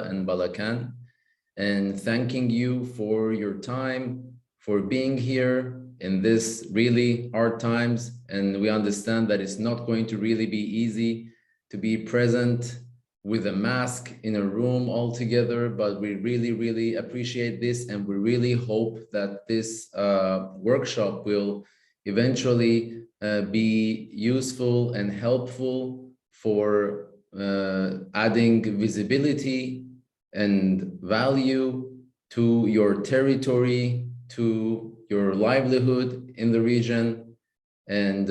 and Balakan, and thanking you for your time, for being here in this really hard times. And we understand that it's not going to really be easy to be present with a mask in a room all together, but we really, really appreciate this, and we really hope that this workshop will eventually be useful and helpful for adding visibility and value to your territory, to your livelihood in the region. And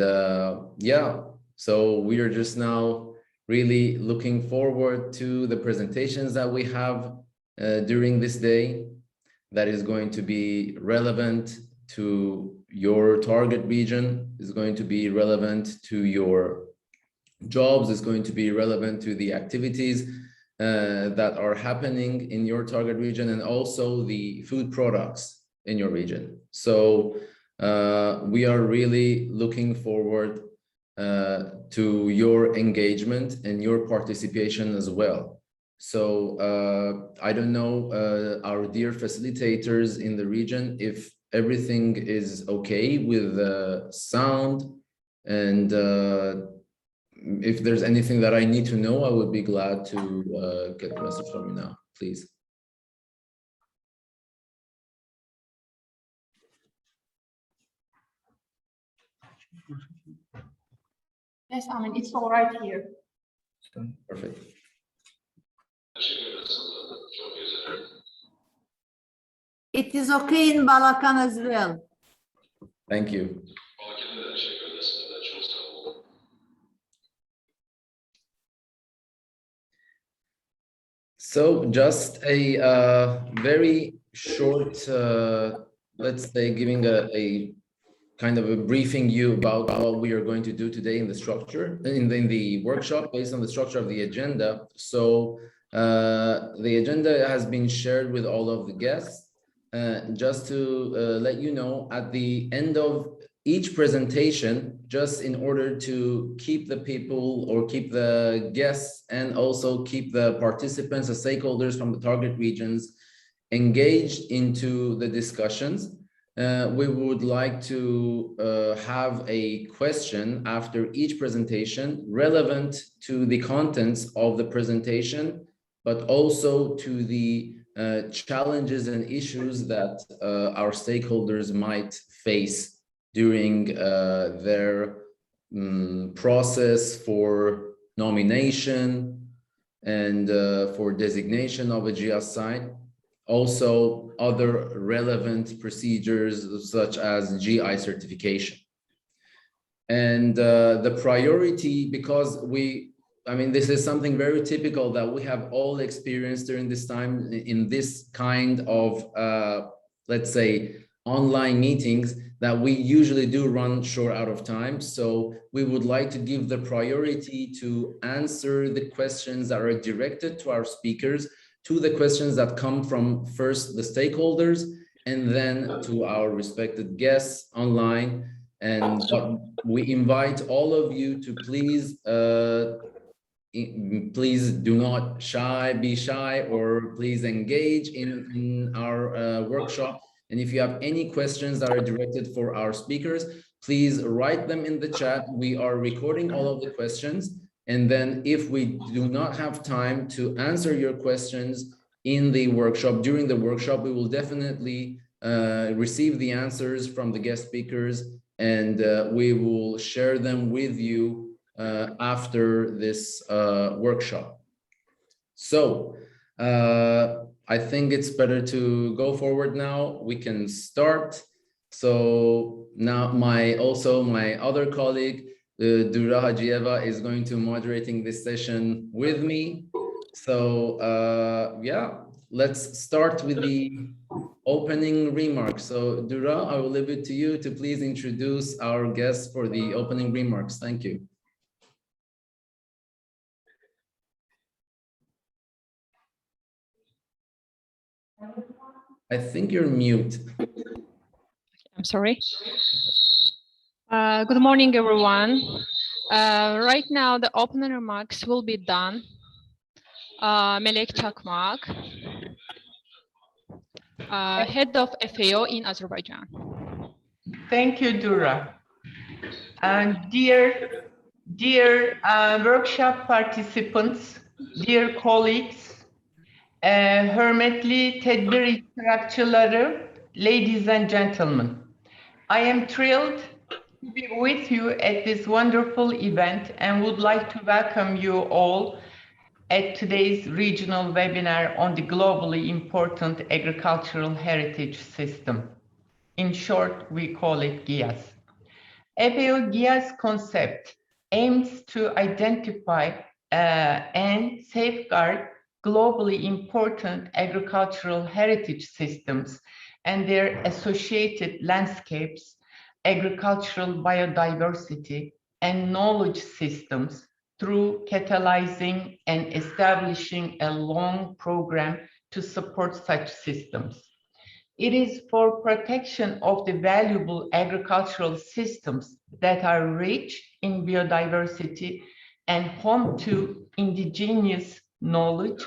yeah, so we are just now really looking forward to the presentations that we have during this day that is going to be relevant to your target region, is going to be relevant to your jobs, is going to be relevant to the activities that are happening in your target region, and also the food products in your region. So we are really looking forward to your engagement and your participation as well. So I don't know, our dear facilitators in the region, if everything is okay with the sound, and if there's anything that I need to know, I would be glad to get the message from you now, please. Yes, I mean, it's all right here. Perfect. It is okay in Balakan as well. Thank you. So just a very short, let's say, giving a kind of a briefing you about what we are going to do today in the structure, in the workshop, based on the structure of the agenda. So the agenda has been shared with all of the guests. Just to let you know, at the end of each presentation, just in order to keep the people, or keep the guests, and also keep the participants, the stakeholders from the target regions engaged into the discussions, we would like to have a question after each presentation relevant to the contents of the presentation, but also to the challenges and issues that our stakeholders might face during their process for nomination and for designation of a GIAHS site. Also, other relevant procedures such as GI certification. And the priority, because I mean, this is something very typical that we have all experienced during this time in this kind of, let's say, online meetings, that we usually do run short out of time. So we would like to give the priority to answer the questions that are directed to our speakers, to the questions that come from first the stakeholders, and then to our respected guests online. And we invite all of you to please, please do not be shy, or please engage in our workshop. And if you have any questions that are directed for our speakers, please write them in the chat. We are recording all of the questions. And then if we do not have time to answer your questions in the workshop, during the workshop, we will definitely receive the answers from the guest speakers, and we will share them with you after this workshop. So I think it's better to go forward now. We can start. So now my other colleague, Dura Hajieva, is going to moderating this session with me. So yeah, let's start with the opening remarks. So Dura, I will leave it to you to please introduce our guests for the opening remarks. Thank you. I think you're mute. I'm sorry. Good morning, everyone. Right now, the opening remarks will be done Melek Çakmak, head of FAO in Azerbaijan. Thank you, Dura. And dear workshop participants, dear colleagues, hürmetli tedbir iştirakçıları, ladies and gentlemen, I am thrilled to be with you at this wonderful event and would like to welcome you all at today's regional webinar on the globally important agricultural heritage system. In short, we call it GIAHS. FAO GIAHS concept aims to identify and safeguard globally important agricultural heritage systems and their associated landscapes, agricultural biodiversity, and knowledge systems through catalyzing and establishing a long program to support such systems. It is for protection of the valuable agricultural systems that are rich in biodiversity and home to indigenous knowledge,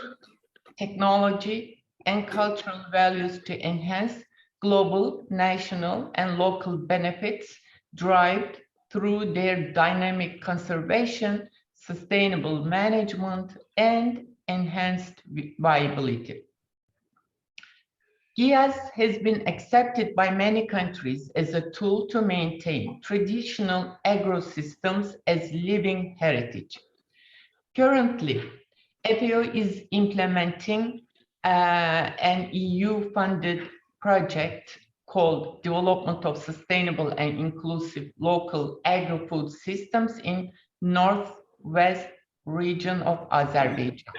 technology, and cultural values to enhance global, national, and local benefits derived through their dynamic conservation, sustainable management, and enhanced viability. GIAHS has been accepted by many countries as a tool to maintain traditional agrosystems as living heritage. Currently, FAO is implementing an EU-funded project called Development of Sustainable and Inclusive Local Agri-Food Systems in Northwest region of Azerbaijan.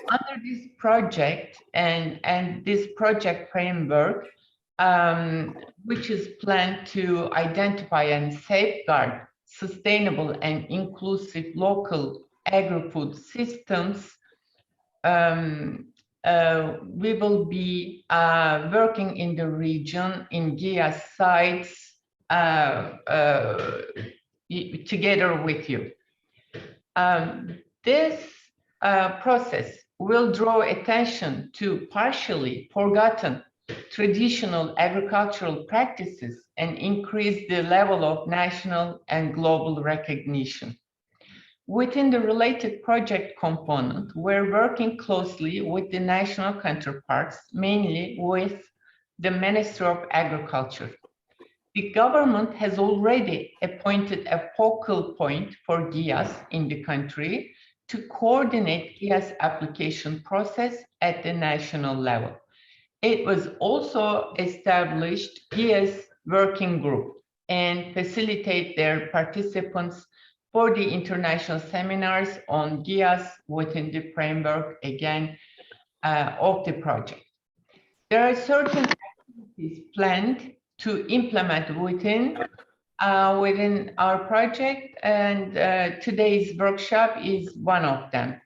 Under this project and this project framework, which is planned to identify and safeguard sustainable and inclusive local agri-food systems, we will be working in the region in GIAHS sites together with you. This process will draw attention to partially forgotten traditional agricultural practices and increase the level of national and global recognition. Within the related project component, we're working closely with the national counterparts, mainly with the Ministry of Agriculture. The government has already appointed a focal point for GIAHS in the country to coordinate GIAHS application process at the national level. It was also established GIAHS working group and facilitate their participants for the international seminars on GIAHS within the framework, again, of the project. There are certain activities planned to implement within our project, and today's workshop is one of them.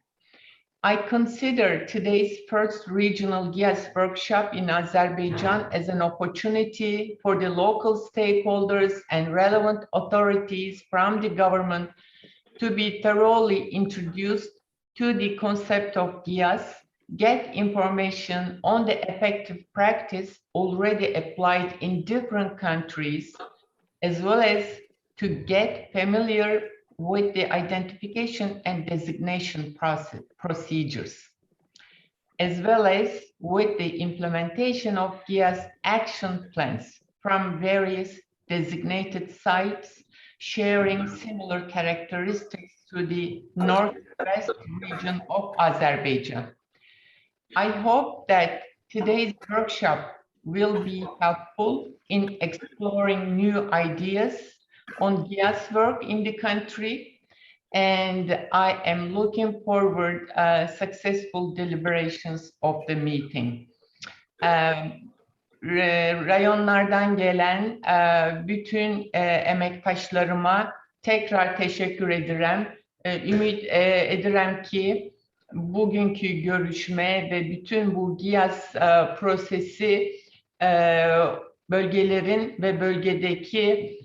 I consider today's first regional GIAHS workshop in Azerbaijan as an opportunity for the local stakeholders and relevant authorities from the government to be thoroughly introduced to the concept of GIAHS, get information on the effective practice already applied in different countries, as well as to get familiar with the identification and designation procedures, as well as with the implementation of GIAHS action plans from various designated sites, sharing similar characteristics to the northwest region of Azerbaijan. I hope that today's workshop will be helpful in exploring new ideas on GIAHS work in the country, and I am looking forward successful deliberations of the meeting. Rayonlardan gelen bütün emektaşlarıma tekrar teşekkür ederim. Ümit ederim ki bugünkü görüşme ve bütün bu GIAHS prosesi bölgelerin ve bölgedeki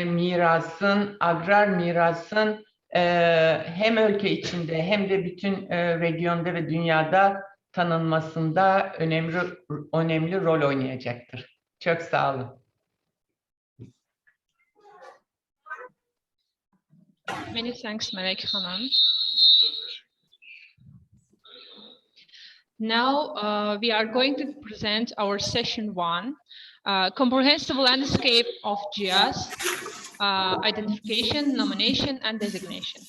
mirasın, agrar mirasın hem ülke içinde hem de bütün regionda ve dünyada tanınmasında önemli rol oynayacaktır. Çok sağ olun. Many thanks, Melek Hanım. Now we are going to present our session 1, comprehensive landscape of GIAHS, identification, nomination, and designation.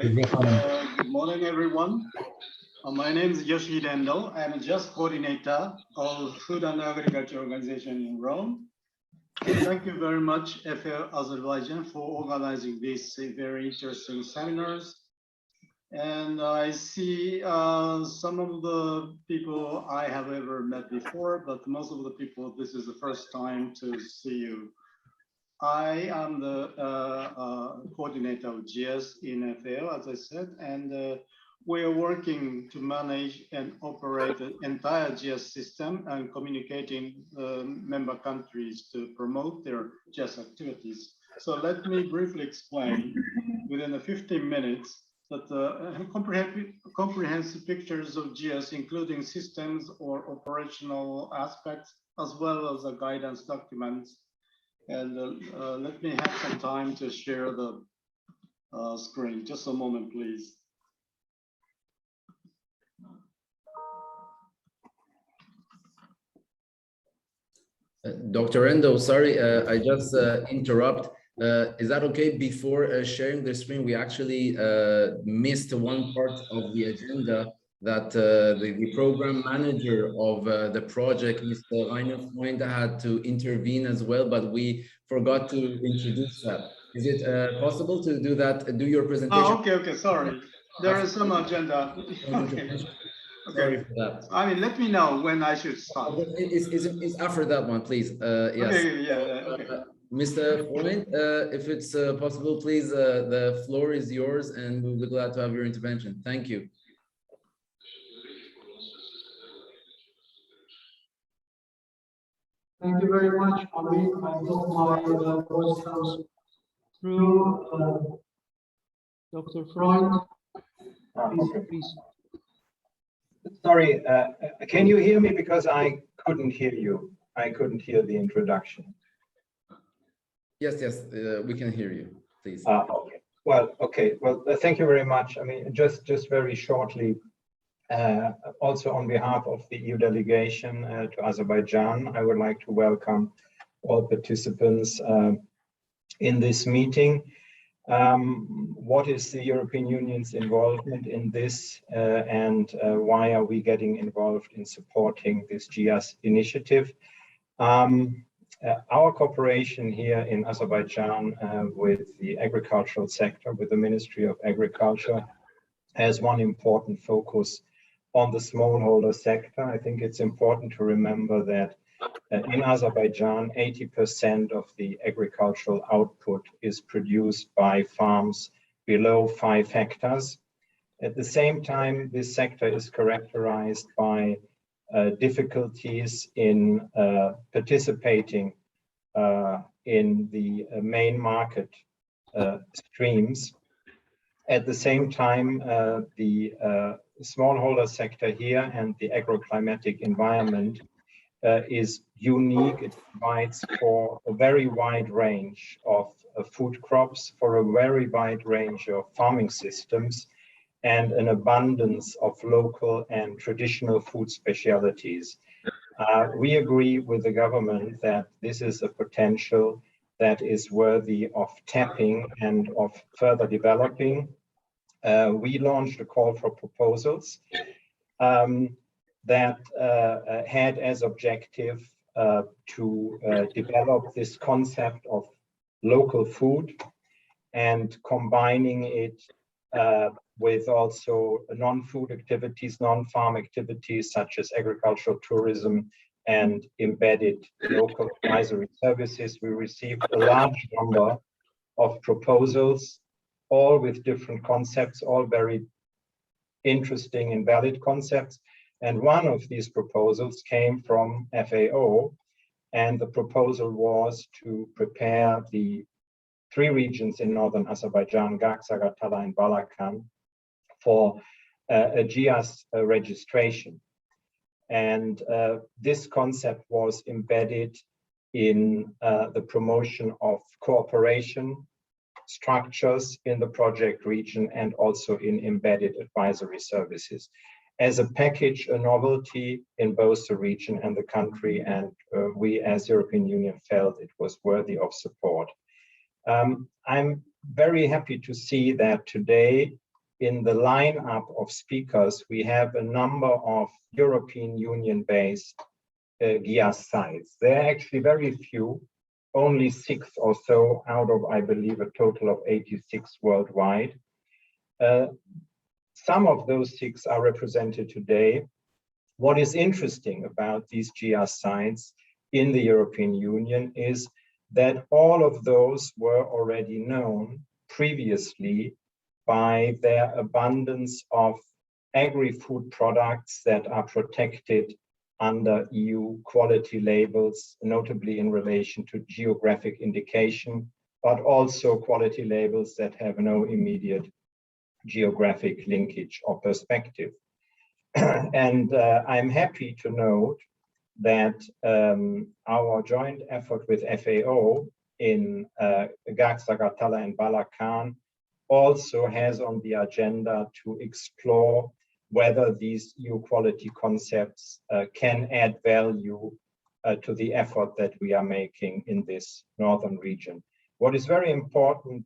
Good morning, everyone. My name is Yoshihide Endo. I'm just coordinator of Food and Agriculture Organization in Rome. Thank you very much, FAO Azerbaijan, for organizing these very interesting seminars. And I see some of the people I have ever met before, but most of the people, this is the first time to see you. I am the coordinator of GIAHS in FAO, as I said, and we are working to manage and operate the entire GIAHS system and communicating member countries to promote their GIAHS activities. So let me briefly explain within the 15 minutes that comprehensive pictures of GIAHS, including systems or operational aspects, as well as the guidance documents. And let me have some time to share the screen. Just a moment, please. Dr. Endo, sorry, I just interrupt. Is that okay? Before sharing the screen, we actually missed one part of the agenda that the program manager of the project, Mr. Rainer Freund, had to intervene as well, but we forgot to introduce that. Is it possible to do that, do your presentation? Oh, okay, sorry. There is some agenda. Okay. Sorry for that. I mean, let me know when I should start. It's after that one, please. Yes. Okay, yeah, okay. Mr. Freund, if it's possible, please, the floor is yours, and we'll be glad to have your intervention. Thank you. Thank you very much, Ami. I hope my voice comes through. Dr. Freund, please. Sorry, can you hear me? Because I couldn't hear you. I couldn't hear the introduction. Yes, we can hear you, please. Okay. Well, okay. Well, thank you very much. I mean, just very shortly, also on behalf of the EU delegation to Azerbaijan, I would like to welcome all participants in this meeting. What is the European Union's involvement in this, and why are we getting involved in supporting this GIAHS initiative? Our cooperation here in Azerbaijan with the agricultural sector, with the Ministry of Agriculture, has one important focus on the smallholder sector. I think it's important to remember that in Azerbaijan, 80% of the agricultural output is produced by farms below 5 hectares. At the same time, this sector is characterized by difficulties in participating in the main market streams. At the same time, the smallholder sector here and the agroclimatic environment is unique. It provides for a very wide range of food crops, for a very wide range of farming systems, and an abundance of local and traditional food specialities. We agree with the government that this is a potential that is worthy of tapping and of further developing. We launched a call for proposals that had as objective to develop this concept of local food and combining it with also non-food activities, non-farm activities such as agricultural tourism and embedded local advisory services. We received a large number of proposals, all with different concepts, all very interesting and valid concepts. And one of these proposals came from FAO, And the proposal was to prepare the 3 regions in northern Azerbaijan, GIAHS, Agartala, and Balakan, for a GIAHS registration. And this concept was embedded in the promotion of cooperation structures in the project region and also in embedded advisory services. As a package, a novelty in both the region and the country, and we as European Union felt it was worthy of support. I'm very happy to see that today in the lineup of speakers, we have a number of European Union-based GIAHS sites. There are actually very few, only 6 or so out of, I believe, a total of 86 worldwide. Some of those 6 are represented today. What is interesting about these GIAHS sites in the European Union is that all of those were already known previously by their abundance of agri-food products that are protected under EU quality labels, notably in relation to geographic indication, but also quality labels that have no immediate geographic linkage or perspective. And I'm happy to note that our joint effort with FAO in GIAHS, Agartala, and Balakan also has on the agenda to explore whether these EU quality concepts can add value to the effort that we are making in this northern region. What is very important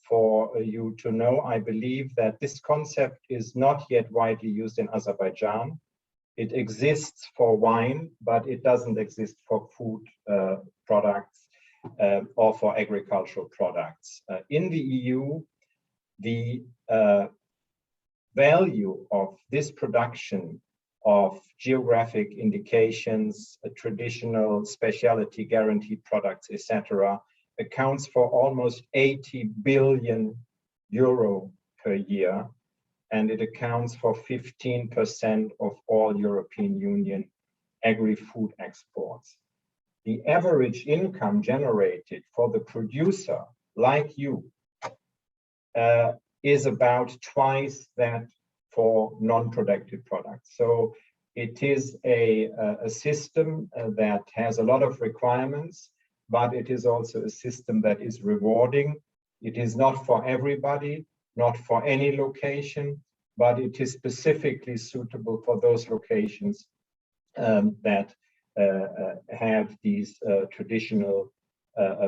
for you to know, I believe, that this concept is not yet widely used in Azerbaijan. It exists for wine, but it doesn't exist for food products or for agricultural products. In the EU, the value of this production of geographic indications, traditional specialty guaranteed products, etc., accounts for almost 80 billion euro per year, and it accounts for 15% of all European Union agri-food exports. The average income generated for the producer, like you, is about twice that for non-productive products. So it is a system that has a lot of requirements, but it is also a system that is rewarding. It is not for everybody, not for any location, but it is specifically suitable for those locations that have these traditional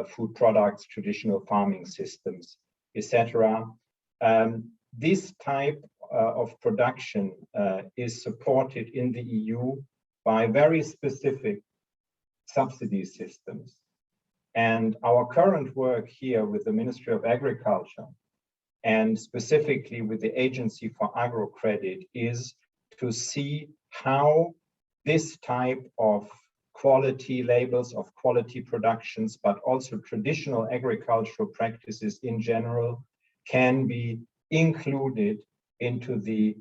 food products, traditional farming systems, etc. This type of production is supported in the EU by very specific subsidy systems. And our current work here with the Ministry of Agriculture and specifically with the Agency for Agro Credit is to see how this type of quality labels of quality productions, but also traditional agricultural practices in general, can be included into the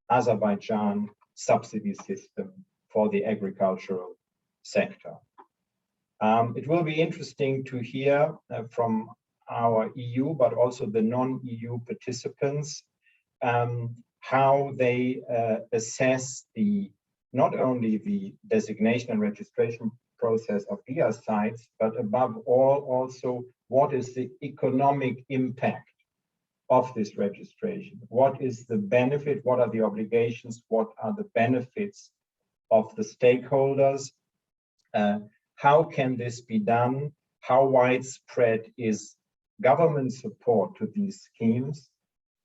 Azerbaijan subsidy system for the agricultural sector. It will be interesting to hear from our EU, but also the non-EU participants, how they assess not only the designation and registration process of GIAHS sites, but above all also what is the economic impact of this registration? What is the benefit? What are the obligations? What are the benefits of the stakeholders? How can this be done? How widespread is government support to these schemes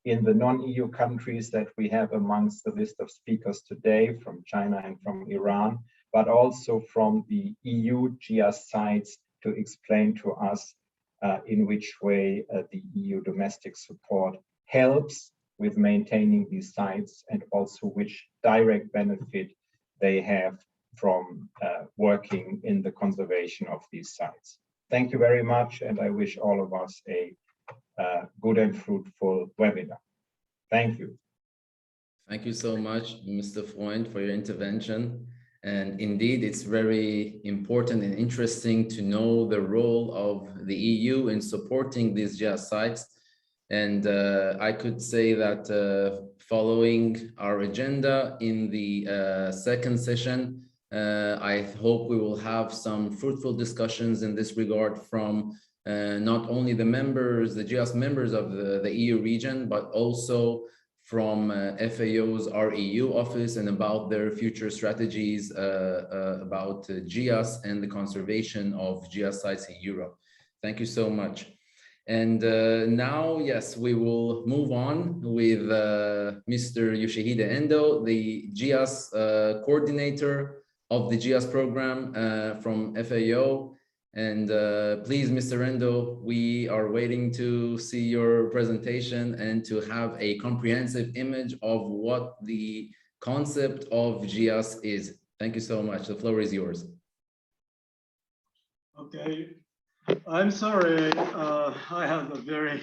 in the non-EU countries that we have amongst the list of speakers today, from China and from Iran, but also from the EU GIAHS sites, to explain to us in which way the EU domestic support helps with maintaining these sites, and also which direct benefit they have from working in the conservation of these sites. Thank you very much, and I wish all of us a good and fruitful webinar. Thank you. Thank you so much, Mr. Freund, for your intervention. And indeed, it's very important and interesting to know the role of the EU in supporting these GIAHS sites. And I could say that following our agenda in the second session, I hope we will have some fruitful discussions in this regard from not only the members, the GIAHS members of the EU region, but also from FAO's REU office and about their future strategies about GIAHS and the conservation of GIAHS sites in Europe. Thank you so much. And now, yes, we will move on with Mr. Yoshihide Endo, the GIAHS coordinator of the GIAHS program from FAO. And please, Mr. Endo, we are waiting to see your presentation and to have a comprehensive image of what the concept of GIAHS is. Thank you so much. The floor is yours. Okay, I'm sorry. I have a very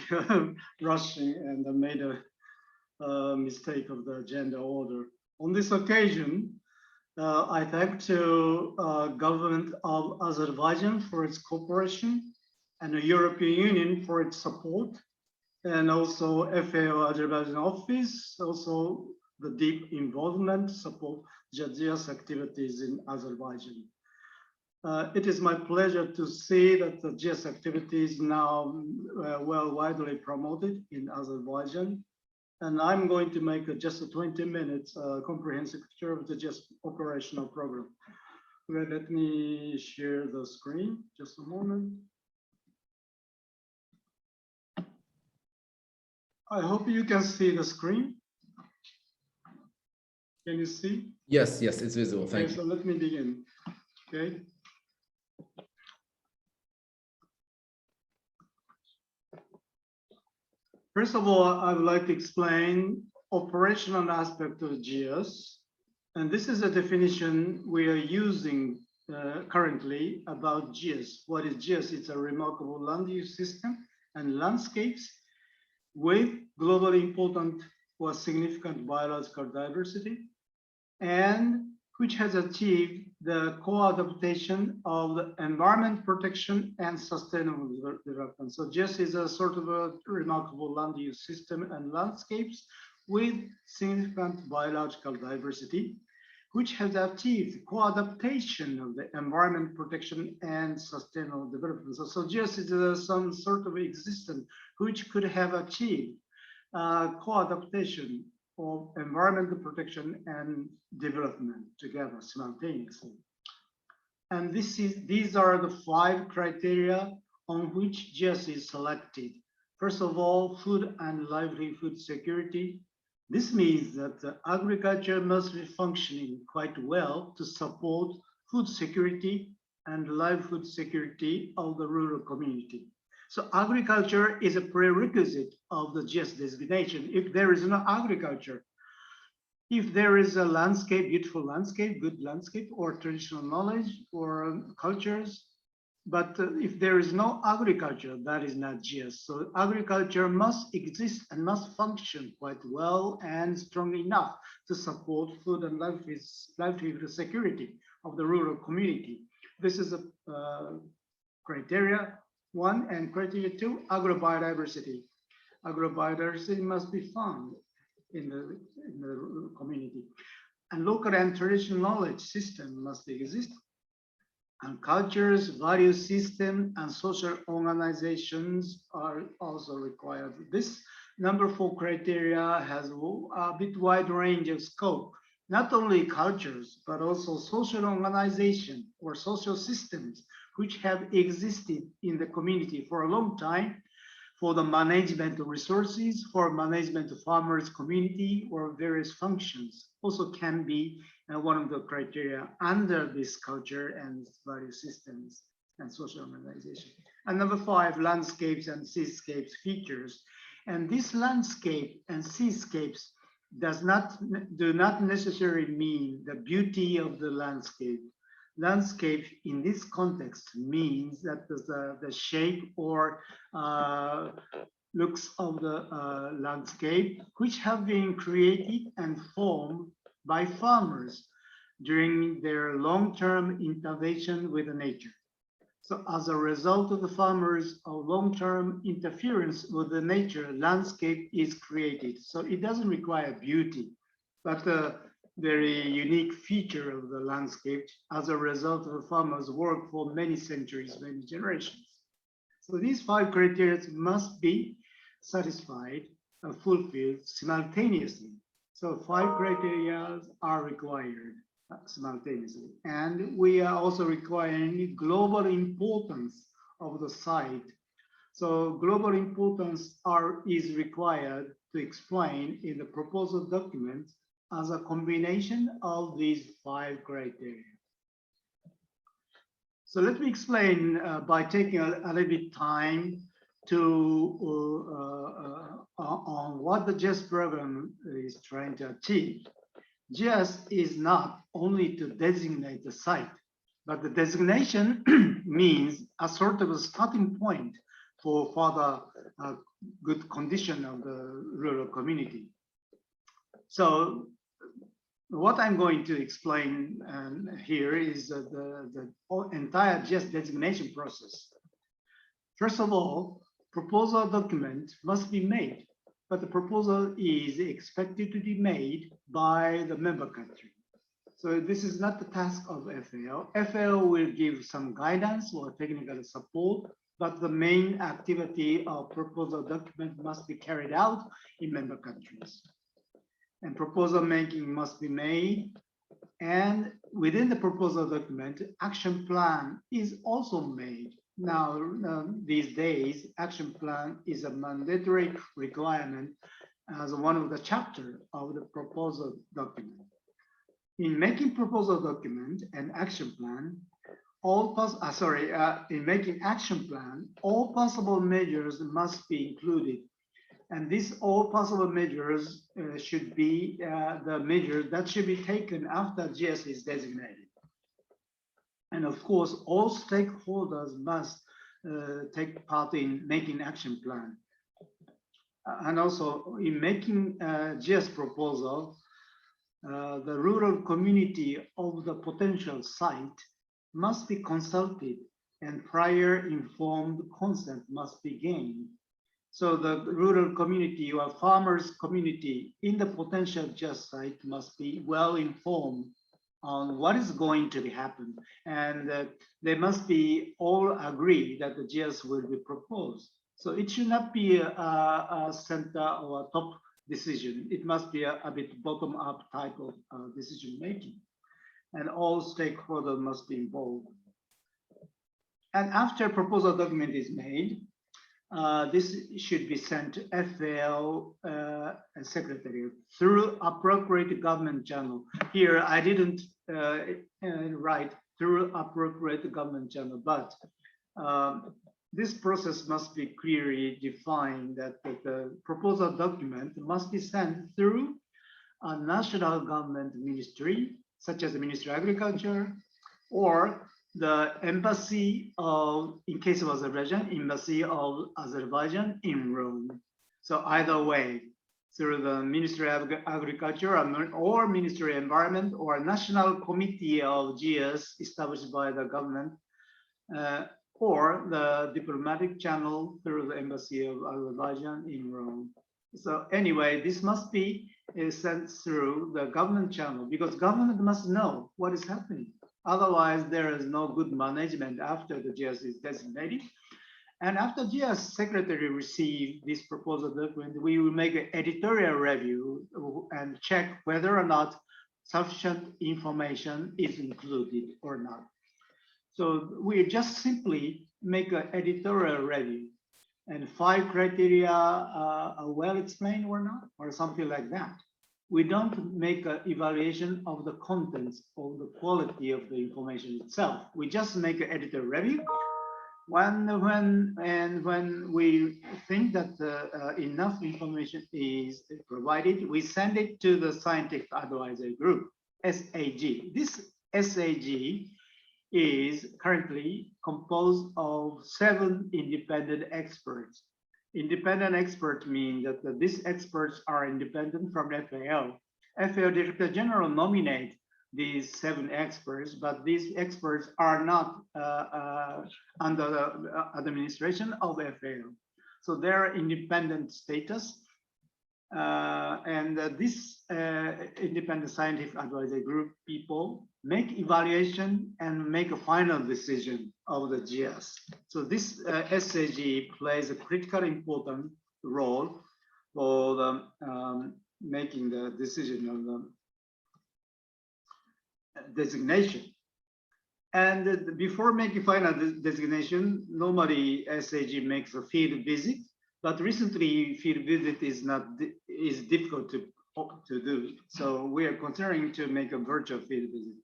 rushing and I made a mistake of the agenda order. On this occasion, I thank to government of Azerbaijan for its cooperation and the European Union for its support, and also FAO Azerbaijan Office, also the deep involvement support GIAHS activities in Azerbaijan. It is my pleasure to see that the GIAHS activities now well widely promoted in Azerbaijan. And I'm going to make just a 20 minutes comprehensive picture of the GIAHS operational program. Well, let me share the screen, just a moment. I hope you can see the screen. Can you see? Yes, yes, it's visible. Thank you. So let me begin. Okay. First of all, I would like to explain operational aspect of GIAHS. And this is a definition we are using currently about GIAHS. What is GIAHS? It's a remarkable land use system and landscapes with globally important or significant biological diversity, and which has achieved the co-adaptation of the environment protection and sustainable development. So GIAHS is a sort of a remarkable land use system and landscapes with significant biological diversity, which has achieved co-adaptation of the environment protection and sustainable development. So GIAHS is some sort of existence which could have achieved co-adaptation of environmental protection and development together simultaneously. And these are the 5 criteria on which GIAHS is selected. First of all, food and livelihood security. This means that the agriculture must be functioning quite well to support food security and livelihood security of the rural community. So agriculture is a prerequisite of the GIAHS designation. If there is no agriculture, if there is a landscape, beautiful landscape, good landscape, or traditional knowledge or cultures, but if there is no agriculture, that is not GIAHS. So agriculture must exist and must function quite well and strong enough to support food and livelihood security of the rural community. This is a criteria 1, and criteria 2, agrobiodiversity. Agrobiodiversity must be found in the rural community. And local and traditional knowledge system must exist. And cultures, value system, and social organizations are also required. This number 4 criteria has a bit wide range of scope, not only cultures, but also social organization or social systems which have existed in the community for a long time for the management of resources, for management of farmers community, or various functions also can be one of the criteria under this culture and value systems and social organization. And number 5, landscapes and seascapes features. And this landscape and seascapes do not necessarily mean the beauty of the landscape. Landscape in this context means that the shape or looks of the landscape which have been created and formed by farmers. during their long-term intervention with nature. So as a result of the farmers' long-term interference with the nature, landscape is created. So it doesn't require beauty, but a very unique feature of the landscape as a result of the farmers' work for many centuries, many generations. So these 5 criteria must be satisfied and fulfilled simultaneously. So 5 criteria are required simultaneously. And we are also requiring global importance of the site. So global importance is required to explain in the proposal document as a combination of these 5 criteria. So let me explain by taking a little bit time to on what the GIAHS program is trying to achieve. GIAHS is not only to designate the site, but the designation means a sort of a starting point for further good condition of the rural community. So what I'm going to explain here is the entire GIAHS designation process. First of all, proposal document must be made, but the proposal is expected to be made by the member country. So this is not the task of FAO. FAO will give some guidance or technical support, but the main activity of proposal document must be carried out in member countries. And proposal making must be made. And within the proposal document, action plan is also made. Now, these days, action plan is a mandatory requirement as one of the chapters of the proposal document. In making proposal document and action plan, in making action plan, all possible measures must be included. And these all possible measures should be the measures that should be taken after GIAHS is designated. And of course, all stakeholders must take part in making action plan. And also in making GIAHS proposal, the rural community of the potential site must be consulted and prior informed consent must be gained. So the rural community or farmers community in the potential GIAHS site must be well informed on what is going to happen. And they must be all agree that the GIAHS will be proposed. So it should not be a center or a top decision. It must be a bit bottom up type of decision making. And all stakeholders must be involved. And after proposal document is made, this should be sent to FAO Secretariat through appropriate government channel. Here, I didn't write through appropriate government channel, but this process must be clearly defined that the proposal document must be sent through a national government ministry, such as the Ministry of Agriculture, or the embassy of, in case of Azerbaijan, embassy of Azerbaijan in Rome. So either way, through the Ministry of Agriculture or Ministry of Environment or National Committee of GIAHS established by the government, or the diplomatic channel through the embassy of Azerbaijan in Rome. So anyway, this must be sent through the government channel because government must know what is happening. Otherwise, there is no good management after the GIAHS is designated. And after GIAHS secretary receive this proposal document, we will make an editorial review and check whether or not sufficient information is included or not. So we just simply make an editorial review and 5 criteria are well explained or not, or something like that. We don't make an evaluation of the contents or the quality of the information itself. We just make an editorial review. When we think that enough information is provided, we send it to the Scientific Advisory Group, SAG. This SAG is currently composed of 7 independent experts. Independent experts mean that these experts are independent from FAO. FAO Director General nominate these 7 experts, but these experts are not under the administration of FAO. So they're independent status. And this independent scientific advisory group people make evaluation and make a final decision of the GIAHS. So this SAG plays a critical important role for the making the decision of the designation. And before making final designation, normally SAG makes a field visit, but recently field visit is difficult to do. So we are considering to make a virtual field visit.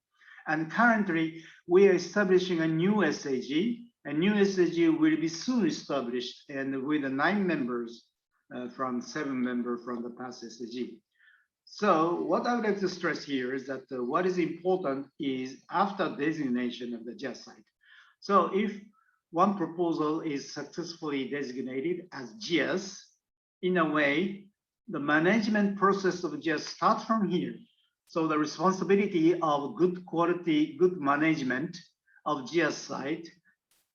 And currently we are establishing a new SAG. A new SAG will be soon established, and with 9 members from 7 members from the past SAG. So what I would like to stress here is that what is important is after designation of the GIAHS site. So if one proposal is successfully designated as GIAHS, in a way, the management process of GIAHS starts from here. So the responsibility of good quality, good management of GIAHS site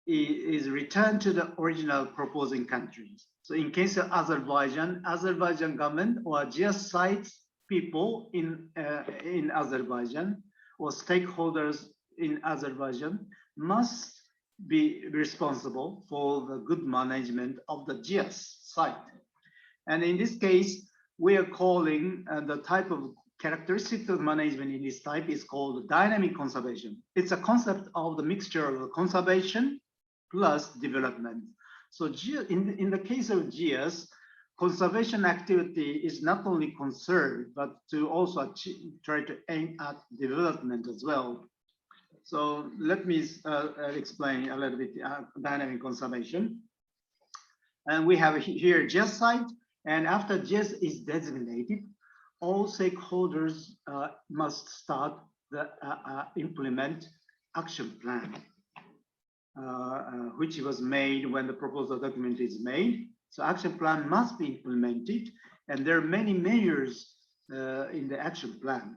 is returned to the original proposing countries. So in case of Azerbaijan government or GIAHS sites people in Azerbaijan or stakeholders in Azerbaijan must be responsible for the good management of the GIAHS site. And in this case, we are calling the type of characteristic of management in this type is called dynamic conservation. It's a concept of the mixture of conservation plus development. So in the case of GIAHS, conservation activity is not only conserved, but to also try to aim at development as well. So let me explain a little bit dynamic conservation. And we have here GIAHS site, and after GIAHS is designated, all stakeholders must start the implement action plan, which was made when the proposal document is made. So action plan must be implemented, and there are many measures in the action plan.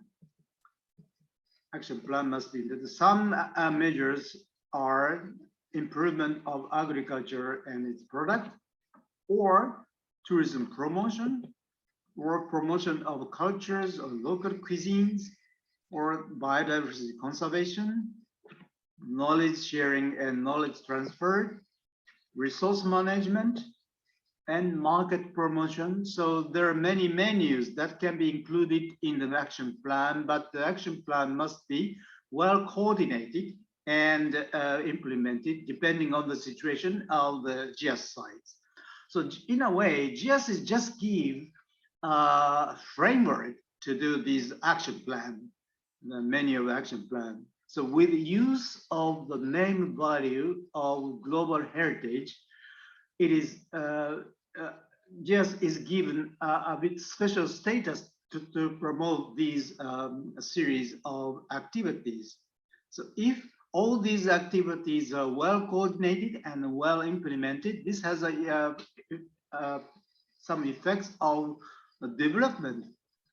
Action plan must be, some measures are improvement of agriculture and its product, or tourism promotion, or promotion of cultures or local cuisines, or biodiversity conservation, knowledge sharing and knowledge transfer, resource management, and market promotion. So there are many menus that can be included in the action plan, but the action plan must be well coordinated and implemented depending on the situation of the GIAHS sites. So in a way, GIAHS is just give a framework to do this action plan, the menu of action plan. So with the use of the name value of global heritage, it is GIAHS is given a bit special status to promote these series of activities. So if all these activities are well coordinated and well implemented, this has some effects of the development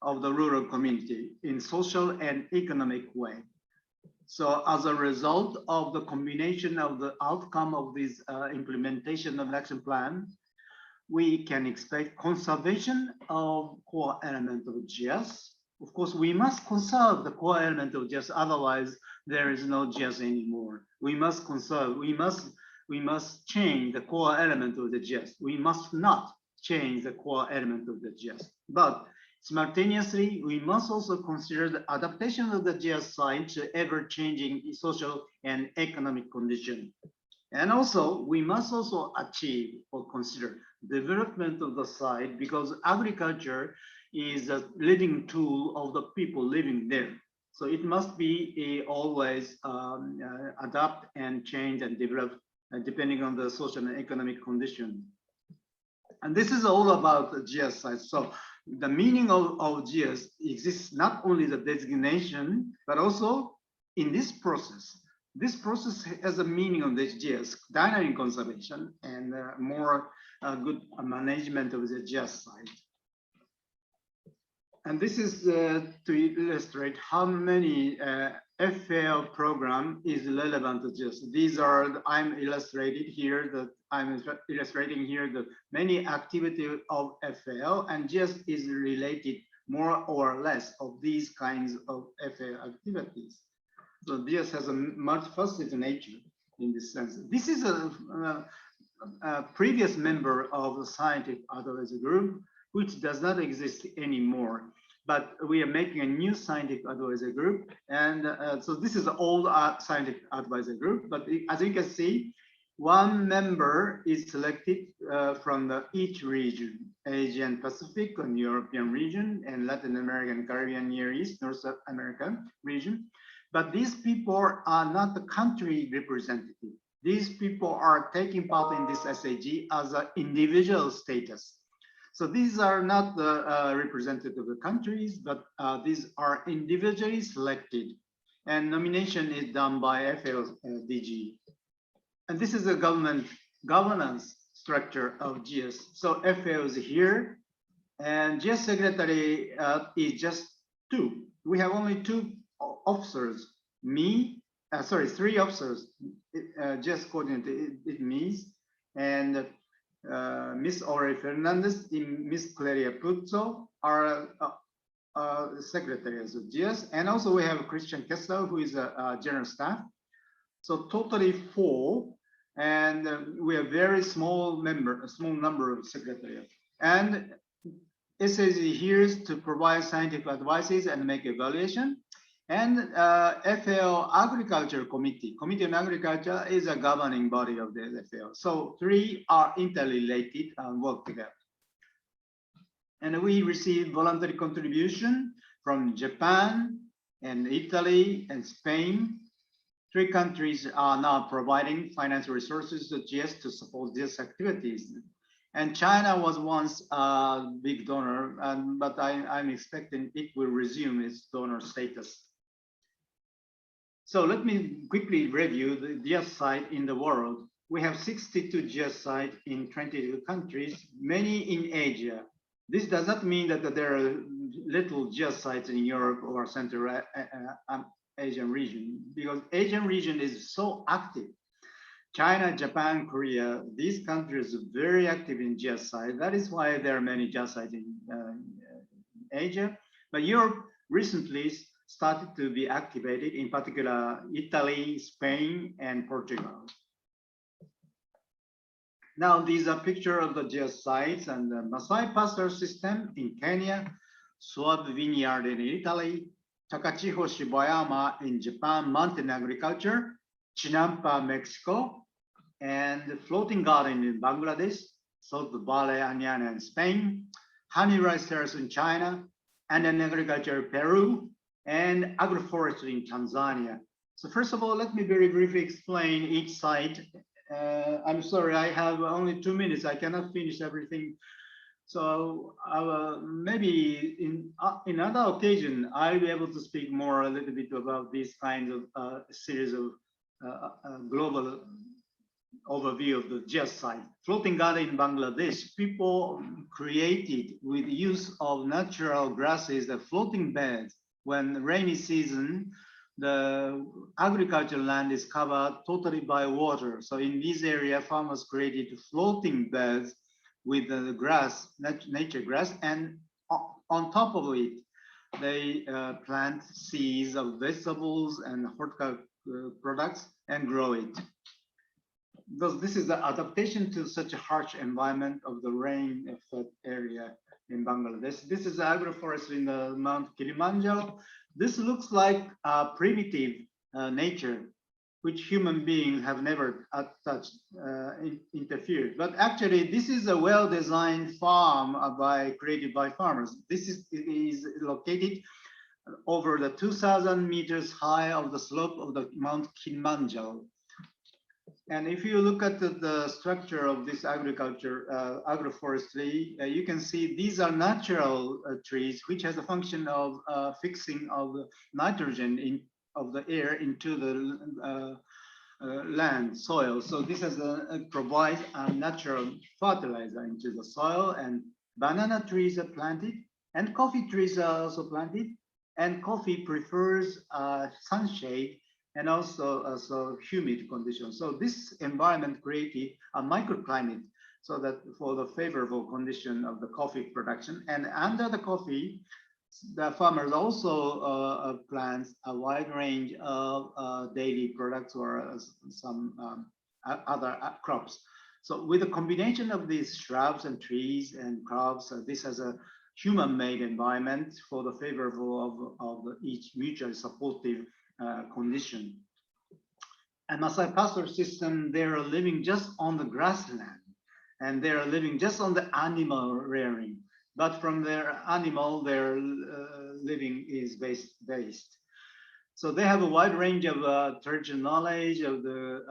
of the rural community in social and economic way. So as a result of the combination of the outcome of this implementation of action plan, we can expect conservation of core element of GIAHS. Of course, we must conserve the core element of GIAHS, otherwise there is no GIAHS anymore. We must conserve, we must change the core element of the GIAHS. We must not change the core element of the GIAHS. But simultaneously, we must also consider the adaptation of the GIAHS site to ever-changing social and economic condition. And also, we must also achieve or consider development of the site, because agriculture is a living tool of the people living there. So it must be always adapt and change and develop depending on the social and economic condition. And this is all about the GIAHS site. So the meaning of GIAHS exists not only the designation, but also in this process. This process has a meaning of this GIAHS, dynamic conservation, and more good management of the GIAHS site. And this is to illustrate how many FAO program is relevant to GIAHS. These are, I'm illustrating here the many activity of FAO, and GIAHS is related more or less of these kinds of FAO activities. So GIAHS has a multifaceted nature in this sense. This is a previous member of the scientific advisory group, which does not exist anymore. But we are making a new scientific advisory group, and so this is the old scientific advisory group. But as you can see, one member is selected from each region: Asian Pacific and European region, and Latin American, Caribbean, Near East, North American region. But these people are not the country representative. These people are taking part in this SAG as an individual status. So these are not the representative of the countries, but these are individually selected. And nomination is done by FAO DG. And this is the governance structure of GIAHS. So FAO is here, and GIAHS secretary is just two. We have only two officers, three officers, GIAHS coordinator, it means, and Miss Aurel Fernandez and Miss Claria Puzzo are secretaries of GIAHS, and also we have Christian Kessler, who is a general staff. So totally 4, and we are very small number of secretaries. And SAG here is to provide scientific advices and make evaluation. And FAO Agriculture Committee on Agriculture is a governing body of the FAO. So 3 are interrelated and work together. And we receive voluntary contribution from Japan and Italy and Spain. 3 countries are now providing financial resources to GIAHS to support these activities. And China was once a big donor, but I'm expecting it will resume its donor status. So let me quickly review the GIAHS site in the world. We have 62 GIAHS sites in 22 countries, many in Asia. This does not mean that there are little GIAHS sites in Europe or Central Asian region, because Asian region is so active. China, Japan, Korea, these countries are very active in GIAHS sites. That is why there are many GIAHS sites in Asia. But Europe recently started to be activated, in particular Italy, Spain, and Portugal. Now these are pictures of the GIAHS sites, and the Masai pasture system in Kenya, Swab Vineyard in Italy, Takachiho Shibayama in Japan, mountain agriculture, Chinampa, Mexico, and the floating garden in Bangladesh, South Valley, Anyana in Spain, honey rice terrace in China, and then agriculture in Peru, and agroforestry in Tanzania. So first of all, let me very briefly explain each site. I'm sorry, I have only 2 minutes. I cannot finish everything. So maybe in another occasion, I'll be able to speak more a little bit about these kinds of series of global overview of the GIAHS site. Floating garden in Bangladesh, people created with use of natural grasses, the floating beds. When rainy season, the agricultural land is covered totally by water. So in this area, farmers created floating beds with the grass, nature grass, and on top of it, they plant seeds of vegetables and horticultural products and grow it. Because this is the adaptation to such a harsh environment of the rain area in Bangladesh. This is agroforestry in the Mount Kilimanjaro. This looks like primitive nature, which human beings have never touched, interfered. But actually, this is a well-designed farm created by farmers. This is located over the 2,000 meters high of the slope of the Mount Kilimanjaro. And if you look at the structure of this agriculture, agroforestry, you can see these are natural trees, which has a function of fixing of the nitrogen of the air into the land, soil. So this provides a natural fertilizer into the soil, and banana trees are planted, And coffee trees are also planted. And coffee prefers sunshade and also humid conditions. So this environment created a microclimate so that for the favorable condition of the coffee production. And under the coffee, the farmers also plant a wide range of daily products or some other crops. So with a combination of these shrubs and trees and crops, this has a human-made environment for the favorable of each mutually supportive condition. And Maasai pastoral system, they are living just on the grassland, and they are living just on the animal rearing. But from their animal, their living is based. So they have a wide range of traditional knowledge of the.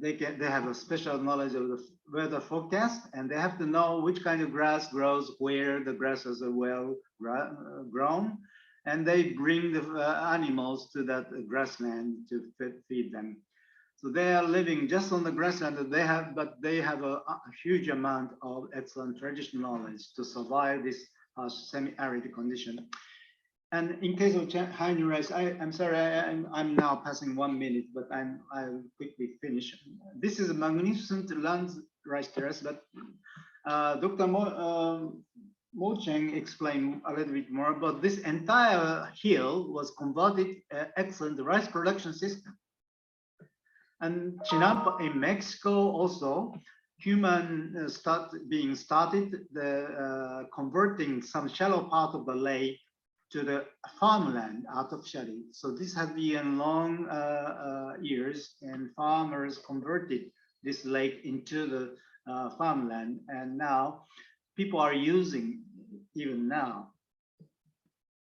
They have a special knowledge of the weather forecast, and they have to know which kind of grass grows where the grasses are well grown, and they bring the animals to that grassland to feed them. So they are living just on the grassland. But they have a huge amount of excellent traditional knowledge to survive this semi-arid condition. And in case of high rice, I'm sorry, I'm now passing 1 minute, but I'll quickly finish. This is a magnificent land rice terrace, but Dr. Mo Cheng explained a little bit more, but this entire hill was converted excellent rice production system. And Chinampa in Mexico also, human started the converting some shallow part of the lake to the farmland artificially. So this has been long years, and farmers converted this lake into the farmland, and now people are using even now.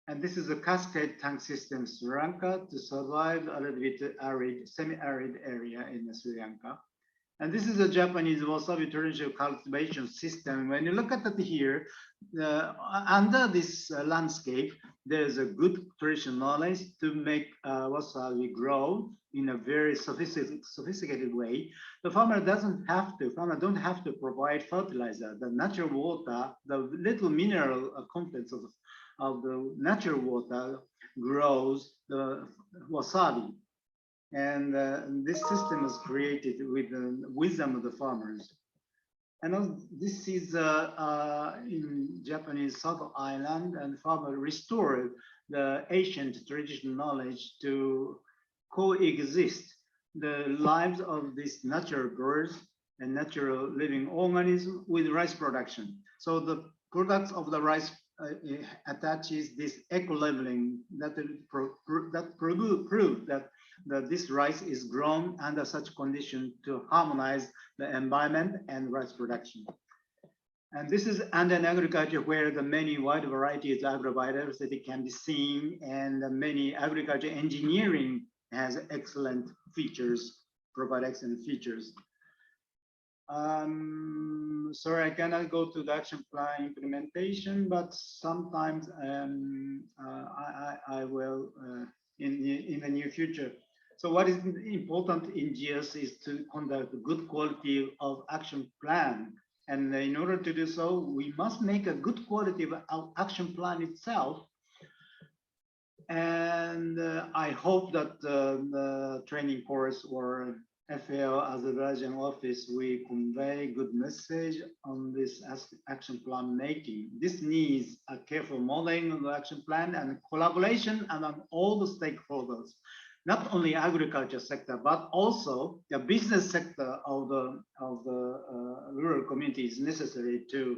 And this is a cascade tank system Sri Lanka to survive a little bit arid, semi-arid area in Sri Lanka. And this is a Japanese wasabi traditional cultivation system. When you look at it here, under this landscape, there's a good traditional knowledge to make wasabi grow in a very sophisticated way. The farmer don't have to provide fertilizer. The natural water, the little mineral contents of the natural water grows the wasabi. And this system is created with the wisdom of the farmers. And this is in Japanese South Island, and farmers restored the ancient traditional knowledge to coexist the lives of these natural birds and natural living organisms with rice production. So the products of the rice attaches this eco-labeling that prove that this rice is grown under such condition to harmonize the environment and rice production. And this is under agriculture where the many wide varieties of agrobiodiversity can be seen, and many agriculture engineering has excellent features, provide excellent features. Sorry, I cannot go to the action plan implementation, but sometimes I will in the near future. So what is important in GIAHS is to conduct a good quality of action plan. And in order to do so, we must make a good quality of action plan itself. And I hope that the training course or FAO Azerbaijan Office will convey good message on this action plan making. This needs a careful modeling of the action plan and collaboration among all the stakeholders, not only agriculture sector, but also the business sector of the rural community is necessary to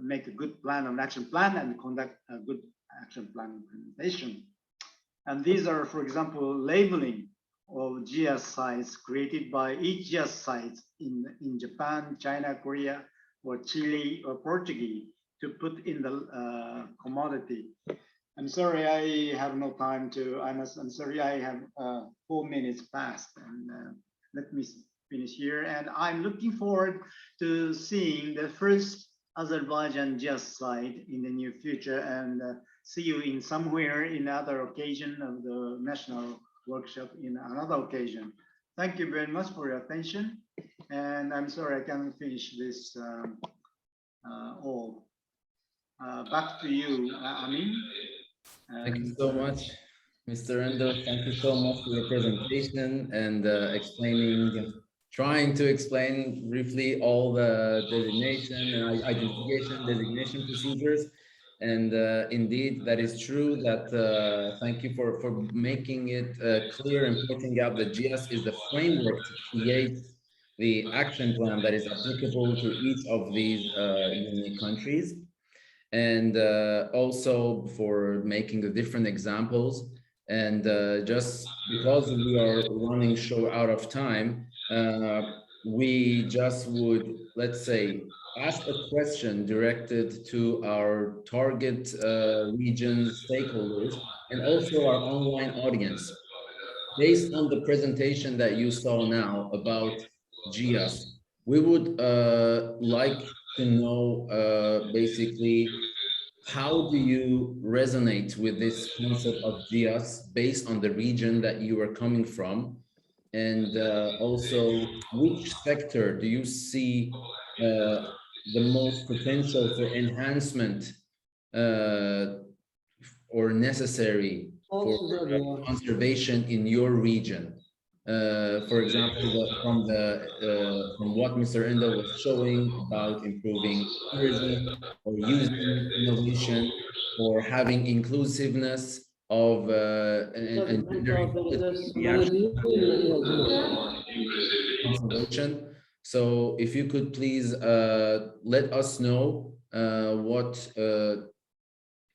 make a good plan on action plan and conduct a good action plan implementation. And these are, for example, labeling of GIAHS sites created by each GIAHS site in Japan, China, Korea, or Chile, or Portuguese to put in the commodity. I'm sorry, I have no time to, I'm sorry, I have 4 minutes past, and let me finish here. And I'm looking forward to seeing the first Azerbaijan GIAHS site in the near future, and see you in somewhere in other occasion of the national workshop in another occasion. Thank you very much for your attention. And I'm sorry I can't finish this all. Back to you, Amin. Thank you so much, Mr. Endo. Thank you so much for your presentation and trying to explain briefly all the designation and identification designation procedures. And indeed, that is true. That thank you for making it clear and pointing out that GIAHS is the framework to create the action plan that is applicable to each of these unique countries. And also for making the different examples. And just because we are running short out of time, we just would, let's say, ask a question directed to our target region stakeholders and also our online audience. Based on the presentation that you saw now about GIAHS, we would like to know basically, how do you resonate with this concept of GIAHS based on the region that you are coming from? And also, which sector do you see the most potential for enhancement or necessary for conservation in your region? For example, from what Mr. Endo was showing about improving tourism or using innovation or having inclusiveness of and conservation. So if you could please let us know what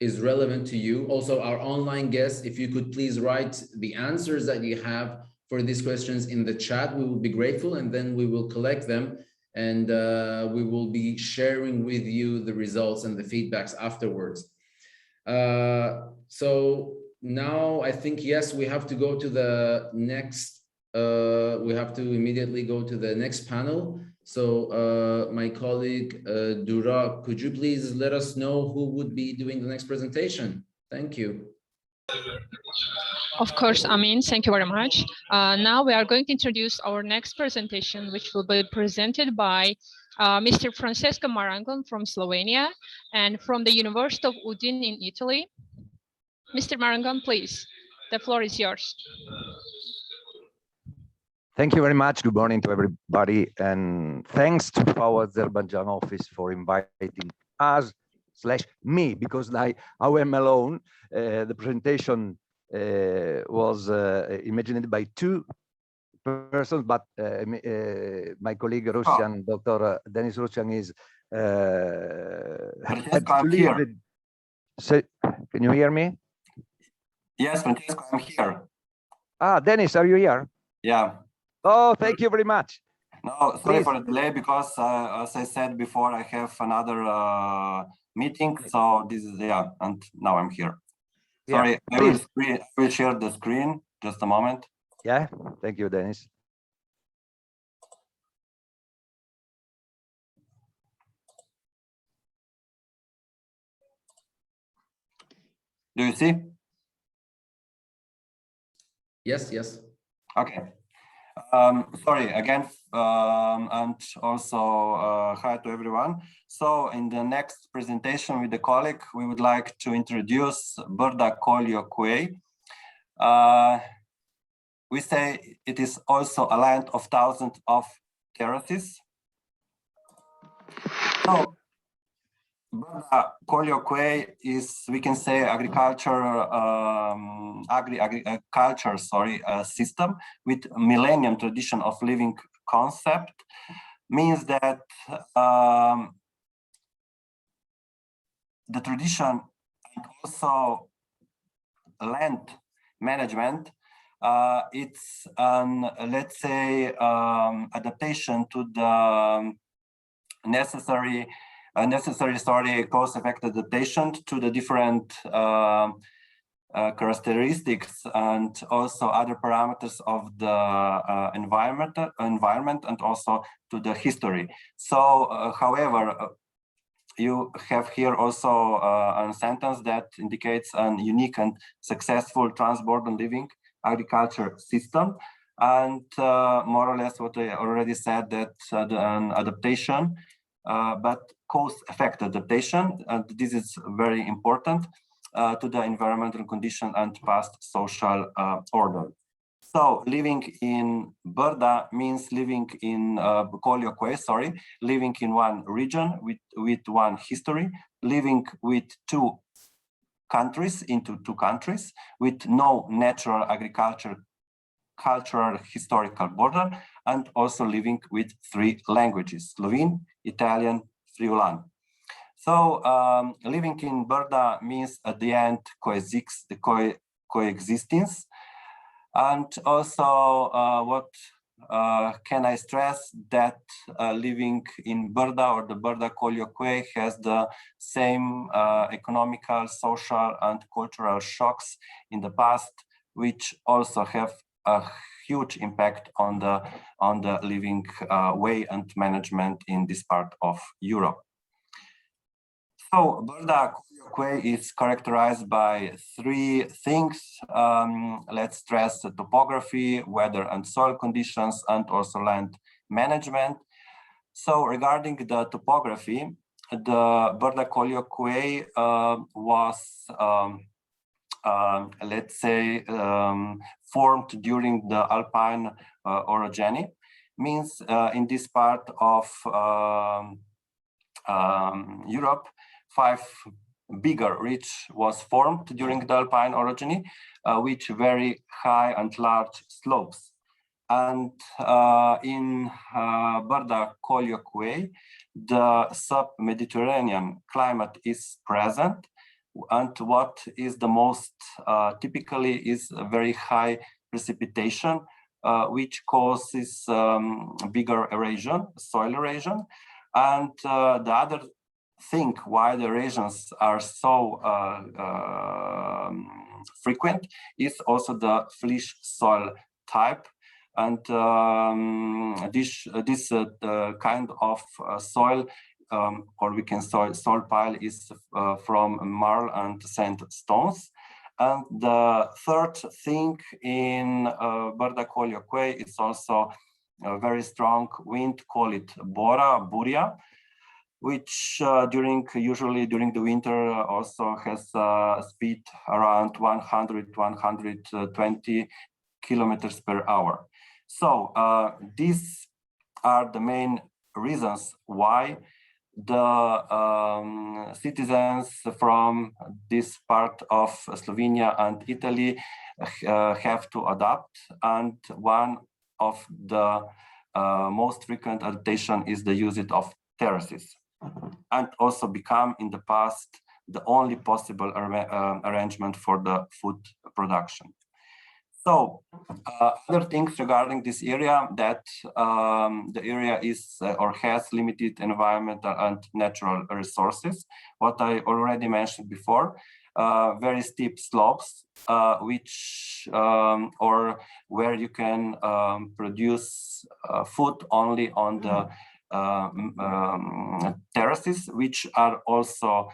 is relevant to you. Also, our online guests, if you could please write the answers that you have for these questions in the chat, we will be grateful, and then we will collect them and we will be sharing with you the results and the feedbacks afterwards. So now I think, yes, we have to go to the next, we have to immediately go to the next panel. So my colleague, Dura, could you please let us know who would be doing the next presentation? Thank you. Of course, Amin, thank you very much. Now we are going to introduce our next presentation, which will be presented by Mr. Francesco Marangon from Slovenia and from the University of Udine in Italy. Mr. Marangon, please, the floor is yours. Thank you very much. Good morning to everybody. And thanks to FAO Azerbaijan Office for inviting us / me, because I am alone. The presentation was imagined by two persons, but my colleague Russian, Dr. Denis Russian is I'm here. So, can you hear me? Yes, Francesco, I'm here. Ah, Denis, are you here? Yeah. Oh, thank you very much. No, sorry for the delay, because as I said before, I have another meeting. So this is, yeah, and now I'm here. Sorry, yeah, I will share the screen. Just a moment. Yeah, thank you, Denis. Do you see? Yes, yes. Okay. Sorry again, and also hi to everyone. So in the next presentation with the colleague, we would like to introduce Burda Kolyo Kuei. We say it is also a land of thousands of terraces. So Burda Kolyo Kuei is, we can say, agriculture system with millennium tradition of living concept. Means that the tradition and also land management, it's an, let's say, adaptation to the necessary cause-effect adaptation to the different characteristics and also other parameters of the environment and also to the history. So, however, you have here also a sentence that indicates an unique and successful transborder living agriculture system. And more or less what I already said, that an adaptation but cause-effect adaptation, and this is very important to the environmental condition and past social order. So living in Burda means living in living in one region with one history, living with two countries, with no natural cultural historical border, and also living with 3 languages: Slovene, Italian, Friulan. So living in Burda means at the end coexistence. And also what can I stress, that living in Burda or the Burda Kolyokwe has the same economical, social and cultural shocks in the past, which also have a huge impact on the living way and management in this part of Europe. So Burda Kolyokwe is characterized by 3 things. Let's stress the topography, weather and soil conditions, and also land management. So regarding the topography, the Burda Kolyokwe was, let's say, formed during the Alpine orogeny. Means in this part of Europe, 5 bigger ridge was formed during the Alpine orogeny, which very high and large slopes. And in Burda Kolyokwe, the sub-Mediterranean climate is present, and what is the most typically is a very high precipitation, which causes bigger erosion, soil erosion. And the other thing why the erosions are so frequent is also the flysch soil type. And this kind of soil, or we can say soil pile, is from marl and sandstones. And the third thing in Burda Kolyokwe is also a very strong wind, call it buria, which usually during the winter also has a speed around 100-120 kilometers per hour. So these are the main reasons why the citizens from this part of Slovenia and Italy have to adapt. And one of the most frequent adaptation is the use of terraces, and also become in the past the only possible arrangement for the food production. So other things regarding this area, that the area is or has limited environmental and natural resources. What I already mentioned before, very steep slopes, which or where you can produce food only on the terraces, which are also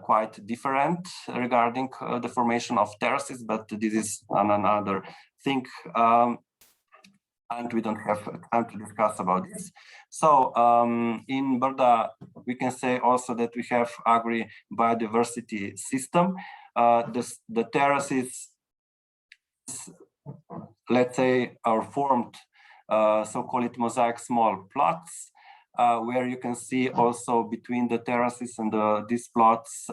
quite different regarding the formation of terraces, but this is another thing, and we don't have time to discuss about this. So in Burda, we can say also that we have agri-biodiversity system. The terraces, let's say, are formed, so-called mosaic small plots, where you can see also between the terraces and these plots,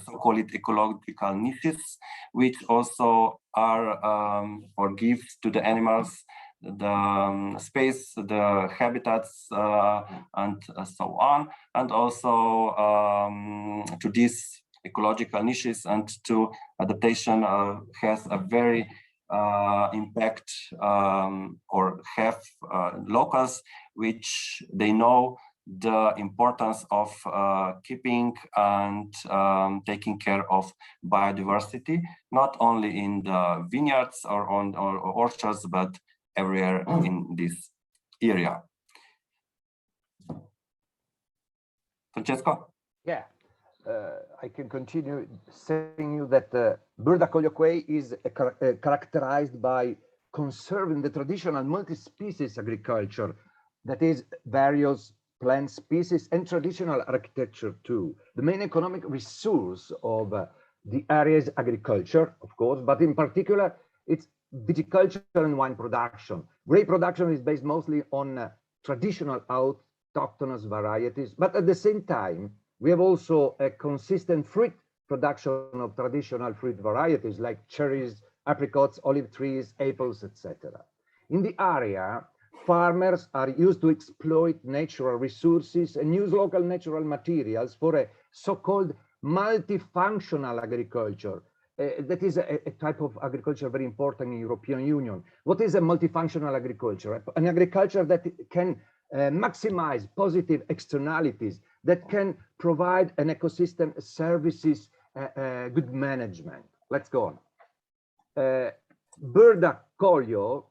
so-called ecological niches, which also are or give to the animals the space, the habitats, and so on, and also to these ecological niches and to adaptation has a very impact or have locals, which they know the importance of keeping and taking care of biodiversity, not only in the vineyards or on or orchards, but everywhere in this area. Francesco? Yeah. I can continue saying you that Burda Kolyokwe is characterized by conserving the traditional multi-species agriculture, that is various plant species and traditional architecture too. The main economic resource of the area is agriculture, of course, but in particular, it's viticulture and wine production. Grape production is based mostly on traditional autochthonous varieties, but at the same time, we have also a consistent fruit production of traditional fruit varieties like cherries, apricots, olive trees, apples, etc. In the area, farmers are used to exploit natural resources and use local natural materials for a so-called multifunctional agriculture. That is a type of agriculture very important in European Union. What is a multifunctional agriculture? An agriculture that can maximize positive externalities, that can provide an ecosystem services, good management. Let's go on. Berdacolio,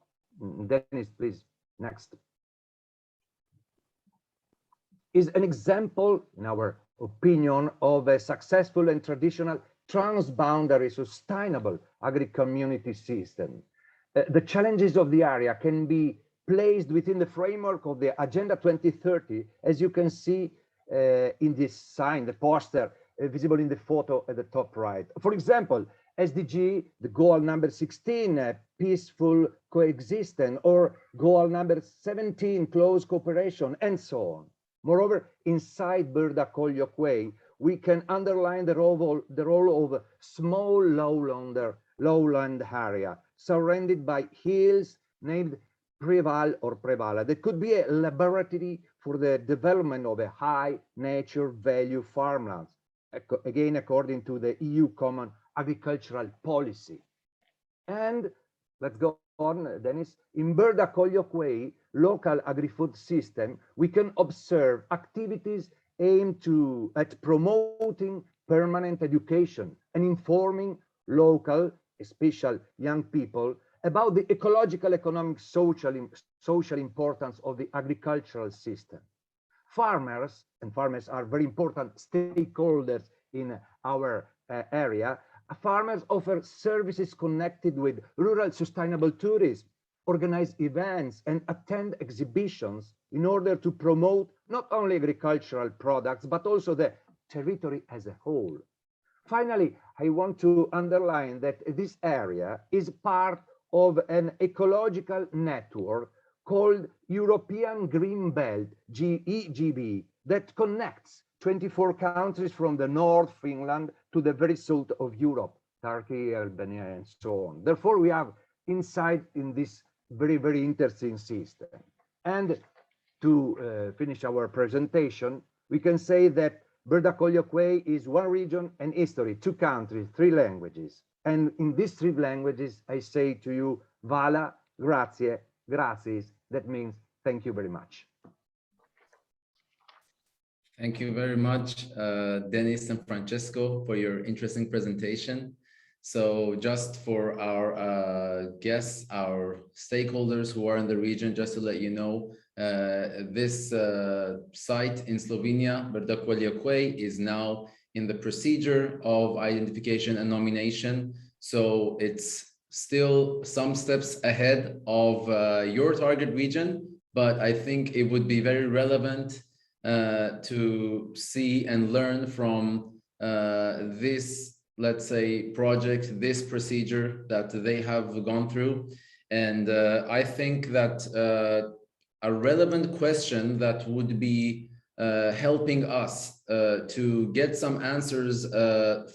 Dennis, please, next, is an example, in our opinion, of a successful and traditional transboundary sustainable agri-community system. The challenges of the area can be placed within the framework of the Agenda 2030, as you can see in this sign, the poster visible in the photo at the top right. For example, SDG, the goal number 16, peaceful coexistence, or goal number 17, close cooperation, and so on. Moreover, inside Berdacolio Quay, we can underline the role of a small lowland area surrounded by hills named Preval or Prevala. That could be a laboratory for the development of a high nature value farmlands, again, according to the EU Common Agricultural Policy. And let's go on, Dennis. In Berdacolio Quay, local agri-food system, we can observe activities aimed at promoting permanent education and informing local, especially young people, about the ecological, economic, social importance of the agricultural system. Farmers are very important stakeholders in our area. Farmers offer services connected with rural sustainable tourism, organize events, and attend exhibitions in order to promote not only agricultural products, but also the territory as a whole. Finally, I want to underline that this area is part of an ecological network called European Green Belt, EGB, that connects 24 countries from the north, Finland, to the very south of Europe, Turkey, Albania, and so on. Therefore, we have insight in this very, very interesting system. And to finish our presentation, we can say that Berdacolio Quay is one region and history, 2 countries, 3 languages. And in these 3 languages, I say to you, Vala, grazie, gracias. That means thank you very much. Thank you very much, Dennis and Francesco, for your interesting presentation. So just for our guests, our stakeholders who are in the region, just to let you know, this site in Slovenia, Berdacolio Quay, is now in the procedure of identification and nomination. So it's still some steps ahead of your target region, but I think it would be very relevant to see and learn from this, let's say, project, this procedure that they have gone through. And I think that a relevant question that would be helping us to get some answers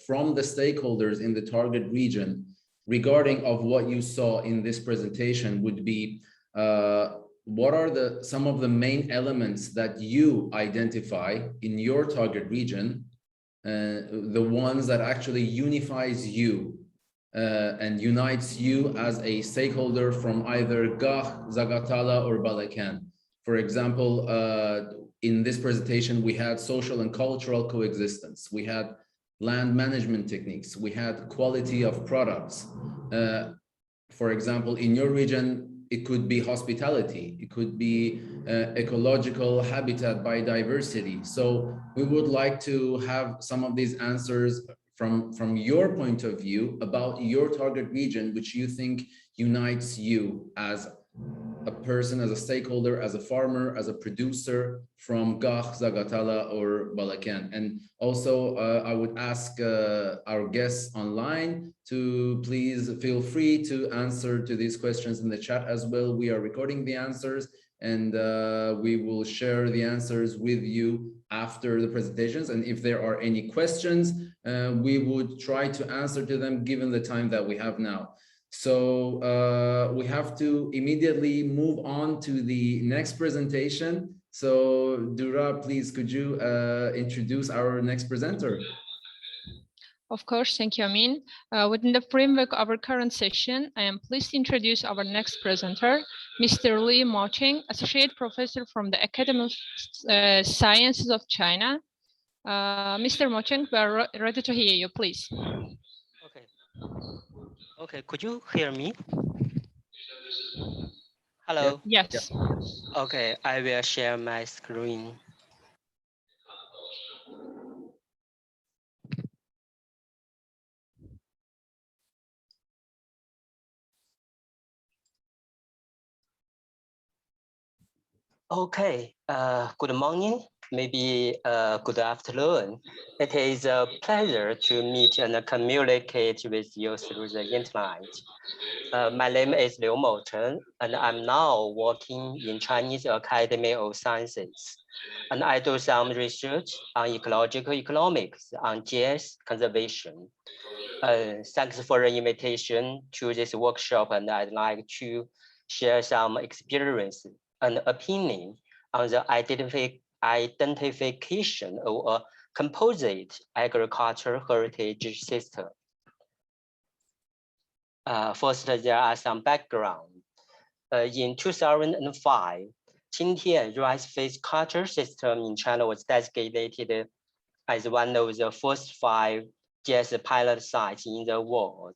from the stakeholders in the target region regarding of what you saw in this presentation would be what are some of the main elements that you identify in your target region, the ones that actually unifies you and unites you as a stakeholder from either GIAHS, Zagatala, or Balakan. For example, in this presentation, we had social and cultural coexistence. We had land management techniques. We had quality of products. For example, in your region, it could be hospitality. It could be ecological habitat biodiversity. So we would like to have some of these answers from your point of view about your target region, which you think unites you as a person, as a stakeholder, as a farmer, as a producer from GIAHS, Zagatala, or Balakan. And also, I would ask our guests online to please feel free to answer to these questions in the chat as well. We are recording the answers, and we will share the answers with you after the presentations. And if there are any questions, we would try to answer to them given the time that we have now. So we have to immediately move on to the next presentation. So Dura, please, could you introduce our next presenter? Of course, thank you, Amin. Within the framework of our current session, I am pleased to introduce our next presenter, Mr. Li Moqing, Associate Professor from the Academy of Sciences of China. Mr. Moqing, we are ready to hear you, please. Okay. Okay, could you hear me? Hello? Yes. Okay, I will share my screen. Okay, good morning, maybe good afternoon. It is a pleasure to meet and communicate with you through the internet. My name is Liu Mocheng, and I'm now working in Chinese Academy of Sciences. And I do some research on ecological economics, on GIAHS conservation. Thanks for the invitation to this workshop, and I'd like to share some experience and opinion on the identification of a composite agricultural heritage system. First, there are some background. In 2005, Qingtian rice-based culture system in China was designated as one of the first 5 GIAHS pilot sites in the world.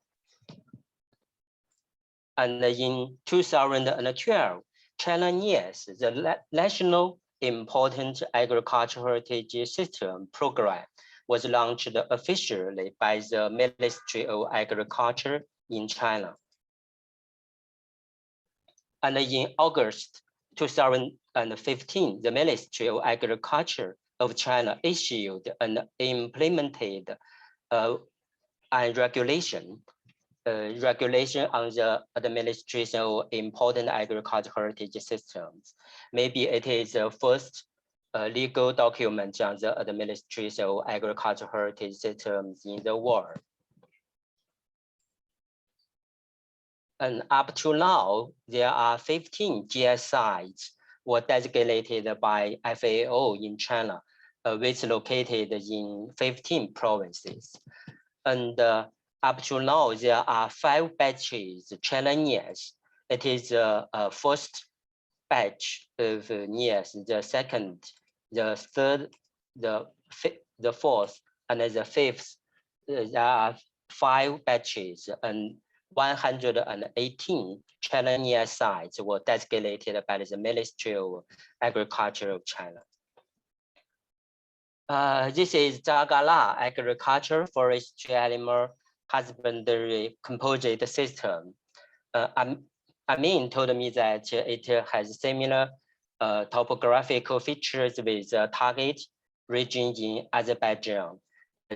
And in 2012, China GIAHS, the National Important Agricultural Heritage System program, was launched officially by the Ministry of Agriculture in China. And in August 2015, the Ministry of Agriculture of China issued and implemented a regulation on the administration of important agricultural heritage systems. Maybe it is the first legal document on the administration of agricultural heritage systems in the world. And up to now, there are 15 GIAHS sites were designated by FAO in China, which located in 15 provinces. And up to now, there are 5 batches China GIAHS. It is the first batch of GIAHS, the second, the third, the fourth, and the fifth. There are 5 batches, and 118 China GIAHS sites were designated by the Ministry of Agriculture of China. This is Zagala agriculture, forestry, animal husbandry composite system. Amin told me that it has similar topographical features with the target region in Azerbaijan.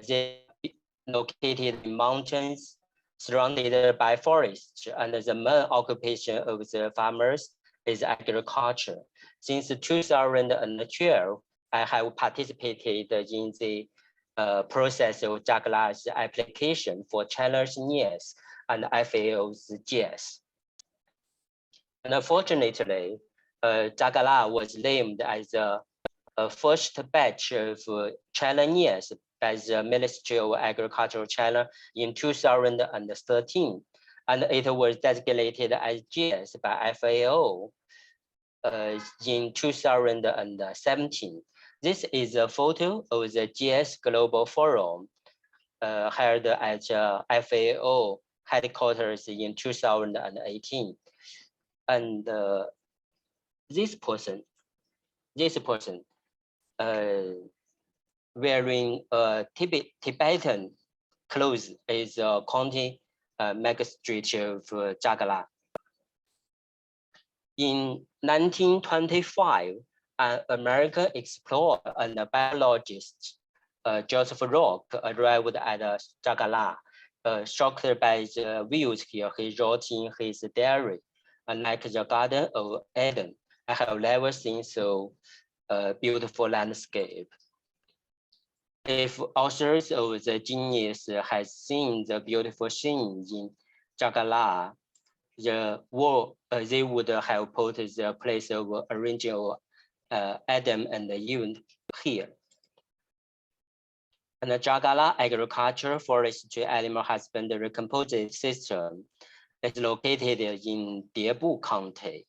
They are located in mountains, surrounded by forests, and the main occupation of the farmers is agriculture. Since 2012, I have participated in the process of Zagala's application for China's GIAHS and FAO's GIAHS. And unfortunately, Zagala was named as the first batch of China GIAHS by the Ministry of Agriculture of China in 2013, and it was designated as GIAHS by FAO in 2017. This is a photo of the GIAHS Global Forum held at FAO headquarters in 2018. And this person wearing Tibetan clothes is a county magistrate of Zagala. In 1925, an American explorer and biologist, Joseph Rock, arrived at Jagala. Shocked by the views here, he wrote in his diary, like the Garden of Eden, I have never seen so beautiful landscape. If authors of the genius had seen the beautiful scene in Jagala, they would have put the place of origin of Adam and Eve here. And the Jagala agriculture, forestry, animal husbandry composite system is located in Diebu County,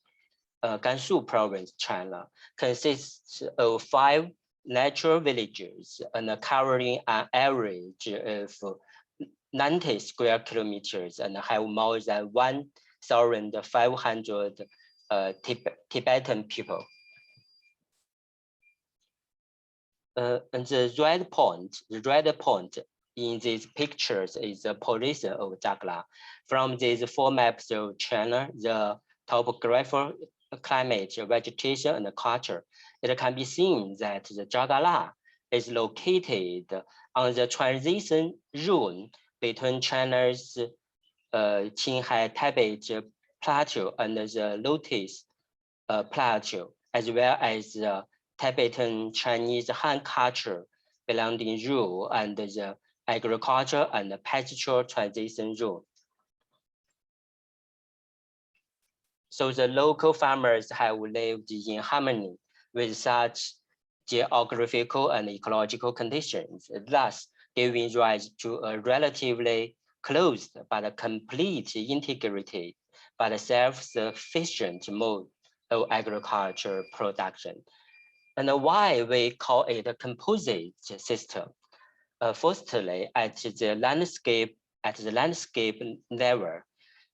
Gansu Province, China, consists of 5 natural villages and covering an average of 90 square kilometers and have more than 1,500 Tibetan people. And the red point in these pictures is the position of Jagala. From these 4 maps of China, the topographical climate, vegetation, and culture, it can be seen that the Jagala is located on the transition zone between China's Qinghai-Tibet Plateau and the Lotus Plateau, as well as the Tibetan Chinese Han culture belonging rule and the agriculture and pastoral transition zone. So the local farmers have lived in harmony with such geographical and ecological conditions, thus giving rise to a relatively closed but complete integrated but self-sufficient mode of agriculture production. And why we call it a composite system? Firstly, at the landscape level,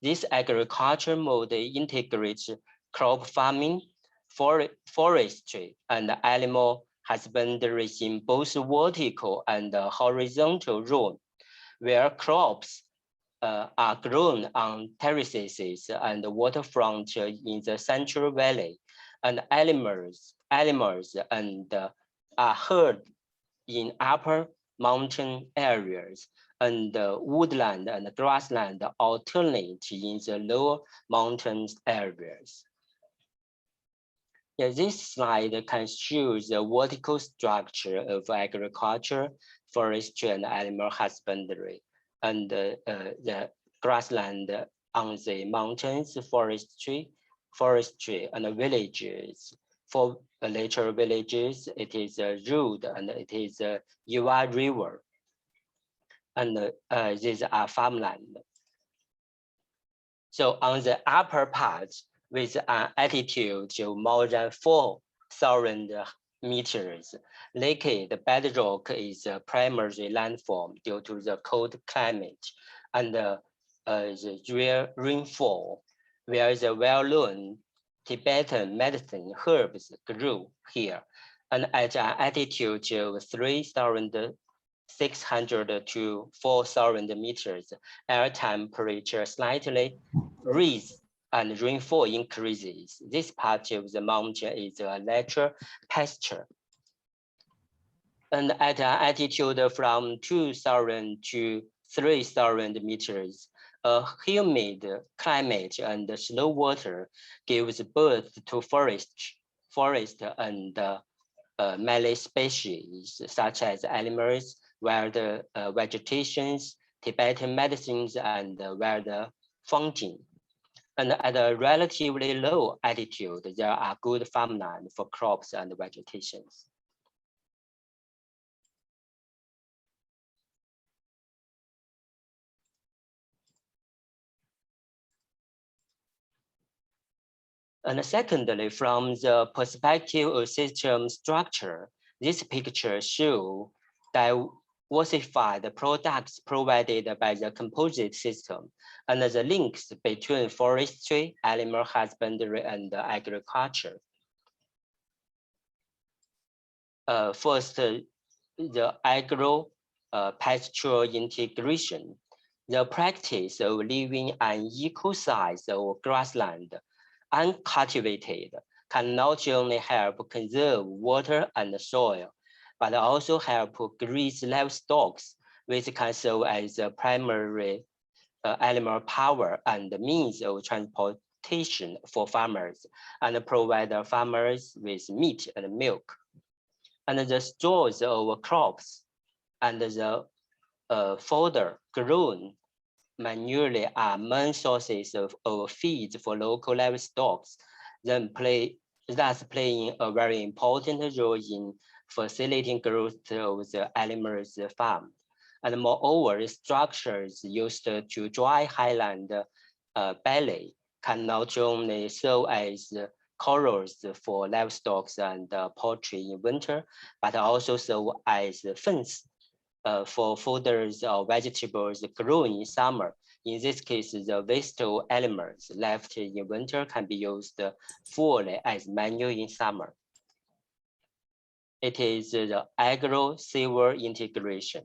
this agriculture mode integrates crop farming, forestry, and animal husbandry in both vertical and horizontal zone, where crops are grown on terraces and waterfront in the Central Valley, and animals and are herd in upper mountain areas, and woodland and grassland alternate in the lower mountain areas. Yeah, this slide can show the vertical structure of agriculture, forestry, and animal husbandry, and the grassland on the mountains, forestry, and villages. For later villages, it is a road and it is a Yuva River, and these are farmland. So on the upper part, with an altitude of more than 4,000 meters, liquid bedrock is a primary landform due to the cold climate and the rare rainfall, where the well-known Tibetan medicine herbs grew here. And at an altitude of 3,600 to 4,000 meters, air temperature slightly raises and rainfall increases. This part of the mountain is a natural pasture. And at an altitude from 2,000 to 3,000 meters, a humid climate and slow water gives birth to forest and many species, such as animals, wild vegetations, Tibetan medicines, and wild fungi. And at a relatively low altitude, there are good farmland for crops and vegetations. And secondly, from the perspective of system structure, this picture shows diversified products provided by the composite system and the links between forestry, animal husbandry, and agriculture. First, the agro-pastoral integration, the practice of leaving an equal size of grassland uncultivated can not only help conserve water and soil, but also help graze livestock, which can serve as a primary animal power and means of transportation for farmers, and provide farmers with meat and milk. And the stores of crops and the fodder grown manually are main sources of feed for local livestock, thus playing a very important role in facilitating growth of the animals farm. And moreover, structures used to dry highland barley can not only serve as corrals for livestock and poultry in winter, but also serve as fence for fodders or vegetables grown in summer. In this case, the vegetable elements left in winter can be used fully as manure in summer. It is the agro-silver integration.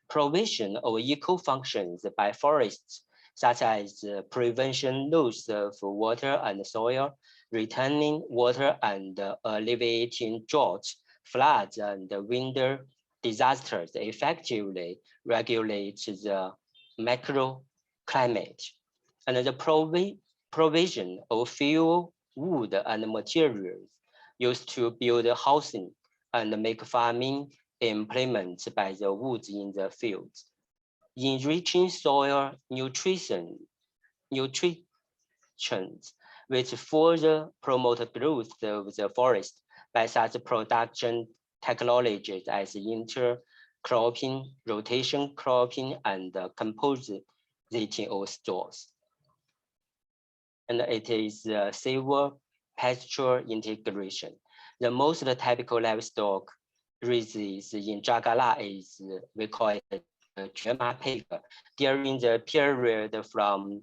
Provision of eco-functions by forests, such as prevention loss of water and soil, returning water and alleviating drought, floods, and winter disasters effectively regulate the microclimate. And the provision of fuel, wood, and materials used to build housing and make farming implements by the woods in the fields. Enriching soil nutrition, which further promote growth of the forest by such production technologies as intercropping, rotation cropping, and compositing of straws. And it is silver pasture integration. The most typical livestock races in Jagala is, we call it Juema pig. During the period from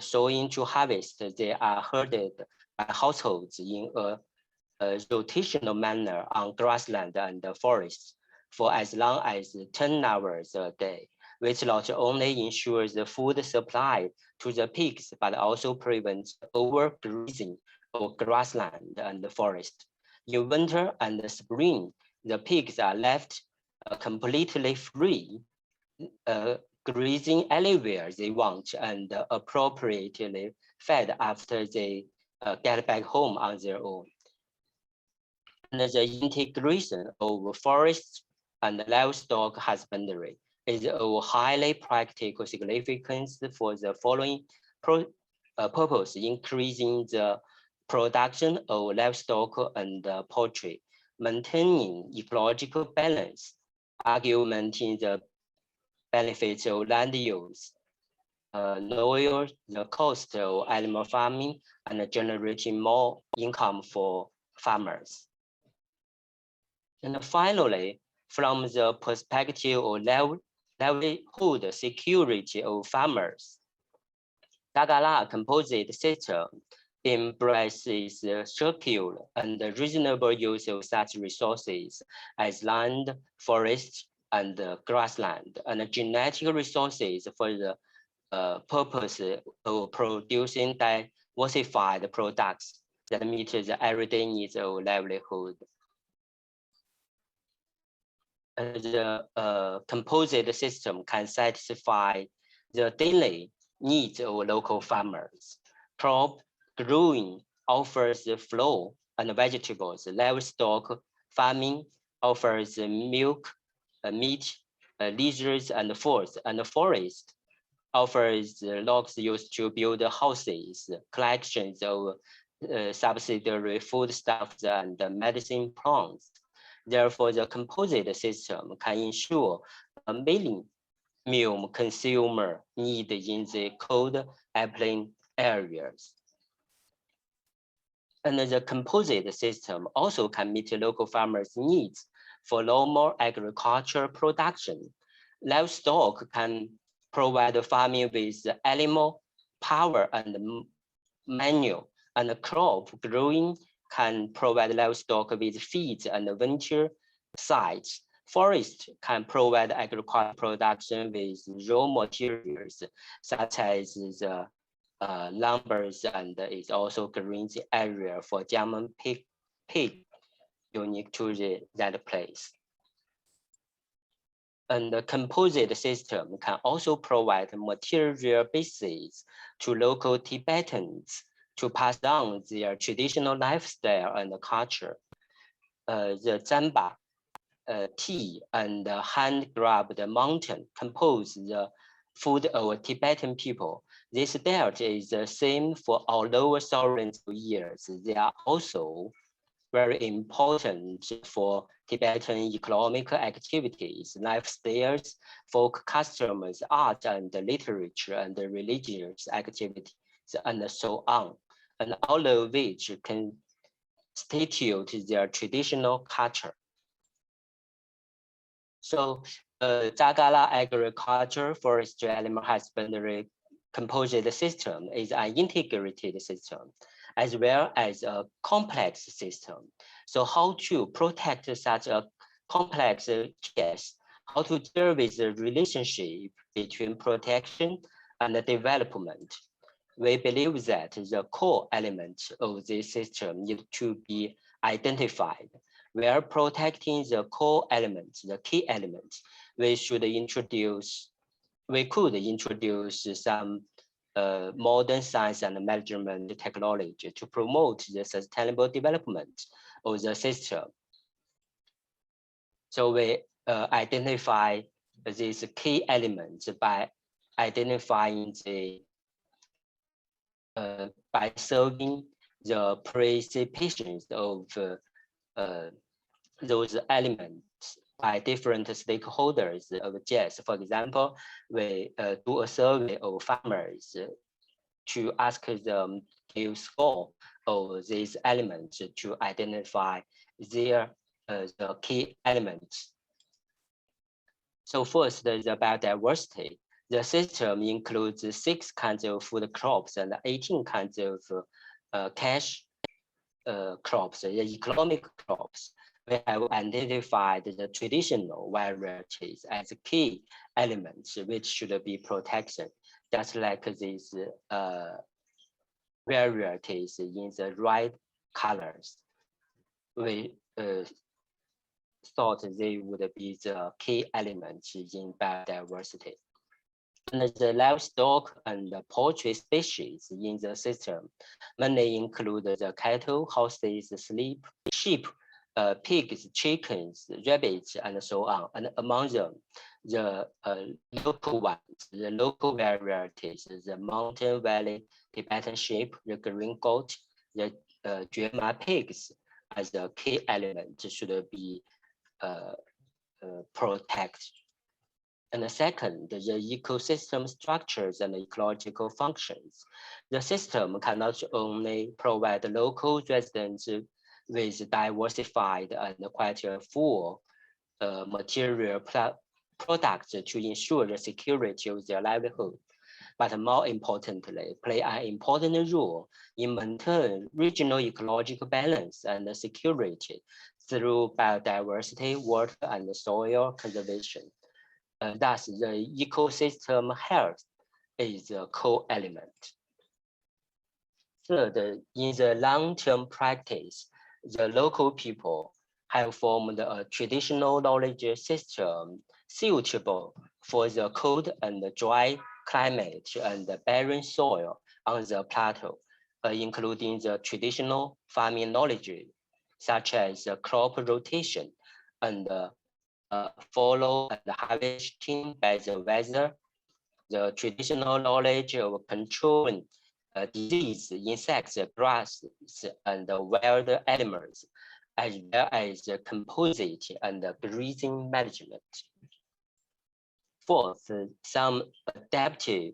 sowing to harvest, they are herded by households in a rotational manner on grassland and forests for as long as 10 hours a day, which not only ensures the food supply to the pigs, but also prevents overgrazing of grassland and forest. In winter and spring, the pigs are left completely free, grazing anywhere they want and appropriately fed after they get back home on their own. And the integration of forests and livestock husbandry is of highly practical significance for the following purpose: increasing the production of livestock and poultry, maintaining ecological balance, augmenting the benefits of land use, lower the cost of animal farming, and generating more income for farmers. And finally, from the perspective of livelihood security of farmers, Dagala composite system embraces circular and reasonable use of such resources as land, forest, and grassland, and genetic resources for the purpose of producing diversified products that meet the everyday needs of livelihood. The composite system can satisfy the daily needs of local farmers. Crop growing offers the flow and vegetables. Livestock farming offers milk, meat, leisures, and foods. And the forest offers logs used to build houses, collections of subsidiary foodstuffs and medicine plants. Therefore, the composite system can ensure a minimum consumer need in the cold upland areas. And the composite system also can meet local farmers' needs for normal agricultural production. Livestock can provide farming with animal power and manure, and crop growing can provide livestock with feed and winter sites. Forest can provide agricultural production with raw materials, such as the numbers, and is also green area for German pig unique to that place. And the composite system can also provide material basis to local Tibetans to pass on their traditional lifestyle and culture. The Zamba tea and hand-grabbed mountain compose the food of Tibetan people. This belt is the same for our lower sovereign years. They are also very important for Tibetan economic activities, lifestyles, folk customs, art and literature, and religious activities, and so on, and all of which constitute their traditional culture. So Zagala agriculture, forestry, animal husbandry composite system is an integrated system as well as a complex system. So how to protect such a complex case, how to deal with the relationship between protection and development. We believe that the core elements of this system need to be identified. We are protecting the core elements, the key elements. We could introduce some modern science and management technology to promote the sustainable development of the system. So we identify these key elements by identifying by solving the presuppositions of those elements by different stakeholders of GIAHS. For example, we do a survey of farmers to ask them to score of these elements to identify their the key elements. So first is about biodiversity. The system includes 6 kinds of food crops and 18 kinds of cash crops, the economic crops. We have identified the traditional varieties as key elements which should be protected, just like these varieties in the right colors. We thought they would be the key elements in biodiversity. And the livestock and the poultry species in the system mainly include the cattle, horses, sheep, pigs, chickens, rabbits, and so on. And among them, the local ones, the local varieties, the mountain valley Tibetan sheep, the green goat, the Juma pigs, as the key element should be protected. And the second, the ecosystem structures and ecological functions. The system can not only provide local residents with diversified and quite full material products to ensure the security of their livelihood, but more importantly, play an important role in maintaining regional ecological balance and security through biodiversity, water, and soil conservation. Thus, the ecosystem health is a core element. Third, in the long-term practice, the local people have formed a traditional knowledge system suitable for the cold and dry climate and barren soil on the plateau, including the traditional farming knowledge, such as crop rotation and follow and harvesting by the weather, the traditional knowledge of controlling disease, insects, grasses, and wild animals, as well as the composite and grazing management. Fourth, some adaptive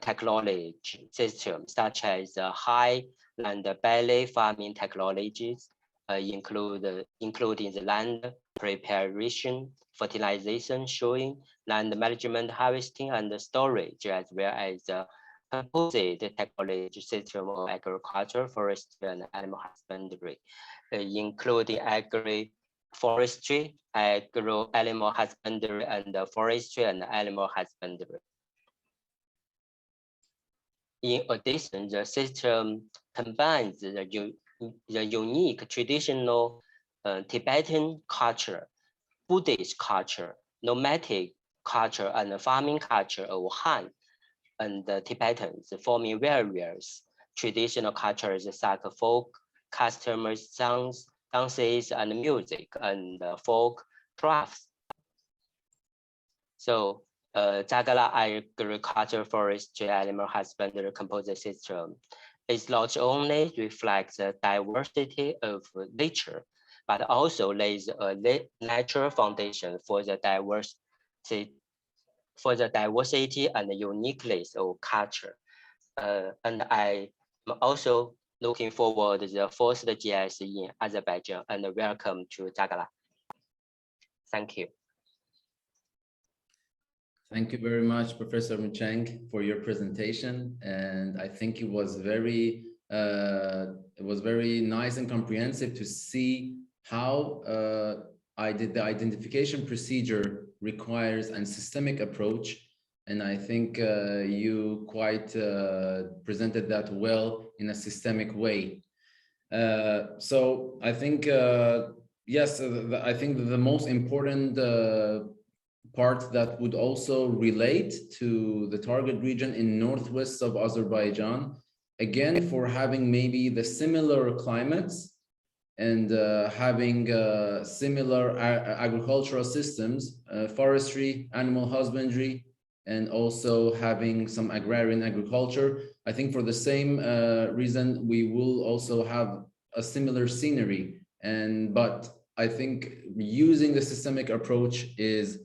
technology systems, such as highland belly farming technologies, including the land preparation, fertilization, sowing, land management, harvesting, and storage, as well as the composite technology system of agriculture, forestry, and animal husbandry, including agri-forestry, agro-animal husbandry, and forestry and animal husbandry. In addition, the system combines the unique traditional Tibetan culture, Buddhist culture, nomadic culture, and the farming culture of Han and the Tibetans, forming various traditional cultures such as folk, customs, songs, dances, and music, and folk crafts. So Zagala agriculture, forestry, animal husbandry composite system is not only reflects the diversity of nature, but also lays a natural foundation for the diversity and the uniqueness of culture. And I am also looking forward to the first GIAHS in Azerbaijan, and welcome to Zagala. Thank you. Thank you very much, Professor Mucheng, for your presentation. And I think it was very nice and comprehensive to see how the identification procedure requires a systemic approach. And I think you quite presented that well in a systemic way. So I think, yes, I think the most important part that would also relate to the target region in northwest of Azerbaijan, again, for having maybe the similar climates and having similar agricultural systems, forestry, animal husbandry, and also having some agrarian agriculture. I think for the same reason, we will also have a similar scenery. But I think using the systemic approach is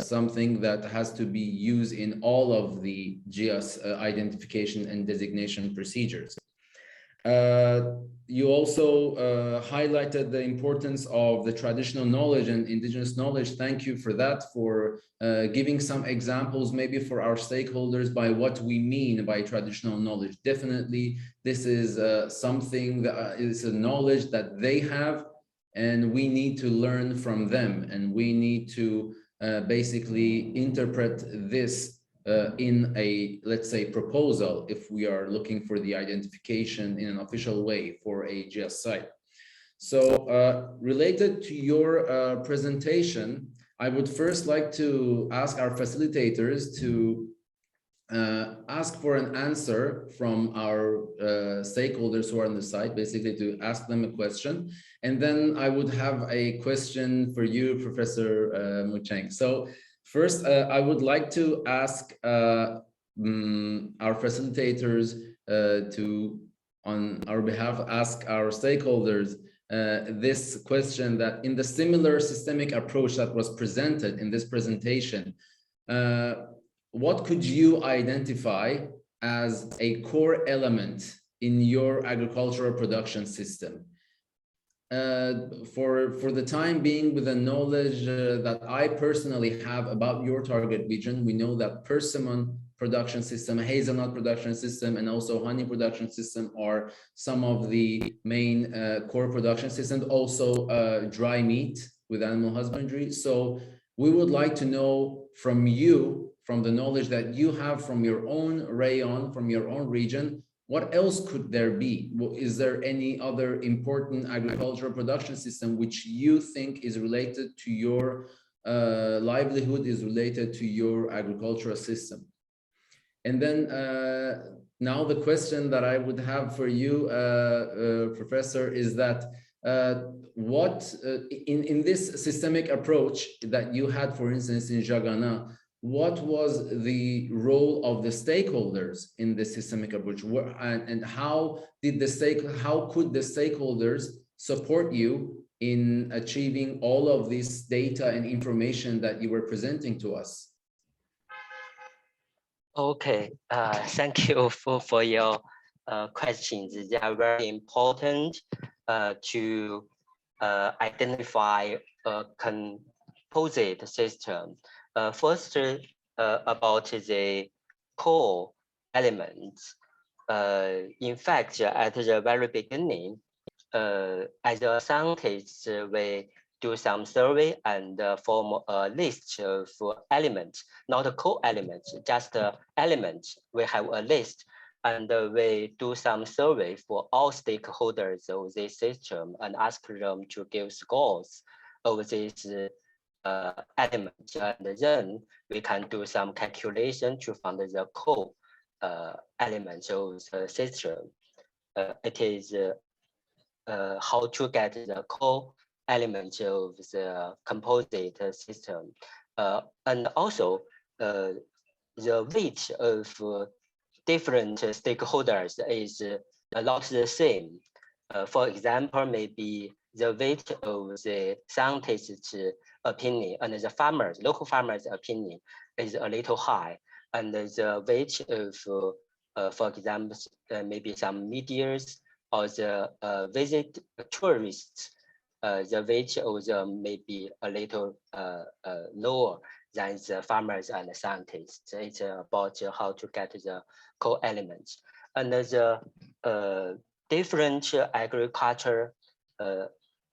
something that has to be used in all of the GIAHS identification and designation procedures. You also highlighted the importance of the traditional knowledge and indigenous knowledge. Thank you for that, for giving some examples maybe for our stakeholders by what we mean by traditional knowledge. Definitely, this is something that is a knowledge that they have, and we need to learn from them, and we need to basically interpret this in a, let's say, proposal, if we are looking for the identification in an official way for a GIAHS site. So related to your presentation, I would first like to ask our facilitators to ask for an answer from our stakeholders who are on the site, basically to ask them a question. And then I would have a question for you, Professor Mucheng. So first, I would like to ask our facilitators to, on our behalf, ask our stakeholders this question, that in the similar systemic approach that was presented in this presentation, what could you identify as a core element in your agricultural production system? For the time being, with the knowledge that I personally have about your target region, we know that persimmon production system, hazelnut production system, and also honey production system are some of the main core production systems, also dry meat with animal husbandry. So we would like to know from you, from the knowledge that you have from your own rayon, from your own region, what else could there be? Is there any other important agricultural production system which you think is related to your livelihood, is related to your agricultural system? And then now the question that I would have for you, Professor, is that what in this systemic approach that you had, for instance, in Jagana, what was the role of the stakeholders in the systemic approach, and how could the stakeholders support you in achieving all of this data and information that you were presenting to us? Okay, thank you for your questions. They are very important to identify a composite system. First, about the core elements. In fact, at the very beginning, as a scientist, we do some survey and form a list of elements, not a co-elements, just elements. We have a list, and we do some survey for all stakeholders of this system and ask them to give scores of this element, and then we can do some calculation to find the elements of the system. It is how to get the elements of the composite system, and also the weight of different stakeholders is not the same. For example, maybe the weight of the scientists' opinion and the farmers, local farmers' opinion is a little high, and the weight of, for example, maybe some medias or the visit tourists, the weight of them may be a little lower than the farmers and the scientists. It's about how to get the co-elements. And the different agriculture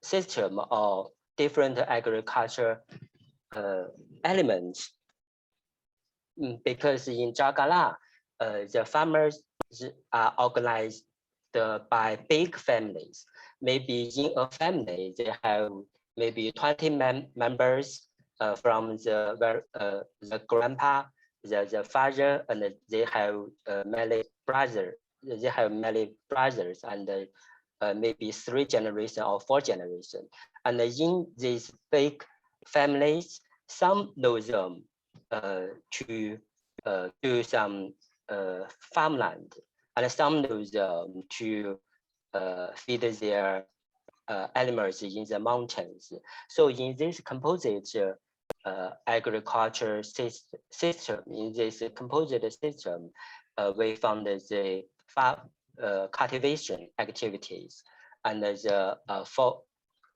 system or different agriculture elements, because in Jagala, the farmers are organized by big families. Maybe in a family, they have maybe 20 members from the grandpa, the father, and they have many brothers. They have many brothers and maybe 3 generations or 4 generations. And in these big families, some know them to do some farmland, and some know them to feed their animals in the mountains. So in this composite agriculture system, in this composite system, we found the cultivation activities, and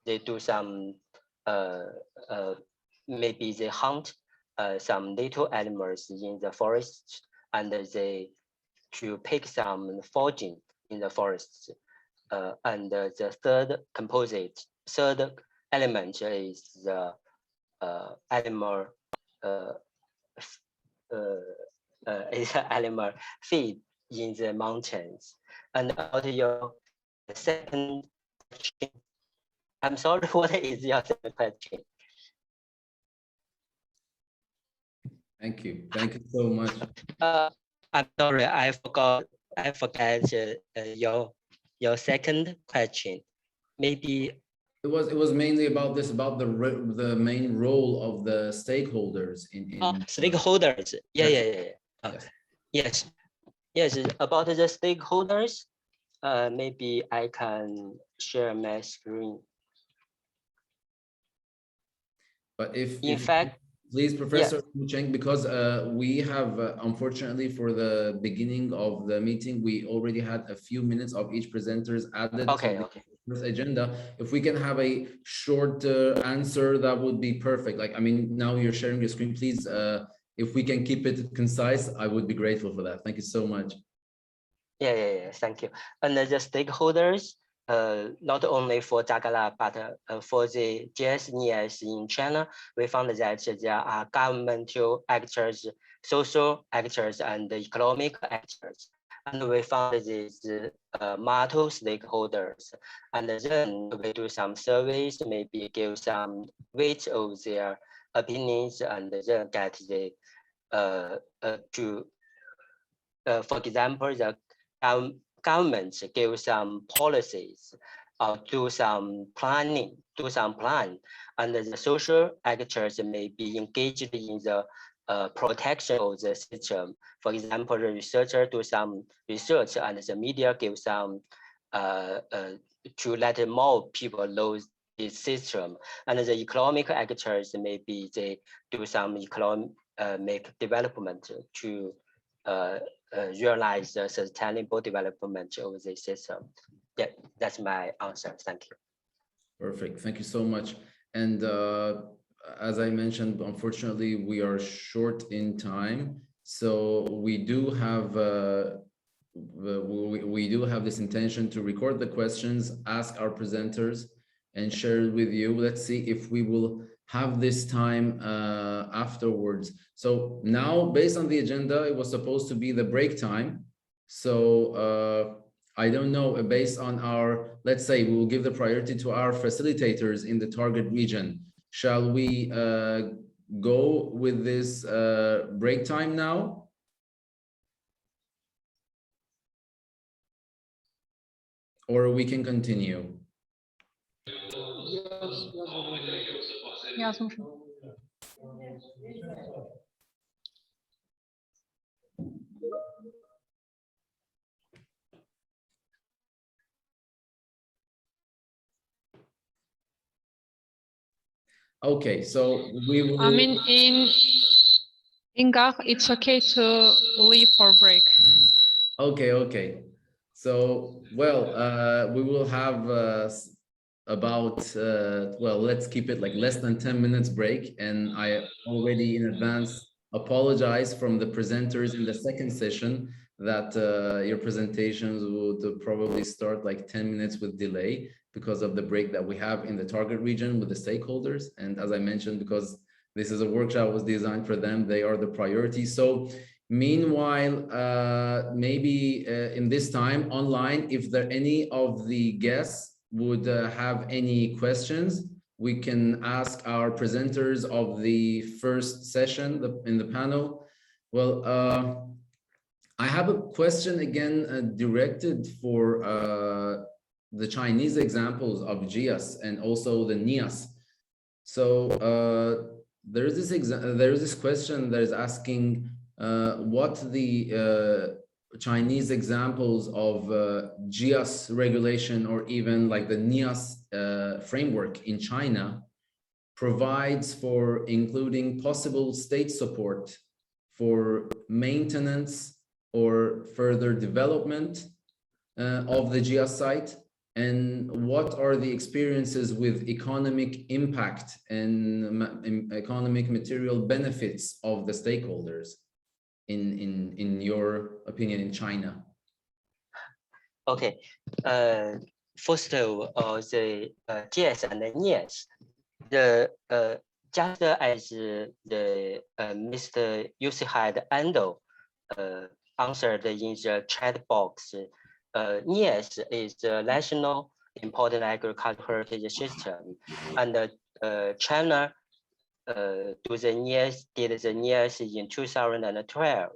they do some maybe they hunt some little animals in the forest, and they to pick some foraging in the forests. And the third element is the animal animal feed in the mountains. And about your second question, I'm sorry, what is your second question? Thank you so much. I'm sorry, I forgot your second question. Maybe it was mainly about the main role of the stakeholders in stakeholders. Yeah. Yes, about the stakeholders. Maybe I can share my screen. But in fact, please, Professor Cheng, because we have, unfortunately, for the beginning of the meeting, we already had a few minutes of each presenters added to the agenda. If we can have a short answer, that would be perfect. Like, I mean, now you're sharing your screen, please. If we can keep it concise, I would be grateful for that. Thank you so much. Yeah, thank you. And the stakeholders, not only for Jagala, but for the GIAHS in China, we found that there are governmental actors, social actors, and economic actors. And we found these multiple stakeholders. And then we do some surveys, maybe give some weight of their opinions, and then get the for example, the government give some policies, do some plan, and the social actors may be engaged in the protection of the system. For example, the researcher do some research, and the media give some to let more people know this system. And the economic actors maybe they do some economic development to realize the sustainable development of the system. Yeah, that's my answer. Thank you. Perfect. Thank you so much. And as I mentioned, unfortunately, we are short in time. So we do have this intention to record the questions, ask our presenters, and share it with you. Let's see if we will have this time afterwards. So now, based on the agenda, it was supposed to be the break time. So I don't know, based on our, let's say we will give the priority to our facilitators in the target region. Shall we go with this break time now? Or we can continue? Okay, so we will... I mean, in GAH, it's okay to leave for break. Okay, okay. So, well, we will have about, well, let's keep it like less than 10 minutes break. And I already in advance apologize from the presenters in the second session that your presentations would probably start like 10 minutes with delay because of the break that we have in the target region with the stakeholders. And as I mentioned, because this is a workshop that was designed for them, they are the priority. So meanwhile, maybe in this time online, if there any of the guests would have any questions, we can ask our presenters of the first session in the panel. Well, I have a question again directed for the Chinese examples of GIAHS and also the NIAS. So there's this question that is asking what the Chinese examples of GIAHS regulation or even like the NIAS framework in China provides for including possible state support for maintenance or further development of the GIAHS site, and what are the experiences with economic impact and economic material benefits of the stakeholders in your opinion in China? Okay, first of all, the GIAHS and the NIAS, just as the Mr. Yushihad Ando answered in the chat box, NIAS is the National Important Agricultural Heritage System, and China did the NIAS in 2012.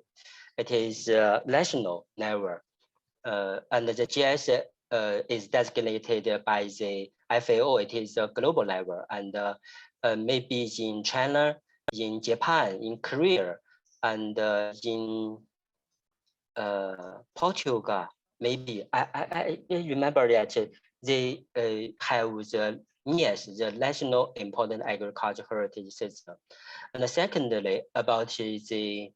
It is national level, and the GIAHS is designated by the FAO. It is a global level, and maybe in China, in Japan, in Korea, and in Portugal. Maybe I remember that they have the NIAS, the National Important Agricultural Heritage System. And secondly, about the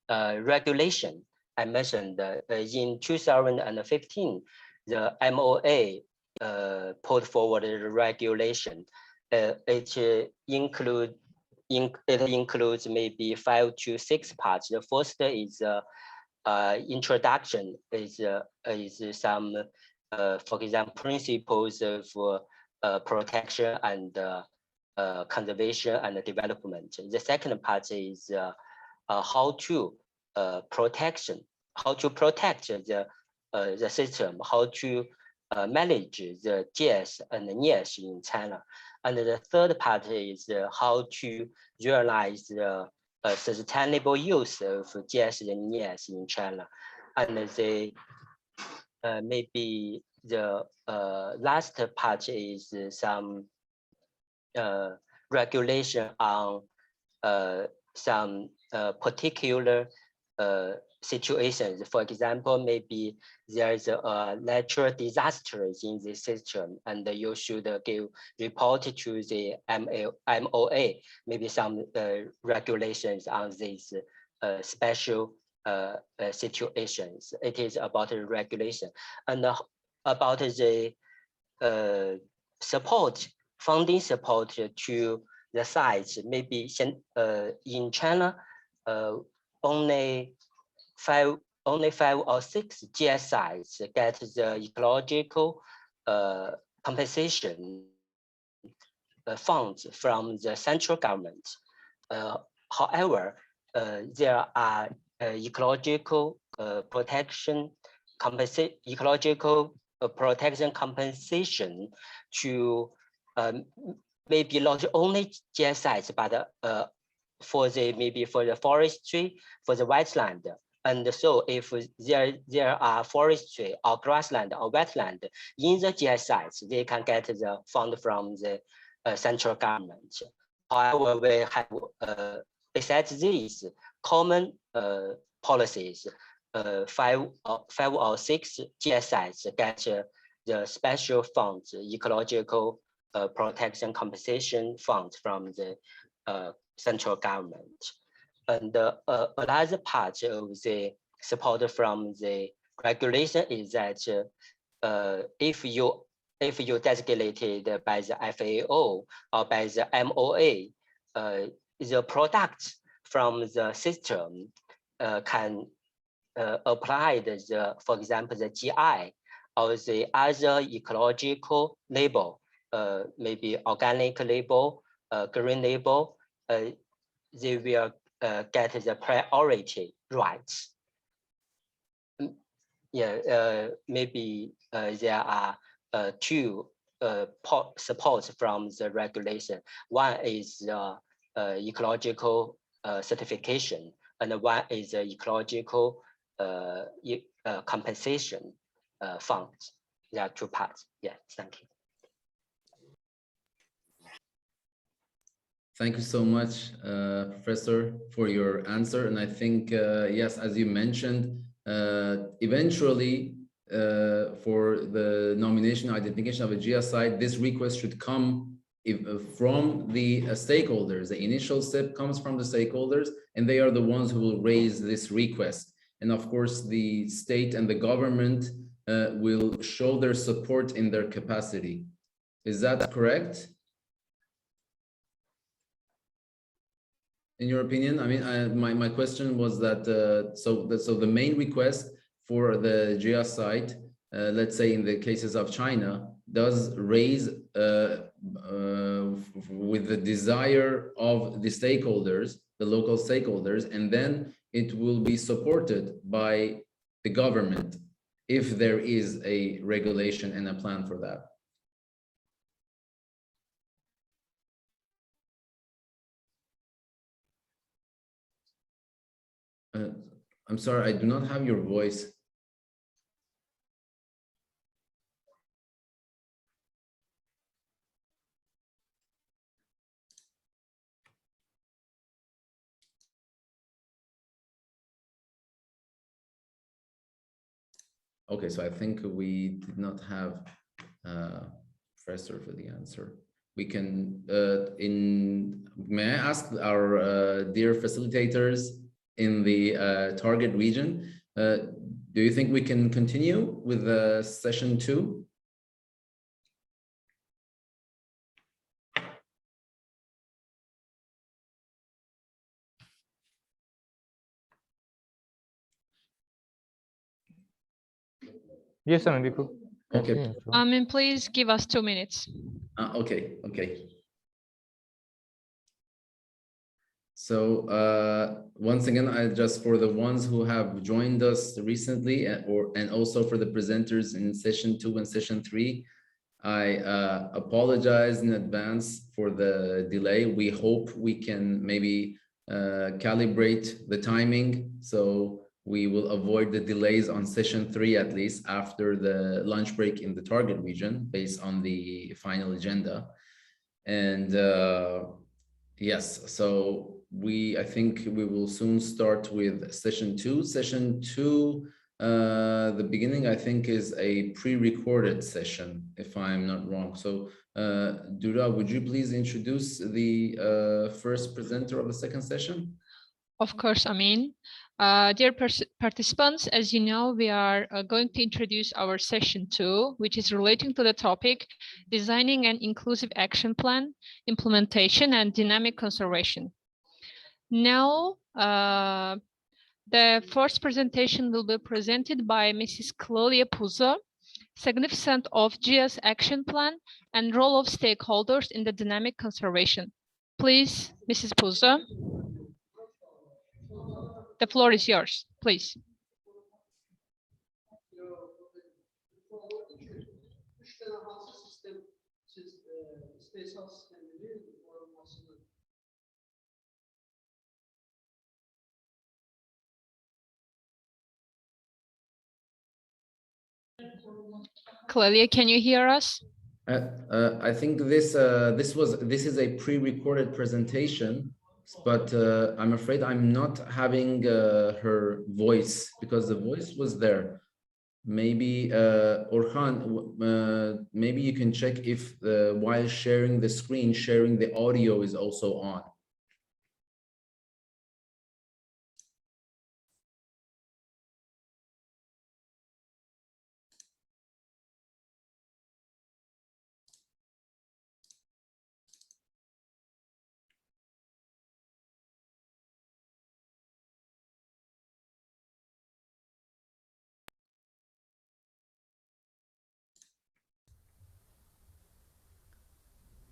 regulation, I mentioned in 2015, the MOA put forward a regulation. It includes maybe 5 to 6 parts. The first is introduction, is some, for example, principles of protection and conservation and development. The second part is how to protect the system, how to manage the GIAHS and the NIAS in China. And the third part is how to realize the sustainable use of GIAHS and NIAS in China. And the maybe the last part is some regulation on some particular situations. For example, maybe there's a natural disaster in the system, and you should give report to the MOA, maybe some regulations on these special situations. It is about the regulation. And about the funding support to the sites, maybe in China, only five or six GIAHS sites get the ecological compensation funds from the central government. However, there are ecological protection compensation to maybe not only GIAHS, but for the forestry, for the wetland. And so if there are forestry or grassland or wetland in the GIAHS, they can get the fund from the central government. However, we have besides these common policies, 5 or 6 GIAHS get the special funds, ecological protection compensation funds from the central government. And another part of the support from the regulation is that if you designated by the FAO or by the MOA, the product from the system can apply for example, the GI or the other ecological label, maybe organic label, green label, they will get the priority rights. Yeah, maybe there are 2 supports from the regulation. One is ecological certification, and one is ecological compensation funds. There are 2 parts. Yeah, thank you. Thank you so much, Professor, for your answer. And I think, yes, as you mentioned, eventually, for the nomination identification of a GIAHS, this request should come from the stakeholders. The initial step comes from the stakeholders, and they are the ones who will raise this request. And of course, the state and the government will show their support in their capacity. Is that correct? In your opinion? I mean, my question was that, so the main request for the GIAHS site, let's say in the cases of China, does raise with the desire of the stakeholders, the local stakeholders, and then it will be supported by the government if there is a regulation and a plan for that. I'm sorry, I do not have your voice. Okay, so I think we did not have Professor for the answer. We can, may I ask our dear facilitators in the target region, do you think we can continue with session 2? Yes, I mean, we could. Okay. Please give us 2 minutes. Okay. So once again, just for the ones who have joined us recently, and also for the presenters in session 2 and session 3, I apologize in advance for the delay. We hope we can maybe calibrate the timing, so we will avoid the delays on session 3, at least after the lunch break in the target region, based on the final agenda. And yes, so I think we will soon start with session 2. Session 2, the beginning, I think, is a pre-recorded session, if I'm not wrong. So Dura, would you please introduce the first presenter of the second session? Of course, Amin. Dear participants, as you know, we are going to introduce our session 2, which is relating to the topic, designing an inclusive action plan, implementation and dynamic conservation. Now, the first presentation will be presented by Mrs. Claudia Puzo, significance of GIAHS action plan, and role of stakeholders in the dynamic conservation. Please, Mrs. Puzo, the floor is yours, please. Clelia, can you hear us? I think this is a pre-recorded presentation, but I'm afraid I'm not having her voice because the voice was there. Maybe Orhan, maybe you can check if while sharing the screen, sharing the audio is also on.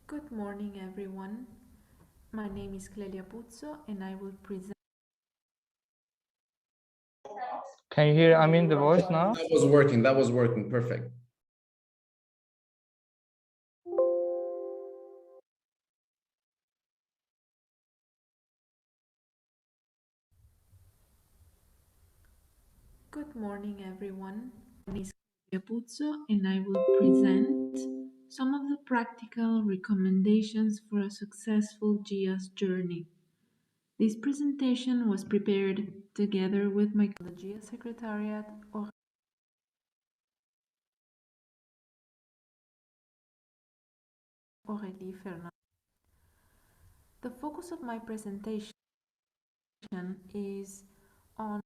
Good morning, everyone. My name is Clelia Puzzo, and I will present. Can you hear the voice now? That was working. That was working. Perfect. Good morning, everyone. My name is Clelia Puzzo, and I will present some of the practical recommendations for a successful GIAHS journey. This presentation was prepared together with my GIAHS Secretariat Aurélie Fernand. The focus of my presentation is on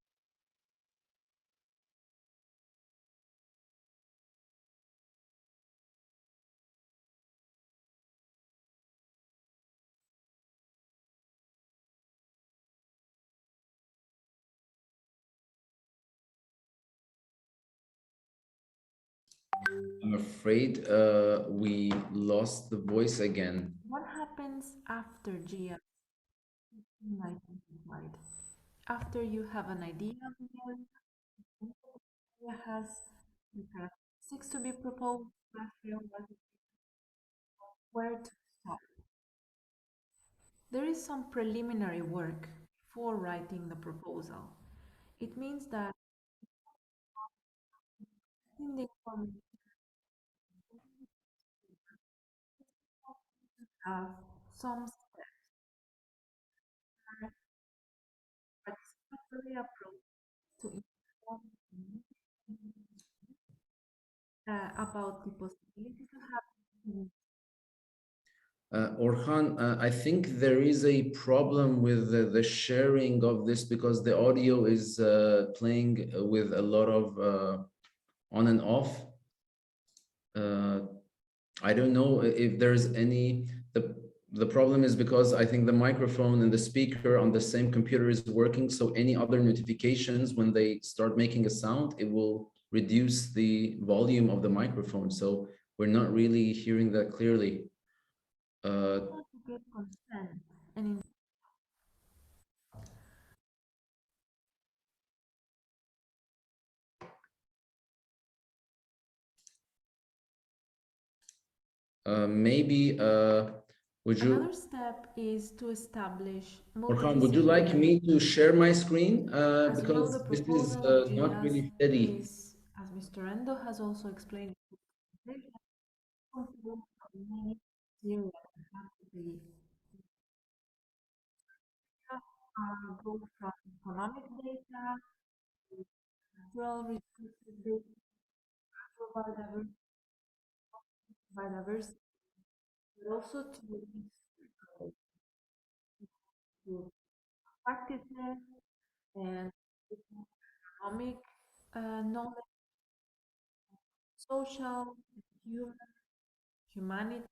I'm afraid we lost the voice again. what happens after GIAHS. After you have an idea of the area has the characteristics to be proposed, where to start. There is some preliminary work before writing the proposal. It means that in the have some steps participatory approach to inform about the possibility to have Orhan, I think there is a problem with the sharing of this because the audio is playing with a lot of on and off. I don't know if there's any, the problem is because I think the microphone and the speaker on the same computer is working. So any other notifications, when they start making a sound, it will reduce the volume of the microphone. So we're not really hearing that clearly. get consent and maybe would you? Another step is to establish. Orhan, would you like me to share my screen because the this is proposal of not GIAHS really steady. is, as Mr. Endo has also explained, both from economic data, natural resources data, biodiversity, but also to practices and economic knowledge, social, humanity,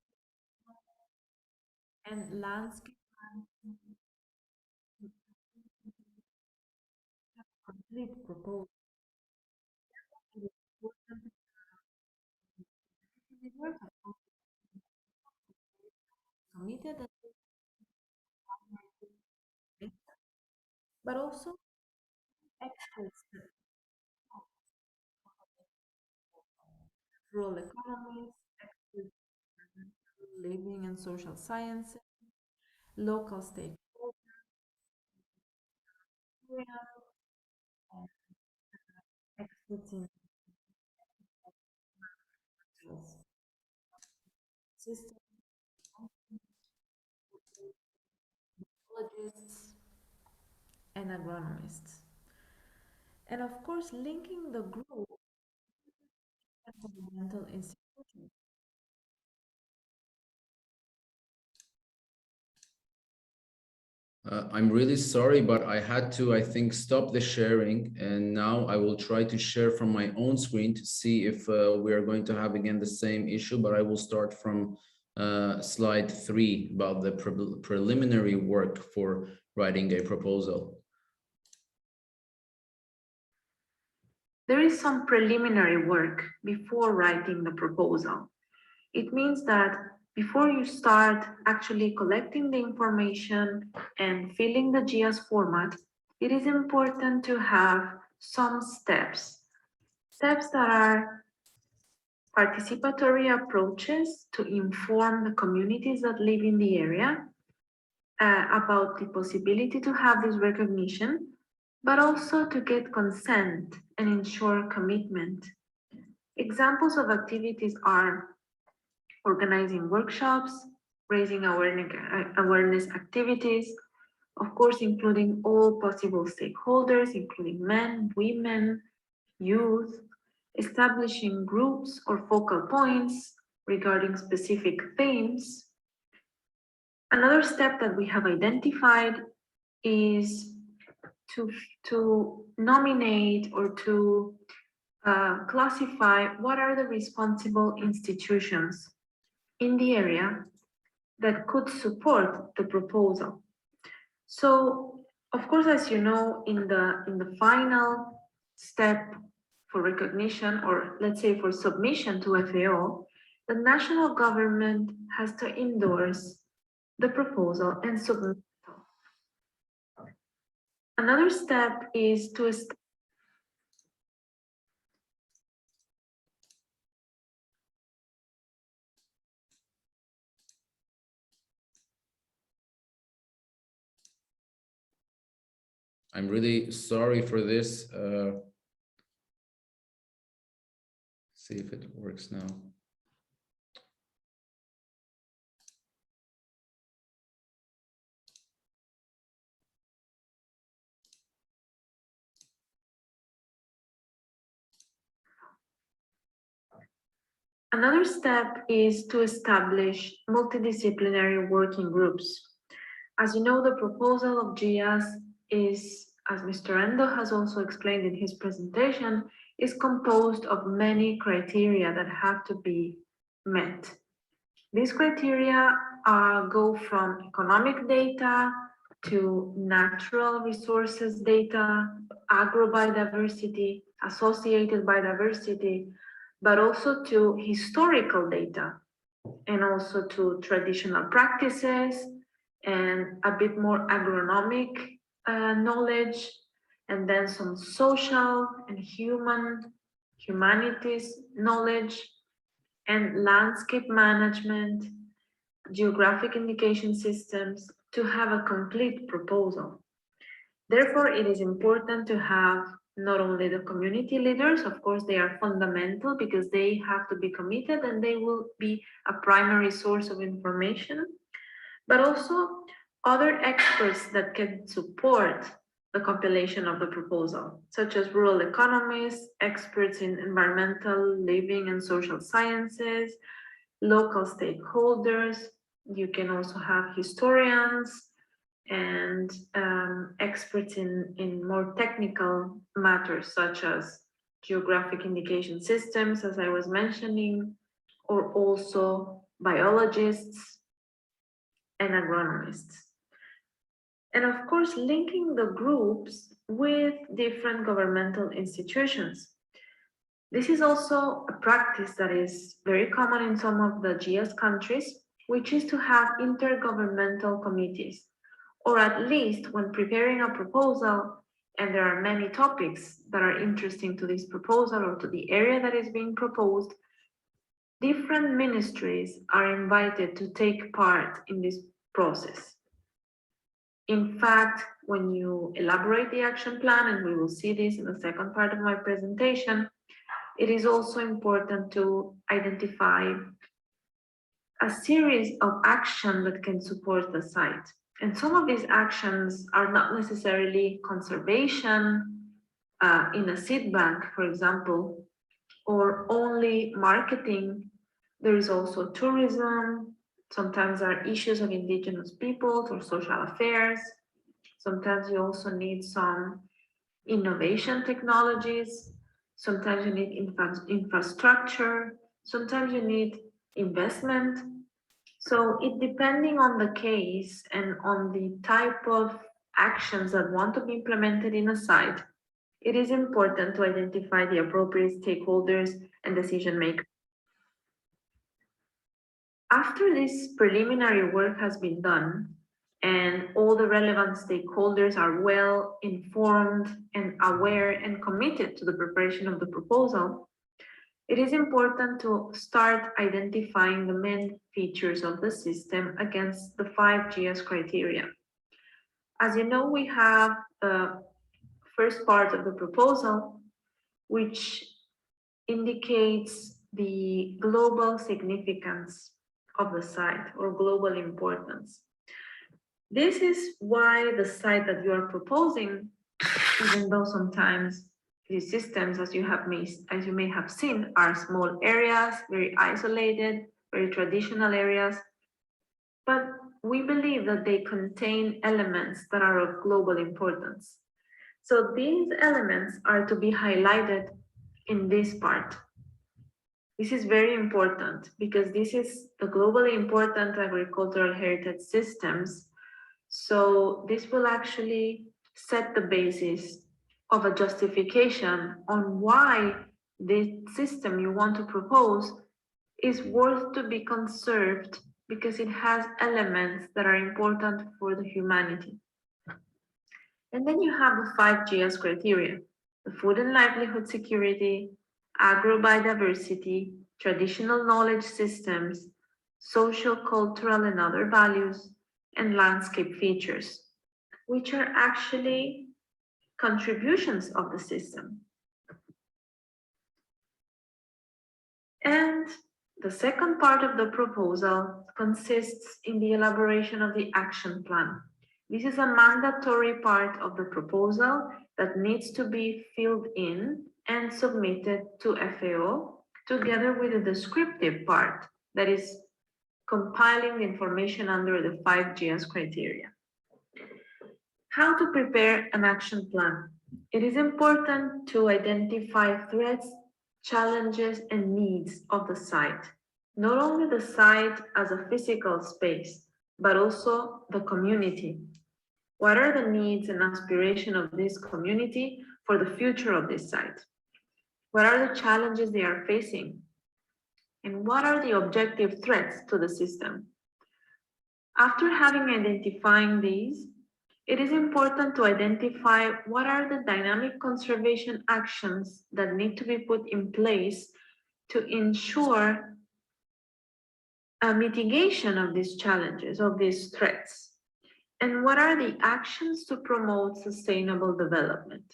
and landscape complete proposal. but also experts that rural economists, experts in living and social sciences, local stakeholders, and experts in systems, biologists, and agronomists. And of course, linking the group to governmental institutions. I'm really sorry, but I had to, I think, stop the sharing. And now I will try to share from my own screen to see if we are going to have again the same issue, but I will start from slide 3 about the preliminary work for writing a proposal. There is some preliminary work before writing the proposal. It means that before you start actually collecting the information and filling the GIAHS format, it is important to have some steps. Steps that are participatory approaches to inform the communities that live in the area about the possibility to have this recognition, but also to get consent and ensure commitment. Examples of activities are organizing workshops, raising awareness activities, of course, including all possible stakeholders, including men, women, youth, establishing groups or focal points regarding specific themes. Another step that we have identified is to nominate or to classify what are the responsible institutions in the area that could support the proposal. So, of course, as you know, in the final step for recognition, or let's say for submission to FAO, the national government has to endorse the proposal and submit. Another step is to I'm really sorry for this. See if it works now. Another step is to establish multidisciplinary working groups. As you know, the proposal of GIAHS is, as Mr. Endo has also explained in his presentation, is composed of many criteria that have to be met. These criteria go from economic data to natural resources data, agrobiodiversity, associated biodiversity, but also to historical data and also to traditional practices and a bit more agronomic knowledge, and then some social and humanities knowledge, and landscape management, geographic indication systems to have a complete proposal. Therefore, it is important to have not only the community leaders, of course, they are fundamental because they have to be committed and they will be a primary source of information, but also other experts that can support the compilation of the proposal, such as rural economists, experts in environmental, living and social sciences, local stakeholders. You can also have historians and experts in more technical matters, such as geographic indication systems, as I was mentioning, or also biologists and agronomists. And of course, linking the groups with different governmental institutions. This is also a practice that is very common in some of the GIAHS countries, which is to have intergovernmental committees or at least when preparing a proposal, and there are many topics that are interesting to this proposal or to the area that is being proposed, different ministries are invited to take part in this process. In fact, when you elaborate the action plan, and we will see this in the second part of my presentation, it is also important to identify a series of actions that can support the site. And some of these actions are not necessarily conservation in a seed bank, for example, or only marketing. There is also tourism. Sometimes there are issues of indigenous peoples or social affairs. Sometimes you also need some innovation technologies. Sometimes you need infrastructure. Sometimes you need investment. So it depending on the case and on the type of actions that want to be implemented in a site, it is important to identify the appropriate stakeholders and decision makers. After this preliminary work has been done and all the relevant stakeholders are well informed and aware and committed to the preparation of the proposal, it is important to start identifying the main features of the system against the 5 GIAHS criteria. As you know, we have the first part of the proposal, which indicates the global significance of the site or global importance. This is why the site that you are proposing, even though sometimes these systems, as you may have seen, are small areas, very isolated, very traditional areas, but we believe that they contain elements that are of global importance. So these elements are to be highlighted in this part. This is very important because this is the globally important agricultural heritage systems. So this will actually set the basis of a justification on why the system you want to propose is worth to be conserved because it has elements that are important for the humanity. And then you have the 5 GIAHS criteria: the food and livelihood security, agro-biodiversity, traditional knowledge systems, social, cultural, and other values, and landscape features, which are actually contributions of the system. And the second part of the proposal consists in the elaboration of the action plan. This is a mandatory part of the proposal that needs to be filled in and submitted to FAO, together with the descriptive part that is compiling the information under the 5 GIAHS criteria. How to prepare an action plan? It is important to identify threats, challenges, and needs of the site. Not only the site as a physical space, but also the community. What are the needs and aspirations of this community for the future of this site? What are the challenges they are facing? And what are the objective threats to the system? After having identified these, it is important to identify what are the dynamic conservation actions that need to be put in place to ensure a mitigation of these challenges, of these threats. And what are the actions to promote sustainable development?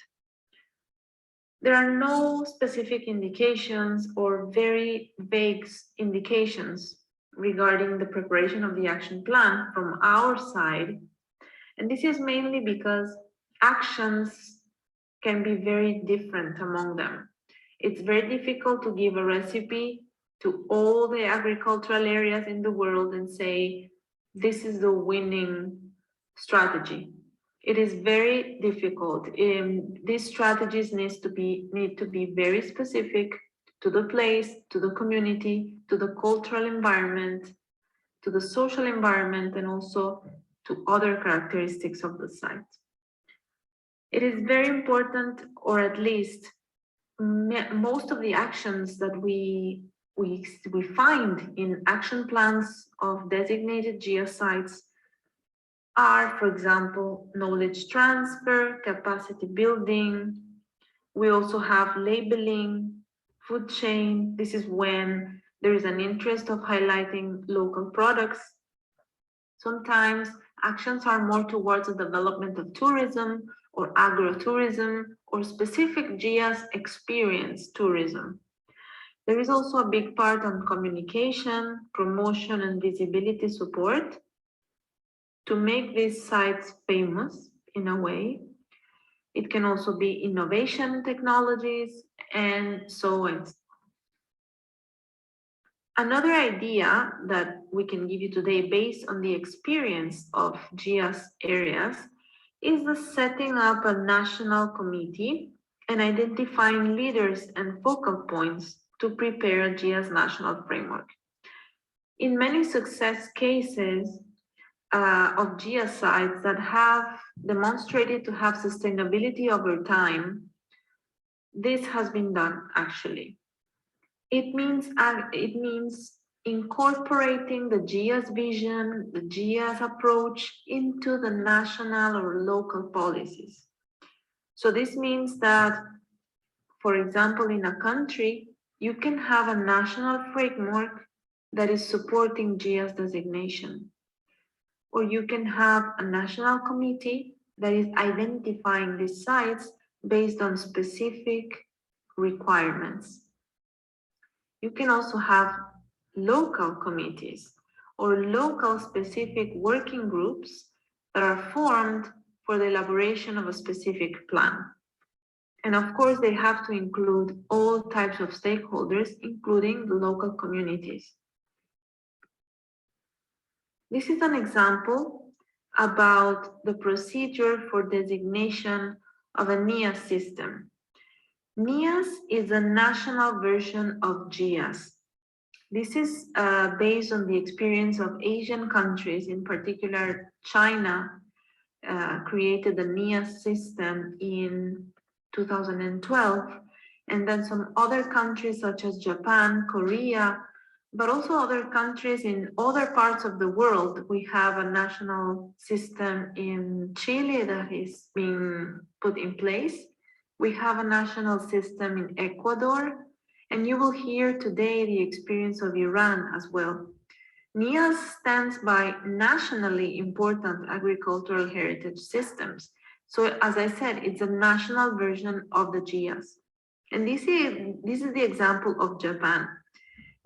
There are no specific indications or very vague indications regarding the preparation of the action plan from our side. And this is mainly because actions can be very different among them. It's very difficult to give a recipe to all the agricultural areas in the world and say, this is the winning strategy. It is very difficult. These strategies need to be very specific to the place, to the community, to the cultural environment, to the social environment, and also to other characteristics of the site. It is very important, or at least most of the actions that we find in action plans of designated GIAHS sites are, for example, knowledge transfer, capacity building. We also have labeling, food chain. This is when there is an interest of highlighting local products. Sometimes actions are more towards the development of tourism or agrotourism or specific GIAHS experience tourism. There is also a big part on communication, promotion, and visibility support to make these sites famous in a way. It can also be innovation technologies and so on. Another idea that we can give you today based on the experience of GIAHS areas is the setting up a national committee and identifying leaders and focal points to prepare a GIAHS national framework. In many success cases of GIAHS sites that have demonstrated to have sustainability over time, this has been done actually. It means incorporating the GIAHS vision, the GIAHS approach into the national or local policies. So this means that, for example, in a country, you can have a national framework that is supporting GIAHS designation. Or you can have a national committee that is identifying these sites based on specific requirements. You can also have local committees or local specific working groups that are formed for the elaboration of a specific plan. And of course, they have to include all types of stakeholders, including the local communities. This is an example about the procedure for designation of a NIAS system. NIAS is a national version of GIAHS. This is based on the experience of Asian countries, in particular China created the NIAS system in 2012, and then some other countries such as Japan, Korea, but also other countries in other parts of the world. We have a national system in Chile that is being put in place. We have a national system in Ecuador, and you will hear today the experience of Iran as well. NIAS stands by nationally important agricultural heritage systems. So as I said, it's a national version of the GIAHS. And this is the example of Japan.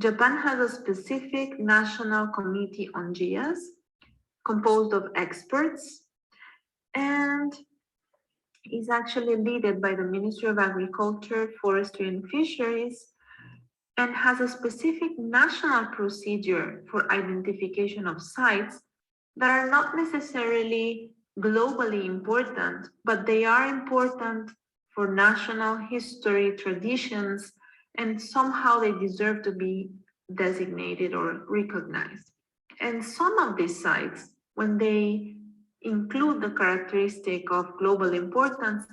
Japan has a specific national committee on GIAHS composed of experts and is actually led by the Ministry of Agriculture, Forestry and Fisheries, and has a specific national procedure for identification of sites that are not necessarily globally important, but they are important for national history, traditions, and somehow they deserve to be designated or recognized. And some of these sites, when they include the characteristic of global importance,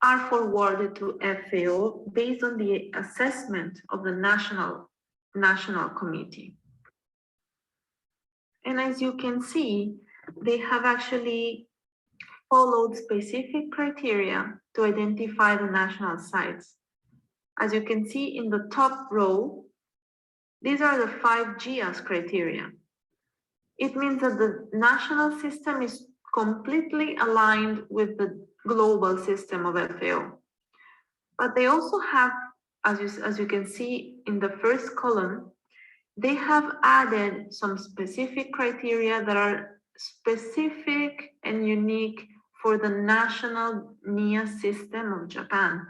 are forwarded to FAO based on the assessment of the national committee. And as you can see, they have actually followed specific criteria to identify the national sites. As you can see in the top row, these are the 5 GIAHS criteria. It means that the national system is completely aligned with the global system of FAO. But they also have, as you can see in the first column, they have added some specific criteria that are specific and unique for the national NIAS system of Japan.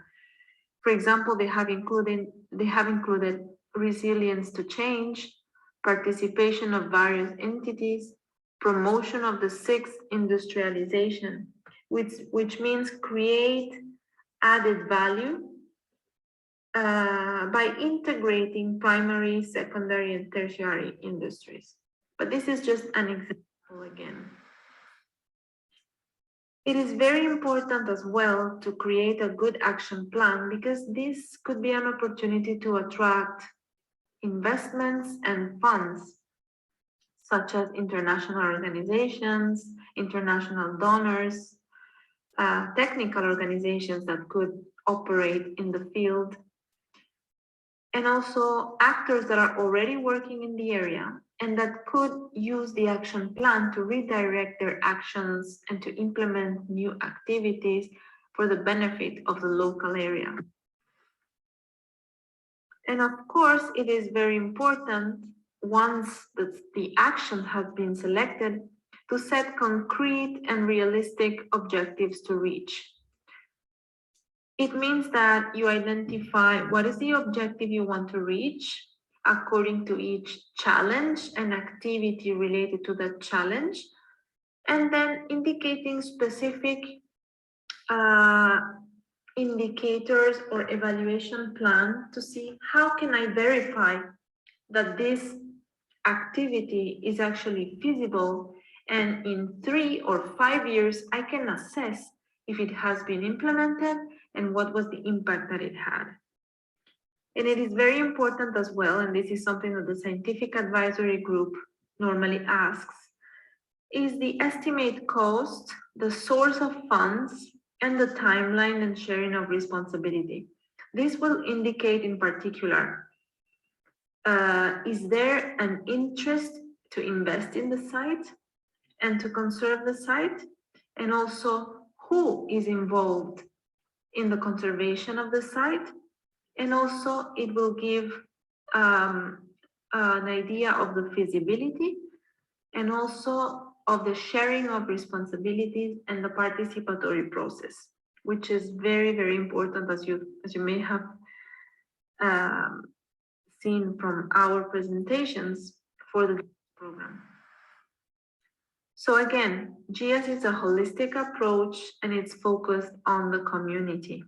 For example, they have included resilience to change, participation of various entities, promotion of the 6th industrialization, which means create added value by integrating primary, secondary, and tertiary industries. But this is just an example again. It is very important as well to create a good action plan because this could be an opportunity to attract investments and funds. such as international organizations, international donors, technical organizations that could operate in the field, and also actors that are already working in the area and that could use the action plan to redirect their actions and to implement new activities for the benefit of the local area. And of course, it is very important, once the action has been selected, to set concrete and realistic objectives to reach. It means that you identify what is the objective you want to reach according to each challenge and activity related to that challenge, and then indicating specific indicators or evaluation plan to see how can I verify that this activity is actually feasible, and in 3 or 5 years I can assess if it has been implemented and what was the impact that it had. And it is very important as well, and this is something that the scientific advisory group normally asks, is the estimate cost, the source of funds, and the timeline and sharing of responsibility. This will indicate in particular, is there an interest to invest in the site and to conserve the site, and also who is involved in the conservation of the site, and also it will give an idea of the feasibility and also of the sharing of responsibilities and the participatory process, which is very, very important, as you may have seen from our presentations for the program. So again, GIAHS is a holistic approach and it's focused on the community.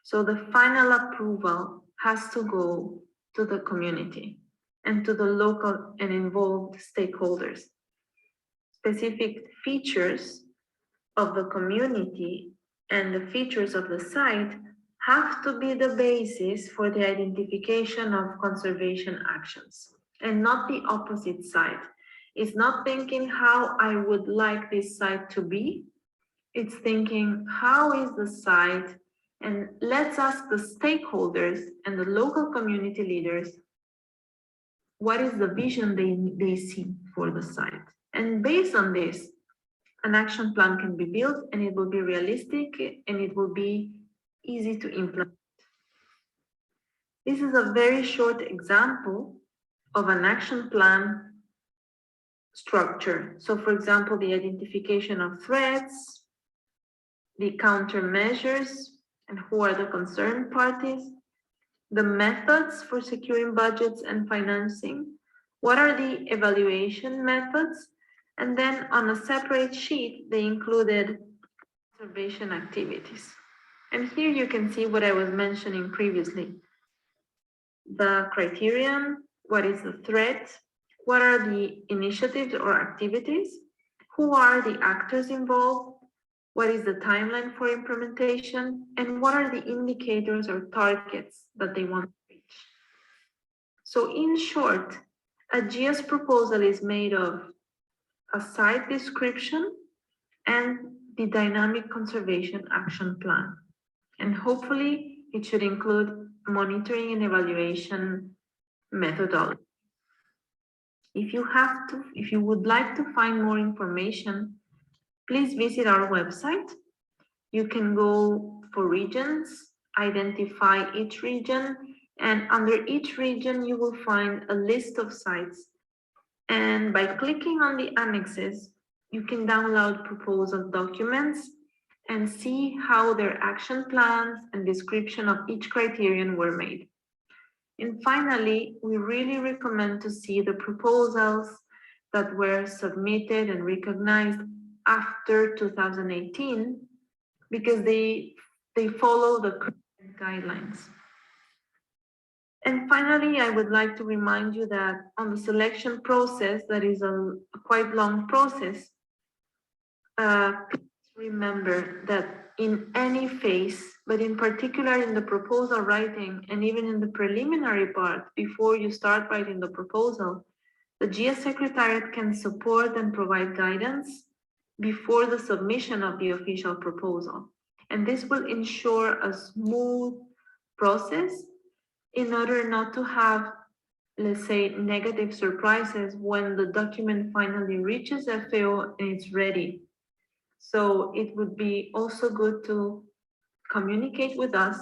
So the final approval has to go to the community and to the local and involved stakeholders. Specific features of the community and the features of the site have to be the basis for the identification of conservation actions, and not the opposite side. It's not thinking how I would like this site to be. It's thinking how is the site, and let's ask the stakeholders and the local community leaders what is the vision they see for the site. And based on this, an action plan can be built, and it will be realistic and it will be easy to implement. This is a very short example of an action plan structure. So for example, the identification of threats, the countermeasures, and who are the concerned parties, the methods for securing budgets and financing, what are the evaluation methods, and then on a separate sheet, they included conservation activities. And here you can see what I was mentioning previously. The criterion, what is the threat, what are the initiatives or activities, who are the actors involved, what is the timeline for implementation, and what are the indicators or targets that they want to reach. So in short, a GIAHS proposal is made of a site description and the dynamic conservation action plan. And hopefully it should include monitoring and evaluation methodology. If you would like to find more information, please visit our website. You can go for regions, identify each region, and under each region you will find a list of sites. And by clicking on the annexes, you can download proposal documents and see how their action plans and description of each criterion were made. And finally, we really recommend to see the proposals that were submitted and recognized after 2018, because they follow the current guidelines. And finally, I would like to remind you that on the selection process, that is a quite long process, please remember that in any phase, but in particular in the proposal writing and even in the preliminary part, before you start writing the proposal, The GIAHS Secretariat can support and provide guidance before the submission of the official proposal. And this will ensure a smooth process in order not to have, let's say, negative surprises when the document finally reaches FAO and it's ready. So it would be also good to communicate with us,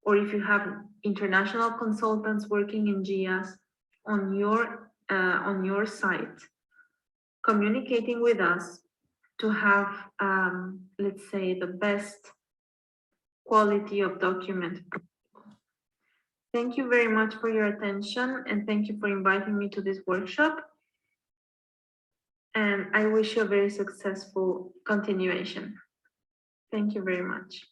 or if you have international consultants working in GIAHS on your site, communicating with us to have, let's say, the best quality of document. Thank you very much for your attention, and thank you for inviting me to this workshop. And I wish you a very successful continuation. Thank you very much.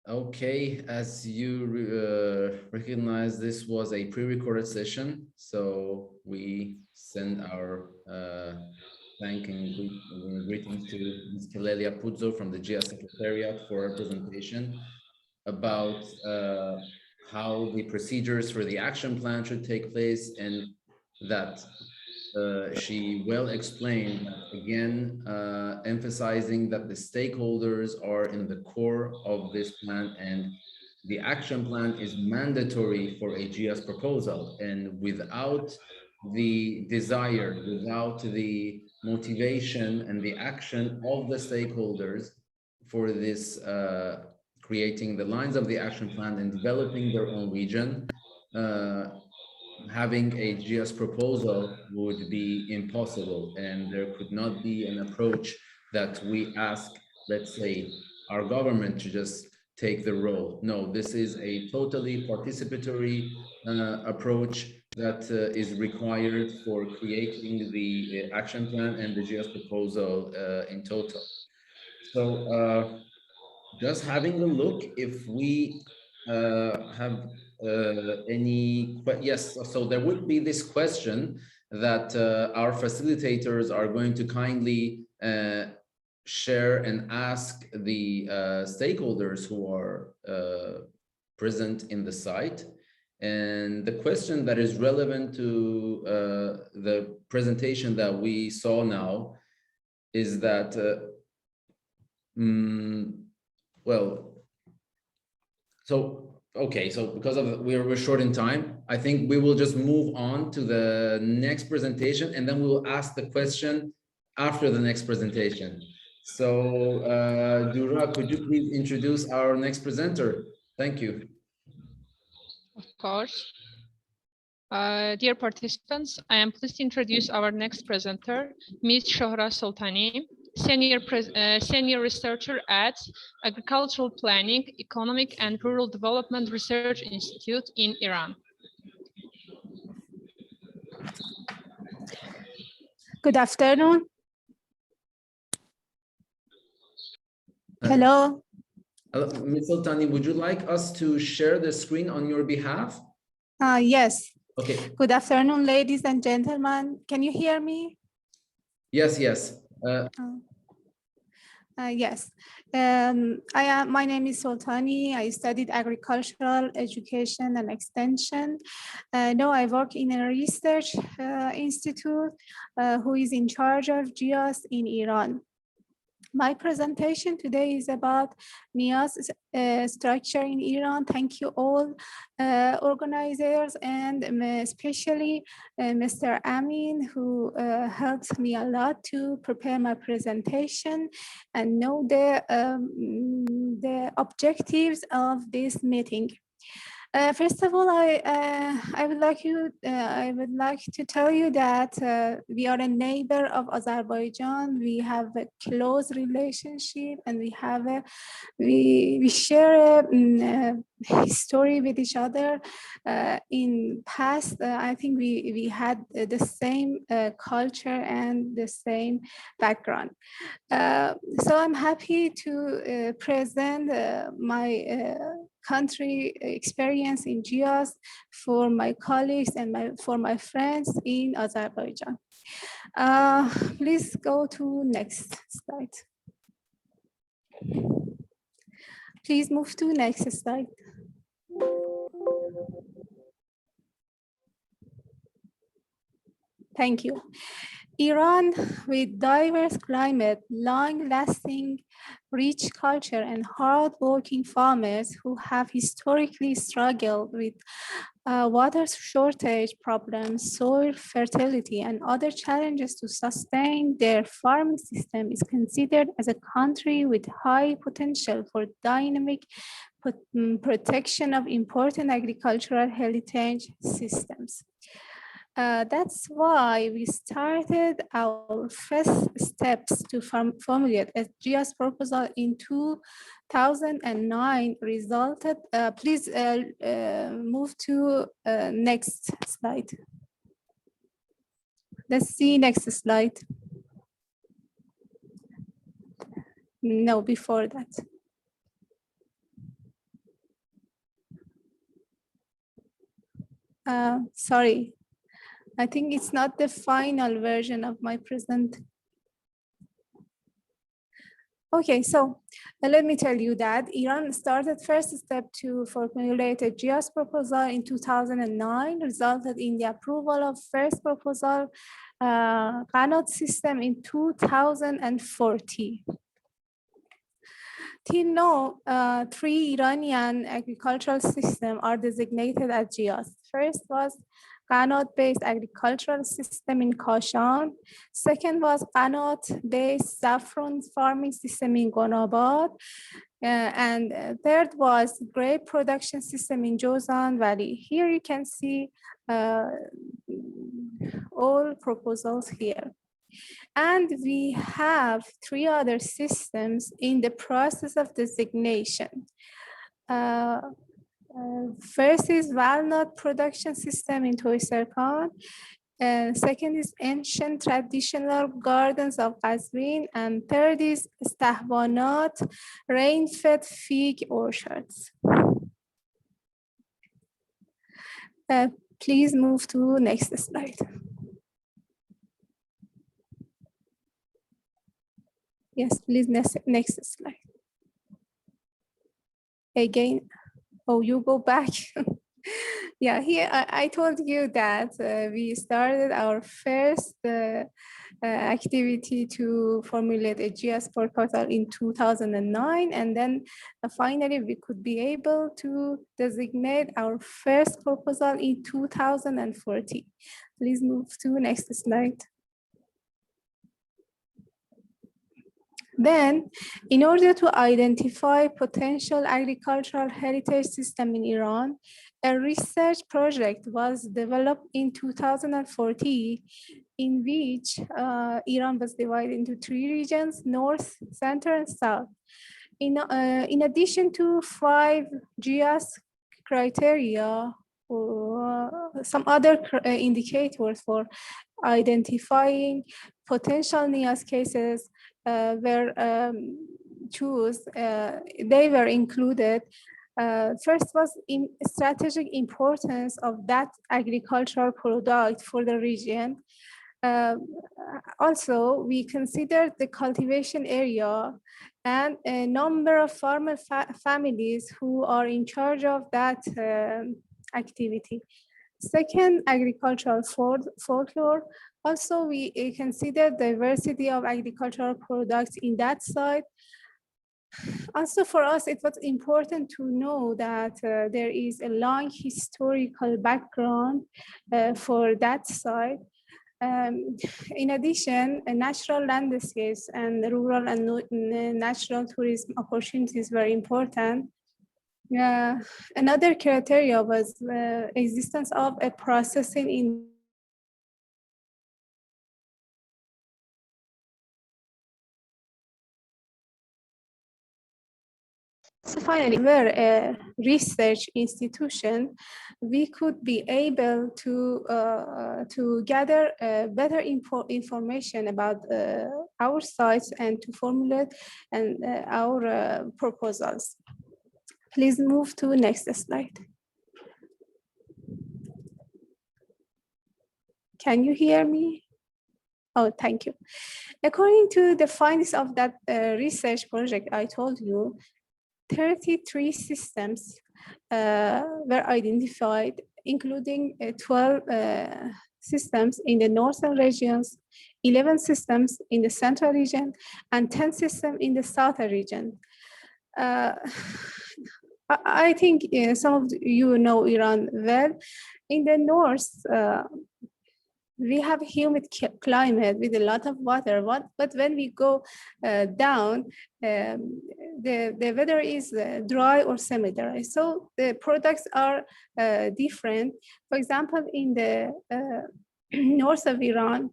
Okay, as you recognize, this was a pre-recorded session, so we send our thank and greetings to Ms. Kelelia Puzo from the GIAHS Secretariat for her presentation about how the procedures for the action plan should take place, and that she well explained that, again, emphasizing that the stakeholders are in the core of this plan, and the action plan is mandatory for a GIAHS proposal. And without the desire, without the motivation and the action of the stakeholders for this, creating the lines of the action plan and developing their own region, having a GIAHS proposal would be impossible, and there could not be an approach that we ask, let's say, our government to just take the role. No, this is a totally participatory approach that is required for creating the action plan and the GIAHS proposal in total. So just having a look if we have yes, so there would be this question that our facilitators are going to kindly share and ask the stakeholders who are present in the site. And the question that is relevant to the presentation that we saw now is that, well, so okay, so because of we're short in time, I think we will just move on to the next presentation, and then we will ask the question after the next presentation. So Dura, could you please introduce our next presenter? Thank you. Of course. Dear participants, I am pleased to introduce our next presenter, Ms. Shohra Soltani, senior researcher at Agricultural Planning, Economic and Rural Development Research Institute in Iran. Good afternoon. Hello. Ms. Soltani, would you like us to share the screen on your behalf? Yes. Okay. Good afternoon, ladies and gentlemen. Can you hear me? Yes, yes. Yes. My name is Soltani. I studied agricultural education and extension. Now I work in a research institute who is in charge of GIAHS in Iran. My presentation today is about NIAS structure in Iran. Thank you all organizers, and especially Mr. Amin, who helped me a lot to prepare my presentation and know the objectives of this meeting. First of all, I would like to tell you that we are a neighbor of Azerbaijan. We have a close relationship, and we share a history with each other. In past, I think we had the same culture and the same background. So I'm happy to present my country experience in GIAHS for my colleagues and for my friends in Azerbaijan. Please go to next slide. Please move to next slide. Thank you. Iran, with diverse climate, long-lasting, rich culture, and hard-working farmers who have historically struggled with water shortage problems, soil fertility, and other challenges to sustain their farming system, is considered as a country with high potential for dynamic protection of important agricultural heritage systems. That's why we started our first steps to formulate a GIAHS proposal in 2009. Resulted. Please move to next slide. Let's see next slide. No, before that. Sorry. I think it's not the final version of my present. Okay, so let me tell you that Iran started first step to formulate a GIAHS proposal in 2009, resulted in the approval of first proposal Qanot system in 2040. Till now, 3 Iranian agricultural systems are designated as GIAHS. First was Qanot-based agricultural system in Kashan. Second was Qanot-based saffron farming system in Gonabad. And third was grape production system in Jozan Valley. Here you can see all proposals here. And we have 3 other systems in the process of designation. First is walnut production system in Toyserkan. Second is ancient traditional gardens of Qazvin. And third is Stahbanat, rain-fed fig orchards. Please move to next slide. Yes, please, next slide. Again. Oh, you go back. Yeah, here I told you that we started our first activity to formulate a GIAHS proposal in 2009, and then finally we could be able to designate our first proposal in 2040. Please move to next slide. Then, in order to identify potential agricultural heritage system in Iran, a research project was developed in 2040, in which Iran was divided into 3 regions: North, Center, and South. In addition to 5 GIAHS criteria, some other indicators for identifying potential NIAS cases were they were included. First was in strategic importance of that agricultural product for the region. Also, we considered the cultivation area and a number of farmer families who are in charge of that activity. Second, agricultural folklore. Also, we consider diversity of agricultural products in that site. Also, for us, it was important to know that there is a long historical background for that site. In addition, natural landscapes and rural and natural tourism opportunities were important. Another criteria was existence of a processing in So finally, we're a research institution. We could be able to gather better information about our sites and to formulate our proposals. Please move to next slide. Can you hear me? Oh, thank you. According to the findings of that research project I told you, 33 systems were identified including 12 systems in the northern regions, 11 systems in the central region, and 10 systems in the southern region. I think some of you know Iran well. In the north, we have humid climate with a lot of water, but when we go down, the weather is dry or semi-dry. So the products are different. For example, in the north of Iran,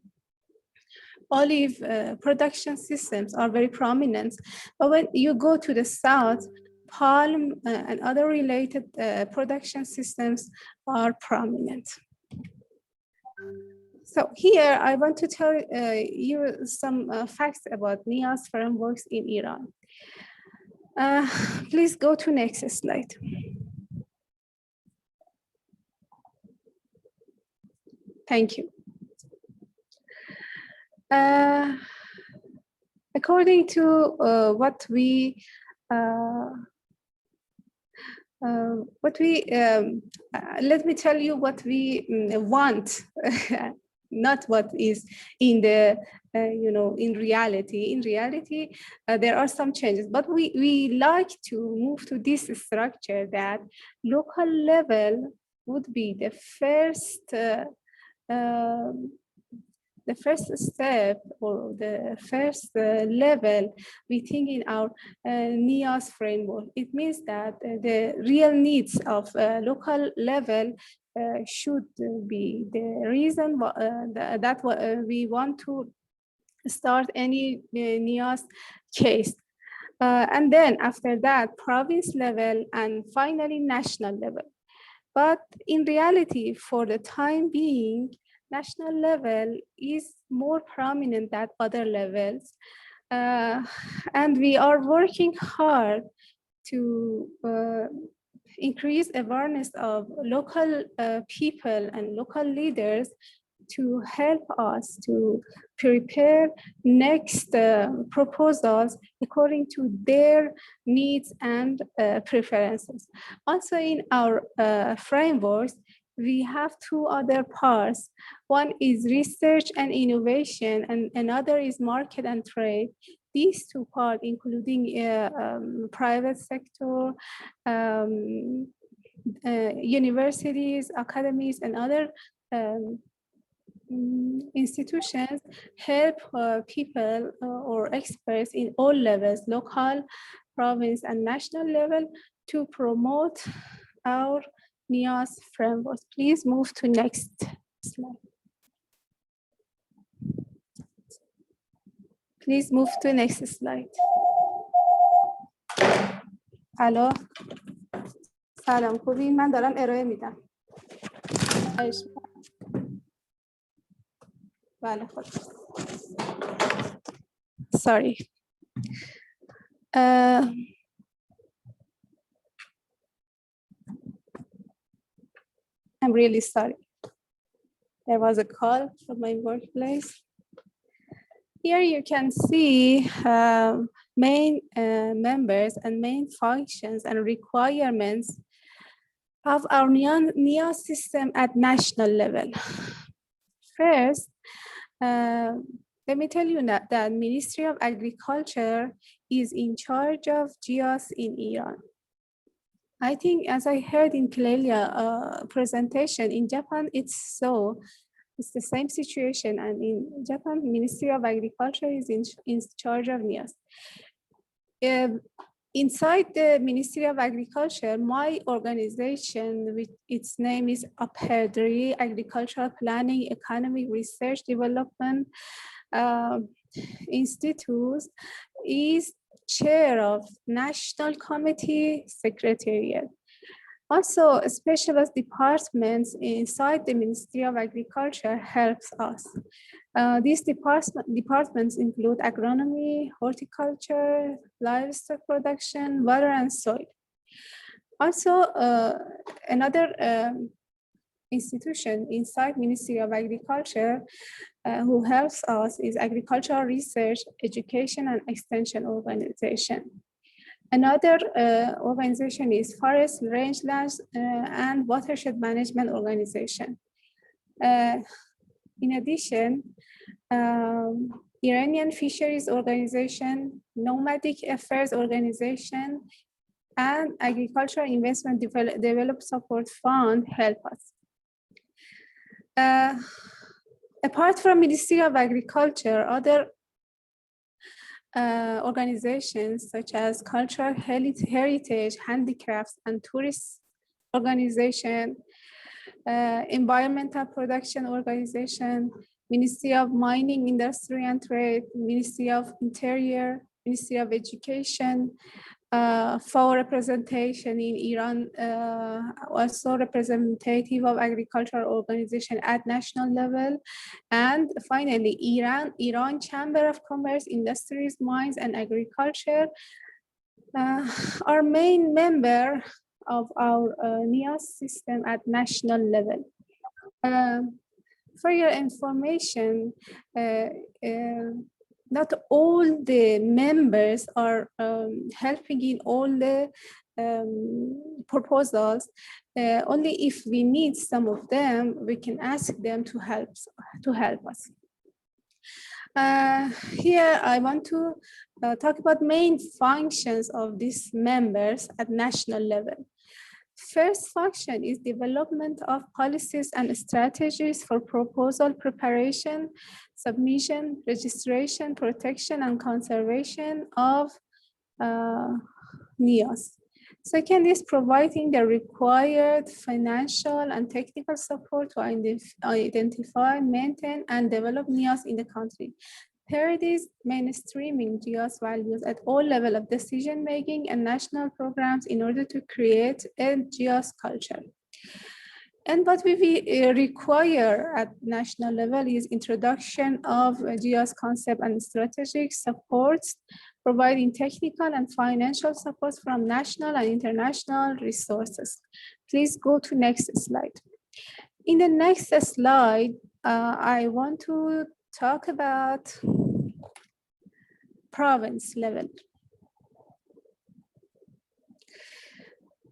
olive production systems are very prominent. But when you go to the south, palm and other related production systems are prominent. So here I want to tell you some facts about NIAS frameworks in Iran. Please go to next slide. Thank you. According to what we let me tell you what we want, not what is in the in reality. In reality, there are some changes, but we like to move to this structure that local level would be the first step or the first level we think in our NIAS framework. It means that the real needs of local level should be the reason that we want to start any NIAS case. And then after that, province level, and finally national level. But in reality, for the time being, national level is more prominent than other levels. And we are working hard to increase awareness of local people and local leaders to help us to prepare next proposals according to their needs and preferences. Also in our frameworks, we have two other parts. One is research and innovation, and another is market and trade. These two parts, including private sector, universities, academies, and other institutions, help people or experts in all levels, local, province, and national level, to promote our NIAS framework. Please move to next slide. Please move to next slide. Hello. سلام خوبین، من دارم ارائه میدم. بله خود. Sorry. I'm really sorry. There was a call from my workplace. Here you can see main members and main functions and requirements of our NIAS system at national level. First, let me tell you that the Ministry of Agriculture is in charge of GIAHS in Iran. I think, as I heard in Clelia presentation, in Japan it's so. It's the same situation, and in Japan, Ministry of Agriculture is in charge of NIAS. Inside the Ministry of Agriculture, my organization, which its name is APEDRI, Agricultural Planning, Economic Research Development Institute, is chair of National Committee Secretariat. Also, specialist departments inside the Ministry of Agriculture helps us. These departments include agronomy, horticulture, livestock production, water and soil. Also, another institution inside Ministry of Agriculture who helps us is Agricultural Research, Education and Extension Organization. Another organization is Forest, Rangelands, and Watershed Management Organization. In addition, Iranian Fisheries Organization, Nomadic Affairs Organization, and Agricultural Investment Development Support Fund help us. Apart from Ministry of Agriculture, other organizations such as Cultural Heritage, Handicrafts, and Tourist Organization, Environmental Production Organization, Ministry of Mining, Industry and Trade, Ministry of Interior, Ministry of Education, FAO representation in Iran, also representative of agricultural organization at national level, and finally Iran Chamber of Commerce, Industries, Mines, and Agriculture are main member of our NIAS system at national level. For your information, not all the members are helping in all the proposals. Only if we need some of them, we can ask them to help us. Here I want to talk about main functions of these members at national level. First function is development of policies and strategies for proposal preparation, submission, registration, protection, and conservation of NIAS. Second is providing the required financial and technical support to identify, maintain, and develop NIAS in the country. Third is mainstreaming GIAHS values at all levels of decision-making and national programs in order to create a GIAHS culture. And what we require at national level is introduction of GIAHS concept and strategic supports, providing technical and financial support from national and international resources. Please go to next slide. In the next slide, I want to talk about province level.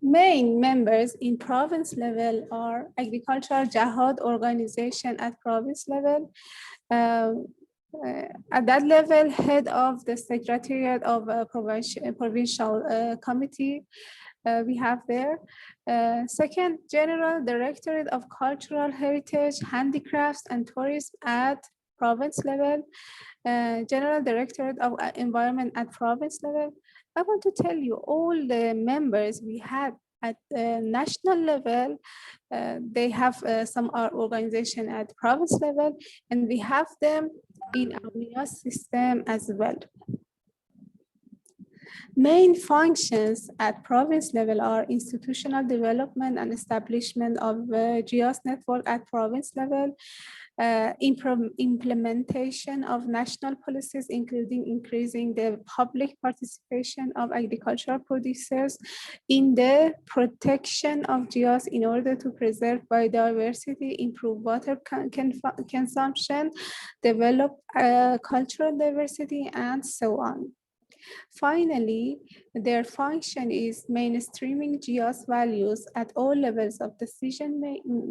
Main members in province level are agricultural GIAHS organization at province level. At that level, head of the secretariat of a provincial committee we have there. Second, general directorate of cultural heritage, handicrafts, and tourism at province level. General directorate of environment at province level. I want to tell you all the members we had at the national level, they have some organization at province level, and we have them in our NIAS system as well. Main functions at province level are institutional development and establishment of GIAHS network at province level, implementation of national policies, including increasing the public participation of agricultural producers in the protection of GIAHS in order to preserve biodiversity, improve water consumption, develop cultural diversity, and so on. Finally, their function is mainstreaming GIAHS values at all levels of decision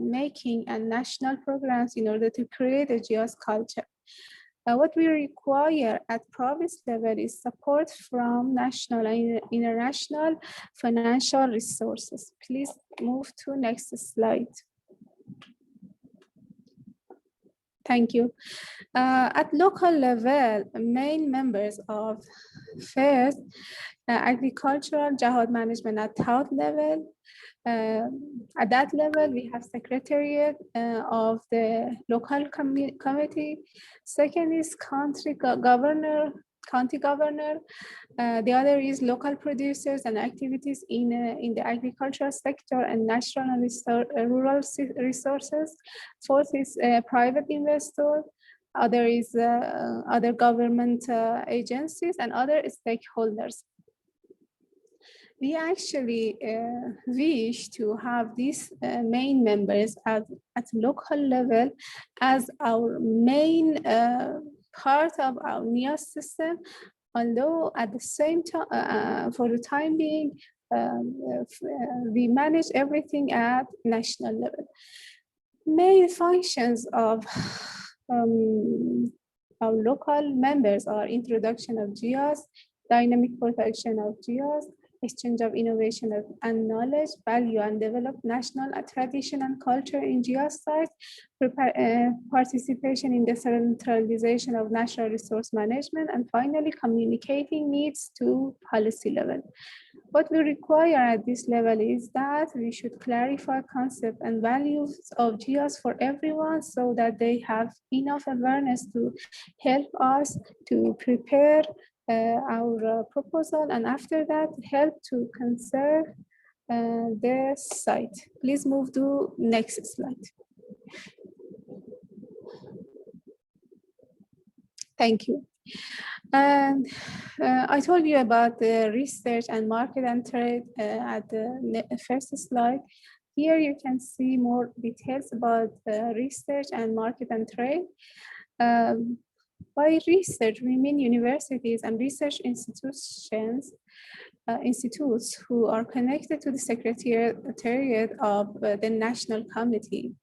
making and national programs in order to create a GIAHS culture. What we require at province level is support from national and international financial resources. Please move to next slide. Thank you. At local level, main members of first, agricultural GIAHS management at top level. At that level, we have secretariat of the local committee. Second is county governor. The other is local producers and activities in the agricultural sector and natural and rural resources. Fourth is private investor. Other is other government agencies and other stakeholders. We actually wish to have these main members at local level as our main part of our NIAS system, although at the same time, for the time being, we manage everything at national level. Main functions of our local members are introduction of GIAHS, dynamic protection of GIAHS, exchange of innovation and knowledge, value and develop national tradition and culture in GIAHS sites, participation in the centralization of natural resource management, and finally communicating needs to policy level. What we require at this level is that we should clarify concept and values of GIAHS for everyone so that they have enough awareness to help us to prepare our proposal, and after that help to conserve the site. Please move to next slide. Thank you. And I told you about the research and market and trade at the first slide. Here you can see more details about research and market and trade. By research, we mean universities and research institutions, institutes who are connected to the Secretariat of the National Committee.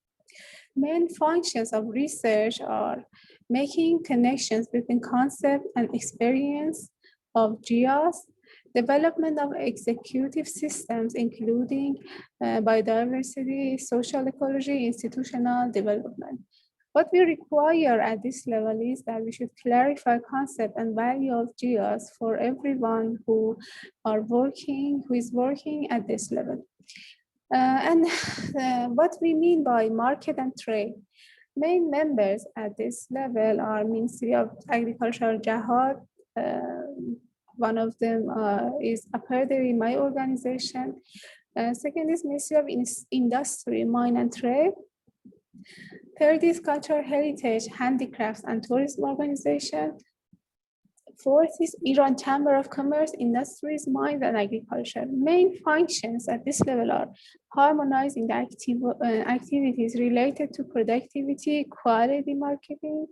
Main functions of research are making connections between concept and experience of GIAHS, development of executive systems, including biodiversity, social ecology, institutional development. What we require at this level is that we should clarify concept and value of GIAHS for everyone who is working at this level. What we mean by market and trade. Main members at this level are Ministry of Agriculture, GIAHS. One of them is Aperderi, my organization. Second is Ministry of Industry, Mine and Trade. Third is Cultural Heritage, Handicrafts and Tourism Organization. Fourth is Iran Chamber of Commerce, Industries, Mines and Agriculture. Main functions at this level are harmonizing the activities related to productivity, quality marketing,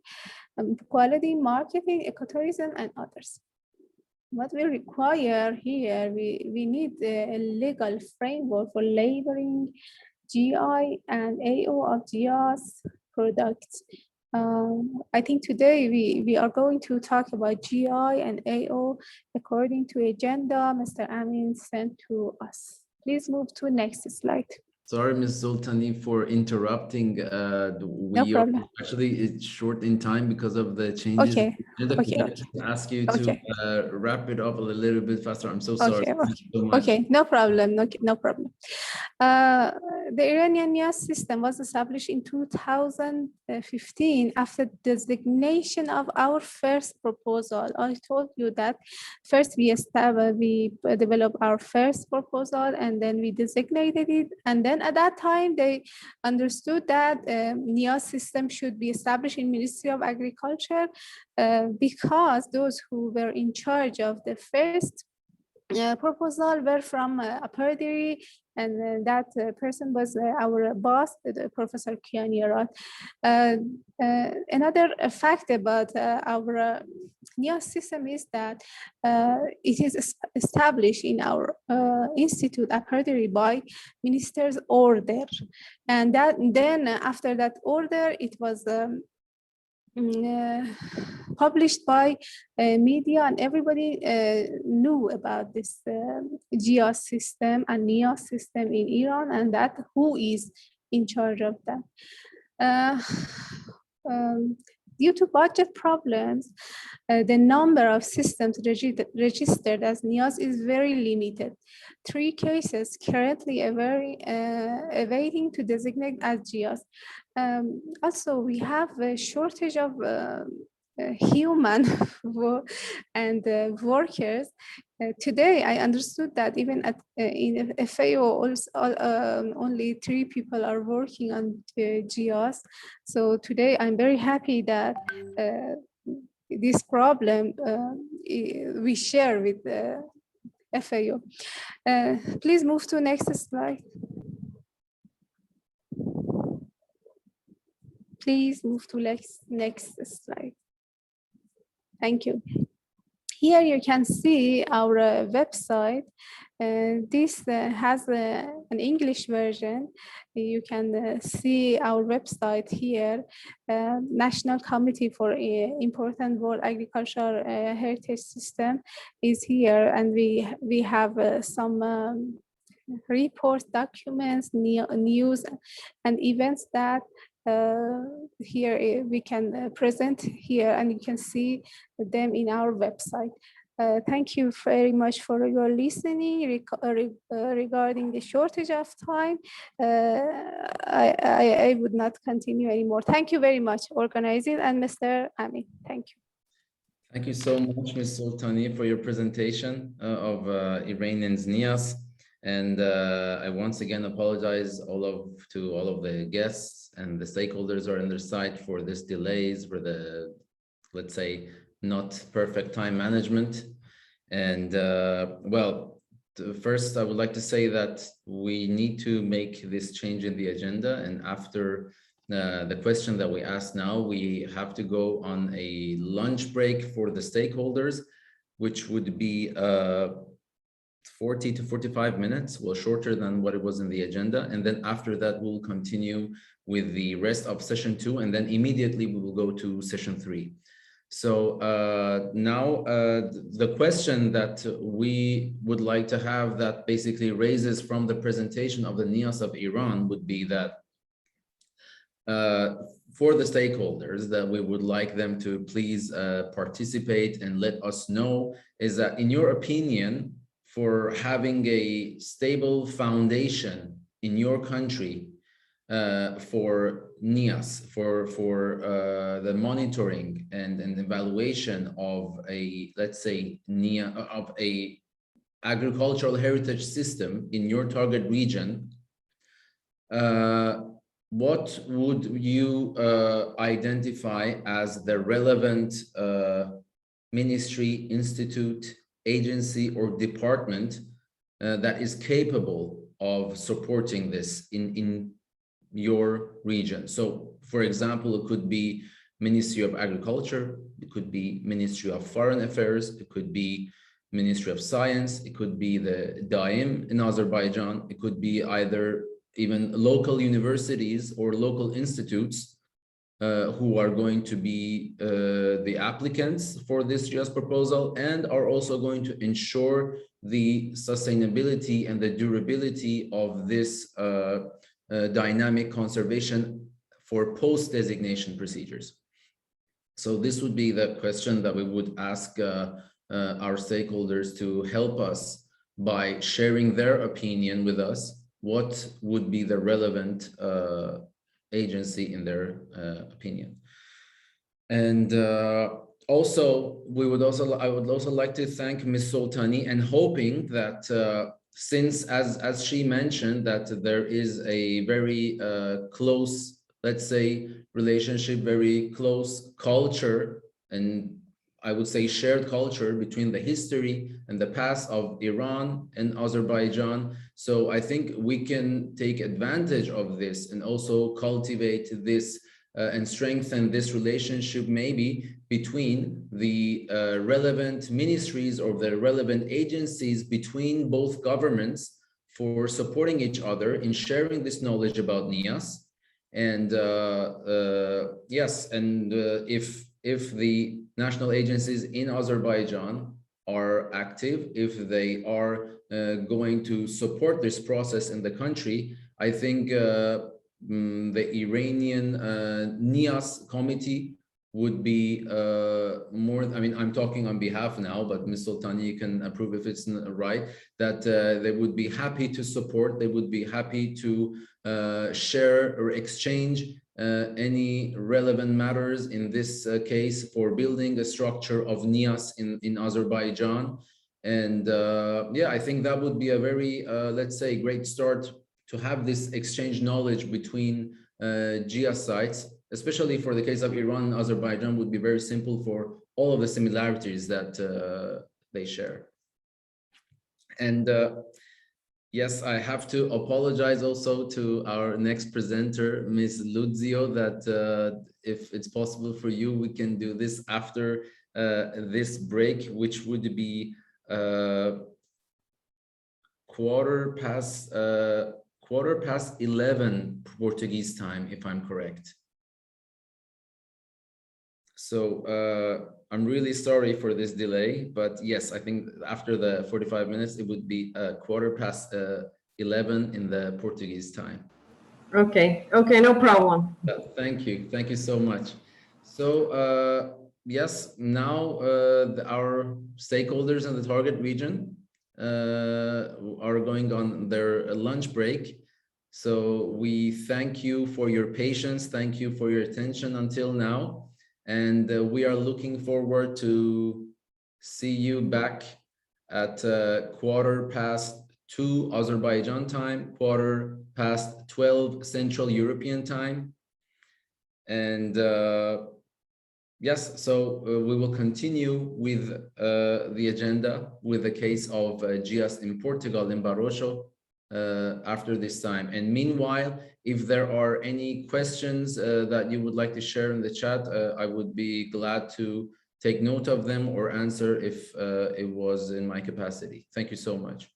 ecotourism and others. What we require here, we need a legal framework for labeling GI and AO of GIAHS products. I think today we are going to talk about GI and AO according to agenda Mr. Amin sent to us. Please move to next slide. Sorry, Ms. Zoltani, for interrupting. No problem. Actually, it's short in time because of the changes. Okay. Okay. Ask you to wrap it up a little bit faster. I'm so sorry. Okay. Thank you so much. Okay, no problem. No problem. The Iranian GIAHS system was established in 2015 after designation of our first proposal. I told you that first we developed our first proposal and then we designated it. And then at that time, they understood that GIAHS system should be established in Ministry of Agriculture because those who were in charge of the first proposal were from Aperderi, and that person was our boss, Professor Kianiarat. Another fact about our GIAHS system is that it is established in our institute, Aperderi, by minister's order. And that then after that order, it was published by media, and everybody knew about this GIAHS system and GIAHS system in Iran, and that who is in charge of that. Due to budget problems, the number of systems registered as GIAHS is very limited. 3 cases currently awaiting to designate as GIAHS. Also, we have a shortage of human and workers. Today, I understood that even in FAO, only 3 people are working on GIAHS. So today, I'm very happy that this problem we share with FAO. Please move to next slide. Please move to next slide. Thank you. Here you can see our website. This has an English version. You can see our website here. National Committee for Important World Agricultural Heritage System is here, and we have some reports, documents, news, and events that here we can present here, and you can see them in our website. Thank you very much for your listening. Regarding the shortage of time, I would not continue anymore. Thank you very much, organizing, and Mr. Amin. Thank you. Thank you so much, Ms. Soltani, for your presentation of Iranian's NIAS. And I once again apologize to all of the guests and the stakeholders are on their side for this delays, for the, let's say, not perfect time management. And well, first I would like to say that we need to make this change in the agenda, and after the question that we asked now, we have to go on a lunch break for the stakeholders, which would be 40 to 45 minutes, well, shorter than what it was in the agenda. And then after that, we'll continue with the rest of session 2, and then immediately we will go to session 3. So now the question that we would like to have that basically raises from the presentation of the NIAS of Iran would be that for the stakeholders that we would like them to please participate and let us know is that, in your opinion, for having a stable foundation in your country for NIAS, for the monitoring and evaluation of a, let's say, of a agricultural heritage system in your target region, what would you identify as the relevant ministry, institute, agency, or department that is capable of supporting this in your region? So, for example, it could be Ministry of Agriculture, it could be Ministry of Foreign Affairs, it could be Ministry of Science, it could be the Daim in Azerbaijan, it could be either even local universities or local institutes who are going to be the applicants for this GIAHS proposal and are also going to ensure the sustainability and the durability of this dynamic conservation for post-designation procedures. So this would be the question that we would ask our stakeholders to help us by sharing their opinion with us. What would be the relevant agency in their opinion? And also, I would also like to thank Ms. Soltani, and hoping that since, as she mentioned, that there is a very close, let's say, relationship, very close culture, and I would say shared culture between the history and the past of Iran and Azerbaijan. So I think we can take advantage of this and also cultivate this and strengthen this relationship maybe between the relevant ministries or the relevant agencies between both governments for supporting each other in sharing this knowledge about NIAS. And yes, and if the national agencies in Azerbaijan are active, if they are going to support this process in the country, I think the Iranian NIAS committee would be more, I mean, I'm talking on behalf now, but Ms. Soltani, you can approve if it's right, that they would be happy to support, they would be happy to share or exchange any relevant matters in this case for building a structure of NIAS in Azerbaijan. And yeah, I think that would be a very, let's say, great start to have this exchange knowledge between GIAHS sites, especially for the case of Iran and Azerbaijan, would be very simple for all of the similarities that they share. And yes, I have to apologize also to our next presenter, Ms. Luzio, that if it's possible for you, we can do this after this break, which would be quarter past 11 Portuguese time, if I'm correct. So I'm really sorry for this delay, but yes, I think after the 45 minutes, it would be quarter past 11 in the Portuguese time. Okay, no problem. Thank you so much. So yes, now our stakeholders in the target region are going on their lunch break. So we thank you for your patience, thank you for your attention until now, and we are looking forward to see you back at quarter past 2 Azerbaijan time, quarter past 12 Central European time. And yes, so we will continue with the agenda with the case of GIAHS in Portugal, in Barroso, after this time. And meanwhile, if there are any questions that you would like to share in the chat, I would be glad to take note of them or answer if it was in my capacity. Thank you so much.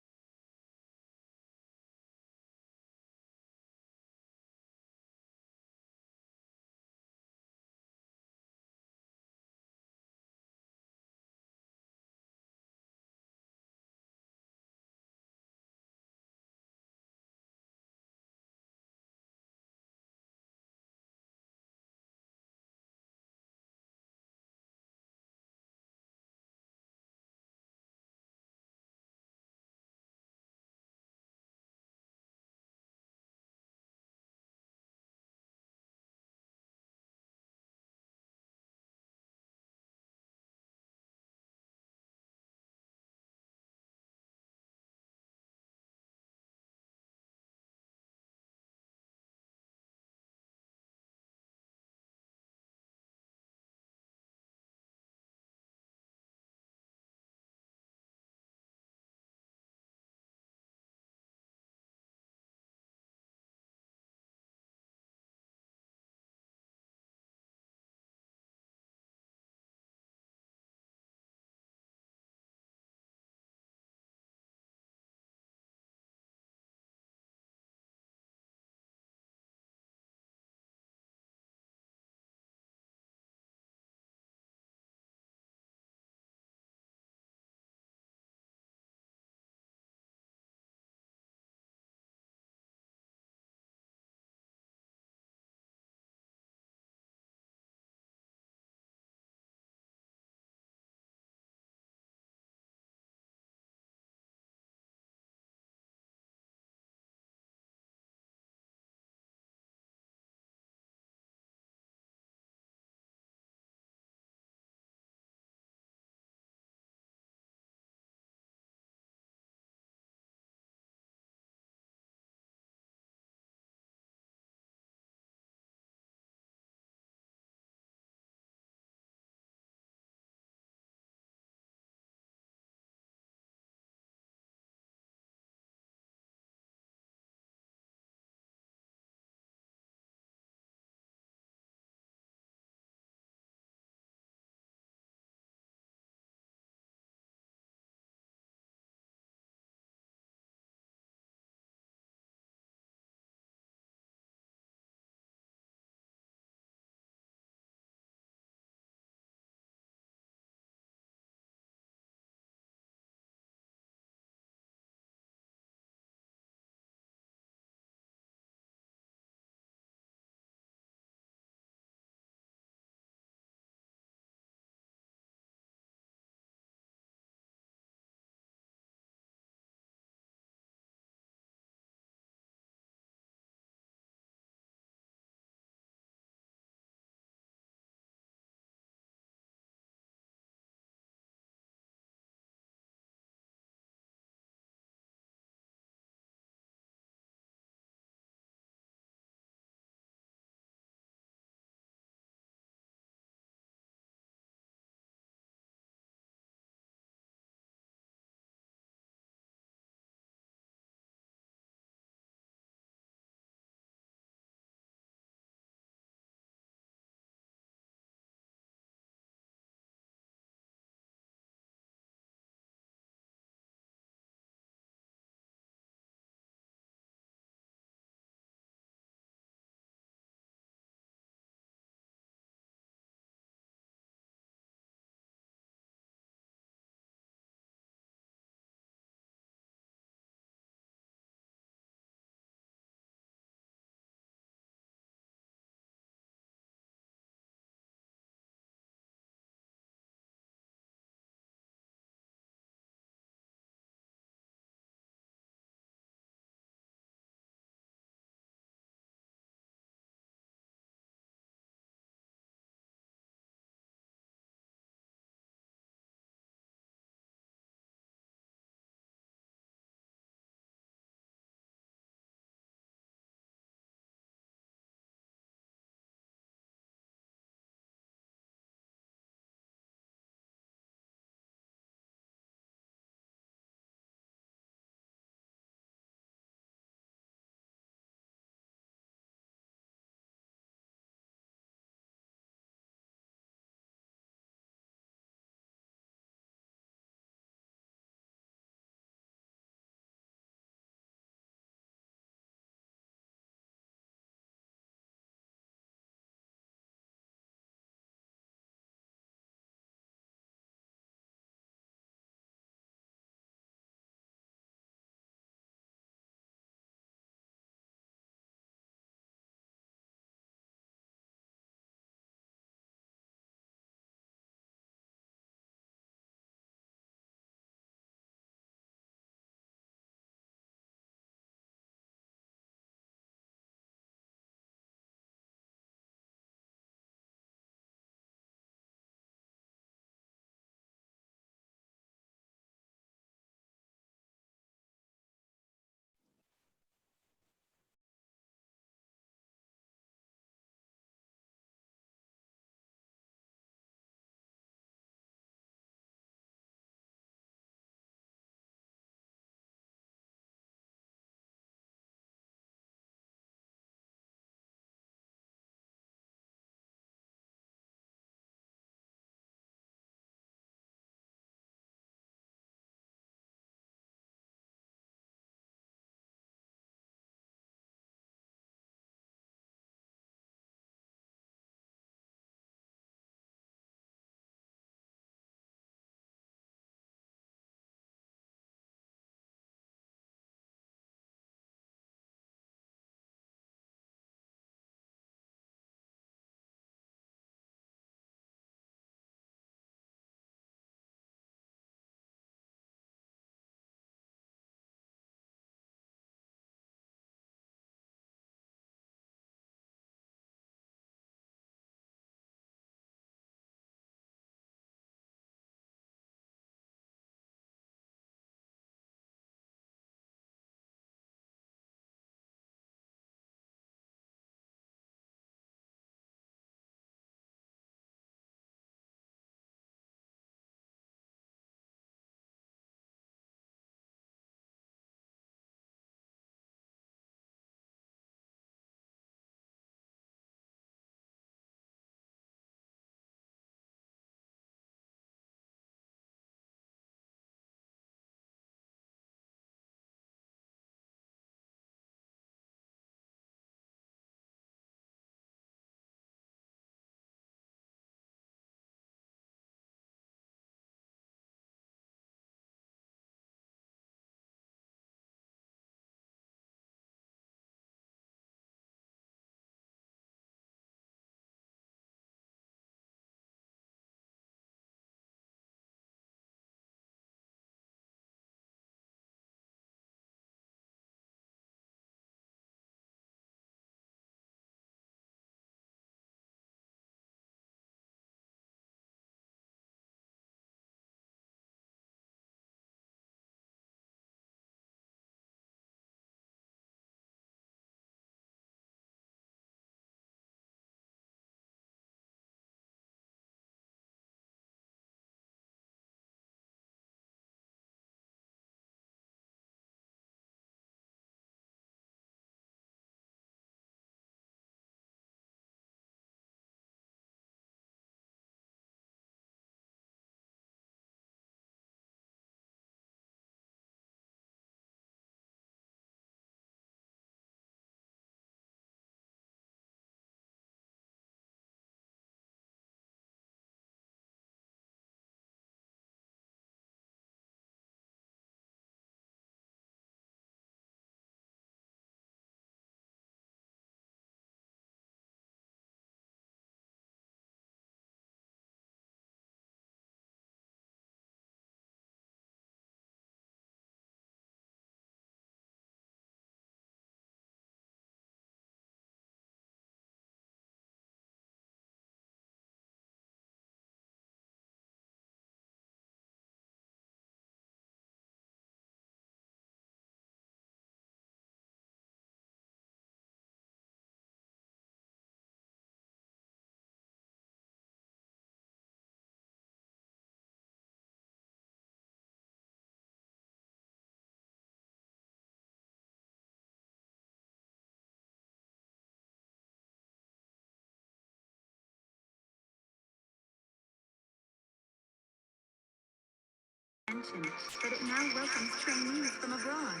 extension that it now welcomes trainees from abroad.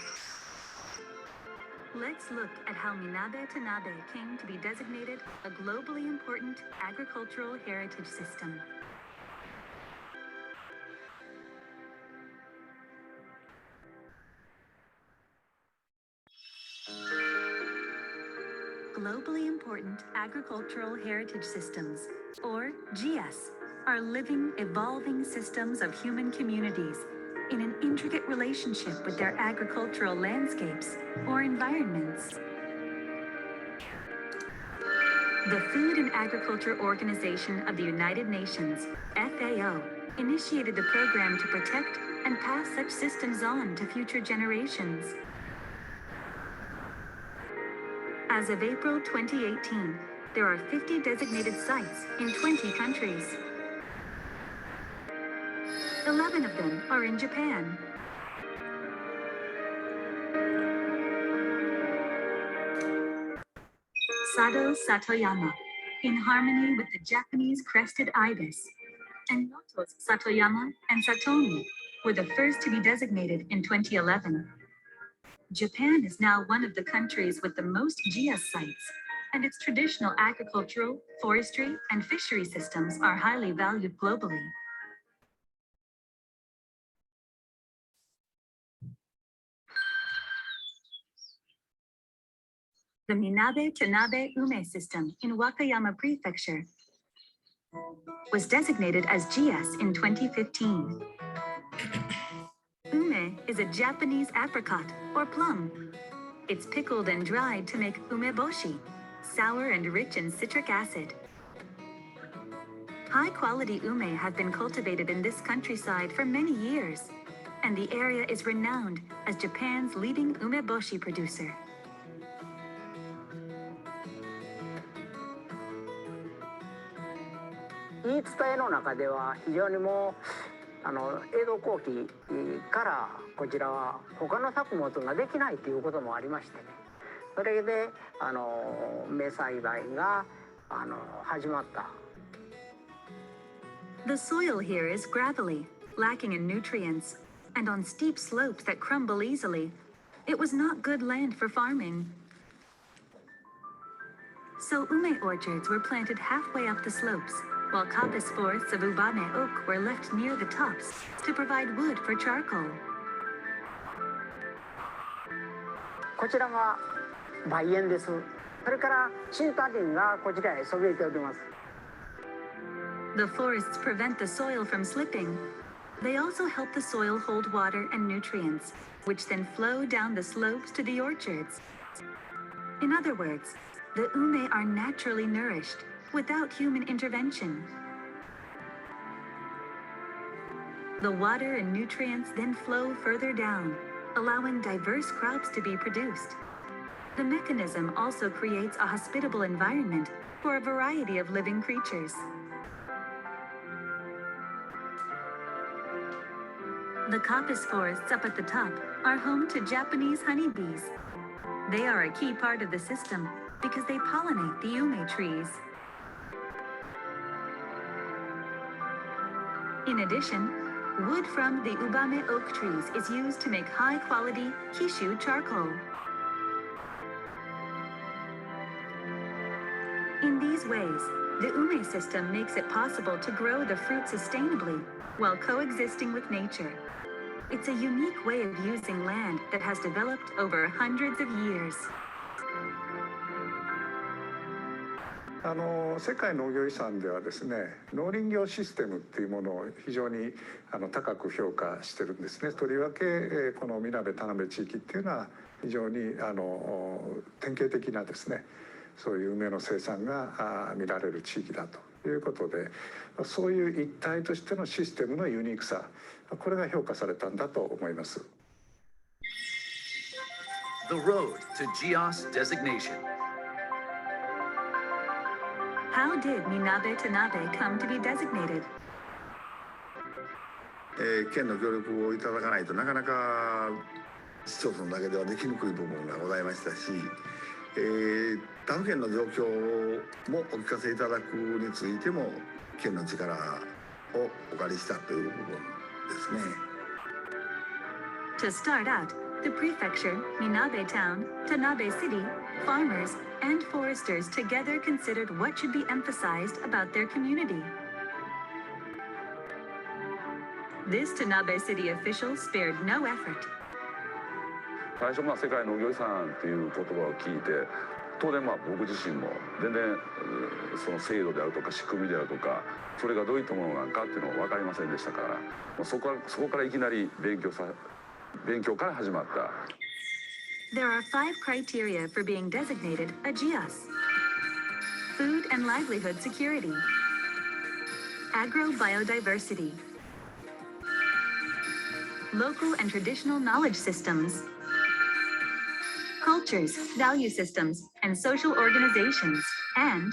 Let's look at how Minabe Tanabe came to be designated a globally important agricultural heritage system. Globally important agricultural heritage systems, or GIAHS, are living, evolving systems of human communities in an intricate relationship with their agricultural landscapes or environments. The Food and Agriculture Organization of the United Nations, FAO, initiated the program to protect and pass such systems on to future generations. As of April 2018, there are 50 designated sites in 20 countries. 11 of them are in Japan. Sado Satoyama, in harmony with the Japanese crested ibis, and Noto's Satoyama and Satomi were the first to be designated in 2011. Japan is now one of the countries with the most GIAHS sites, and its traditional agricultural, forestry, and fishery systems are highly valued globally. The Minabe Tanabe Ume system in Wakayama Prefecture was designated as GIAHS in 2015. Ume is a Japanese apricot or plum. It's pickled and dried to make umeboshi, sour and rich in citric acid. High-quality ume have been cultivated in this countryside for many years, and the area is renowned as Japan's leading umeboshi producer.言い伝えの中では非常にもう江戸後期からこちらは他の作物ができないということもありましてね、それで芽栽培が始まった。The soil here is gravelly, lacking in nutrients, and on steep slopes that crumble easily. It was not good land for farming. So ume orchards were planted halfway up the slopes, while coppice forests of ubame oak were left near the tops to provide wood for charcoal. こちらが梅園です。それから新田林がこちらへそびえております。The forests prevent the soil from slipping. They also help the soil hold water and nutrients, which then flow down the slopes to the orchards. In other words, the ume are naturally nourished without human intervention. The water and nutrients then flow further down, allowing diverse crops to be produced. The mechanism also creates a hospitable environment for a variety of living creatures. The coppice forests up at the top are home to Japanese honeybees. They are a key part of the system because they pollinate the ume trees. In addition, wood from the ubame oak trees is used to make high-quality kishu charcoal. In these ways, the ume system makes it possible to grow the fruit sustainably while coexisting with nature. It's a unique way of using land that has developed over hundreds of years. 世界農業遺産ではですね、農林業システムっていうものを非常に高く評価してるんですね。とりわけこの南部田辺地域っていうのは非常に典型的なですね、そういう梅の生産が見られる地域だということで、そういう一体としてのシステムのユニークさ、これが評価されたんだと思います。The road to GIAHS designation. How did Minabe Tanabe come to be designated? 県の協力をいただかないとなかなか市町村だけではできにくい部分がございましたし、他府県の状況もお聞かせいただくについても県の力をお借りしたという部分ですね。To start out, the prefecture, Minabe town, Tanabe city, farmers, and foresters together considered what should be emphasized about their community. This Tanabe city official spared no effort. 最初世界農業遺産っていう言葉を聞いて、当然僕自身も全然その制度であるとか仕組みであるとか、それがどういったものなのかっていうのは分かりませんでしたから、そこからいきなり勉強から始まった。There are 5 criteria for being designated a GIAHS. Food and livelihood security, agrobiodiversity, local and traditional knowledge systems, cultures, value systems, and social organizations, and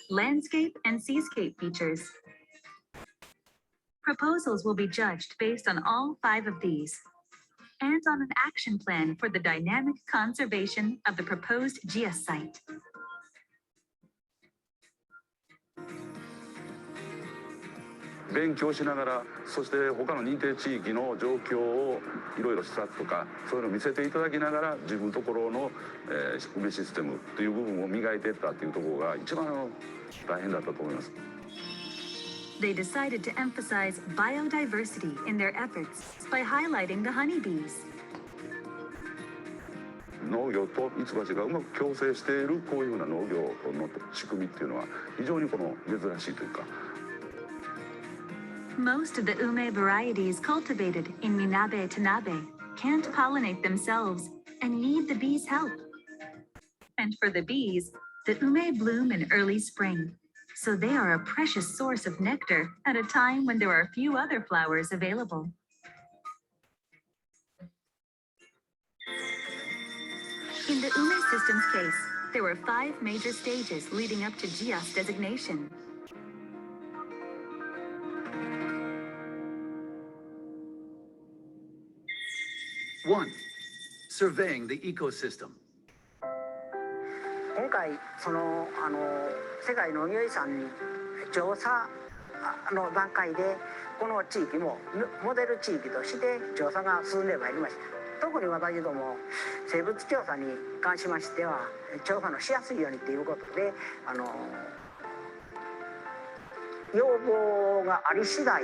landscape and seascape features. Proposals will be judged based on all 5 of these, and on an action plan for the dynamic conservation of the proposed GIAHS site. 勉強しながら、そして他の認定地域の状況をいろいろ視察とかそういうのを見せていただきながら、自分のところの、梅システムという部分を磨いていったというところが一番大変だったと思います。They decided to emphasize biodiversity in their efforts by highlighting the honeybees. 農業とミツバチがうまく共生しているこういうふうな農業の仕組みっていうのは非常に珍しいというか。Most of the ume varieties cultivated in Minabe Tanabe can't pollinate themselves and need the bees' help. And for the bees, the ume bloom in early spring, so they are a precious source of nectar at a time when there are few other flowers available. In the ume system's case, there were 5 major stages leading up to GIAHS designation. 1. Surveying the ecosystem. 今回世界農業遺産に調査の段階でこの地域もモデル地域として調査が進んでまいりました。特に私ども生物調査に関しましては調査のしやすいようにということで要望があり次第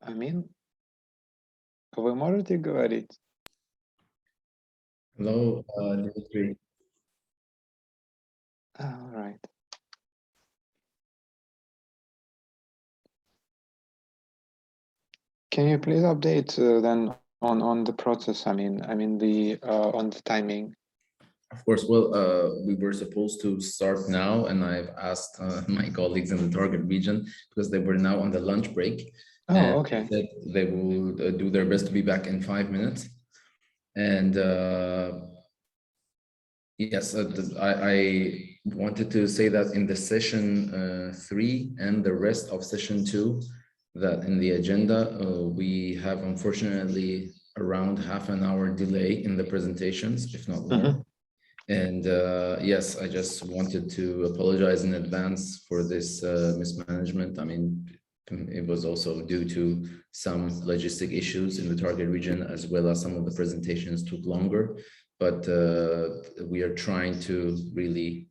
Амин, вы можете говорить? Hello, Dimitri. All right. Can you please update then on the process? I mean the on the timing. Of course. Well, we were supposed to start now, and I've asked my colleagues in the target region because they were now on the lunch break. Oh, okay. They said they will do their best to be back in 5 minutes. And yes, I wanted to say that in the session 3 and the rest of session 2, that in the agenda, we have unfortunately around half an hour delay in the presentations, if not more. And yes, I just wanted to apologize in advance for this mismanagement. I mean, it was also due to some logistic issues in the target region, as well as some of the presentations took longer. But we are trying to really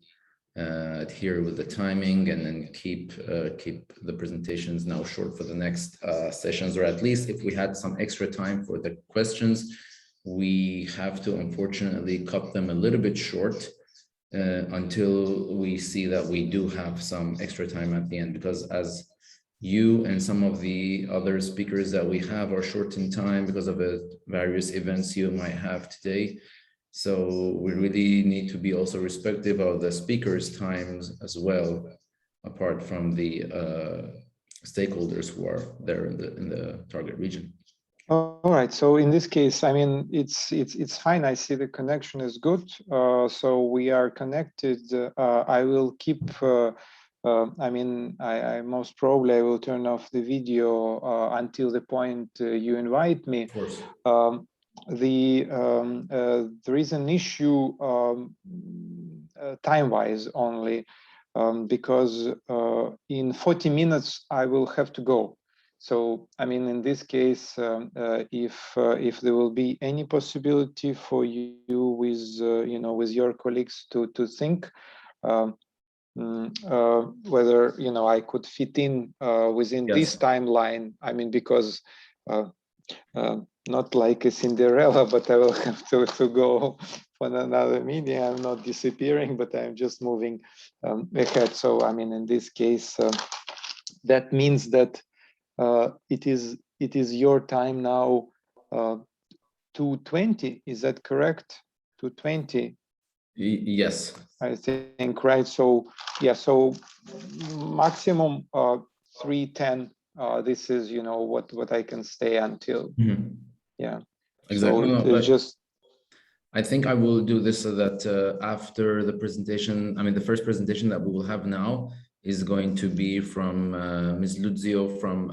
adhere with the timing and then keep the presentations now short for the next sessions, or at least if we had some extra time for the questions, we have to unfortunately cut them a little bit short until we see that we do have some extra time at the end, because as you and some of the other speakers that we have are short in time because of various events you might have today. So we really need to be also respectful of the speakers' times as well, apart from the stakeholders who are there in the target region. All right. So in this case, I mean, it's fine. I see the connection is good. So we are connected. I will keep. I mean, I most probably I will turn off the video until the point you invite me. Of course. There is an issue time-wise only, because in 40 minutes I will have to go. So, I mean, in this case, if there will be any possibility for you with, you know, with your colleagues to think whether, you know, I could fit in within this timeline. I mean, because not like a Cinderella, but I will have to go for another meeting. I'm not disappearing, but I'm just moving ahead. So, I mean, in this case, that means that it is your time now, 2:20. Is that correct? 2:20. Yes. I think, right. So yeah. So maximum 3:10. This is, you know, what I can stay until. Yeah. Exactly. So it's just. I think I will do this so that after the presentation, I mean, the first presentation that we will have now is going to be from Ms. Luzio from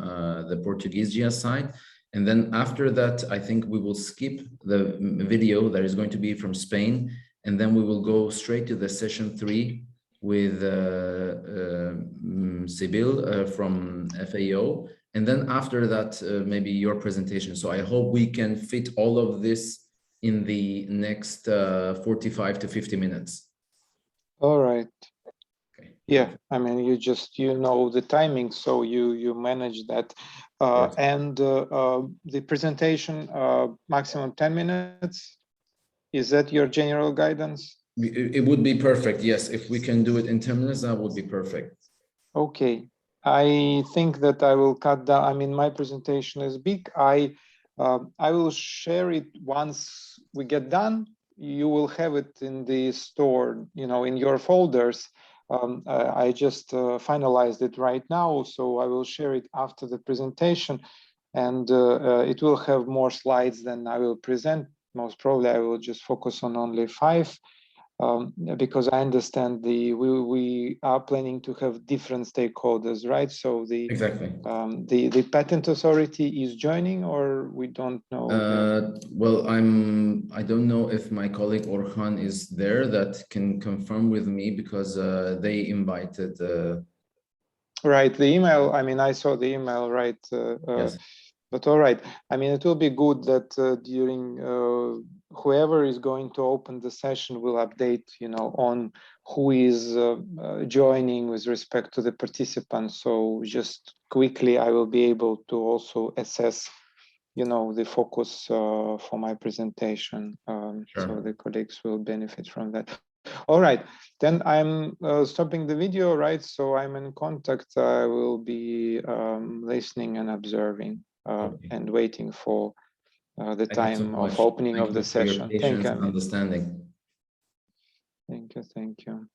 the Portuguese GIAHS side. And then after that, I think we will skip the video that is going to be from Spain. And then we will go straight to the session 3 with Sibyl from FAO. And then after that, maybe your presentation. So I hope we can fit all of this in the next 45 to 50 minutes. All right. Okay. Yeah, I mean, you know the timing, so you manage that. And the presentation, maximum 10 minutes. Is that your general guidance? It would be perfect. Yes, if we can do it in 10 minutes, that would be perfect. Okay, I think that I will cut down. I mean, my presentation is big. I will share it once we get done. You will have it in the store, you know, in your folders. I just finalized it right now, so I will share it after the presentation, and it will have more slides than I will present. Most probably, I will just focus on only 5. Because I understand we are planning to have different stakeholders, right? So the patent authority is joining, or we don't know. Well, I don't know if my colleague Orhan is there that can confirm with me, because they invited. Right, the email. I mean, I saw the email, right? Yes. But all right, I mean, it will be good that during whoever is going to open the session will update, you know, on who is joining with respect to the participants. So just quickly, I will be able to also assess, you know, the focus for my presentation. So the colleagues will benefit from that. All right, then I'm stopping the video, right? So I'm in contact. I will be listening and observing and waiting for the time of opening of the session. Thank you. Understanding. Thank you. Thank you.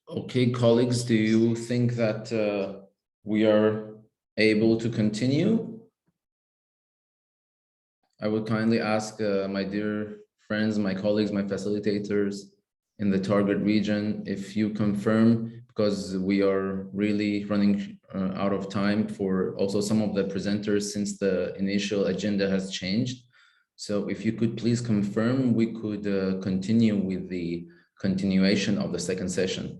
Okay, colleagues, do you think that we are able to continue? I would kindly ask my dear friends, my colleagues, my facilitators in the target region, if you confirm, because we are really running out of time for also some of the presenters since the initial agenda has changed. So if you could please confirm, we could continue with the continuation of the second session.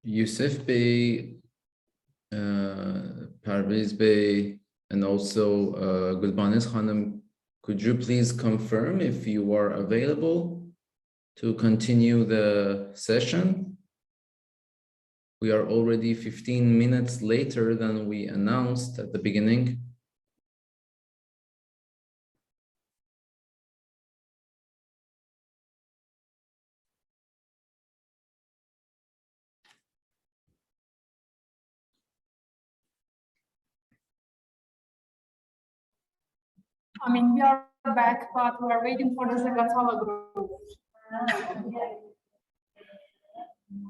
Yusuf Bey, Parviz Bey, and also Gulbanes Khanım, could you please confirm if you are available to continue the session? We are already 15 minutes later than we announced at the beginning. I mean, we are back, but we are waiting for the Zagatala group.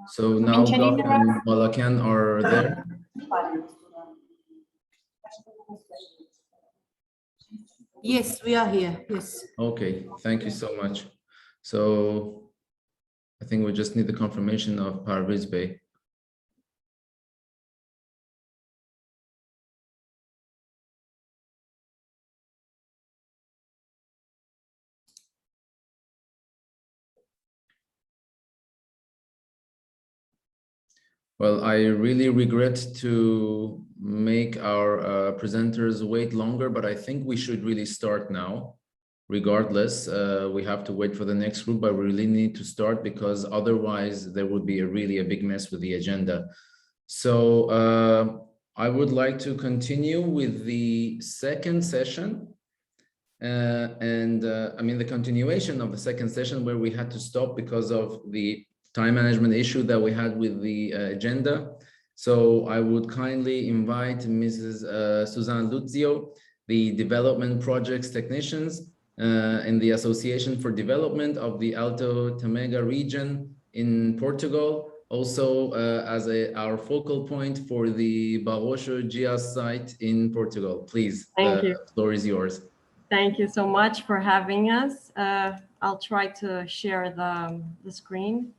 So now Gaf and Balakan are there. Yes, we are here. Yes. Okay, thank you so much. So I think we just need the confirmation of Parviz Bey. Well, I really regret to make our presenters wait longer, but I think we should really start now. Regardless, we have to wait for the next group, but we really need to start because otherwise there would be really a big mess with the agenda. So I would like to continue with the second session. I mean, the continuation of the second session where we had to stop because of the time management issue that we had with the agenda. So I would kindly invite Mrs. Suzanne Luzio, the Development Projects Technicians in the Association for Development of the Alto Tamega region in Portugal, also as our focal point for the Barroso GIAHS site in Portugal. Please, the floor is yours. Thank you so much for having us. I'll try to share the screen.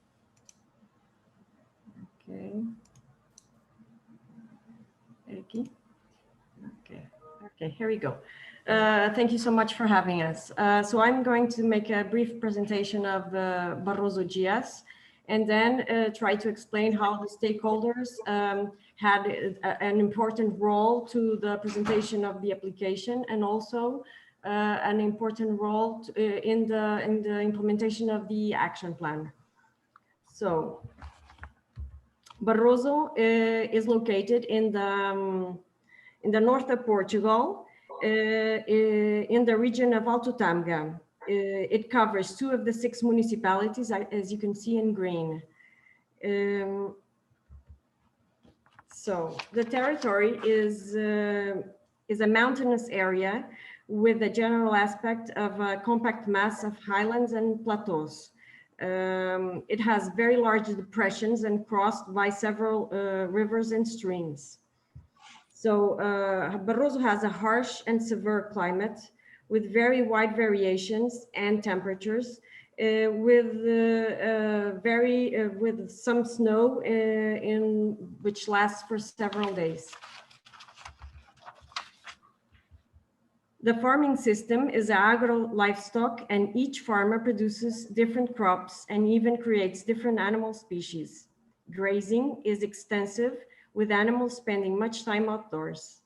Okay, here we go. Thank you so much for having us. So I'm going to make a brief presentation of the Barroso GIAHS and then try to explain how the stakeholders had an important role to the presentation of the application and also an important role in the implementation of the action plan. So Barroso is located in the north of Portugal, in the region of Alto Tamega. It covers 2 of the 6 municipalities, as you can see in green. So the territory is a mountainous area with a general aspect of a compact mass of highlands and plateaus. It has very large depressions and crossed by several rivers and streams. So Barroso has a harsh and severe climate with very wide variations and temperatures, with some snow which lasts for several days. The farming system is agro-livestock, and each farmer produces different crops and even creates different animal species. Grazing is extensive, with animals spending much time outdoors.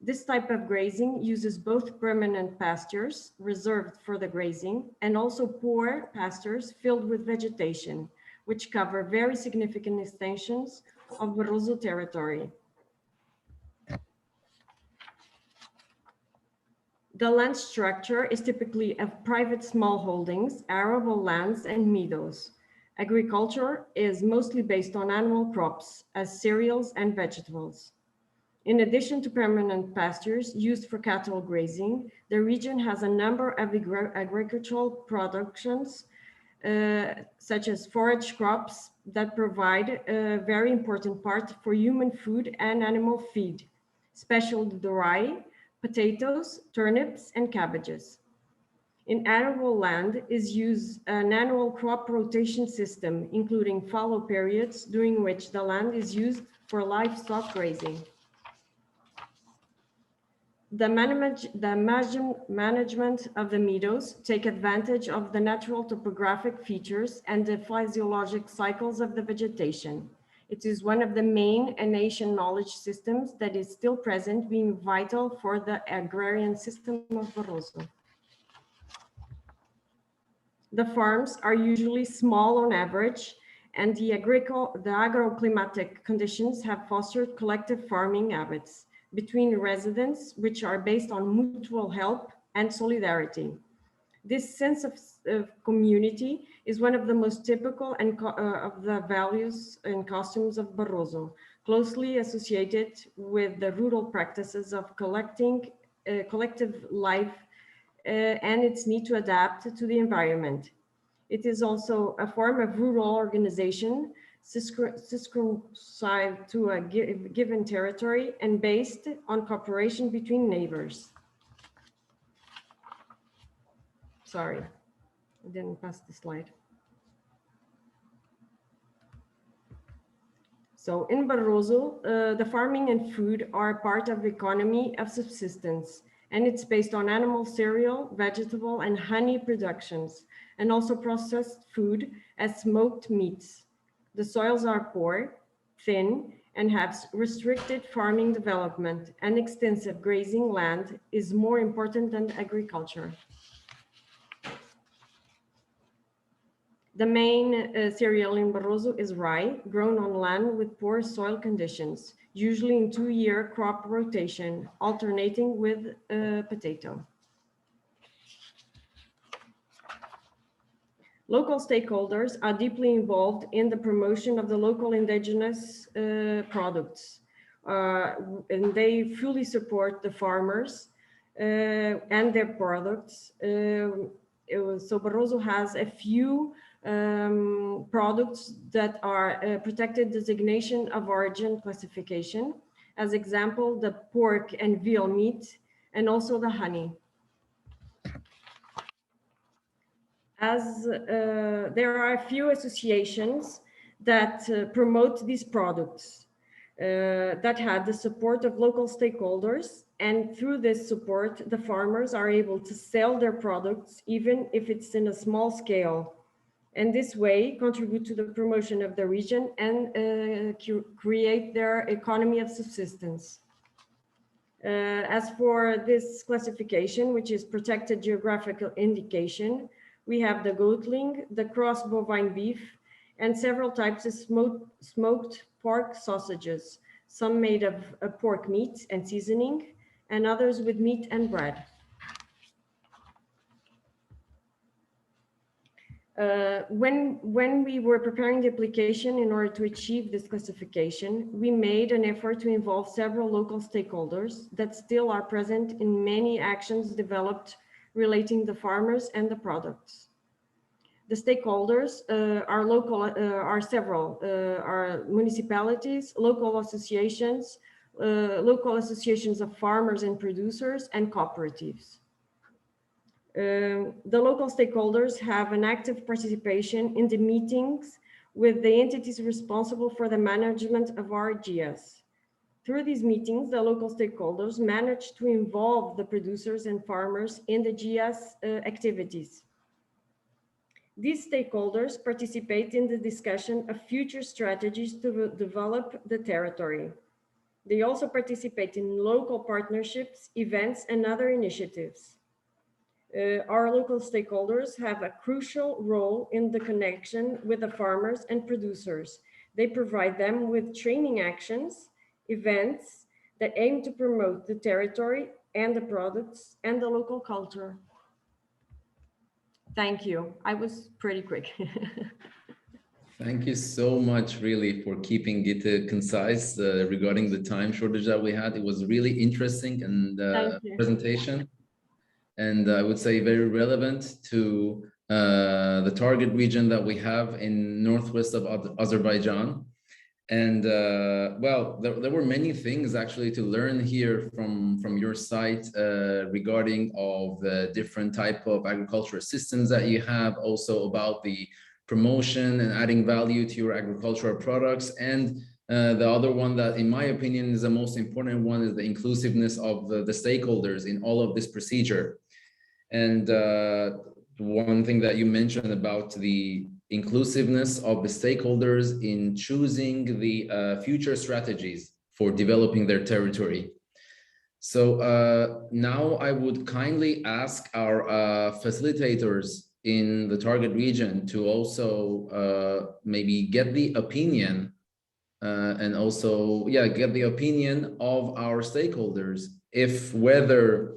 This type of grazing uses both permanent pastures reserved for the grazing and also poor pastures filled with vegetation, which cover very significant extensions of Barroso territory. The land structure is typically of private smallholdings, arable lands, and meadows. Agriculture is mostly based on annual crops as cereals and vegetables. In addition to permanent pastures used for cattle grazing, the region has a number of agricultural productions, such as forage crops that provide a very important part for human food and animal feed, especially the rye, potatoes, turnips, and cabbages. In arable land is used an annual crop rotation system, including fallow periods during which the land is used for livestock grazing. The management of the meadows take advantage of the natural topographic features and the physiologic cycles of the vegetation. It is one of the main Asian knowledge systems that is still present, being vital for the agrarian system of Barroso. The farms are usually small on average, and the agroclimatic conditions have fostered collective farming habits between residents, which are based on mutual help and solidarity. This sense of community is one of the most typical and of the values and customs of Barroso, closely associated with the rural practices of collective life and its need to adapt to the environment. It is also a form of rural organization circumscribed to a given territory and based on cooperation between neighbors. Sorry, I didn't pass the slide. So in Barroso, the farming and food are part of the economy of subsistence, and it's based on animal, cereal, vegetable, and honey productions, and also processed food as smoked meats. The soils are poor, thin, and have restricted farming development, and extensive grazing land is more important than agriculture. The main cereal in Barroso is rye, grown on land with poor soil conditions, usually in 2-year crop rotation, alternating with potato. Local stakeholders are deeply involved in the promotion of the local indigenous products, and they fully support the farmers and their products. So Barroso has a few products that are protected designation of origin classification. As example, the pork and veal meat, and also the honey. As there are a few associations that promote these products that have the support of local stakeholders, and through this support, the farmers are able to sell their products even if it's in a small scale, and this way contribute to the promotion of the region and create their economy of subsistence. As for this classification, which is protected geographical indication, we have the goatling, the cross bovine beef, and several types of smoked pork sausages, some made of pork meat and seasoning, and others with meat and bread. When we were preparing the application in order to achieve this classification, we made an effort to involve several local stakeholders that still are present in many actions developed relating the farmers and the products. The stakeholders are several, are municipalities, local associations of farmers and producers, and cooperatives. The local stakeholders have an active participation in the meetings with the entities responsible for the management of our GIAHS. Through these meetings, the local stakeholders manage to involve the producers and farmers in the GIAHS activities. These stakeholders participate in the discussion of future strategies to develop the territory. They also participate in local partnerships, events, and other initiatives. Our local stakeholders have a crucial role in the connection with the farmers and producers. They provide them with training actions, events that aim to promote the territory and the products and the local culture. Thank you. I was pretty quick. Thank you so much, really, for keeping it concise regarding the time shortage that we had. It was really interesting and presentation. And I would say very relevant to the target region that we have in northwest of Azerbaijan. And well, there were many things actually to learn here from your site regarding of the different type of agricultural systems that you have, also about the promotion and adding value to your agricultural products, and The other one that, in my opinion, is the most important one is the inclusiveness of the stakeholders in all of this procedure. And one thing that you mentioned about the inclusiveness of the stakeholders in choosing the future strategies for developing their territory. So now I would kindly ask our facilitators in the target region to also maybe get the opinion and also, get the opinion of our stakeholders, if whether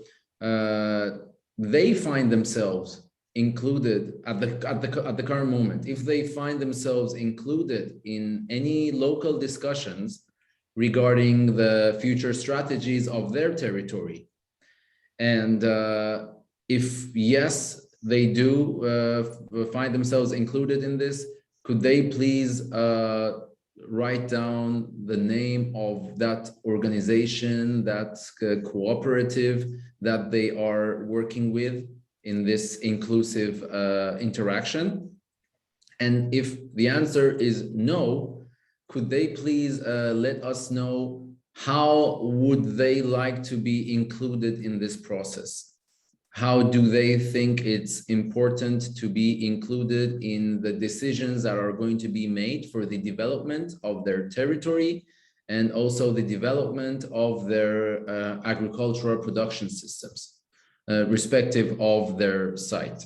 they find themselves included at the current moment, if they find themselves included in any local discussions regarding the future strategies of their territory. And if yes, they do find themselves included in this, could they please write down the name of that organization, that cooperative that they are working with in this inclusive interaction? And if the answer is no, could they please let us know how would they like to be included in this process? How do they think it's important to be included in the decisions that are going to be made for the development of their territory and also the development of their agricultural production systems, respective of their site?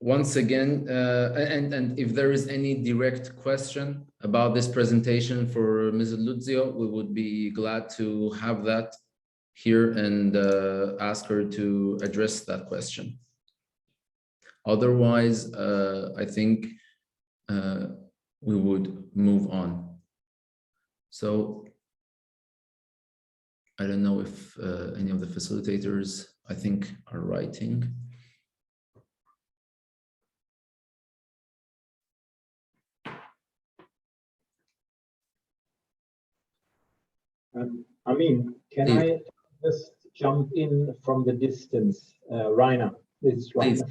Once again, and if there is any direct question about this presentation for Ms. Luzio, we would be glad to have that here and ask her to address that question. Otherwise, I think we would move on. So I don't know if any of the facilitators, I think, are writing. Can I just jump in from the distance? Rainer, this is Rainer.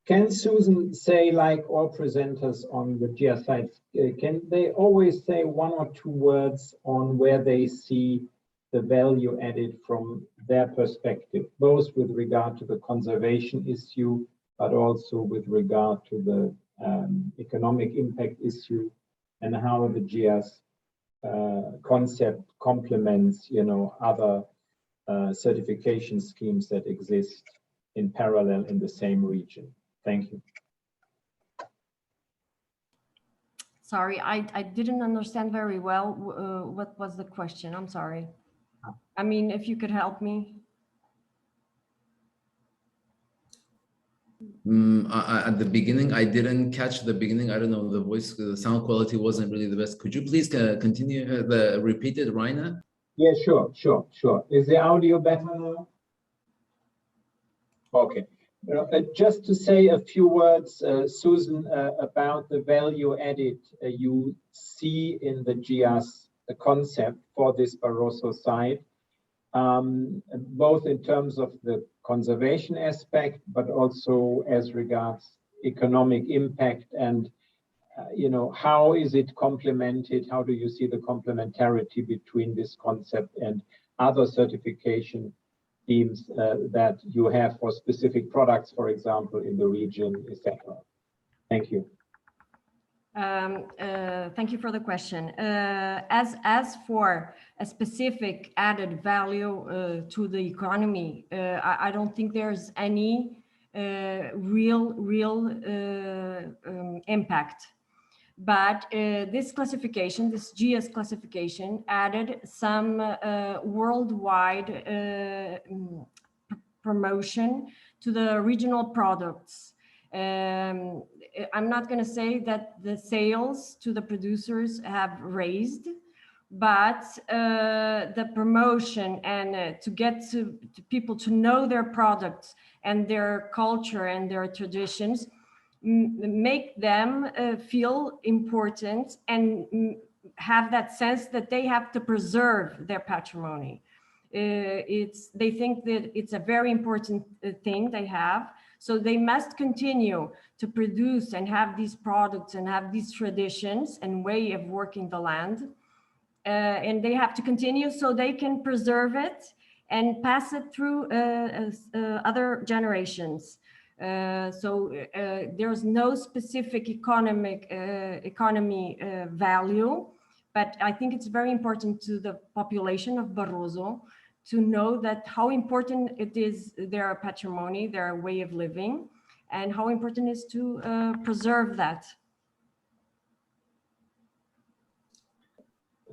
Can Susan say, like all presenters on the GIAHS sites, can they always say one or two words on where they see the value added from their perspective, both with regard to the conservation issue, but also with regard to the economic impact issue, and how the GIAHS concept complements, other certification schemes that exist in parallel in the same region? Thank you. Sorry, I didn't understand very well. What was the question? I'm sorry. I mean, if you could help me. At the beginning, I didn't catch the beginning. I don't know, the voice, the sound quality wasn't really the best. Could you please continue repeat it, Rainer? Yeah, sure. Is the audio better now? Okay. Just to say a few words, Susan, about the value added you see in the GIAHS concept for this Barroso site, both in terms of the conservation aspect, but also as regards economic impact and, how is it complemented? How do you see the complementarity between this concept and other certification schemes that you have for specific products, for example, in the region, etc.? Thank you. Thank you for the question. As for a specific added value to the economy, I don't think there's any real impact. But this classification, this GIAHS classification, added some worldwide promotion to the regional products. I'm not going to say that the sales to the producers have raised, but the promotion and to get to people to know their products and their culture and their traditions make them feel important and have that sense that they have to preserve their patrimony. They think that it's a very important thing they have. So they must continue to produce and have these products and have these traditions and way of working the land. And they have to continue so they can preserve it and pass it through other generations. There's no specific economy value, but I think it's very important to the population of Barroso to know that how important it is their patrimony, their way of living, and how important it is to preserve that.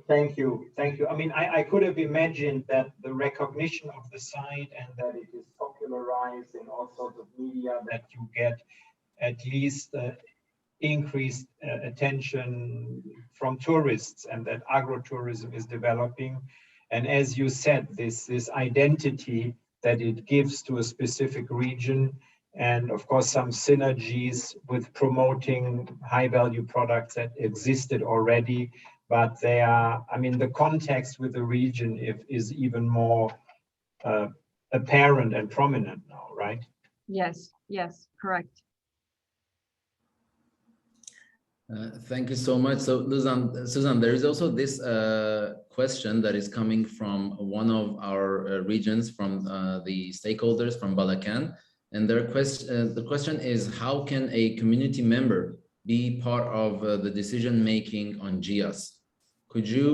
Thank you. Thank you. I mean, I could have imagined that the recognition of the site and that it is popularized in all sorts of media, that you get at least increased attention from tourists and that agrotourism is developing. And as you said, this identity that it gives to a specific region, and of course some synergies with promoting high value products that existed already, but they are, I mean, the context with the region is even more apparent and prominent now, right? Yes, yes, correct. Thank you so much. So, Susan, there is also this question that is coming from one of our regions, from the stakeholders from Balakan, and their the question is, how can a community member be part of the decision making on GIAHS? Could you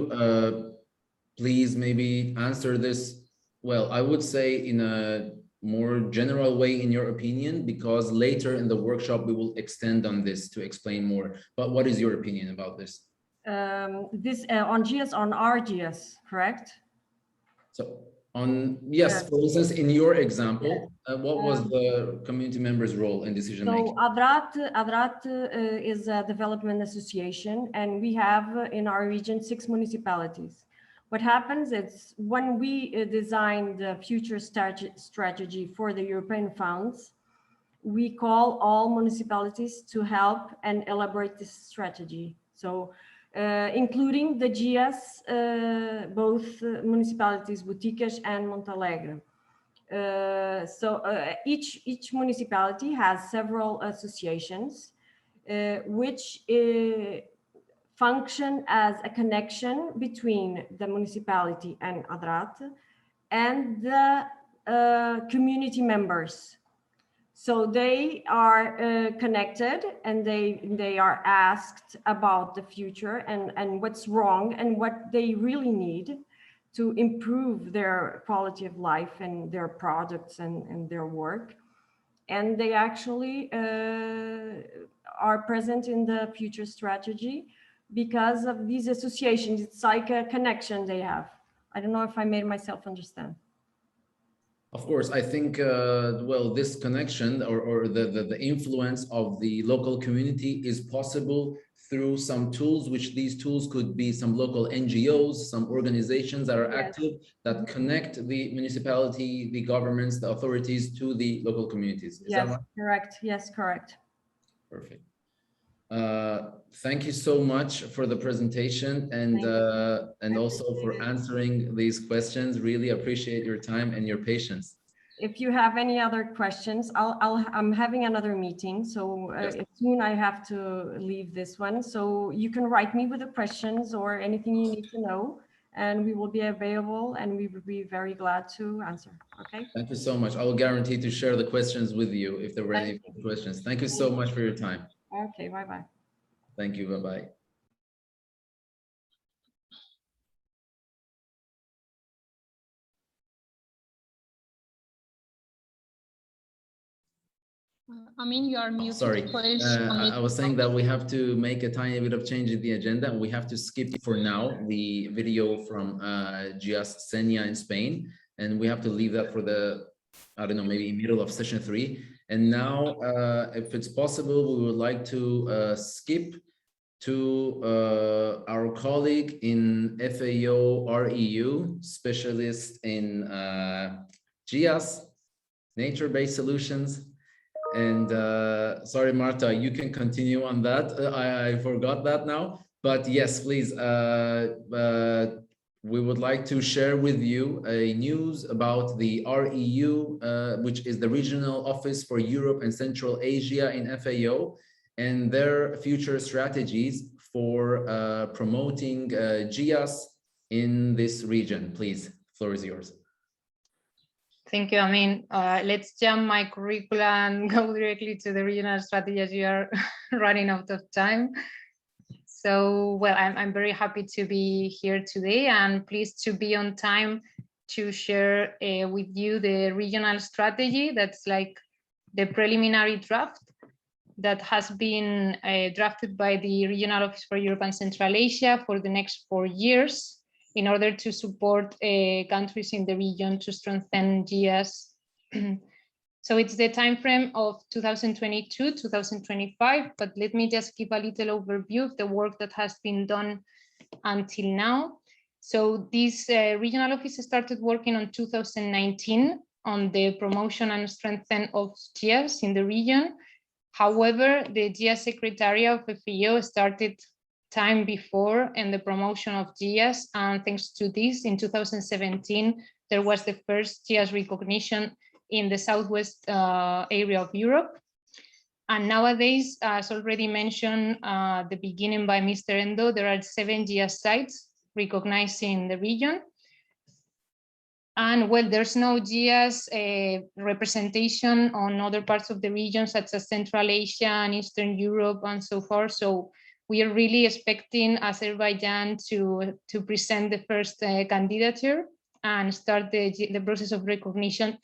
please maybe answer this? Well, I would say in a more general way, in your opinion, because later in the workshop we will extend on this to explain more. But what is your opinion about this? This on GIAHS, on our GIAHS, correct? So on, yes, for instance, in your example, what was the community member's role in decision making? So ADRAT is a development association, and we have in our region 6 municipalities. What happens is when we design the future strategy for the European funds, we call all municipalities to help and elaborate this strategy. So including the GIAHS, both municipalities, Boticas and Montalegre. Each municipality has several associations which function as a connection between the municipality and ADRAT and the community members. So they are connected, and they are asked about the future and what's wrong and what they really need to improve their quality of life and their products and their work. And they actually are present in the future strategy because of these associations. It's like a connection they have. I don't know if I made myself understand. Of course, I think, well, this connection or the influence of the local community is possible through some tools, which these tools could be some local NGOs, some organizations that are active, that connect the municipality, the governments, the authorities to the local communities. Is that right? Correct. Yes, correct. Perfect. Thank you so much for the presentation and also for answering these questions. Really appreciate your time and your patience. If you have any other questions, I'm having another meeting, so soon I have to leave this one. So you can write me with the questions or anything you need to know, and we will be available, and we will be very glad to answer. Okay. Thank you so much. I will guarantee to share the questions with you if there were any questions. Thank you so much for your time. Okay, bye-bye. Thank you, bye-bye. Amin, you are muted. Sorry, I was saying that we have to make a tiny bit of change in the agenda, and we have to skip for now the video from GIAHS Senia in Spain, and we have to leave that for the, I don't know, maybe middle of session 3. And now, if it's possible, we would like to skip to our colleague in FAO REU, specialist in GIAHS, nature-based solutions. And sorry, Marta, you can continue on that. I forgot that now, but yes, please we would like to share with you a news about the REU, which is the Regional Office for Europe and Central Asia in FAO, and their future strategies for promoting GIAHS in this region. Please, the floor is yours. Thank you. I mean, let's jump my curricula and go directly to the regional strategy as you are running out of time. So, well, I'm very happy to be here today and pleased to be on time to share with you the regional strategy. That's like the preliminary draft that has been drafted by the Regional Office for Europe and Central Asia for the next 4 years in order to support countries in the region to strengthen GIAHS. So it's the time frame of 2022-2025, but let me just give a little overview of the work that has been done until now. So this regional office started working on 2019 on the promotion and strengthening of GIAHS in the region. However, the GIAHS Secretariat of FAO started time before in the promotion of GIAHS, and thanks to this, in 2017, there was the first GIAHS recognition in the southwest area of Europe. And nowadays, as already mentioned at the beginning by Mr. Endo, there are 7 GIAHS sites recognized in the region. And well, there's no GIAHS representation on other parts of the region, such as Central Asia and Eastern Europe and so forth. So we are really expecting Azerbaijan to present the first candidature and start the process of recognition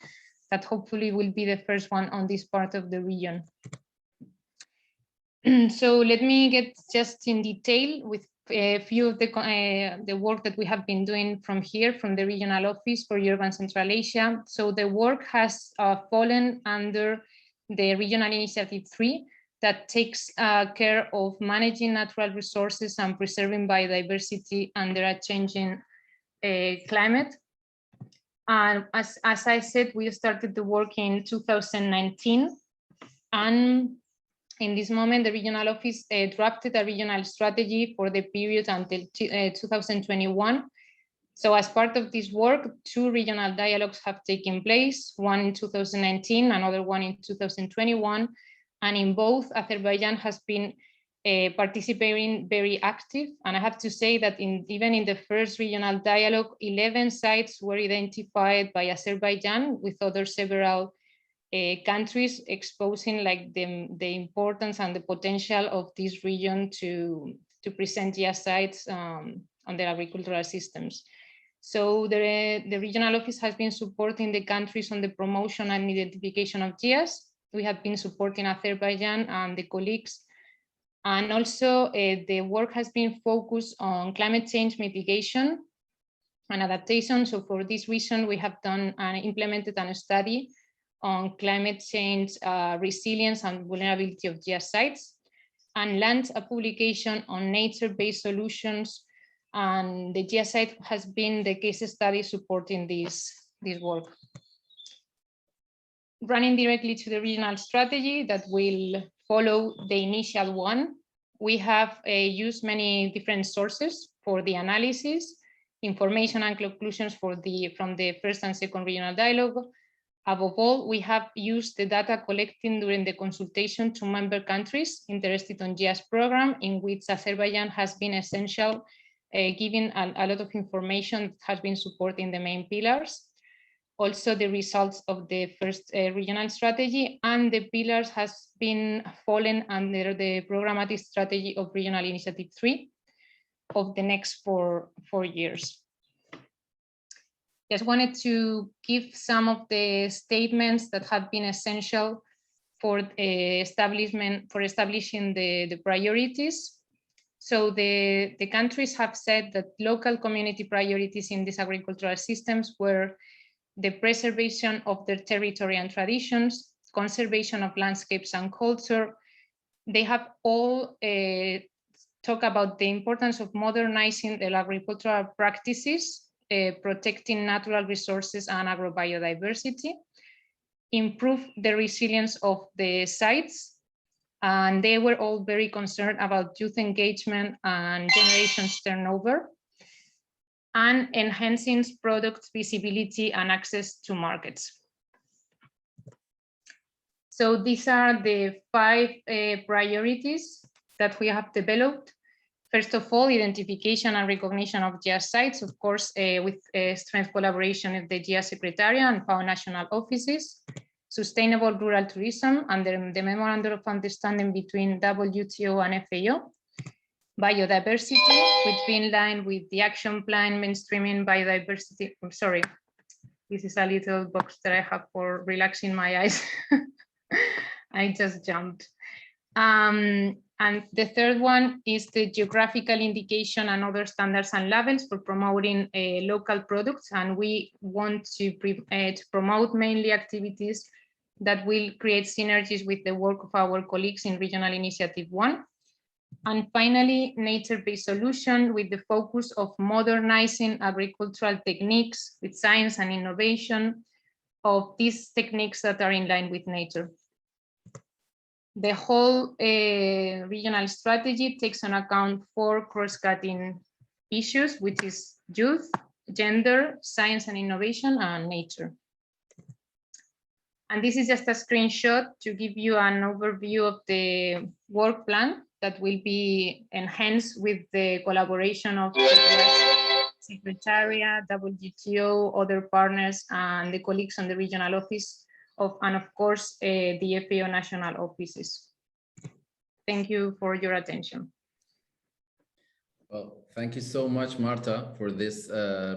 that hopefully will be the first one on this part of the region. So let me get just in detail with a few of the work that we have been doing from here, from the Regional Office for Europe and Central Asia. So the work has fallen under the Regional Initiative 3 that takes care of managing natural resources and preserving biodiversity under a changing climate. And as I said, we started the work in 2019. And in this moment, the regional office drafted a regional strategy for the period until 2021. So as part of this work, 2 regional dialogues have taken place, one in 2019, another one in 2021. And in both, Azerbaijan has been participating very active. And I have to say that even in the first regional dialogue, 11 sites were identified by Azerbaijan with other several countries, exposing like the importance and the potential of this region to present GIAHS sites on their agricultural systems. So the regional office has been supporting the countries on the promotion and identification of GIAHS. We have been supporting Azerbaijan and the colleagues. And also the work has been focused on climate change mitigation and adaptation. So for this reason, we have done and implemented a study on climate change resilience and vulnerability of GIAHS sites, and launched a publication on nature-based solutions. And the GIAHS site has been the case study supporting this work. Running directly to the regional strategy that will follow the initial one, we have used many different sources for the analysis, information and conclusions from the first and second regional dialogue. Above all, we have used the data collected during the consultation to member countries interested in GIAHS program, in which Azerbaijan has been essential, giving a lot of information that has been supporting the main pillars. Also, the results of the first regional strategy and the pillars has been fallen under the programmatic strategy of Regional Initiative 3 of the next four years. Just wanted to give some of the statements that have been essential for establishing the priorities. So the countries have said that local community priorities in these agricultural systems were the preservation of their territory and traditions, conservation of landscapes and culture. They have all talked about the importance of modernizing the agricultural practices, protecting natural resources and agrobiodiversity, improve the resilience of the sites, and they were all very concerned about youth engagement and generations turnover. and enhancing product visibility and access to markets. So these are the 5 priorities that we have developed. First of all, identification and recognition of GIAHS sites, of course, with strength collaboration of the GIAHS Secretariat and FAO national offices. Sustainable rural tourism under the Memorandum of Understanding between WTO and FAO. Biodiversity, which be in line with the action plan mainstreaming biodiversity. I'm sorry, this is a little box that I have for relaxing my eyes. I just jumped. And the third one is the geographical indication and other standards and labels for promoting local products. And we want to promote mainly activities that will create synergies with the work of our colleagues in Regional Initiative 1. And finally, nature-based solution with the focus of modernizing agricultural techniques with science and innovation of these techniques that are in line with nature. The whole regional strategy takes on account 4 cross-cutting issues, which is youth, gender, science and innovation, and nature. And this is just a screenshot to give you an overview of the work plan that will be enhanced with the collaboration of the Secretariat, WTO, other partners, and the colleagues on the regional office and of course, the FAO national offices. Thank you for your attention. Well, thank you so much, Marta, for this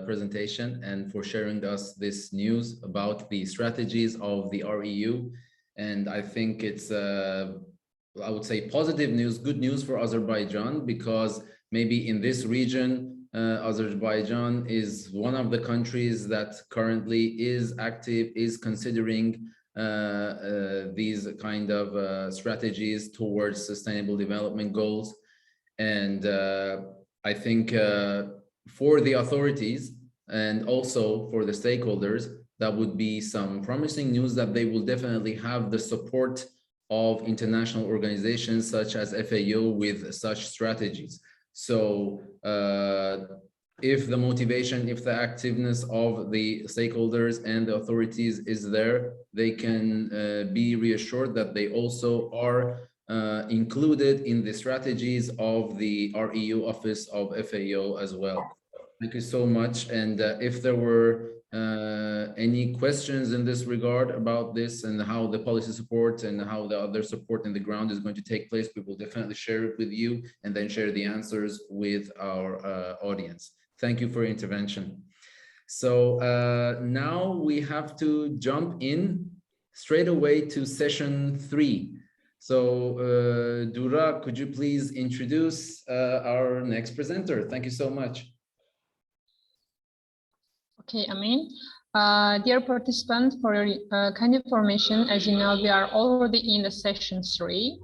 presentation and for sharing us this news about the strategies of the REU. And I think it's, I would say, positive news, good news for Azerbaijan, because maybe in this region, Azerbaijan is one of the countries that currently is active, is considering these kind of strategies towards sustainable development goals. And I think for the authorities and also for the stakeholders, that would be some promising news that they will definitely have the support of international organizations such as FAO with such strategies. So if the motivation, if the activeness of the stakeholders and the authorities is there, they can be reassured that they also are included in the strategies of the REU office of FAO as well. Thank you so much. And if there were any questions in this regard about this and how the policy support and how the other support in the ground is going to take place, we will definitely share it with you and then share the answers with our audience. Thank you for your intervention. So now we have to jump in straight away to session 3. So Dura, could you please introduce our next presenter? Thank you so much. Okay, Amin. Dear participants, for your kind information, as you know, we are already in the session 3.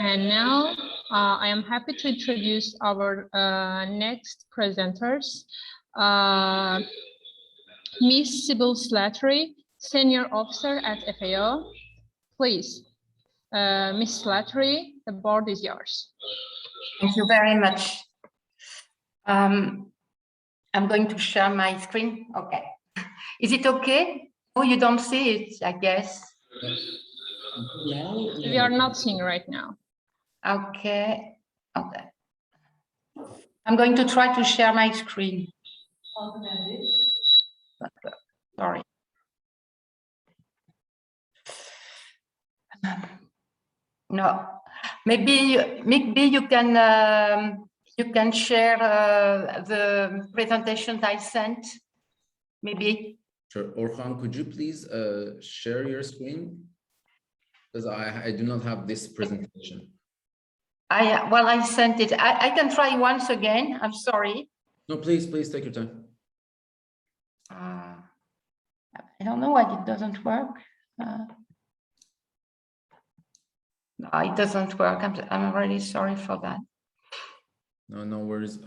And now I am happy to introduce our next presenters. Ms. Sybil Slattery, Senior Officer at FAO. Please, Ms. Slattery, the board is yours. Thank you very much. I'm going to share my screen. Okay. Is it okay? Oh, you don't see it, I guess. We are not seeing right now. Okay. Okay. I'm going to try to share my screen. Sorry. No. Maybe you can share the presentation I sent. Maybe. Sure. Orhan, could you please share your screen? Because I do not have this presentation. Well, I sent it. I can try once again. I'm sorry. No, please take your time. I don't know why it doesn't work. No, it doesn't work. I'm really sorry for that. No worries.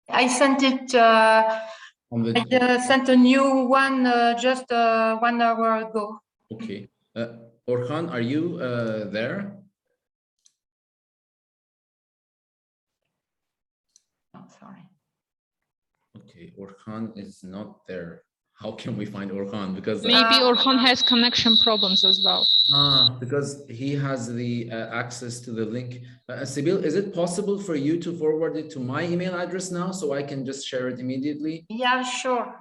I sent it. I sent a new one just 1 hour ago. Okay. Orhan, are you there? Oh, sorry. Okay, Orhan is not there. How can we find Orhan? Because maybe Orhan has connection problems as well. Because he has the access to the link. Sibyl, is it possible for you to forward it to my email address now so I can just share it immediately? Yeah, sure.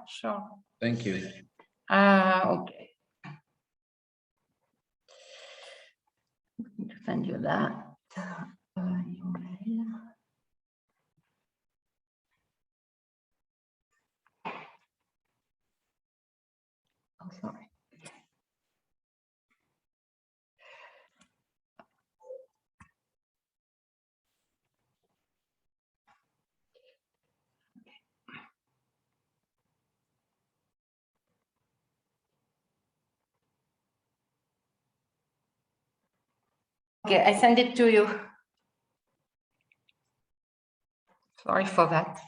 Thank you. Okay. Send you that. Email. Oh, sorry. Okay, I send it to you. Sorry for that.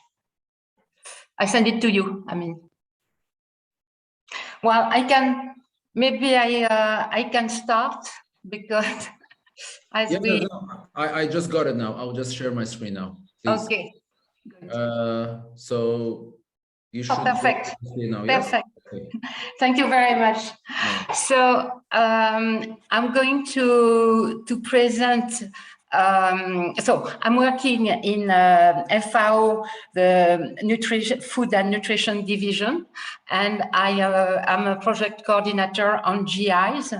I send it to you. I mean, well, I can maybe I can start because as we. I just got it now. I'll just share my screen now. Please. Okay. So you should. Perfect. Now, yes? Perfect. Okay. Thank you very much. So I'm going to present. So I'm working in FAO, the Food and Nutrition Division, and I'm a project coordinator on GIAHS.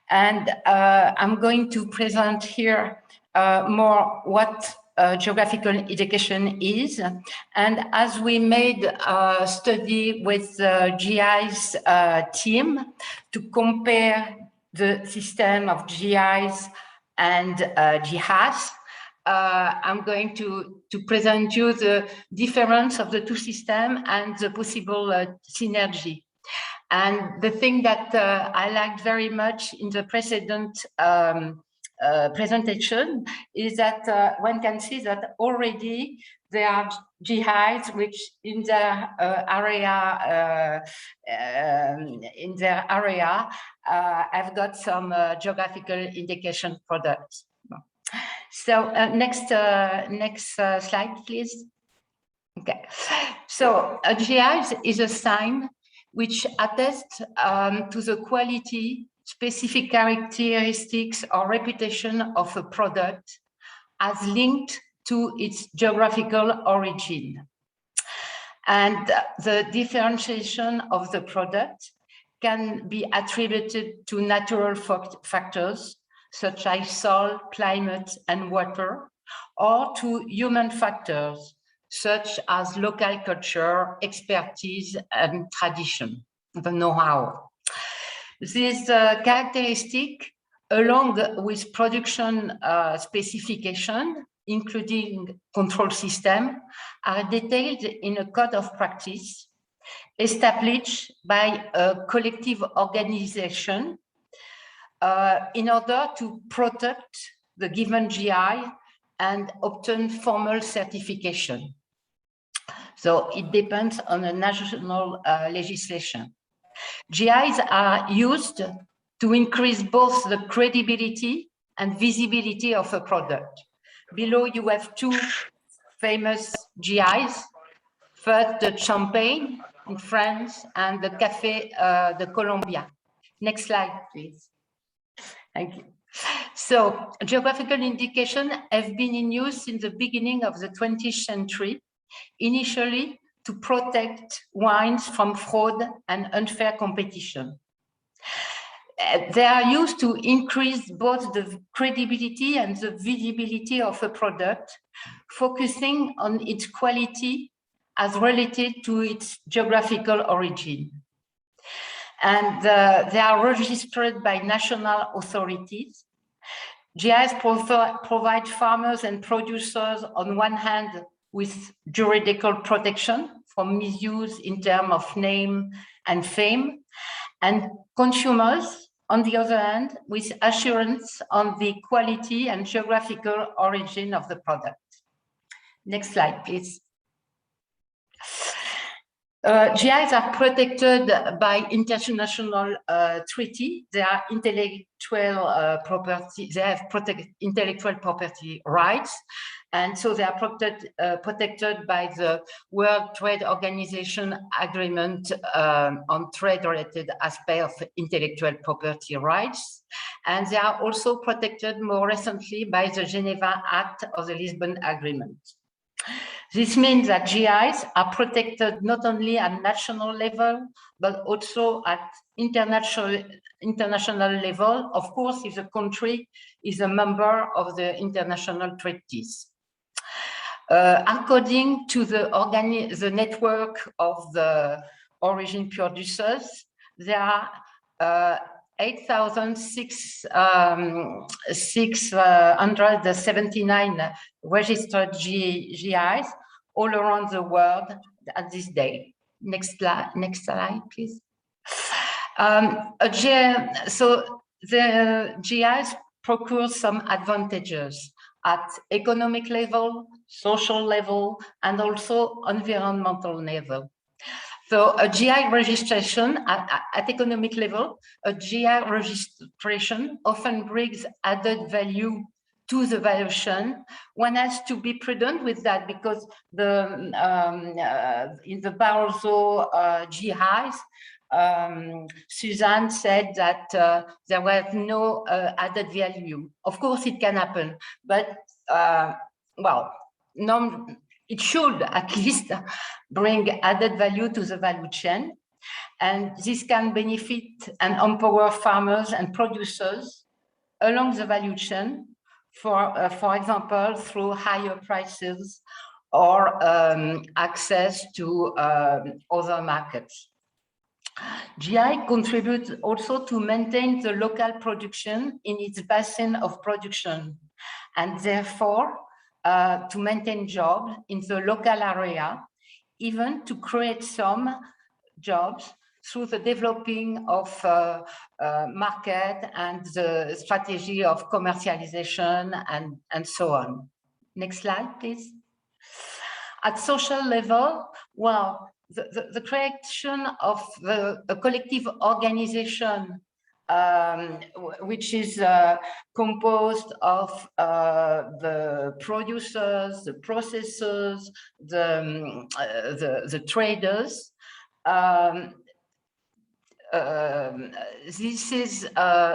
And I'm going to present here more what geographical indication is. And as we made a study with the GIAHS team to compare the system of GIAHS and GIAHS, I'm going to present you the difference of the two systems and the possible synergy. And the thing that I liked very much in the precedent presentation is that one can see that already there are GIAHS which in their area have got some geographical indication products. So next slide, please. Okay, so a GIAHS is a sign which attests to the quality, specific characteristics, or reputation of a product as linked to its geographical origin. And the differentiation of the product can be attributed to natural factors such as soil, climate, and water, or to human factors such as local culture, expertise, and tradition, the know-how. This characteristic, along with production specification, including control system, are detailed in a code of practice established by a collective organization in order to protect the given GI and obtain formal certification. So it depends on a national legislation. GIs are used to increase both the credibility and visibility of a product. Below you have two famous GIs. First, the Champagne in France and the Café de Colombia. Next slide, please. Thank you. So geographical indications have been in use since the beginning of the 20th century, initially to protect wines from fraud and unfair competition. They are used to increase both the credibility and the visibility of a product, focusing on its quality as related to its geographical origin. And they are registered by national authorities. GIs provide farmers and producers on one hand with juridical protection from misuse in terms of name and fame, and consumers, on the other hand, with assurance on the quality and geographical origin of the product. Next slide, please. GIs are protected by international treaty. They are intellectual property. They have intellectual property rights, and so they are protected by the World Trade Organization Agreement on trade-related aspects of intellectual property rights, and they are also protected more recently by the Geneva Act of the Lisbon Agreement. This means that GIs are protected not only at national level, but also at international level, of course, if the country is a member of the international treaties. According to the network of the origin producers, there are 8,679 registered GIs all around the world at this day. Next slide, please. So the GIs procure some advantages at economic level, social level, and also environmental level. So a GI registration at economic level, a GI registration often brings added value to the value chain. One has to be prudent with that because in the Barroso GIs, Suzanne said that there was no added value. Of course, it can happen, but well, it should at least bring added value to the value chain. And this can benefit and empower farmers and producers along the value chain, for example, through higher prices or access to other markets. GI contributes also to maintain the local production in its basin of production, and therefore to maintain jobs in the local area, even to create some jobs through the developing of market and the strategy of commercialization and so on. Next slide, please. At social level, well, the creation of a collective organization which is composed of the producers, the processors, the traders. This is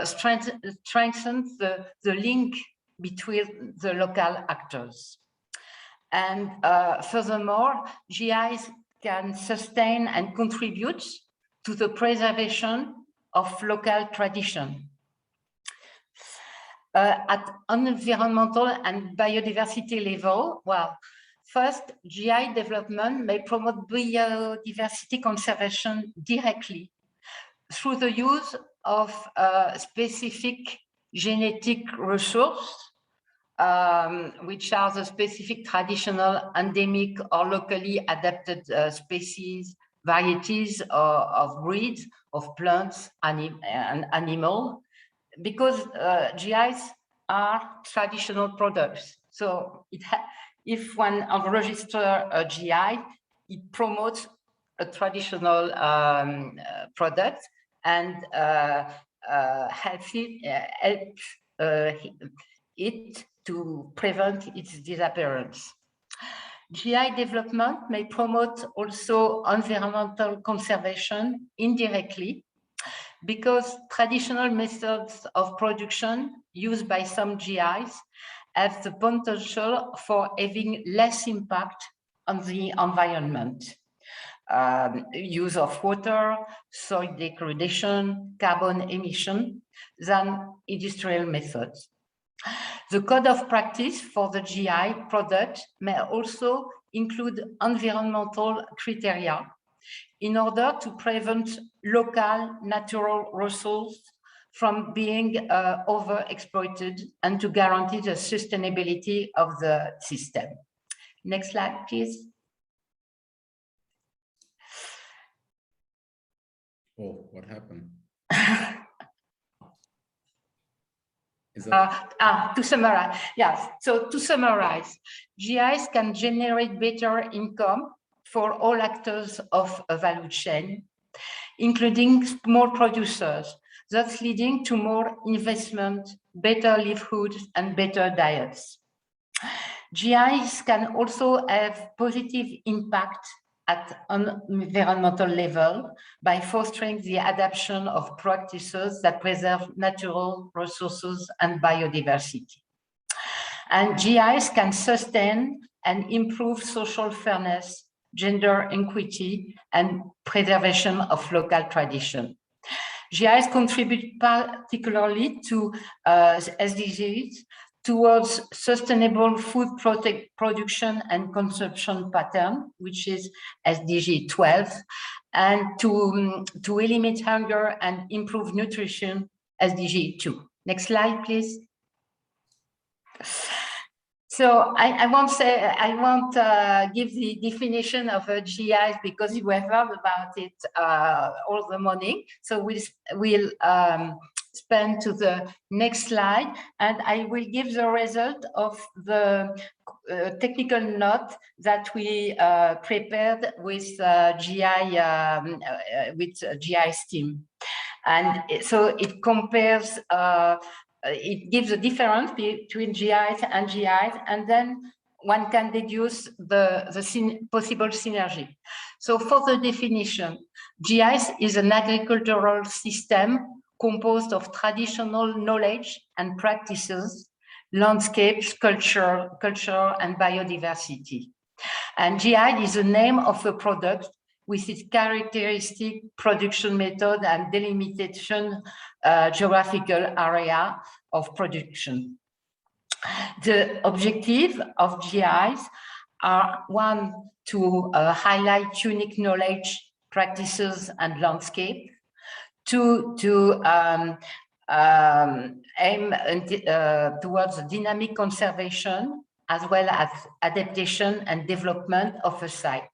strengthens the link between the local actors. And furthermore, GIs can sustain and contribute to the preservation of local tradition. At environmental and biodiversity level, well, first, GI development may promote biodiversity conservation directly through the use of specific genetic resources, which are the specific traditional, endemic, or locally adapted species, varieties of breeds of plants and animal, because GIs are traditional products. So if one registers a GI, it promotes a traditional product and helps it to prevent its disappearance. GI development may promote also environmental conservation indirectly, because traditional methods of production used by some GIs have the potential for having less impact on the environment. Use of water, soil degradation, carbon emission than industrial methods. The code of practice for the GI product may also include environmental criteria in order to prevent local natural resources from being overexploited and to guarantee the sustainability of the system. Next slide, please. Oh, what happened? To summarize, yes. So to summarize, GIs can generate better income for all actors of a value chain, including small producers, thus leading to more investment, better livelihoods, and better diets. GIAHS can also have positive impact at an environmental level by fostering the adoption of practices that preserve natural resources and biodiversity. And GIAHS can sustain and improve social fairness, gender equity, and preservation of local tradition. GIAHS contribute particularly to SDGs towards sustainable food production and consumption pattern, which is SDG 12, and to eliminate hunger and improve nutrition, SDG 2. Next slide, please. So I won't give the definition of a GIAHS because you have heard about it all the morning. So we'll spend to the next slide, and I will give the result of the technical note that we prepared with GIAHS team. And so it compares, it gives a difference between GIAHS and GIAHS, and then one can deduce the possible synergy. So for the definition, GIAHS is an agricultural system composed of traditional knowledge and practices, landscapes, culture, and biodiversity. And GIAHS is the name of a product with its characteristic production method and delimitation geographical area of production. The objective of GIAHS are, one, to highlight unique knowledge, practices, and landscape. Two, to aim towards dynamic conservation as well as adaptation and development of a site.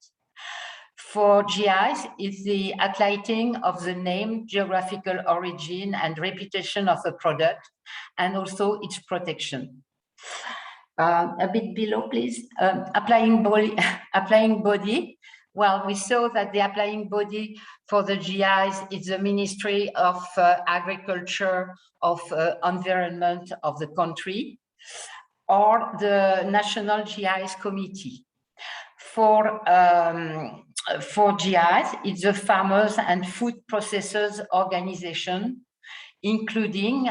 For GIAHS, it's the highlighting of the name, geographical origin, and reputation of a product, and also its protection. A bit below, please. Applying body. Well, we saw that the applying body for the GIAHS is the Ministry of Agriculture, of Environment of the country, or the National GIAHS Committee. For GIAHS, it's the Farmers and Food Processors Organization, including,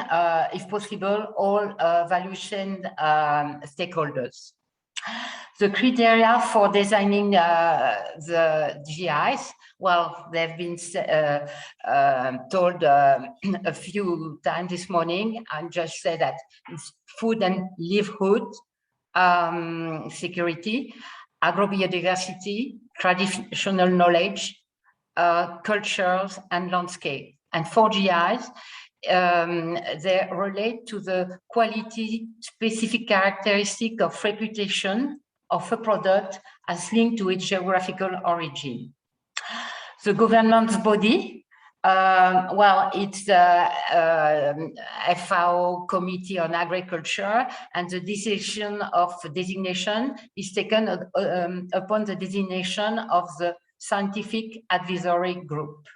if possible, all value chain stakeholders. The criteria for designing the GIAHS, well, they've been told a few times this morning, and just say that it's food and livelihood, security, agrobiodiversity, traditional knowledge, cultures, and landscape. And for GIAHS, they relate to the quality specific characteristic of reputation of a product as linked to its geographical origin. The governance body, well, it's the FAO Committee on Agriculture, and the decision of designation is taken upon the designation of the Scientific Advisory Group.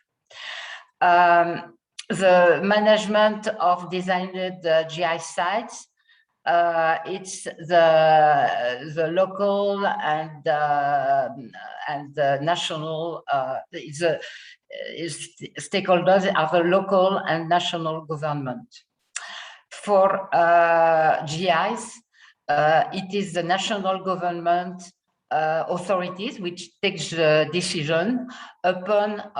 The management of designed GIAHS sites, it's the local and the national, stakeholders are the local and national government. For GIAHS, it is the national government authorities which takes the decision upon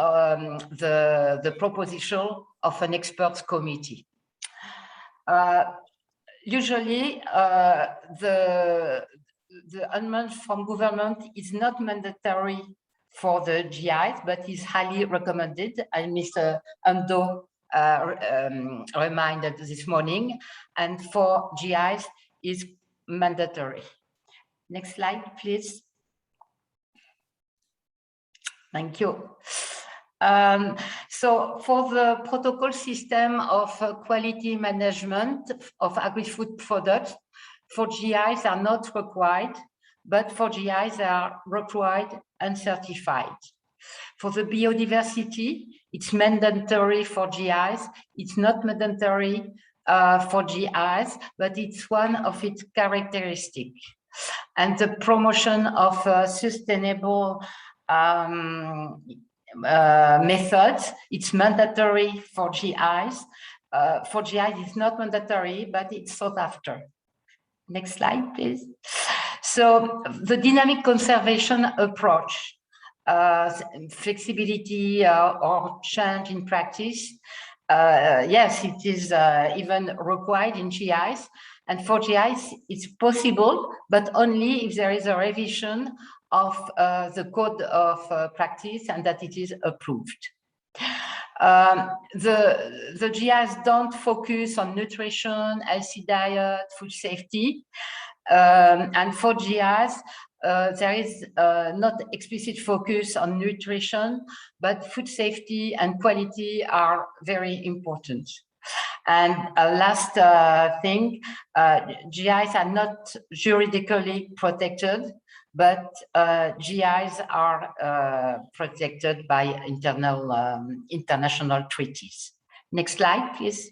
the proposition of an experts committee. Usually, the amendment from government is not mandatory for the GIAHS, but is highly recommended, and Mr. Ando reminded this morning, and for GIAHS is mandatory. Next slide, please. Thank you. So for the protocol system of quality management of agri-food products, for GIAHS are not required, but for GIs, they are required and certified. For the biodiversity, it's mandatory for GIs. It's not mandatory for GIs, but it's one of its characteristics. And the promotion of sustainable methods, it's mandatory for GIs. For GIs, it's not mandatory, but it's sought after. Next slide, please. So the dynamic conservation approach, flexibility or change in practice, yes, it is even required in GIs. And for GIs, it's possible, but only if there is a revision of the code of practice and that it is approved. The GIs don't focus on nutrition, healthy diet, food safety. And for GIs, there is not explicit focus on nutrition, but food safety and quality are very important. And last thing, GIs are not juridically protected, but GIs are protected by international treaties. Next slide, please.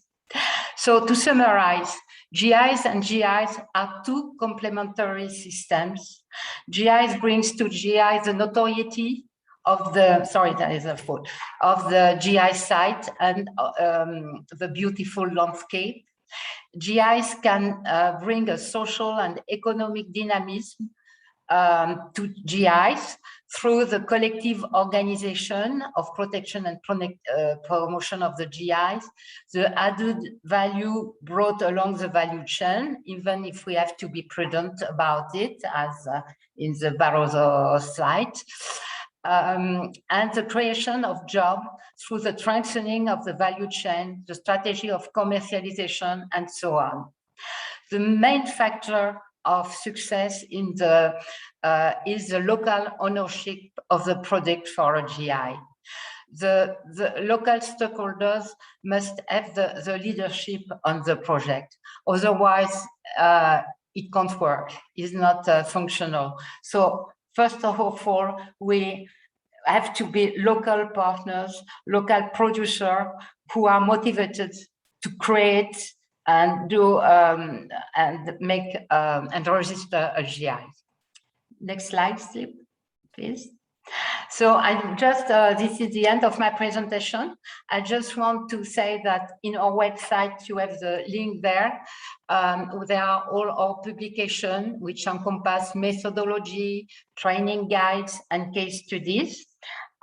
So to summarize, GIs and GIs are two complementary systems. GIs brings to GIs the notoriety of the, sorry, that is a fault, of the GI site and the beautiful landscape. GIs can bring a social and economic dynamism to GIs through the collective organization of protection and promotion of the GIs, the added value brought along the value chain, even if we have to be prudent about it, as in the Barroso slide, and the creation of jobs through the strengthening of the value chain, the strategy of commercialization, and so on. The main factor of success in the is the local ownership of the product for a GI. The local stakeholders must have the leadership on the project. Otherwise, it can't work. It's not functional. So first of all, we have to be local partners, local producers who are motivated to create and do and make and register a GI. Next slide, please. So I just, this is the end of my presentation. I just want to say that in our website, you have the link there. There are all our publications which encompass methodology, training guides, and case studies.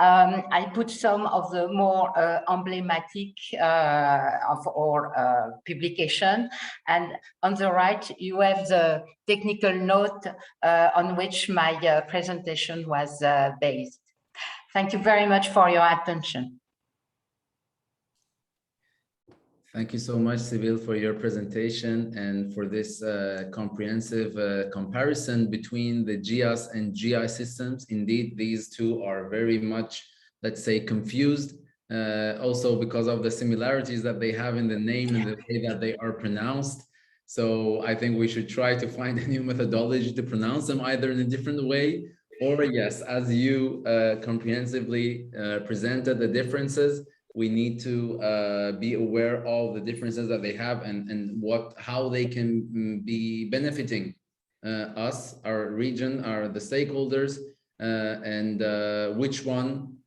I put some of the more emblematic of our publication, and on the right you have the technical note on which my presentation was based. Thank you very much for your attention. Thank you so much, Sibylle, for your presentation and for this comprehensive comparison between the GIAHS and GI systems. Indeed, these two are very much, let's say, confused, also because of the similarities that they have in the name and the way that they are pronounced. So I think we should try to find a new methodology to pronounce them either in a different way, or yes, as you comprehensively presented the differences, we need to be aware of the differences that they have and how they can be benefiting us, our region, the stakeholders, and which one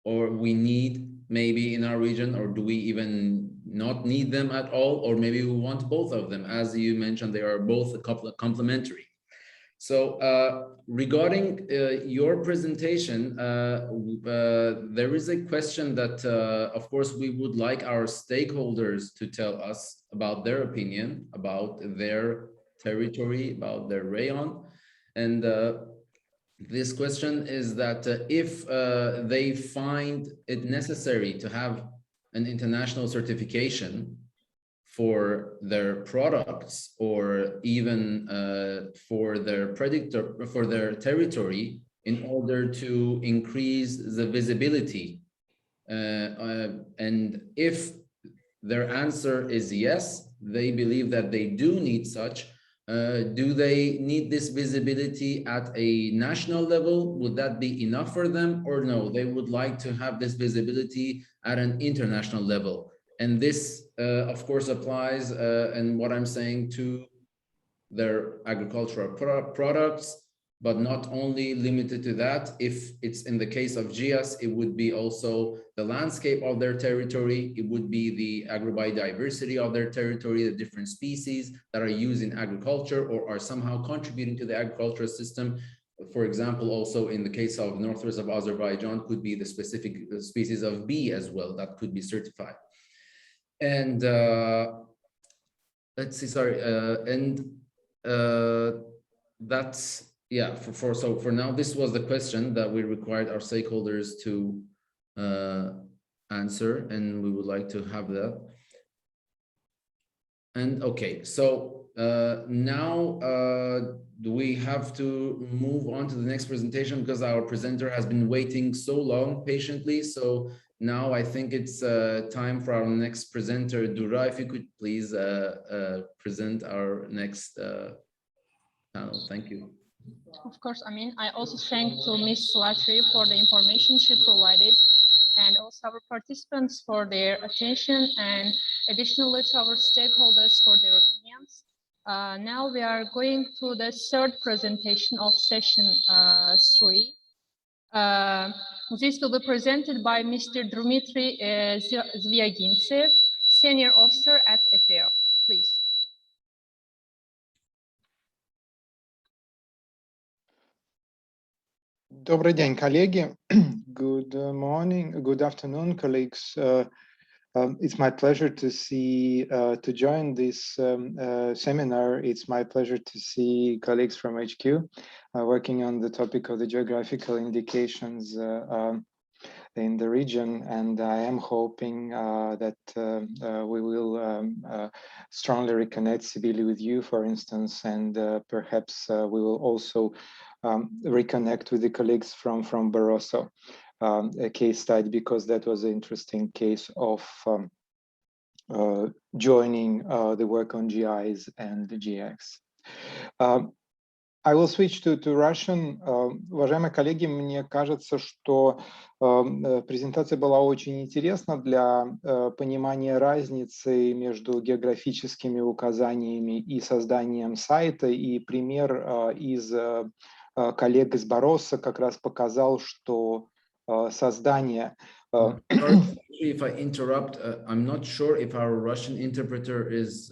or we need maybe in our region, or do we even not need them at all, or maybe we want both of them. As you mentioned, they are both complementary. So regarding your presentation, there is a question that, of course, we would like our stakeholders to tell us about their opinion, about their territory, about their rayon. And this question is that if they find it necessary to have an international certification for their products, or even for their territory, in order to increase the visibility. And if their answer is yes, they believe that they do need such, Do they need this visibility at a national level? Would that be enough for them, or no, they would like to have this visibility at an international level? And this, of course, applies, and what I'm saying, to their agricultural products, but not only limited to that. If it's in the case of GIAHS, it would be also the landscape of their territory. It would be the agrobiodiversity of their territory, the different species that are used in agriculture or are somehow contributing to the agricultural system. For example, also in the case of northwest of Azerbaijan, could be the specific species of bee as well that could be certified. And let's see, sorry, that's, yeah, so for now, this was the question that we required our stakeholders to answer, and we would like to have that. And okay, so now we have to move on to the next presentation because our presenter has been waiting so long patiently. So now I think it's time for our next presenter. Dura, if you could please present our next panel. Thank you. Of course, I mean, I also thank to Ms. Latri for the information she provided, and also our participants for their attention, and additionally to our stakeholders for their opinions. Now we are going to the third presentation of session 3. This will be presented by Mr. Dmitry Zvyagintsev, Senior Officer at FAO. Please. Добрый день, коллеги. Good morning, good afternoon, colleagues. It's my pleasure to join this seminar. It's my pleasure to see colleagues from HQ working on the topic of the geographical indications in the region, and I am hoping that we will strongly reconnect Sibili with you, for instance, and perhaps we will also reconnect with the colleagues from Barroso, a case study, because that was an interesting case of joining the work on GIs and the GIAHS. I will switch to Russian. Уважаемые коллеги, мне кажется, что презентация была очень интересна для понимания разницы между географическими указаниями и созданием сайта. И пример из коллег из Бароса как раз показал, что создание... If I interrupt, I'm not sure if our Russian interpreter is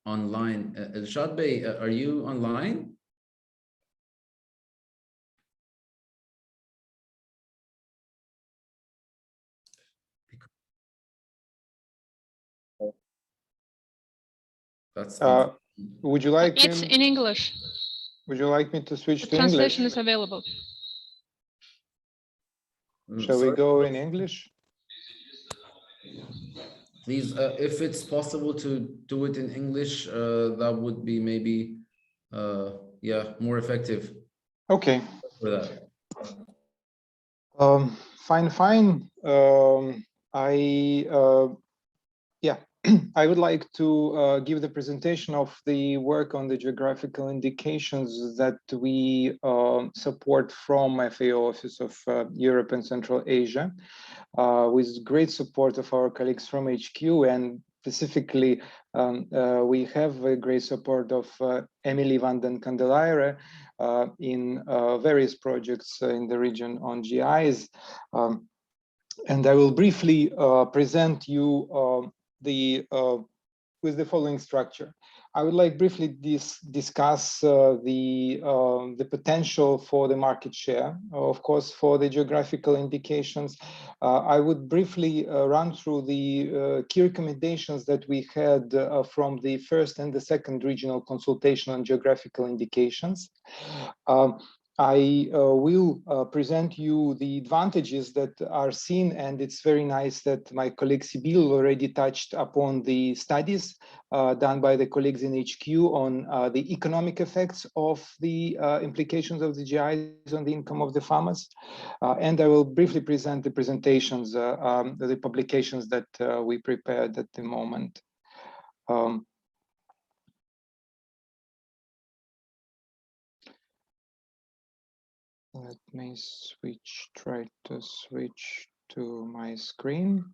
online. Elshad Bey, are you online? That's would you like it's in English. Would you like me to switch The to English? Translation is available. Shall we go in English? Please, if it's possible to do it in English, that would be maybe, yeah, more effective. Okay. For that. Fine. I would like to give the presentation of the work on the geographical indications that we support from FAO Office of Europe and Central Asia, with great support of our colleagues from HQ, and specifically we have a great support of Emily van den Candelare in various projects in the region on GIs. And I will briefly present you with the following structure. I would like briefly discuss the potential for the market share, of course, for the geographical indications. I would briefly run through the key recommendations that we had from the first and the second regional consultation on geographical indications. I will present you the advantages that are seen, and it's very nice that my colleague Sibyl already touched upon the studies done by the colleagues in HQ on the economic effects of the implications of the GIs on the income of the farmers. And I will briefly present the presentations, the publications that we prepared at the moment. Let me try to switch to my screen.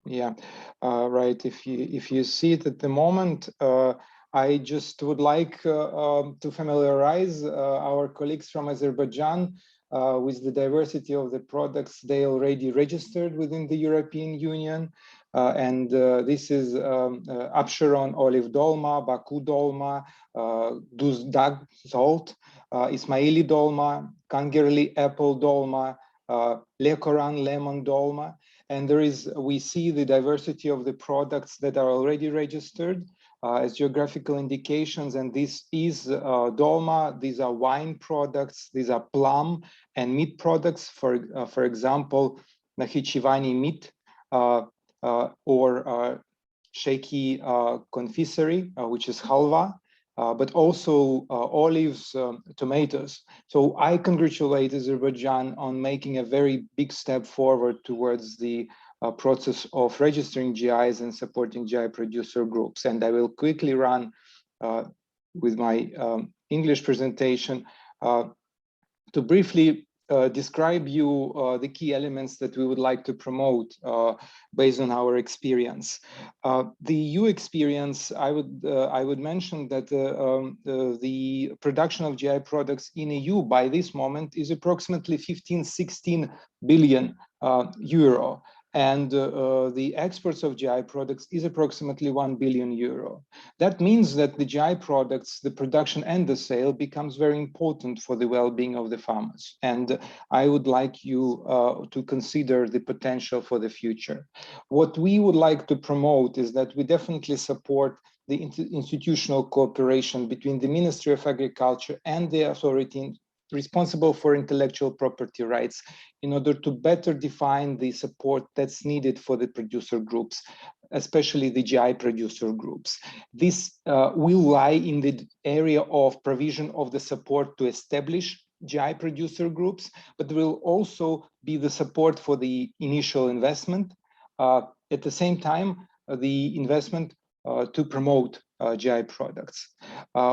Yeah, right. If you see it at the moment, I just would like to familiarize our colleagues from Azerbaijan with the diversity of the products they already registered within the European Union. This is Absheron olive dolma, Baku dolma, Duzdag salt, Ismaili dolma, Kangerli apple dolma, Lekoran lemon dolma. And we see the diversity of the products that are already registered as geographical indications. And this is dolma, these are wine products, these are plum and meat products. For example, Nakhichevani meat or shaky confiserie, which is halva. But also olives, tomatoes. So I congratulate Azerbaijan on making a very big step forward towards the process of registering GIs and supporting GI producer groups. And I will quickly run with my English presentation to briefly describe you the key elements that we would like to promote based on our experience. The EU experience, I would mention that the production of GI products in EU by this moment is approximately 15-16 billion euro. And the exports of GI products is approximately 1 billion euro. That means that the GI products, the production and the sale becomes very important for the well-being of the farmers. And I would like you to consider the potential for the future. What we would like to promote is that we definitely support the institutional cooperation between the Ministry of Agriculture and the authority responsible for intellectual property rights in order to better define the support that's needed for the producer groups, especially the GI producer groups. This will lie in the area of provision of the support to establish GI producer groups, but will also be the support for the initial investment. At the same time, the investment to promote GI products.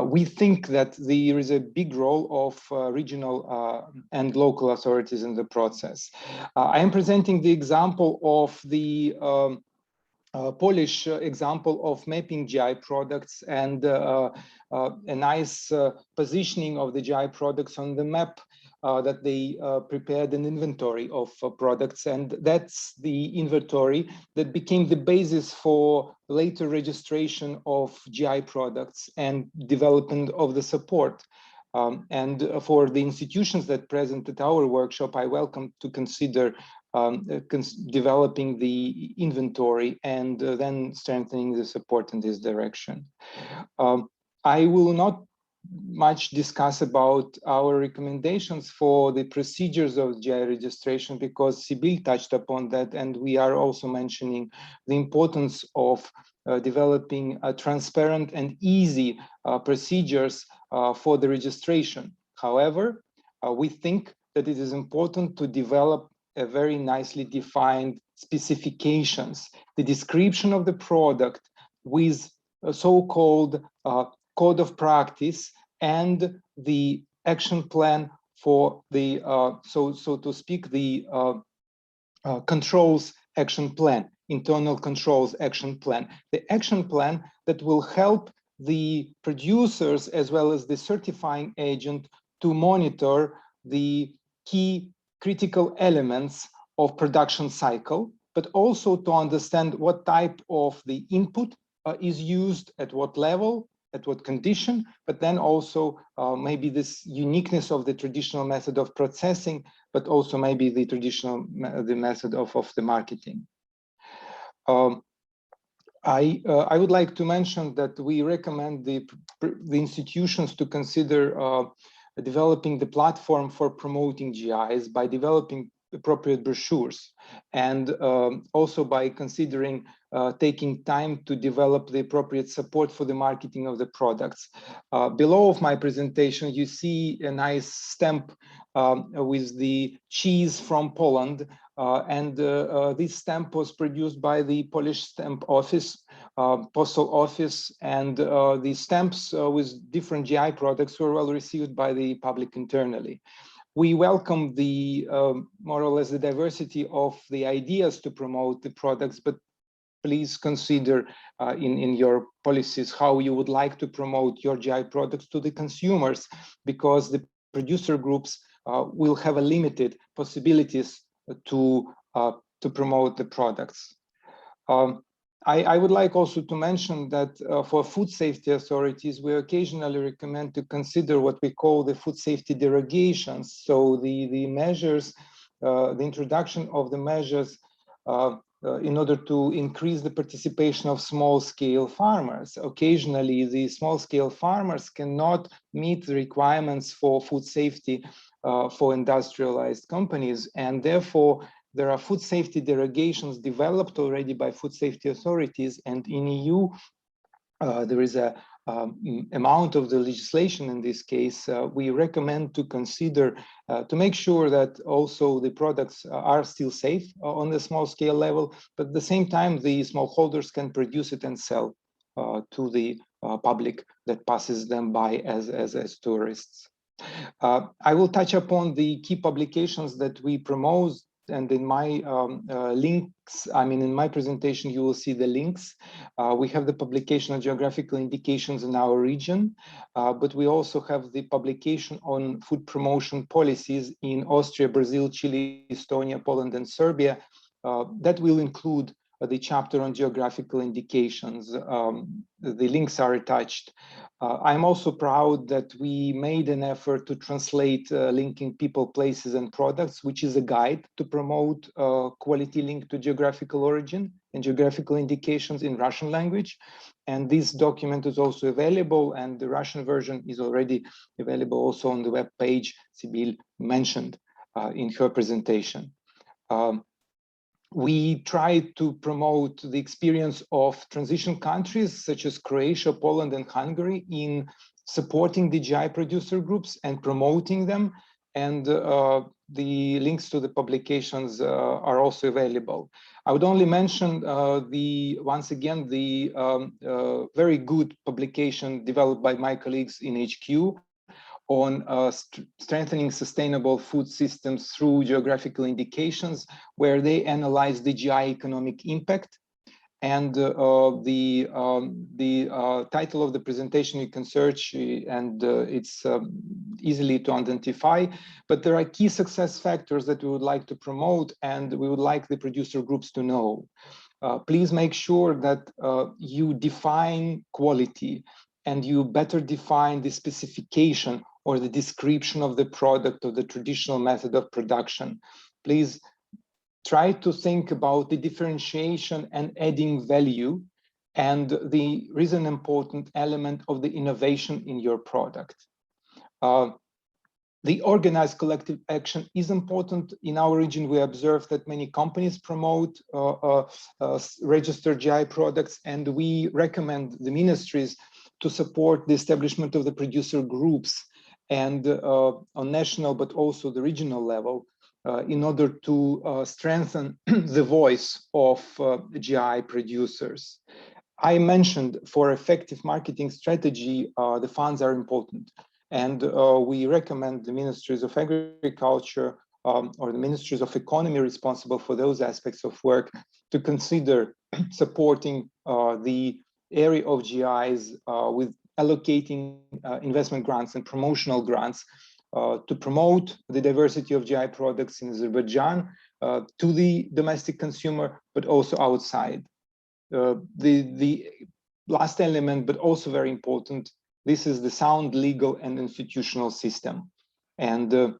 We think that there is a big role of regional and local authorities in the process. I am presenting the example of the Polish example of mapping GI products and a nice positioning of the GI products on the map that they prepared an inventory of products, and that's the inventory that became the basis for later registration of GI products and development of the support. And for the institutions that present at our workshop, I welcome to consider developing the inventory and then strengthening the support in this direction. I will not much discuss about our recommendations for the procedures of GI registration because Sibyl touched upon that, and we are also mentioning the importance of developing a transparent and easy procedures for the registration. However, we think that it is important to develop a very nicely defined specifications, the description of the product with a so-called code of practice and the action plan for the, so to speak, the controls action plan, internal controls action plan, the action plan that will help the producers as well as the certifying agent to monitor the key critical elements of production cycle, but also to understand what type of the input is used at what level, at what condition, but then also maybe this uniqueness of the traditional method of processing, but also maybe the traditional method of the marketing. I would like to mention that we recommend the institutions to consider developing the platform for promoting GIs by developing appropriate brochures and also by considering taking time to develop the appropriate support for the marketing of the products. Below of my presentation, you see a nice stamp with the cheese from Poland. This stamp was produced by the Polish Stamp Office postal office, and the stamps with different GI products were well received by the public internally. We welcome the more or less the diversity of the ideas to promote the products, but please consider in your policies how you would like to promote your GI products to the consumers, because the producer groups will have a limited possibilities to promote the products. I would like also to mention that for food safety authorities, we occasionally recommend to consider what we call the food safety derogations. So the measures, the introduction of the measures in order to increase the participation of small-scale farmers. Occasionally, the small-scale farmers cannot meet the requirements for food safety for industrialized companies, and therefore there are food safety derogations developed already by food safety authorities, and in EU there is a amount of the legislation in this case. We recommend to consider to make sure that also the products are still safe on the small scale level, but at the same time the smallholders can produce it and sell to the public that passes them by as tourists. I will touch upon the key publications that we promote, and in my links, in my presentation, you will see the links. We have the publication of geographical indications in our region, but we also have the publication on food promotion policies in Austria, Brazil, Chile, Estonia, Poland, and Serbia. That will include the chapter on geographical indications. The links are attached. I'm also proud that we made an effort to translate linking people, places, and products, which is a guide to promote quality linked to geographical origin and geographical indications in Russian language. And this document is also available, and the Russian version is already available also on the web page Sibyl mentioned in her presentation. We try to promote the experience of transition countries such as Croatia, Poland, and Hungary in supporting the GI producer groups and promoting them. And the links to the publications are also available. I would only mention once again the very good publication developed by my colleagues in HQ on strengthening sustainable food systems through geographical indications, where they analyze the GI economic impact. And the title of the presentation you can search, and it's easily to identify. But there are key success factors that we would like to promote, and we would like the producer groups to know. Please make sure that you define quality, and you better define the specification or the description of the product or the traditional method of production. Please try to think about the differentiation and adding value, and there is an important element of the innovation in your product. The organized collective action is important. In our region, we observe that many companies promote registered GI products, and we recommend the ministries to support the establishment of the producer groups and on national, but also the regional level, in order to strengthen the voice of GI producers. I mentioned for effective marketing strategy, the funds are important. And we recommend the ministries of agriculture or the ministries of economy responsible for those aspects of work to consider supporting the area of GIs with allocating investment grants and promotional grants to promote the diversity of GI products in Azerbaijan to the domestic consumer, but also outside. The last element, but also very important, this is the sound legal and institutional system. And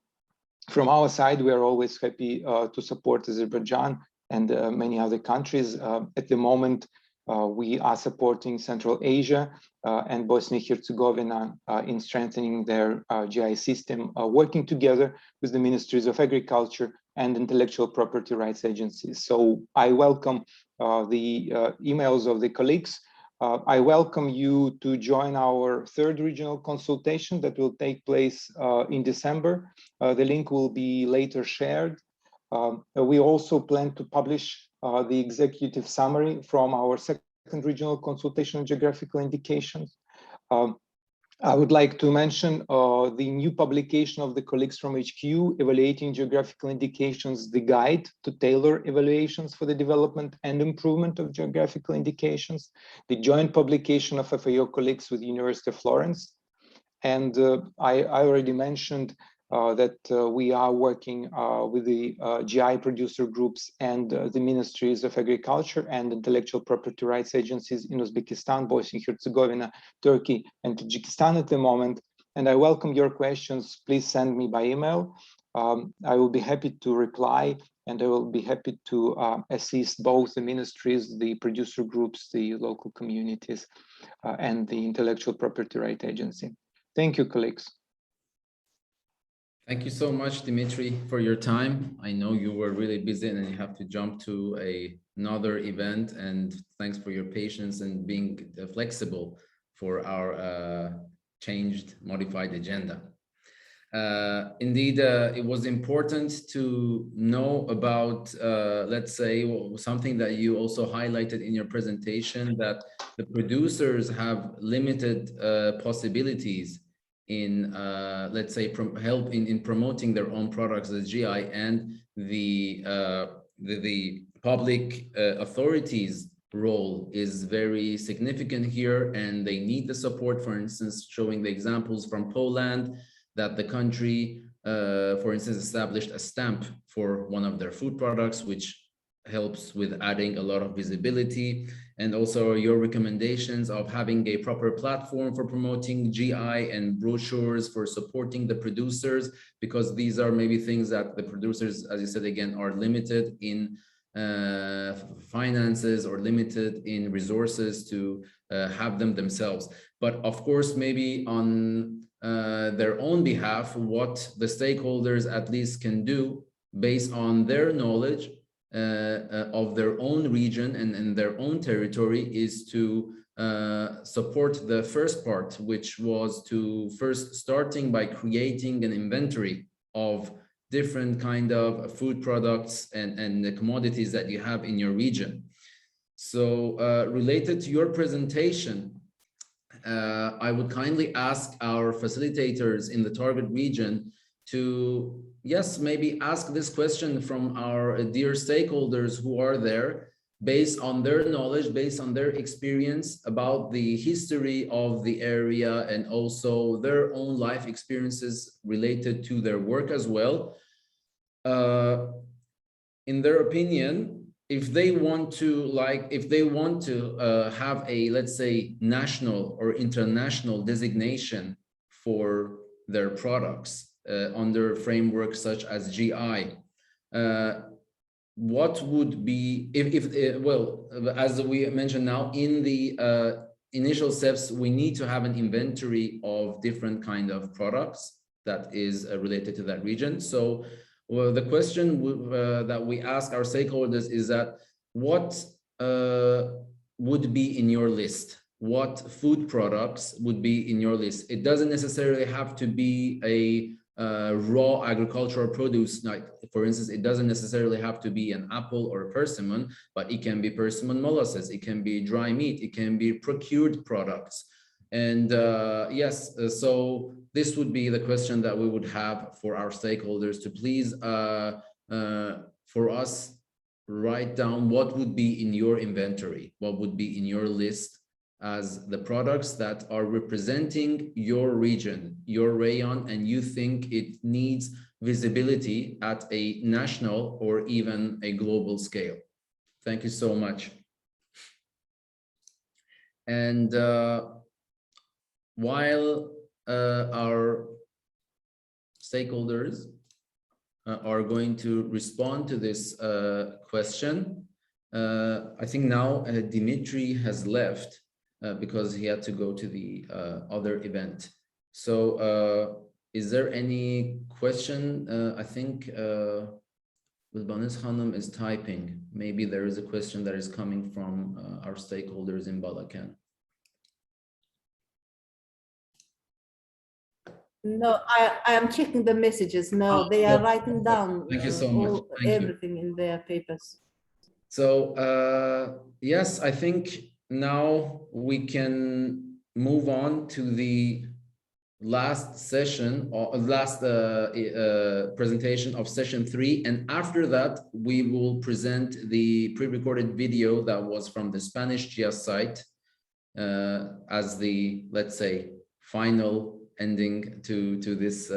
from our side, we are always happy to support Azerbaijan and many other countries. At the moment, we are supporting Central Asia and Bosnia-Herzegovina in strengthening their GI system, working together with the ministries of agriculture and intellectual property rights agencies. So I welcome the emails of the colleagues. I welcome you to join our third regional consultation that will take place in December. The link will be later shared. We also plan to publish the executive summary from our second regional consultation on geographical indications. I would like to mention the new publication of the colleagues from HQ, Evaluating Geographical Indications, the guide to tailor evaluations for the development and improvement of geographical indications, the joint publication of FAO colleagues with the University of Florence. And I already mentioned that we are working with the GI producer groups and the ministries of agriculture and intellectual property rights agencies in Uzbekistan, Bosnia and Herzegovina, Turkey, and Tajikistan at the moment. And I welcome your questions. Please send me by email. I will be happy to reply, and I will be happy to assist both the ministries, the producer groups, the local communities, and the intellectual property rights agency. Thank you, colleagues. Thank you so much, Dimitri, for your time. I know you were really busy and you have to jump to another event, and thanks for your patience and being flexible for our changed, modified agenda. Indeed, it was important to know about, let's say, something that you also highlighted in your presentation, that the producers have limited possibilities in, let's say, help in promoting their own products, the GI, and the public authorities' role is very significant here, and they need the support. For instance, showing the examples from Poland, that the country, for instance, established a stamp for one of their food products, which helps with adding a lot of visibility, and also your recommendations of having a proper platform for promoting GI and brochures for supporting the producers, because these are maybe things that the producers, as you said again, are limited in finances or limited in resources to have them themselves. But of course, maybe on their own behalf, what the stakeholders at least can do based on their knowledge of their own region and their own territory is to support the first part, which was to first starting by creating an inventory of different kind of food products and the commodities that you have in your region. So related to your presentation, I would kindly ask our facilitators in the target region to, yes, maybe ask this question from our dear stakeholders who are there, based on their knowledge, based on their experience about the history of the area, and also their own life experiences related to their work as well. In their opinion, if they want to have a, let's say, national or international designation for their products under frameworks such as GI, what would be, well, as we mentioned now, in the initial steps, we need to have an inventory of different kind of products that is related to that region. So well, the question that we ask our stakeholders is that what would be in your list? What food products would be in your list? It doesn't necessarily have to be a raw agricultural produce. Like, for instance, it doesn't necessarily have to be an apple or a persimmon, but it can be persimmon molasses, it can be dry meat, it can be procured products. And yes, so this would be the question that we would have for our stakeholders to please, for us, write down what would be in your inventory, what would be in your list as the products that are representing your region, your rayon, and you think it needs visibility at a national or even a global scale. Thank you so much. And while our stakeholders are going to respond to this question, I think now Dimitri has left because he had to go to the other event. So is there any question? I think Bilbanis Hanım is typing. Maybe there is a question that is coming from our stakeholders in Balakan. No, I am checking the messages. No, they are writing down Thank you so much. everything in their papers. So yes, I think now we can move on to the last session or last presentation of session 3, and after that we will present the pre-recorded video that was from the Spanish GIAHS site as the, let's say, final ending to this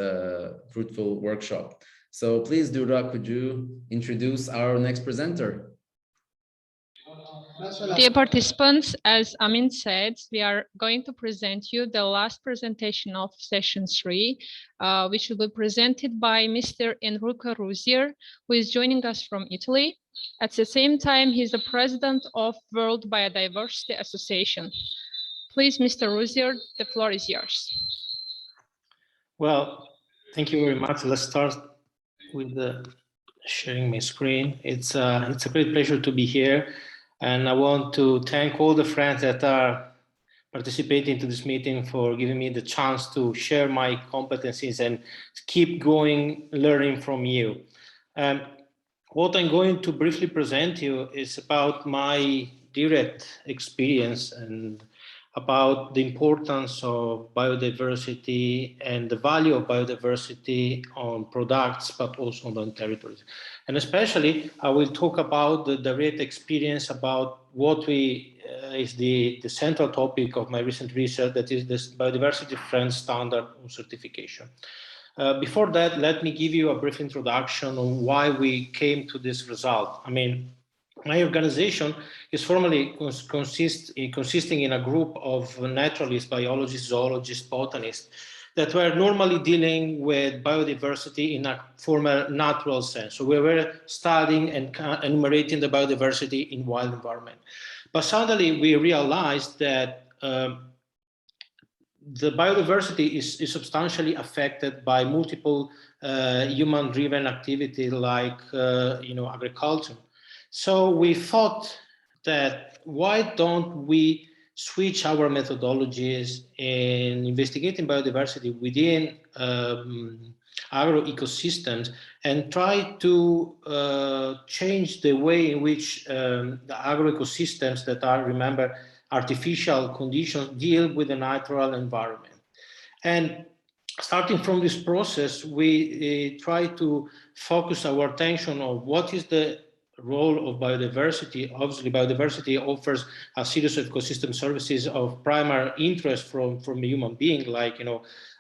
fruitful workshop. So please, Dura, could you introduce our next presenter? Dear participants, as Amin said, we are going to present you the last presentation of session 3, which will be presented by Mr. Enrico Ruzier, who is joining us from Italy. At the same time, he's the president of World Biodiversity Association. Please, Mr. Ruzier, the floor is yours. Well, thank you very much. Let's start with the sharing my screen. It's a great pleasure to be here. And I want to thank all the friends that are participating to this meeting for giving me the chance to share my competencies and keep going learning from you. What I'm going to briefly present you is about my direct experience and about the importance of biodiversity and the value of biodiversity on products, but also on territories. And especially, I will talk about the direct experience about what is the central topic of my recent research, that is this biodiversity friend standard certification. Before that, let me give you a brief introduction on why we came to this result. I mean, my organization is formally consisting in a group of naturalists, biologists, zoologists, botanists that were normally dealing with biodiversity in a formal natural sense. So we were studying and enumerating the biodiversity in wild environment. But suddenly we realized that the biodiversity is substantially affected by multiple human-driven activity like agriculture. So we thought that why don't we switch our methodologies in investigating biodiversity within agro-ecosystems and try to change the way in which the agro-ecosystems that are, remember, artificial conditions deal with the natural environment. And starting from this process, we try to focus our attention on what is the role of biodiversity. Obviously, biodiversity offers a series of ecosystem services of primary interest from a human being, like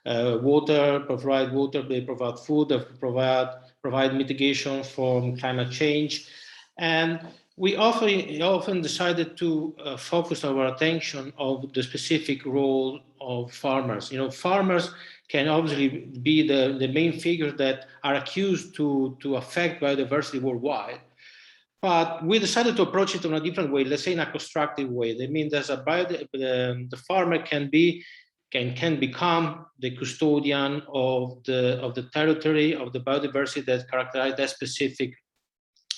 water, they provide food, they provide mitigation from climate change. And we often decided to focus our attention on the specific role of farmers. Farmers can obviously be the main figures that are accused to affect biodiversity worldwide. But we decided to approach it in a different way, let's say in a constructive way. That means the farmer can become the custodian of the territory, of the biodiversity that characterizes that specific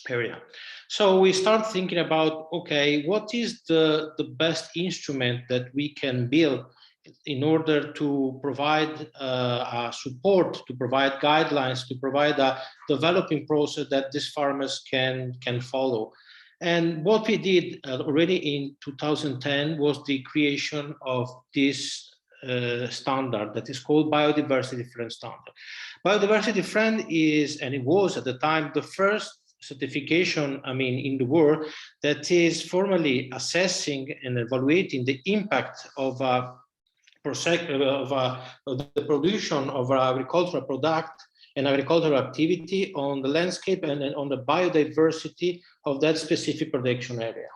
area. So we start thinking about, okay, what is the best instrument that we can build in order to provide support, to provide guidelines, to provide a developing process that these farmers can follow. And what we did already in 2010 was the creation of this standard that is called Biodiversity Friend Standard. Biodiversity Friend is, and it was at the time, the first certification, in the world that is formally assessing and evaluating the impact of the production of agricultural product and agricultural activity on the landscape and on the biodiversity of that specific production area.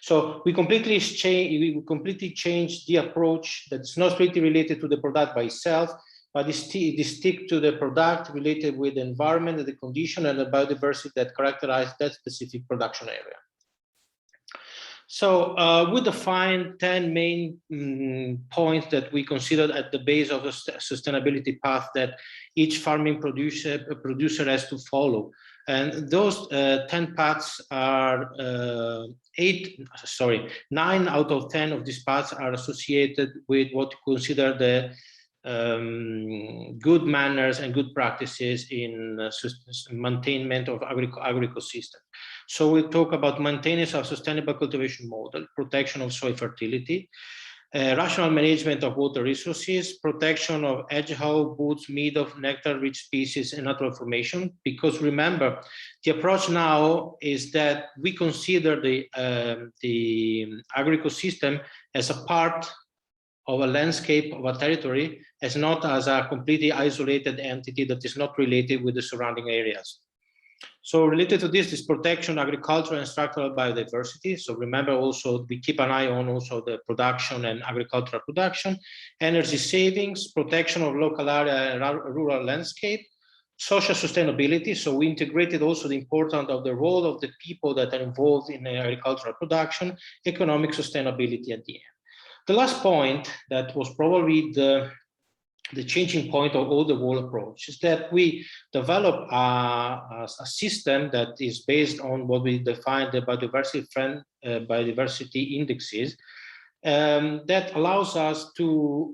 So we completely changed the approach that's not strictly related to the product by itself, but they stick to the product related with the environment, the condition, and the biodiversity that characterize that specific production area. So we defined 10 main points that we considered at the base of the sustainability path that each farming producer has to follow. And those 10 paths are 9 out of 10 of these paths are associated with what we consider the good manners and good practices in maintenance of agro-ecosystem. So we talk about maintenance of sustainable cultivation model, protection of soil fertility, rational management of water resources, protection of hedgehog, boots, meadow, nectar-rich species, and natural formation. Because remember, the approach now is that we consider the agri-ecosystem as a part of a landscape of a territory, as not as a completely isolated entity that is not related with the surrounding areas. So related to this protection, agriculture, and structural biodiversity. So remember also, we keep an eye on also the production and agricultural production, energy savings, protection of local area and rural landscape, social sustainability. So we integrated also the importance of the role of the people that are involved in agricultural production, economic sustainability at the end. The last point that was probably the changing point of all the whole approach is that we develop a system that is based on what we define the biodiversity indexes that allows us to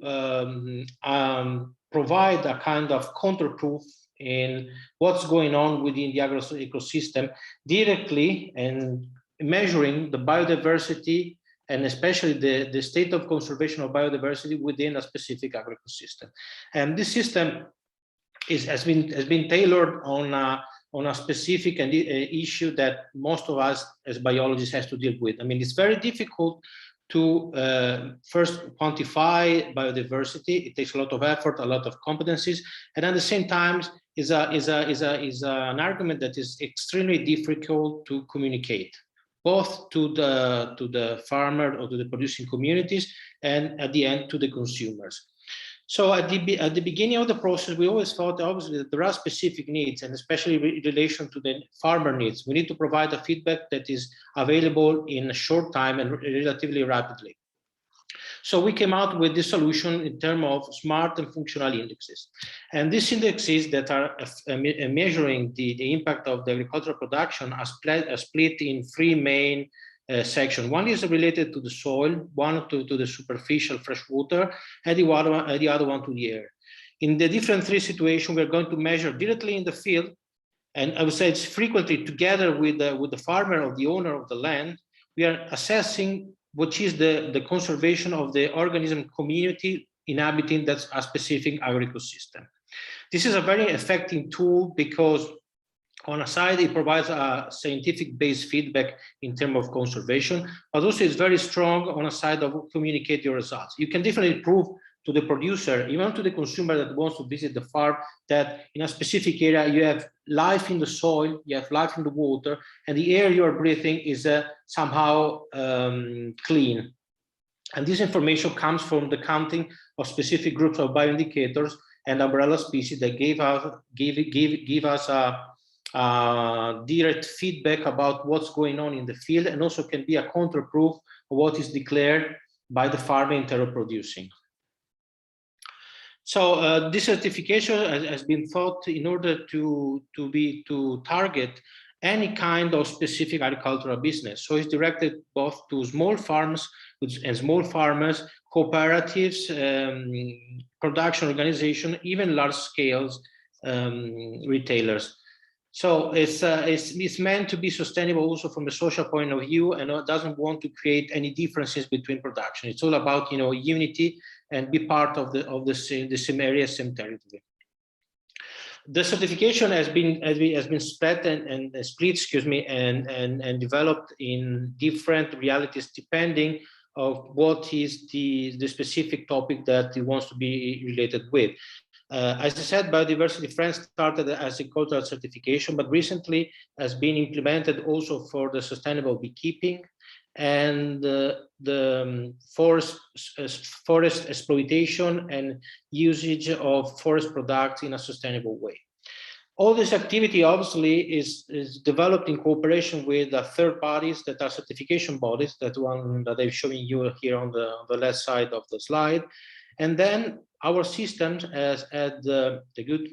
provide a kind of counterproof in what's going on within the agro-ecosystem directly, and measuring the biodiversity and especially the state of conservation of biodiversity within a specific agro-ecosystem. And this system has been tailored on a specific issue that most of us as biologists has to deal with. I mean, it's very difficult to first quantify biodiversity. It takes a lot of effort, a lot of competencies, and at the same time is an argument that is extremely difficult to communicate, both to the farmer or to the producing communities, and at the end to the consumers. So at the beginning of the process, we always thought obviously that there are specific needs, and especially in relation to the farmer needs. We need to provide a feedback that is available in a short time and relatively rapidly. So we came out with this solution in terms of smart and functional indexes. And these indexes that are measuring the impact of the agricultural production are split in three main sections. One is related to the soil, one to the superficial fresh water, and the other one to the air. In the different three situations, we're going to measure directly in the field, and I would say it's frequently together with the farmer or the owner of the land. We are assessing which is the conservation of the organism community inhabiting that a specific agro-ecosystem. This is a very effective tool because on a side, it provides a scientific-based feedback in terms of conservation, but also it's very strong on a side of communicate your results. You can definitely prove to the producer, even to the consumer that wants to visit the farm, that in a specific area you have life in the soil, you have life in the water, and the air you are breathing is somehow clean. And this information comes from the counting of specific groups of bioindicators and umbrella species that give us a direct feedback about what's going on in the field, and also can be a counterproof of what is declared by the farmer in terms of producing. So this certification has been thought in order to target any kind of specific agricultural business. So it's directed both to small farms and small farmers, cooperatives, production organization, even large scales retailers. So it's meant to be sustainable also from a social point of view, and it doesn't want to create any differences between production. It's all about unity and be part of the same area, same territory. The certification has been split and developed in different realities depending of what is the specific topic that it wants to be related with. As I said, Biodiversity France started as a cultural certification, but recently has been implemented also for the sustainable beekeeping and the forest exploitation and usage of forest products in a sustainable way. All this activity obviously is developed in cooperation with third parties that are certification bodies, that one that I'm showing you here on the left side of the slide. And then our systems has had the good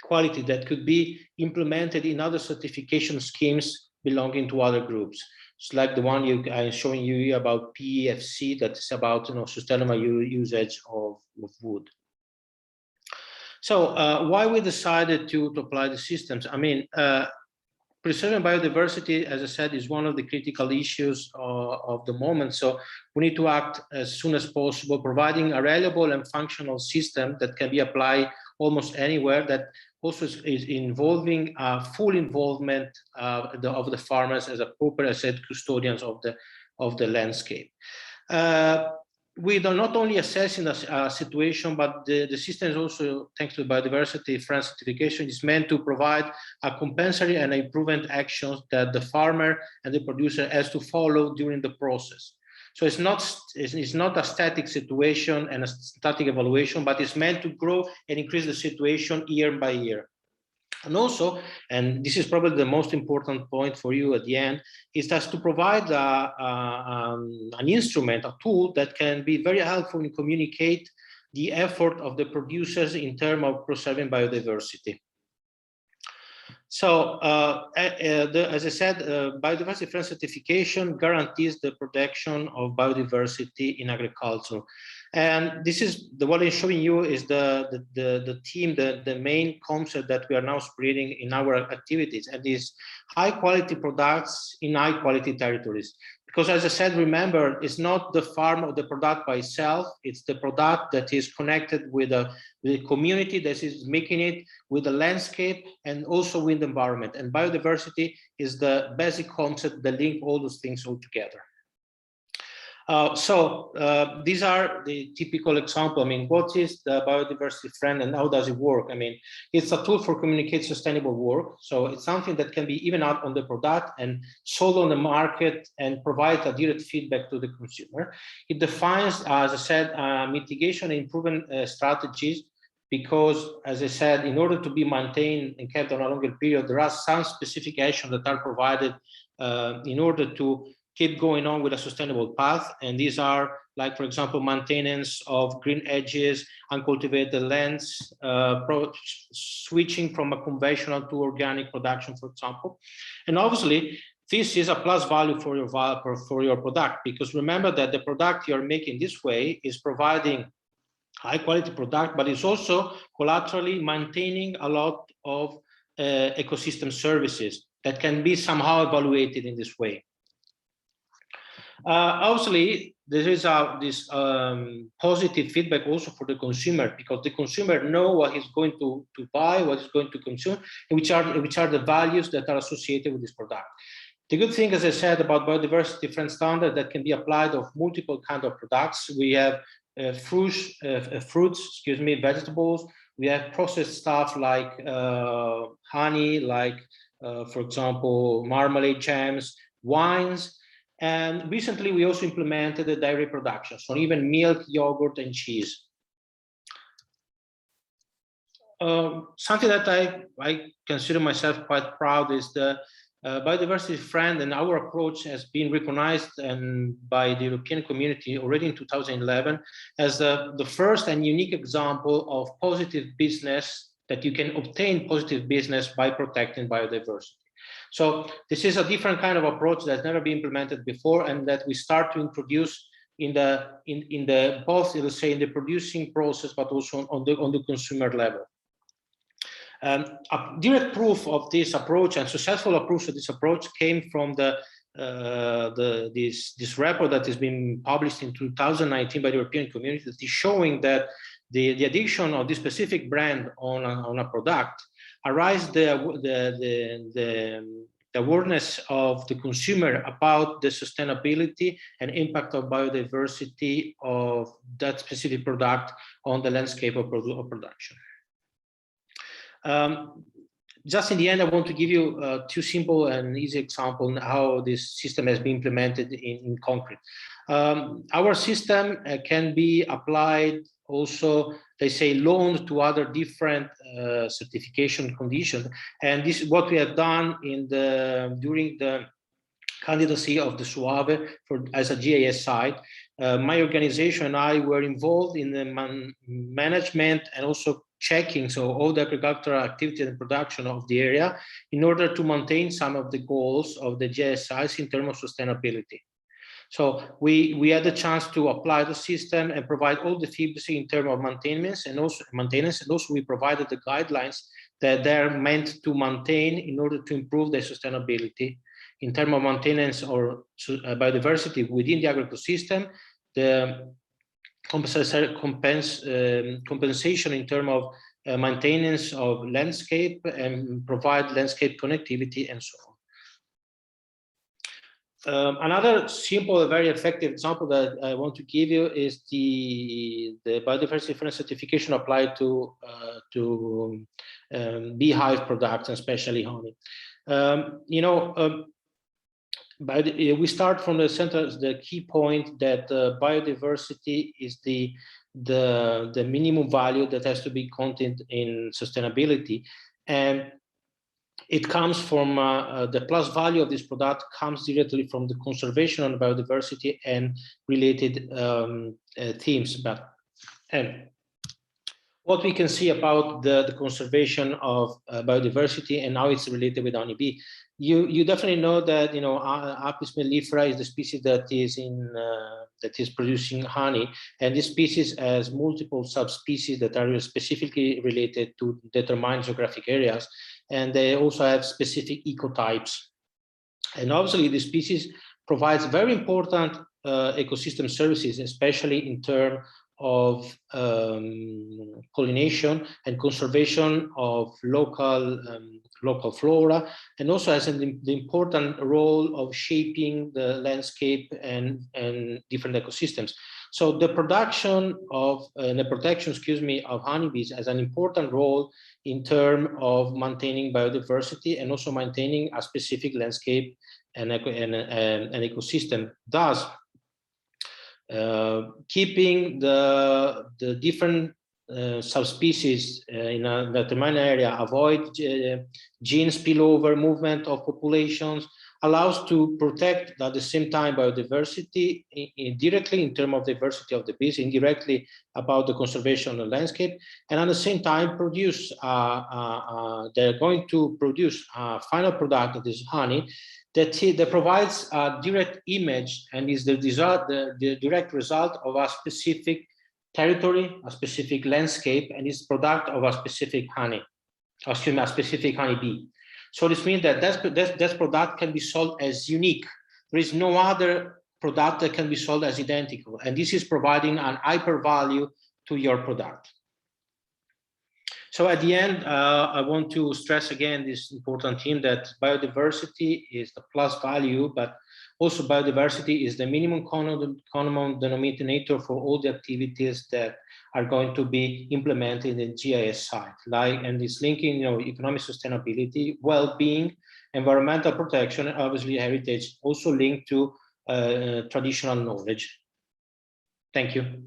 quality that could be implemented in other certification schemes belonging to other groups. It's like the one I'm showing you about PEFC, that's about sustainable usage of wood. So why we decided to apply the systems? I mean, preserving biodiversity, as I said, is one of the critical issues of the moment. So we need to act as soon as possible, providing a reliable and functional system that can be applied almost anywhere, that also is involving full involvement of the farmers as appropriate, as said, custodians of the landscape. We are not only assessing a situation, but the system is also, thanks to biodiversity friend certification, is meant to provide a compensatory and improvement actions that the farmer and the producer has to follow during the process. So it's not a static situation and a static evaluation, but it's meant to grow and increase the situation year by year. And also, and this is probably the most important point for you at the end, is that to provide an instrument, a tool that can be very helpful in communicate the effort of the producers in terms of preserving biodiversity. So, as I said, biodiversity friend certification guarantees the protection of biodiversity in agriculture. And this is what I'm showing you is the team, the main concept that we are now spreading in our activities, and is high quality products in high quality territories. Because as I said, remember, it's not the farm or the product by itself, it's the product that is connected with the community that is making it, with the landscape, and also with the environment. And biodiversity is the basic concept that link all those things all together. These are the typical example. I mean, what is the biodiversity friend and how does it work? I mean, it's a tool for communicate sustainable work. So it's something that can be even out on the product and sold on the market and provide a direct feedback to the consumer. It defines, as I said, mitigation and improvement strategies, because, as I said, in order to be maintained and kept on a longer period, there are some specific actions that are provided in order to keep going on with a sustainable path. And these are, like, for example, maintenance of green edges, uncultivated lands, switching from a conventional to organic production, for example. And obviously, this is a plus value for your product, because remember that the product you're making this way is providing high quality product, but it's also collaterally maintaining a lot of ecosystem services that can be somehow evaluated in this way. Obviously, there is this positive feedback also for the consumer, because the consumer know what he's going to buy, what he's going to consume, and which are the values that are associated with this product. The good thing, as I said, about biodiversity friend standard that can be applied of multiple kinds of products. We have fruits, vegetables. We have processed stuff like honey, like, for example, marmalade, jams, wines. And recently, we also implemented the dairy production, so even milk, yogurt, and cheese. Something that I consider myself quite proud is the biodiversity friend, and our approach has been recognized by the European community already in 2011 as the first and unique example of positive business, that you can obtain positive business by protecting biodiversity. So this is a different kind of approach that's never been implemented before, and that we start to introduce in the both, let's say, in the producing process, but also on the consumer level. A direct proof of this approach and successful approach of this approach came from this report that has been published in 2019 by the European community, that is showing that the addition of this specific brand on a product arise the awareness of the consumer about the sustainability and impact of biodiversity of that specific product on the landscape of production. Just in the end, I want to give you two simple and easy examples on how this system has been implemented in concrete. Our system can be applied also, they say, loaned to other different certification conditions. And this is what we have done during the candidacy of the SUAVE as a GIAHS site. My organization and I were involved in the management and also checking, so all the agricultural activity and production of the area, in order to maintain some of the goals of the GIAHS sites in terms of sustainability. So we had the chance to apply the system and provide all the feedback in terms of maintenance, and also we provided the guidelines that they're meant to maintain in order to improve their sustainability in terms of maintenance or biodiversity within the agro-ecosystem, the compensation in terms of maintenance of landscape and provide landscape connectivity and so on. Another simple, very effective example that I want to give you is the biodiversity friendly certification applied to beehive products, and especially honey. We start from the center, the key point that biodiversity is the minimum value that has to be contained in sustainability, and it comes from the plus value of this product comes directly from the conservation of biodiversity and related themes. And what we can see about the conservation of biodiversity and how it's related with honeybee, you definitely know that Apis mellifera is the species that is producing honey, and this species has multiple subspecies that are specifically related to determined geographic areas, and they also have specific ecotypes. And obviously, the species provides very important ecosystem services, especially in terms of pollination and conservation of local flora, and also has the important role of shaping the landscape and different ecosystems. So the production of the protection, of honeybees has an important role in terms of maintaining biodiversity and also maintaining a specific landscape and an ecosystem. Thus, keeping the different subspecies in a determined area, avoid gene spillover, movement of populations, allows to protect at the same time biodiversity directly in terms of diversity of the bees, indirectly about the conservation of the landscape, and at the same time produce, they're going to produce a final product that is honey, that provides a direct image and is the direct result of a specific territory, a specific landscape, and is product of a specific honey, a specific honeybee. So this means that that product can be sold as unique. There is no other product that can be sold as identical, and this is providing an hyper value to your product. So at the end, I want to stress again this important theme that biodiversity is the plus value, but also biodiversity is the minimum common denominator for all the activities that are going to be implemented in the GIS site, and it's linking, economic sustainability, well-being, environmental protection, and obviously heritage, also linked to traditional knowledge. Thank you.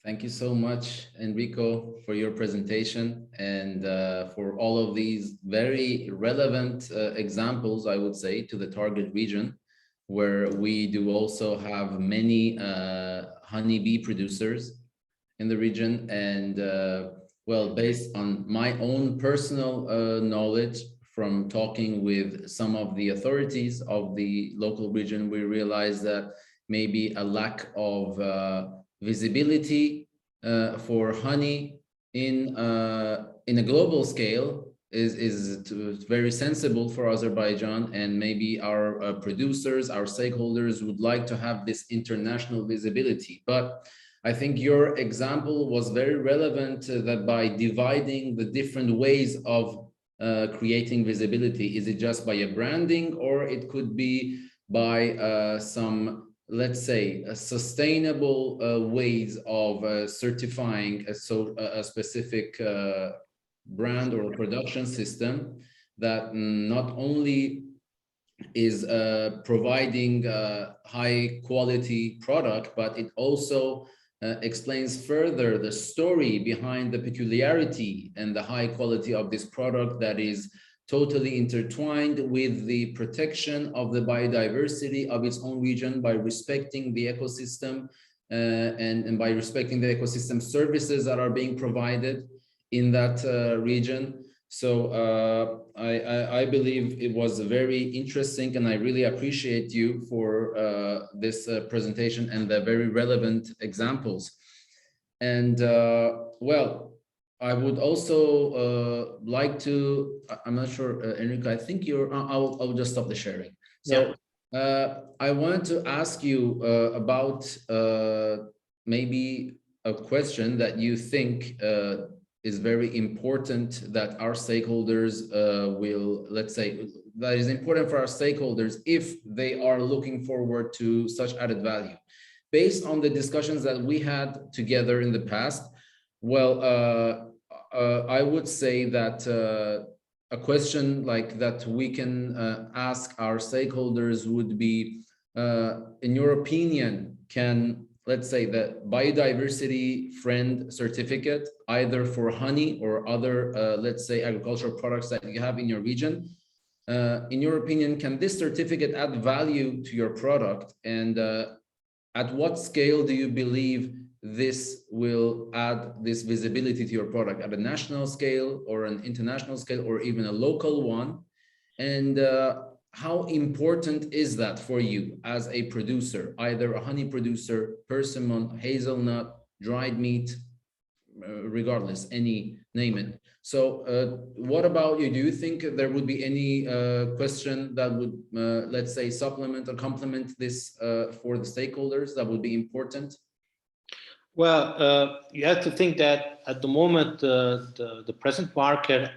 Thank you so much, Enrico, for your presentation and for all of these very relevant examples, I would say, to the target region, where we do also have many honeybee producers in the region. And well, based on my own personal knowledge from talking with some of the authorities of the local region, we realized that maybe a lack of visibility for honey in a global scale is very sensible for Azerbaijan, and maybe our producers, our stakeholders would like to have this international visibility. But I think your example was very relevant, that by dividing the different ways of creating visibility, is it just by a branding, or it could be by some, let's say, sustainable ways of certifying a specific brand or production system that not only is providing a high quality product, but it also explains further the story behind the peculiarity and the high quality of this product that is totally intertwined with the protection of the biodiversity of its own region by respecting the ecosystem and by respecting the ecosystem services that are being provided in that region. So I believe it was very interesting, and I really appreciate you for this presentation and the very relevant examples. And well, I would also like to, I'm not sure, Enrico, I think you're, I'll just stop the sharing. So I wanted to ask you about maybe a question that you think is very important that our stakeholders will, let's say, that is important for our stakeholders if they are looking forward to such added value. Based on the discussions that we had together in the past, well, I would say that a question like that we can ask our stakeholders would be, in your opinion, can, let's say, the biodiversity friend certificate, either for honey or other, let's say, agricultural products that you have in your region, in your opinion, can this certificate add value to your product? And at what scale do you believe this will add this visibility to your product, at a national scale or an international scale or even a local one? And how important is that for you as a producer, either a honey producer, persimmon, hazelnut, dried meat, regardless, any, name it. So what about you? Do you think there would be any question that would, let's say, supplement or complement this for the stakeholders that would be important? Well, you have to think that at the moment, the present market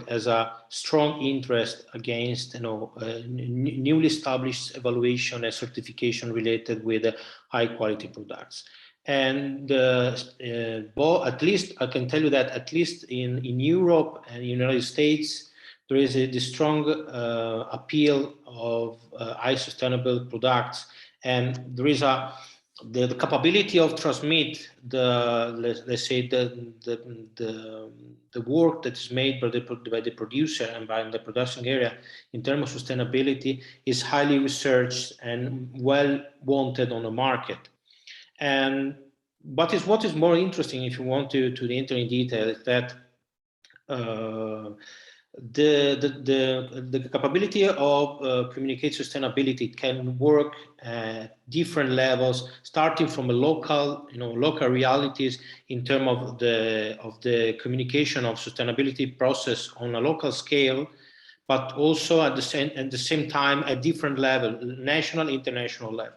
has a strong interest against, newly established evaluation and certification related with high quality products. And at least I can tell you that at least in Europe and United States, there is the strong appeal of high sustainable products, and there is the capability of transmit let's say the work that is made by the producer and by the production area in terms of sustainability is highly researched and well wanted on the market. And what is more interesting, if you want to enter in detail, is that the capability of communicate sustainability can work at different levels, starting from a local realities in terms of the communication of sustainability process on a local scale, but also at the same time at different level, national, international level.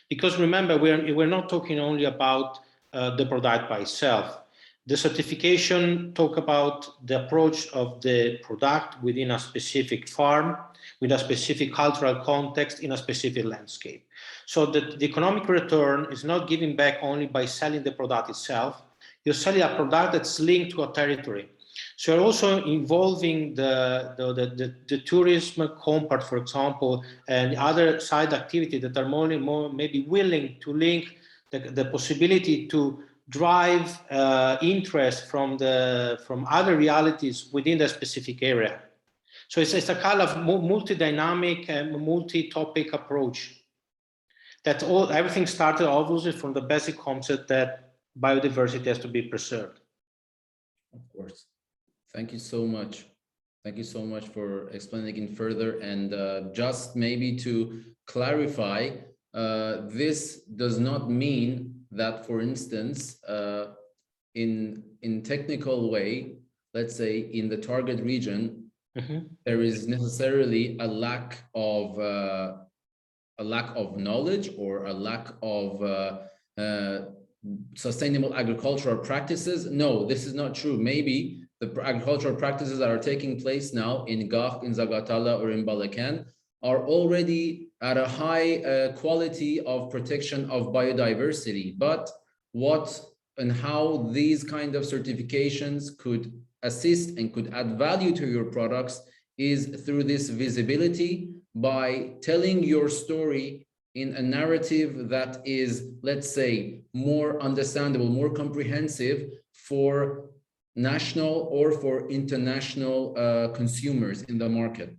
Because remember, we're not talking only about the product by itself. The certification talk about the approach of the product within a specific farm, with a specific cultural context, in a specific landscape. So that the economic return is not given back only by selling the product itself. You're selling a product that's linked to a territory. So you're also involving the tourism component, for example, and other side activity that are more maybe willing to link the possibility to drive interest from other realities within the specific area. So it's a kind of multi-dynamic and multi-topic approach. That everything started obviously from the basic concept that biodiversity has to be preserved. Of course. Thank you so much. Thank you so much for explaining it further. And just maybe to clarify, this does not mean that, for instance, in technical way, let's say in the target region, there is necessarily a lack of knowledge or a lack of sustainable agricultural practices. No, this is not true. Maybe the agricultural practices that are taking place now in GIAHS, in Zagatala, or in Balakan are already at a high quality of protection of biodiversity. But what and how these kind of certifications could assist and could add value to your products is through this visibility, by telling your story in a narrative that is, let's say, more understandable, more comprehensive for national or for international consumers in the market.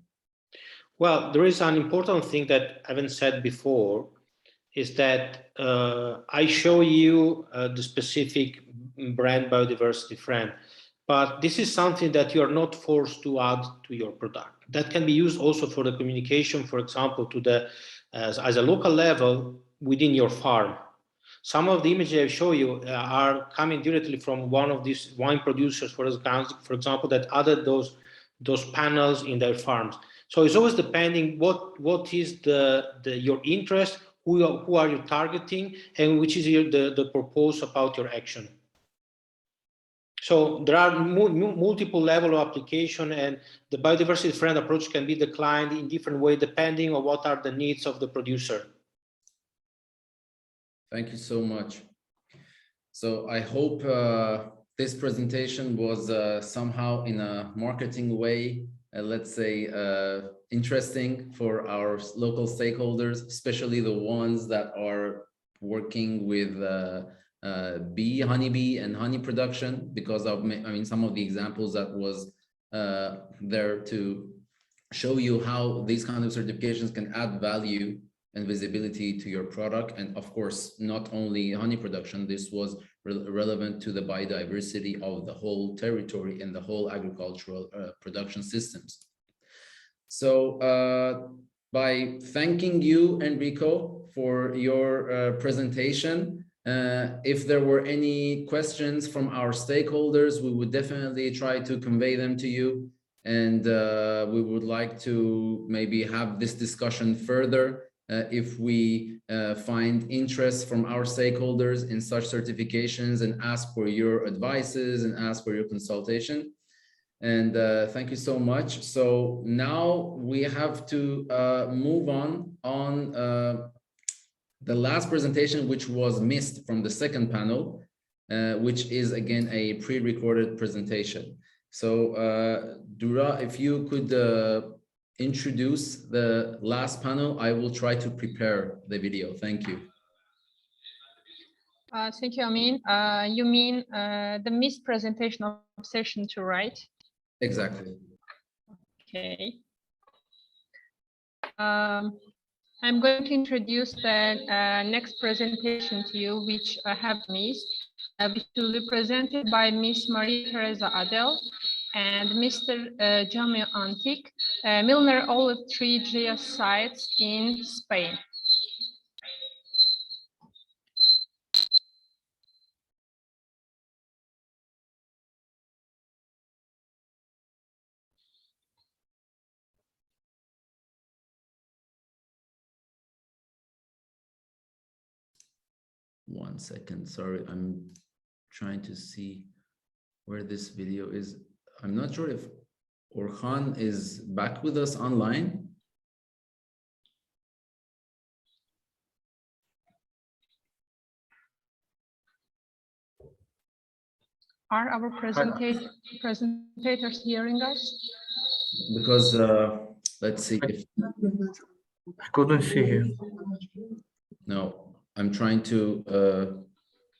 Well, there is an important thing that I haven't said before, is that I show you the specific brand biodiversity friend. but this is something that you are not forced to add to your product. That can be used also for the communication, for example, to the as a local level within your farm. Some of the images I show you are coming directly from one of these wine producers, for example, that added those panels in their farms. So it's always depending what is your interest, who are you targeting, and which is the purpose about your action. So there are multiple level of application, and the biodiversity friend approach can be declined in different ways depending on what are the needs of the producer. Thank you so much. So I hope this presentation was somehow in a marketing way, let's say, interesting for our local stakeholders, especially the ones that are working with honeybee and honey production, because of, I mean, some of the examples that was there to show you how these kind of certifications can add value and visibility to your product. And of course, not only honey production, this was relevant to the biodiversity of the whole territory and the whole agricultural production systems. So by thanking you, Enrico, for your presentation, if there were any questions from our stakeholders, we would definitely try to convey them to you. And we would like to maybe have this discussion further if we find interest from our stakeholders in such certifications, and ask for your advices and ask for your consultation. And thank you so much. So now we have to move on the last presentation, which was missed from the second panel, which is again a pre-recorded presentation. So Dura, if you could introduce the last panel, I will try to prepare the video. Thank you. Thank you, Amin. You mean the missed presentation of session 2, right? Exactly. Okay. I'm going to introduce the next presentation to you, which I have missed, which will be presented by Miss Maria Teresa Adel and Mr. Jamil Antic, Milner Olive Tree GIAHS sites in Spain. One second, sorry, I'm trying to see where this video is. I'm not sure if Orhan is back with us online. Are our presentators hearing us? Because let's see if I couldn't see him. no, I'm trying to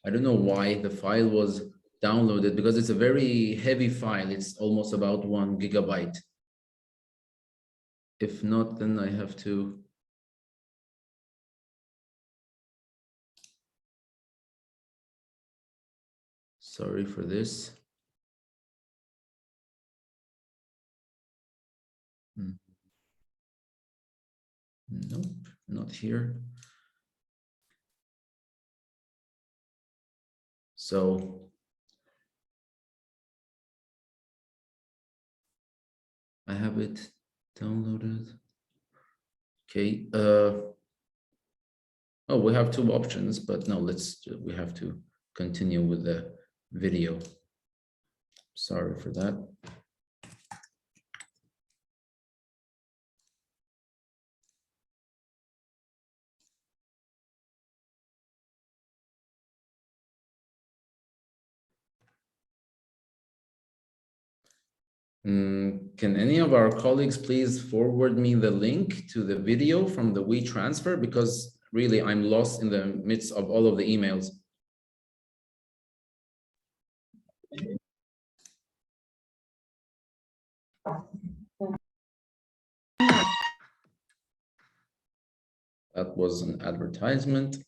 I don't know why the file was downloaded, because it's a very heavy file. It's almost about 1 gigabyte. If not, then I have to. Sorry for this. Nope, not here. So I have it downloaded. Okay. Oh, we have 2 options, but no, we have to continue with the video. Sorry for that. Can any of our colleagues please forward me the link to the video from the WeTransfer, because really I'm lost in the midst of all of the emails. That was an advertisement.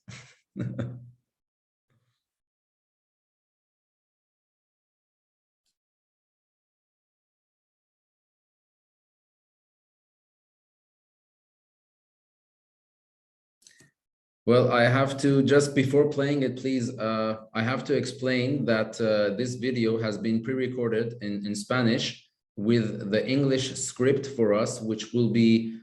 Well, I have to, just before playing it, please, I have to explain that this video has been pre-recorded in Spanish with the English script for us, which will be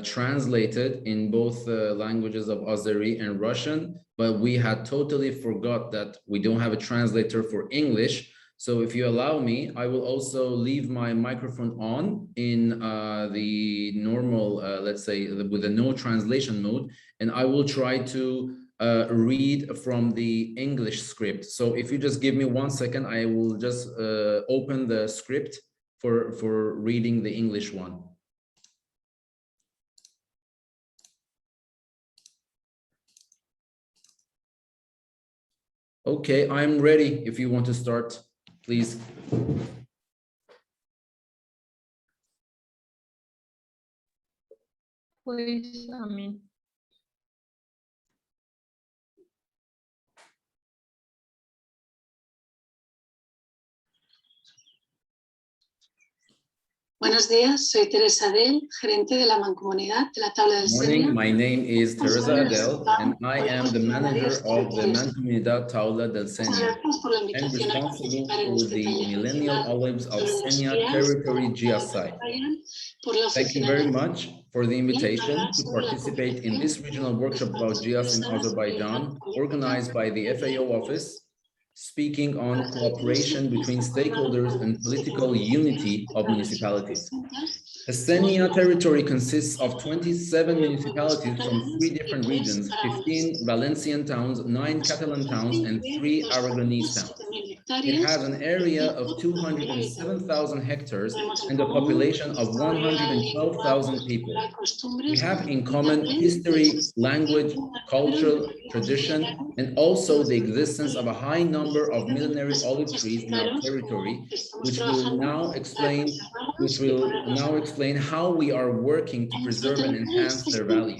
translated in both languages of Azeri and Russian, but we had totally forgot that we don't have a translator for English. So if you allow me, I will also leave my microphone on in the normal, let's say, with the no translation mode, and I will try to read from the English script. So if you just give me 1 second, I will just open the script for reading the English one. Okay, I'm ready if you want to start, please. Please, Buenos días, soy Teresa Adel, gerente de la Mancomunidad de la Tabla del Morning, Senia. my name is Teresa Adel, and I am the manager of the Mancomunidad Tabla del Senia. I'm responsible for the Millennial Olives of Senia Territory GIAHS site. Thank you very much for the invitation to participate in this regional workshop about GIAHS in Azerbaijan, organized by the FAO Office, speaking on cooperation between stakeholders and political unity of municipalities. The Senia territory consists of 27 municipalities from 3 different regions, 15 Valencian towns, 9 Catalan towns, and 3 Aragonese towns. It has an area of 207,000 hectares and a population of 112,000 people. We have in common history, language, culture, tradition, and also the existence of a high number of millenary olive trees in our territory, which will now explain how we are working to preserve and enhance their value.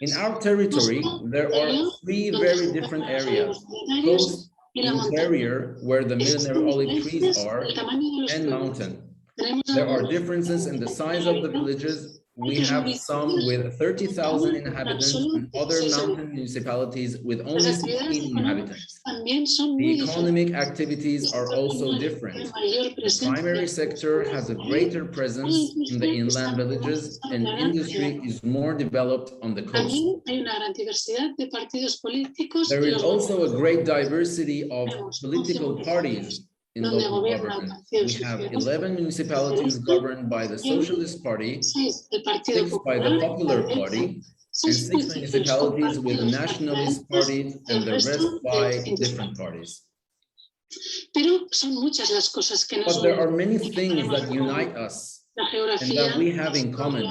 In our territory, there are 3 very different areas: coast, interior, where the millenary olive trees are, and mountain. There are differences in the size of the villages. We have some with 30,000 inhabitants and other mountain municipalities with only 15 inhabitants. The economic activities are also different. The primary sector has a greater presence in the inland villages, and industry is more developed on the coast. There is also a great diversity of political parties in local government. We have 11 municipalities governed by the Socialist Party, 6 by the Popular Party, and 6 municipalities with the Nationalist Party, and the rest by different parties. But there are many things that unite us and that we have in common: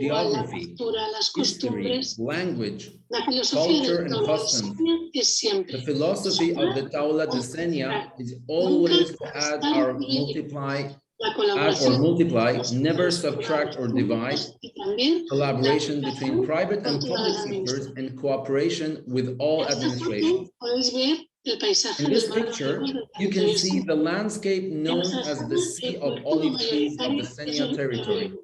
geography, history, language, culture, and customs. The philosophy of the Tabla de Senia is always to add or multiply, never subtract or divide, collaboration between private and public sectors, and cooperation with all administrations. In this picture, you can see the landscape known as the Sea of Olive Trees of the Senia territory.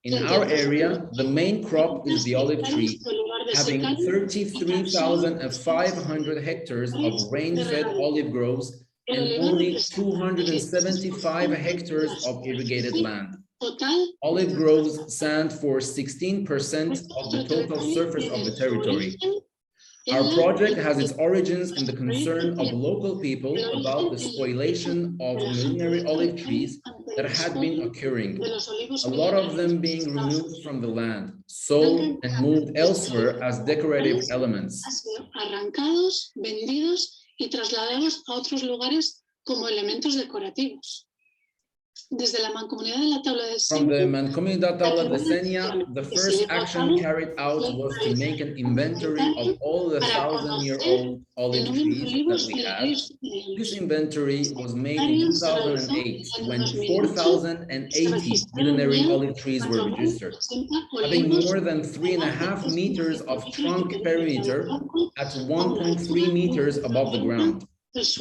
In our area, the main crop is the olive tree, having 33,500 hectares of rain-fed olive groves and only 275 hectares of irrigated land. Olive groves stand for 16% of the total surface of the territory. Our project has its origins in the concern of local people about the spoliation of millenary olive trees that had been occurring, a lot of them being removed from the land, sold, and moved elsewhere as decorative elements. Arrancados, vendidos y trasladados a otros lugares como elementos decorativos. Desde la Mancomunidad de la Tabla del From the Mancomunidad Tabla de Senia, the first action carried out was to make an inventory of all the 1,000-year-old olive trees that we had. This inventory was made in 2008 when 4,080 millenary olive trees were registered, having more than 3.5 meters of trunk perimeter at 1.3 meters above the ground.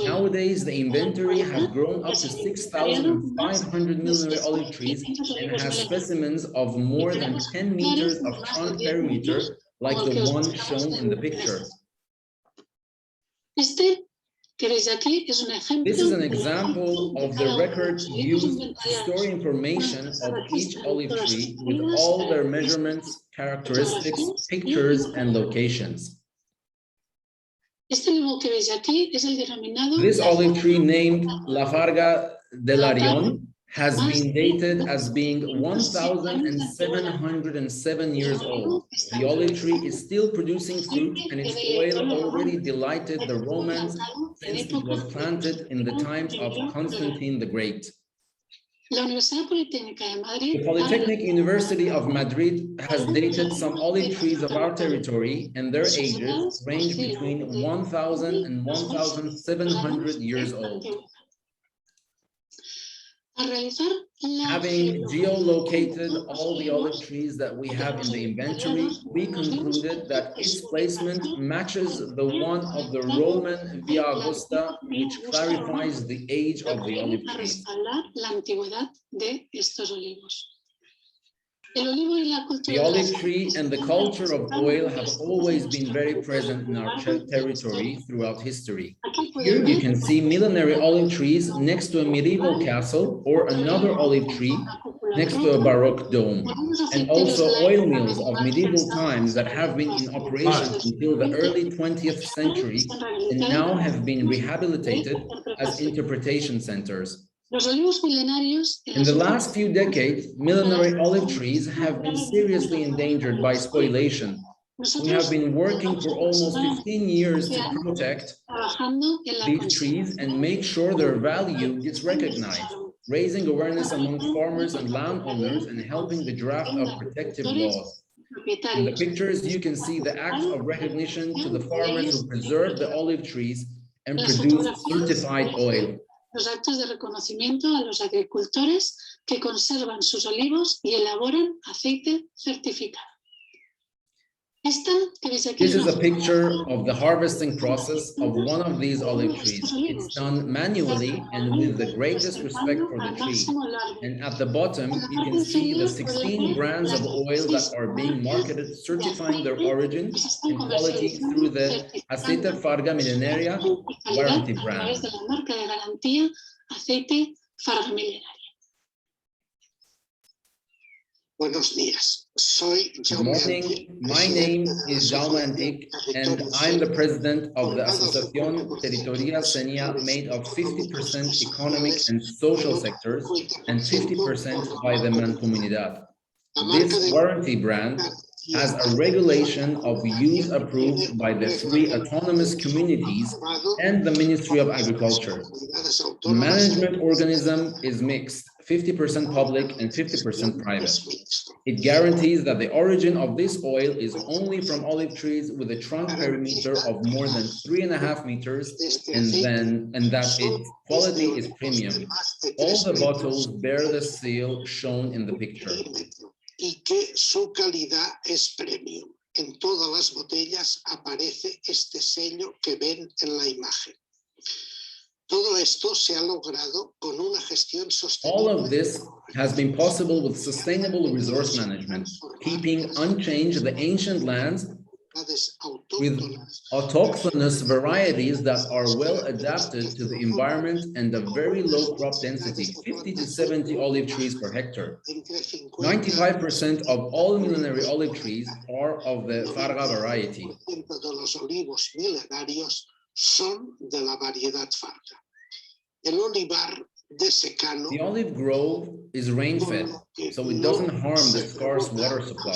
Nowadays, the inventory has grown up to 6,500 millenary olive trees and has specimens of more than 10 meters of trunk perimeter like the one shown in the picture. Este que veis aquí es un ejemplo. This is an example of the records used to store information of each olive tree with all their measurements, characteristics, pictures, and locations. Este olivo que veis aquí es el denominado. This olive tree named La Farga del Arión has been dated as being 1,707 years old. The olive tree is still producing fruit, and its oil already delighted the Romans since it was planted in the times of Constantine the Great. The Polytechnic University of Madrid has dated some olive trees of our territory, and their ages range between 1,000 and 1,700 years old. Having geolocated all the olive trees that we have in the inventory, we concluded that its placement matches the one of the Roman Via Augusta, which clarifies the age of the olive trees. The olive tree and the culture of oil have always been very present in our territory throughout history. Here you can see millenary olive trees next to a medieval castle or another olive tree next to a Baroque dome, and also oil mills of medieval times that have been in operation until the early 20th century and now have been rehabilitated as interpretation centers. In the last few decades, millenary olive trees have been seriously endangered by spoliation. We have been working for almost 15 years to protect these trees and make sure their value gets recognized, raising awareness among farmers and landowners and helping the draft of protective laws. In the pictures, you can see the acts of recognition to the farmers who preserve the olive trees and produce certified oil. Los actos de reconocimiento a los agricultores que conservan sus olivos y elaboran aceite certificado. This is a picture of the harvesting process of one of these olive trees. It's done manually and with the greatest respect for the tree. And at the bottom, you can see the 16 brands of oil that are being marketed, certifying their origin and quality through the Aceite Farga Milenaria warranty brand. Buenos días. Good morning. My name is Jaume Antic, and I'm the president of the Asociación Territorial Senia, made of 50% economic and social sectors and 50% by the Mancomunidad. This warranty brand has a regulation of use approved by the 3 autonomous communities and the Ministry of Agriculture. The management organism is mixed, 50% public and 50% private. It guarantees that the origin of this oil is only from olive trees with a trunk perimeter of more than 3.5 meters, and that its quality is premium. All the bottles bear the seal shown in the picture. Y que su calidad es premium. En todas las botellas aparece este sello que ven en la imagen. Todo esto se ha logrado con una gestión sostenible. All of this has been possible with sustainable resource management, keeping unchanged the ancient lands with autochthonous varieties that are well adapted to the environment and a very low crop density, 50 to 70 olive trees per hectare. 95% of all millenary olive trees are of the Farga variety. Son de la variedad Farga. El olivar de secano. The olive grove is rain-fed, so it doesn't harm the scarce water supply.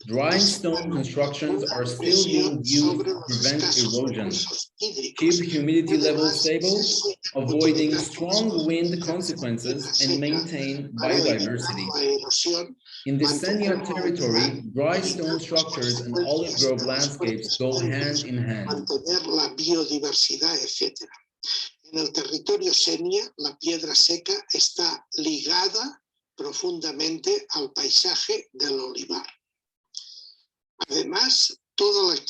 Drying stone constructions are still being used to prevent erosion, keep humidity levels stable, avoiding strong wind consequences, and maintain biodiversity. In the Senia territory, dry stone structures and olive grove landscapes go hand in hand. Mantener la biodiversidad, etc. En el territorio Senia, la piedra seca está ligada profundamente al paisaje del olivar. Además,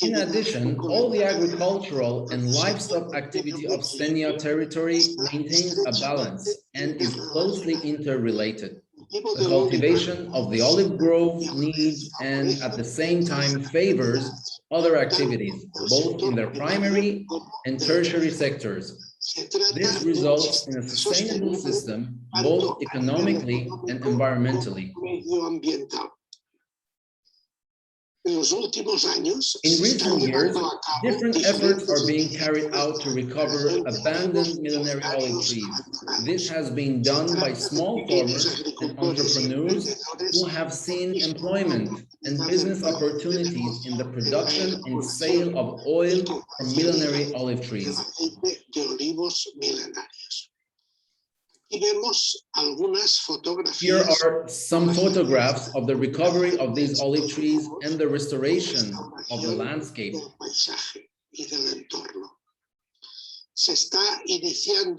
in addition, all the agricultural and livestock activity of Senia territory maintains a balance and is closely interrelated. The cultivation of the olive grove needs and at the same time favors other activities, both in their primary and tertiary sectors. This results in a sustainable system, both economically and environmentally. In recent years, different efforts are being carried out to recover abandoned millenary olive trees. This has been done by small farmers and entrepreneurs who have seen employment and business opportunities in the production and sale of oil from millenary olive trees. Here are some photographs of the recovery of these olive trees and the restoration of the landscape.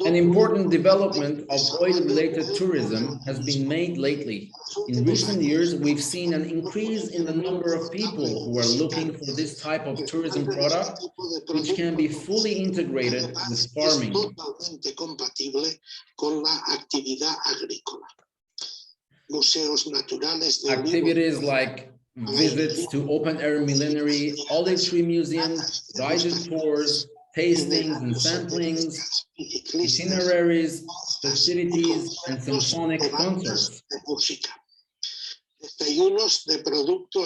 An important development of oil-related tourism has been made lately. In recent years, we've seen an increase in the number of people who are looking for this type of tourism product, which can be fully integrated with farming. Activities like visits to open-air millenary olive tree museums, guided tours, tastings and samplings, itineraries, festivities, and symphonic concerts.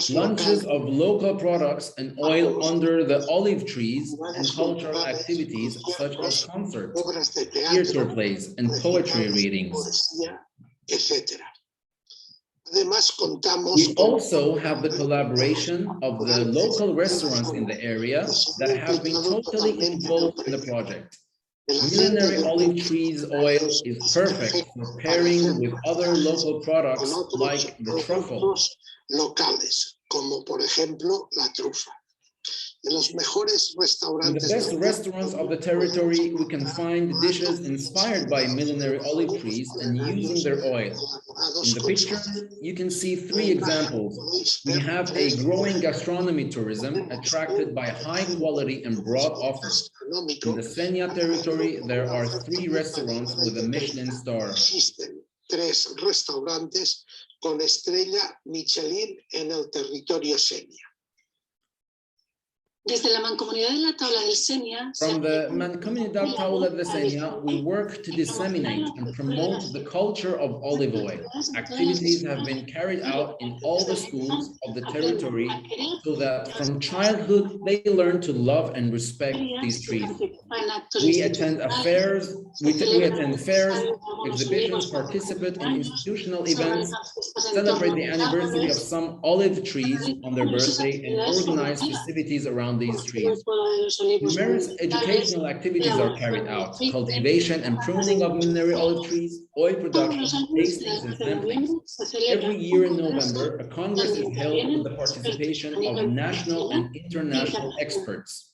Lunches of local products and oil under the olive trees and cultural activities such as concerts, theater plays, and poetry readings. We also have the collaboration of the local restaurants in the area that have been totally involved in the project. Millenary olive trees oil is perfect for pairing with other local products like the truffle. In the best restaurants of the territory, we can find dishes inspired by millenary olive trees and using their oil. In the pictures, you can see 3 examples. We have a growing gastronomy tourism attracted by high quality and broad offers. In the Senia territory, there are 3 restaurants with a Michelin star. Tres restaurantes con estrella Michelin en el territorio Senia. Desde la Mancomunidad de la Tabla del Senia, from the Mancomunidad Tabla de Senia, we work to disseminate and promote the culture of olive oil. Activities have been carried out in all the schools of the territory so that from childhood they learn to love and respect these trees. We attend fairs, exhibitions, participate in institutional events, celebrate the anniversary of some olive trees on their birthday, and organize festivities around these trees. Numerous educational activities are carried out: cultivation and pruning of millenary olive trees, oil production, tastings, and samplings. Every year in November, a congress is held with the participation of national and international experts.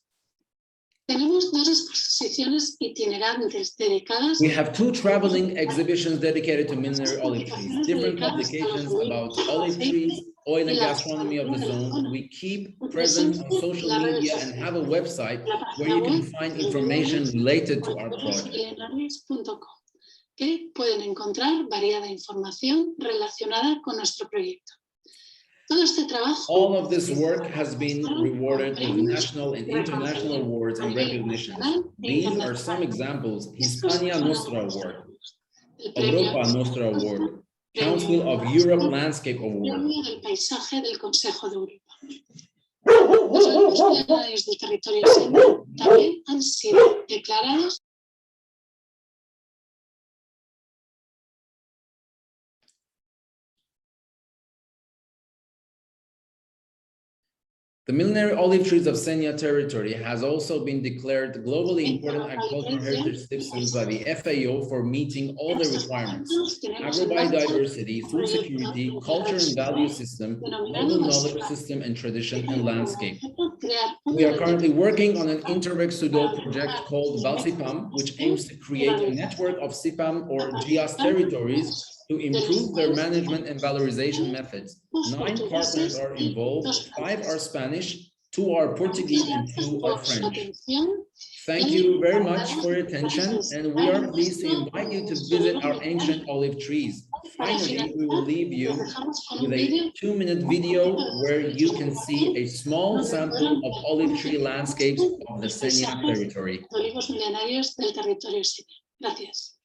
We have 2 traveling exhibitions dedicated to millenary olive trees, different publications about olive trees, oil and gastronomy of the zone. We keep present on social media and have a website where you can find information related to our project. Que pueden encontrar variada información relacionada con nuestro proyecto. All of this work has been rewarded with national and international awards and recognitions. These are some examples: Hispania Nostra Award, Europa Nostra Award, Council of Europe Landscape Award. Los millenarios del territorio Senia también han sido declarados The millenary olive trees of Senia territory has also been declared globally important agricultural heritage systems by the FAO for meeting all the requirements: agrobiodiversity, food security, culture and value system, global knowledge system, and tradition and landscape. We are currently working on an Interreg Sudo project called ValSipam, which aims to create a network of SIPAM or GIAHS territories to improve their management and valorization methods. 9 partners are involved, 5 are Spanish, 2 are Portuguese, and 2 are French. Thank you very much for your attention, and we are pleased to invite you to visit our ancient olive trees. finally, we will leave you with a 2-minute video where you can see a small sample of olive tree landscapes of the Senyak territory. Olivos milenarios del territorio sirio. Gracias.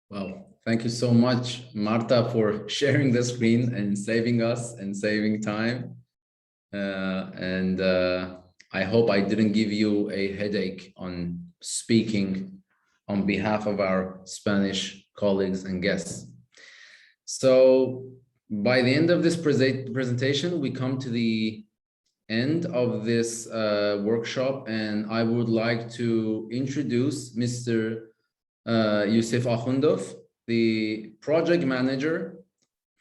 Well, thank you so much, Marta, for sharing the screen and saving us and saving time. I hope I didn't give you a headache on speaking on behalf of our Spanish colleagues and guests. So by the end of this presentation, we come to the end of this workshop, and I would like to introduce Mr. Yusuf Akhundov, the project manager,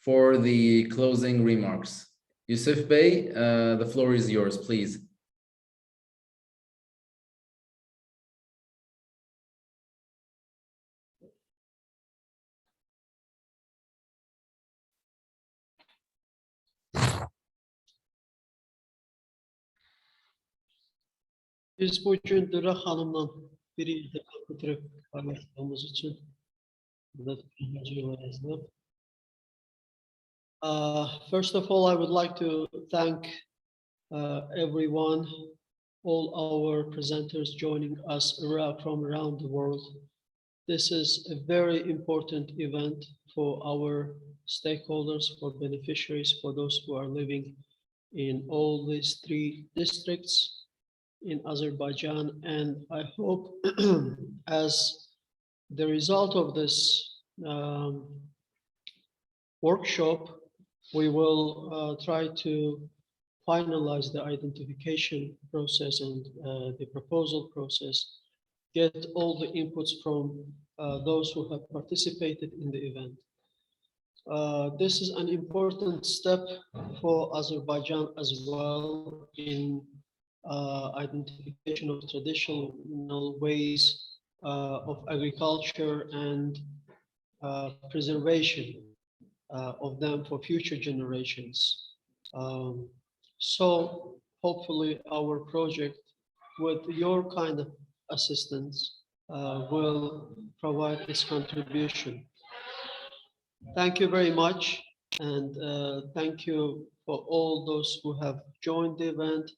for the closing remarks. Yusuf Bey, the floor is yours, please. Biz bu gün Dura xanımla bir ildə bitirib paylaşdığımız için burada yazdım. First of all, I would like to thank everyone, all our presenters joining us from around the world. This is a very important event for our stakeholders, for beneficiaries, for those who are living in all these 3 districts in Azerbaijan. And I hope as the result of this workshop, we will try to finalize the identification process and the proposal process, get all the inputs from those who have participated in the event. This is an important step for Azerbaijan as well in identification of traditional ways of agriculture and preservation. of them for future generations. So hopefully our project, with your kind of assistance, will provide this contribution. Thank you very much, and thank you for all those who have joined the event,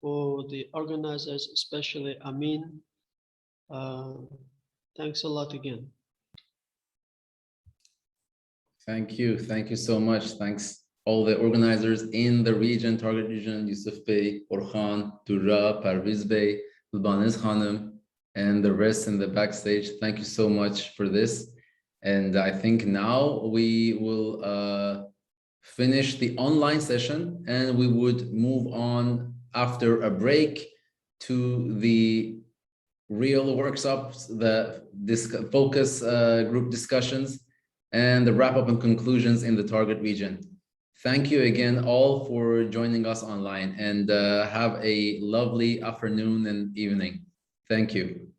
for the organizers, especially Amin. Thanks a lot again. Thank you so much. Thanks all the organizers in the region, target region, Yusuf Bey, Orhan, Dura, Parviz Bey, Lubaniz Khanım, and the rest in the backstage. Thank you so much for this. And I think now we will finish the online session, and we would move on after a break to the real workshops, the focus group discussions, and the wrap-up and conclusions in the target region. Thank you again all for joining us online, and have a lovely afternoon and evening. Thank you.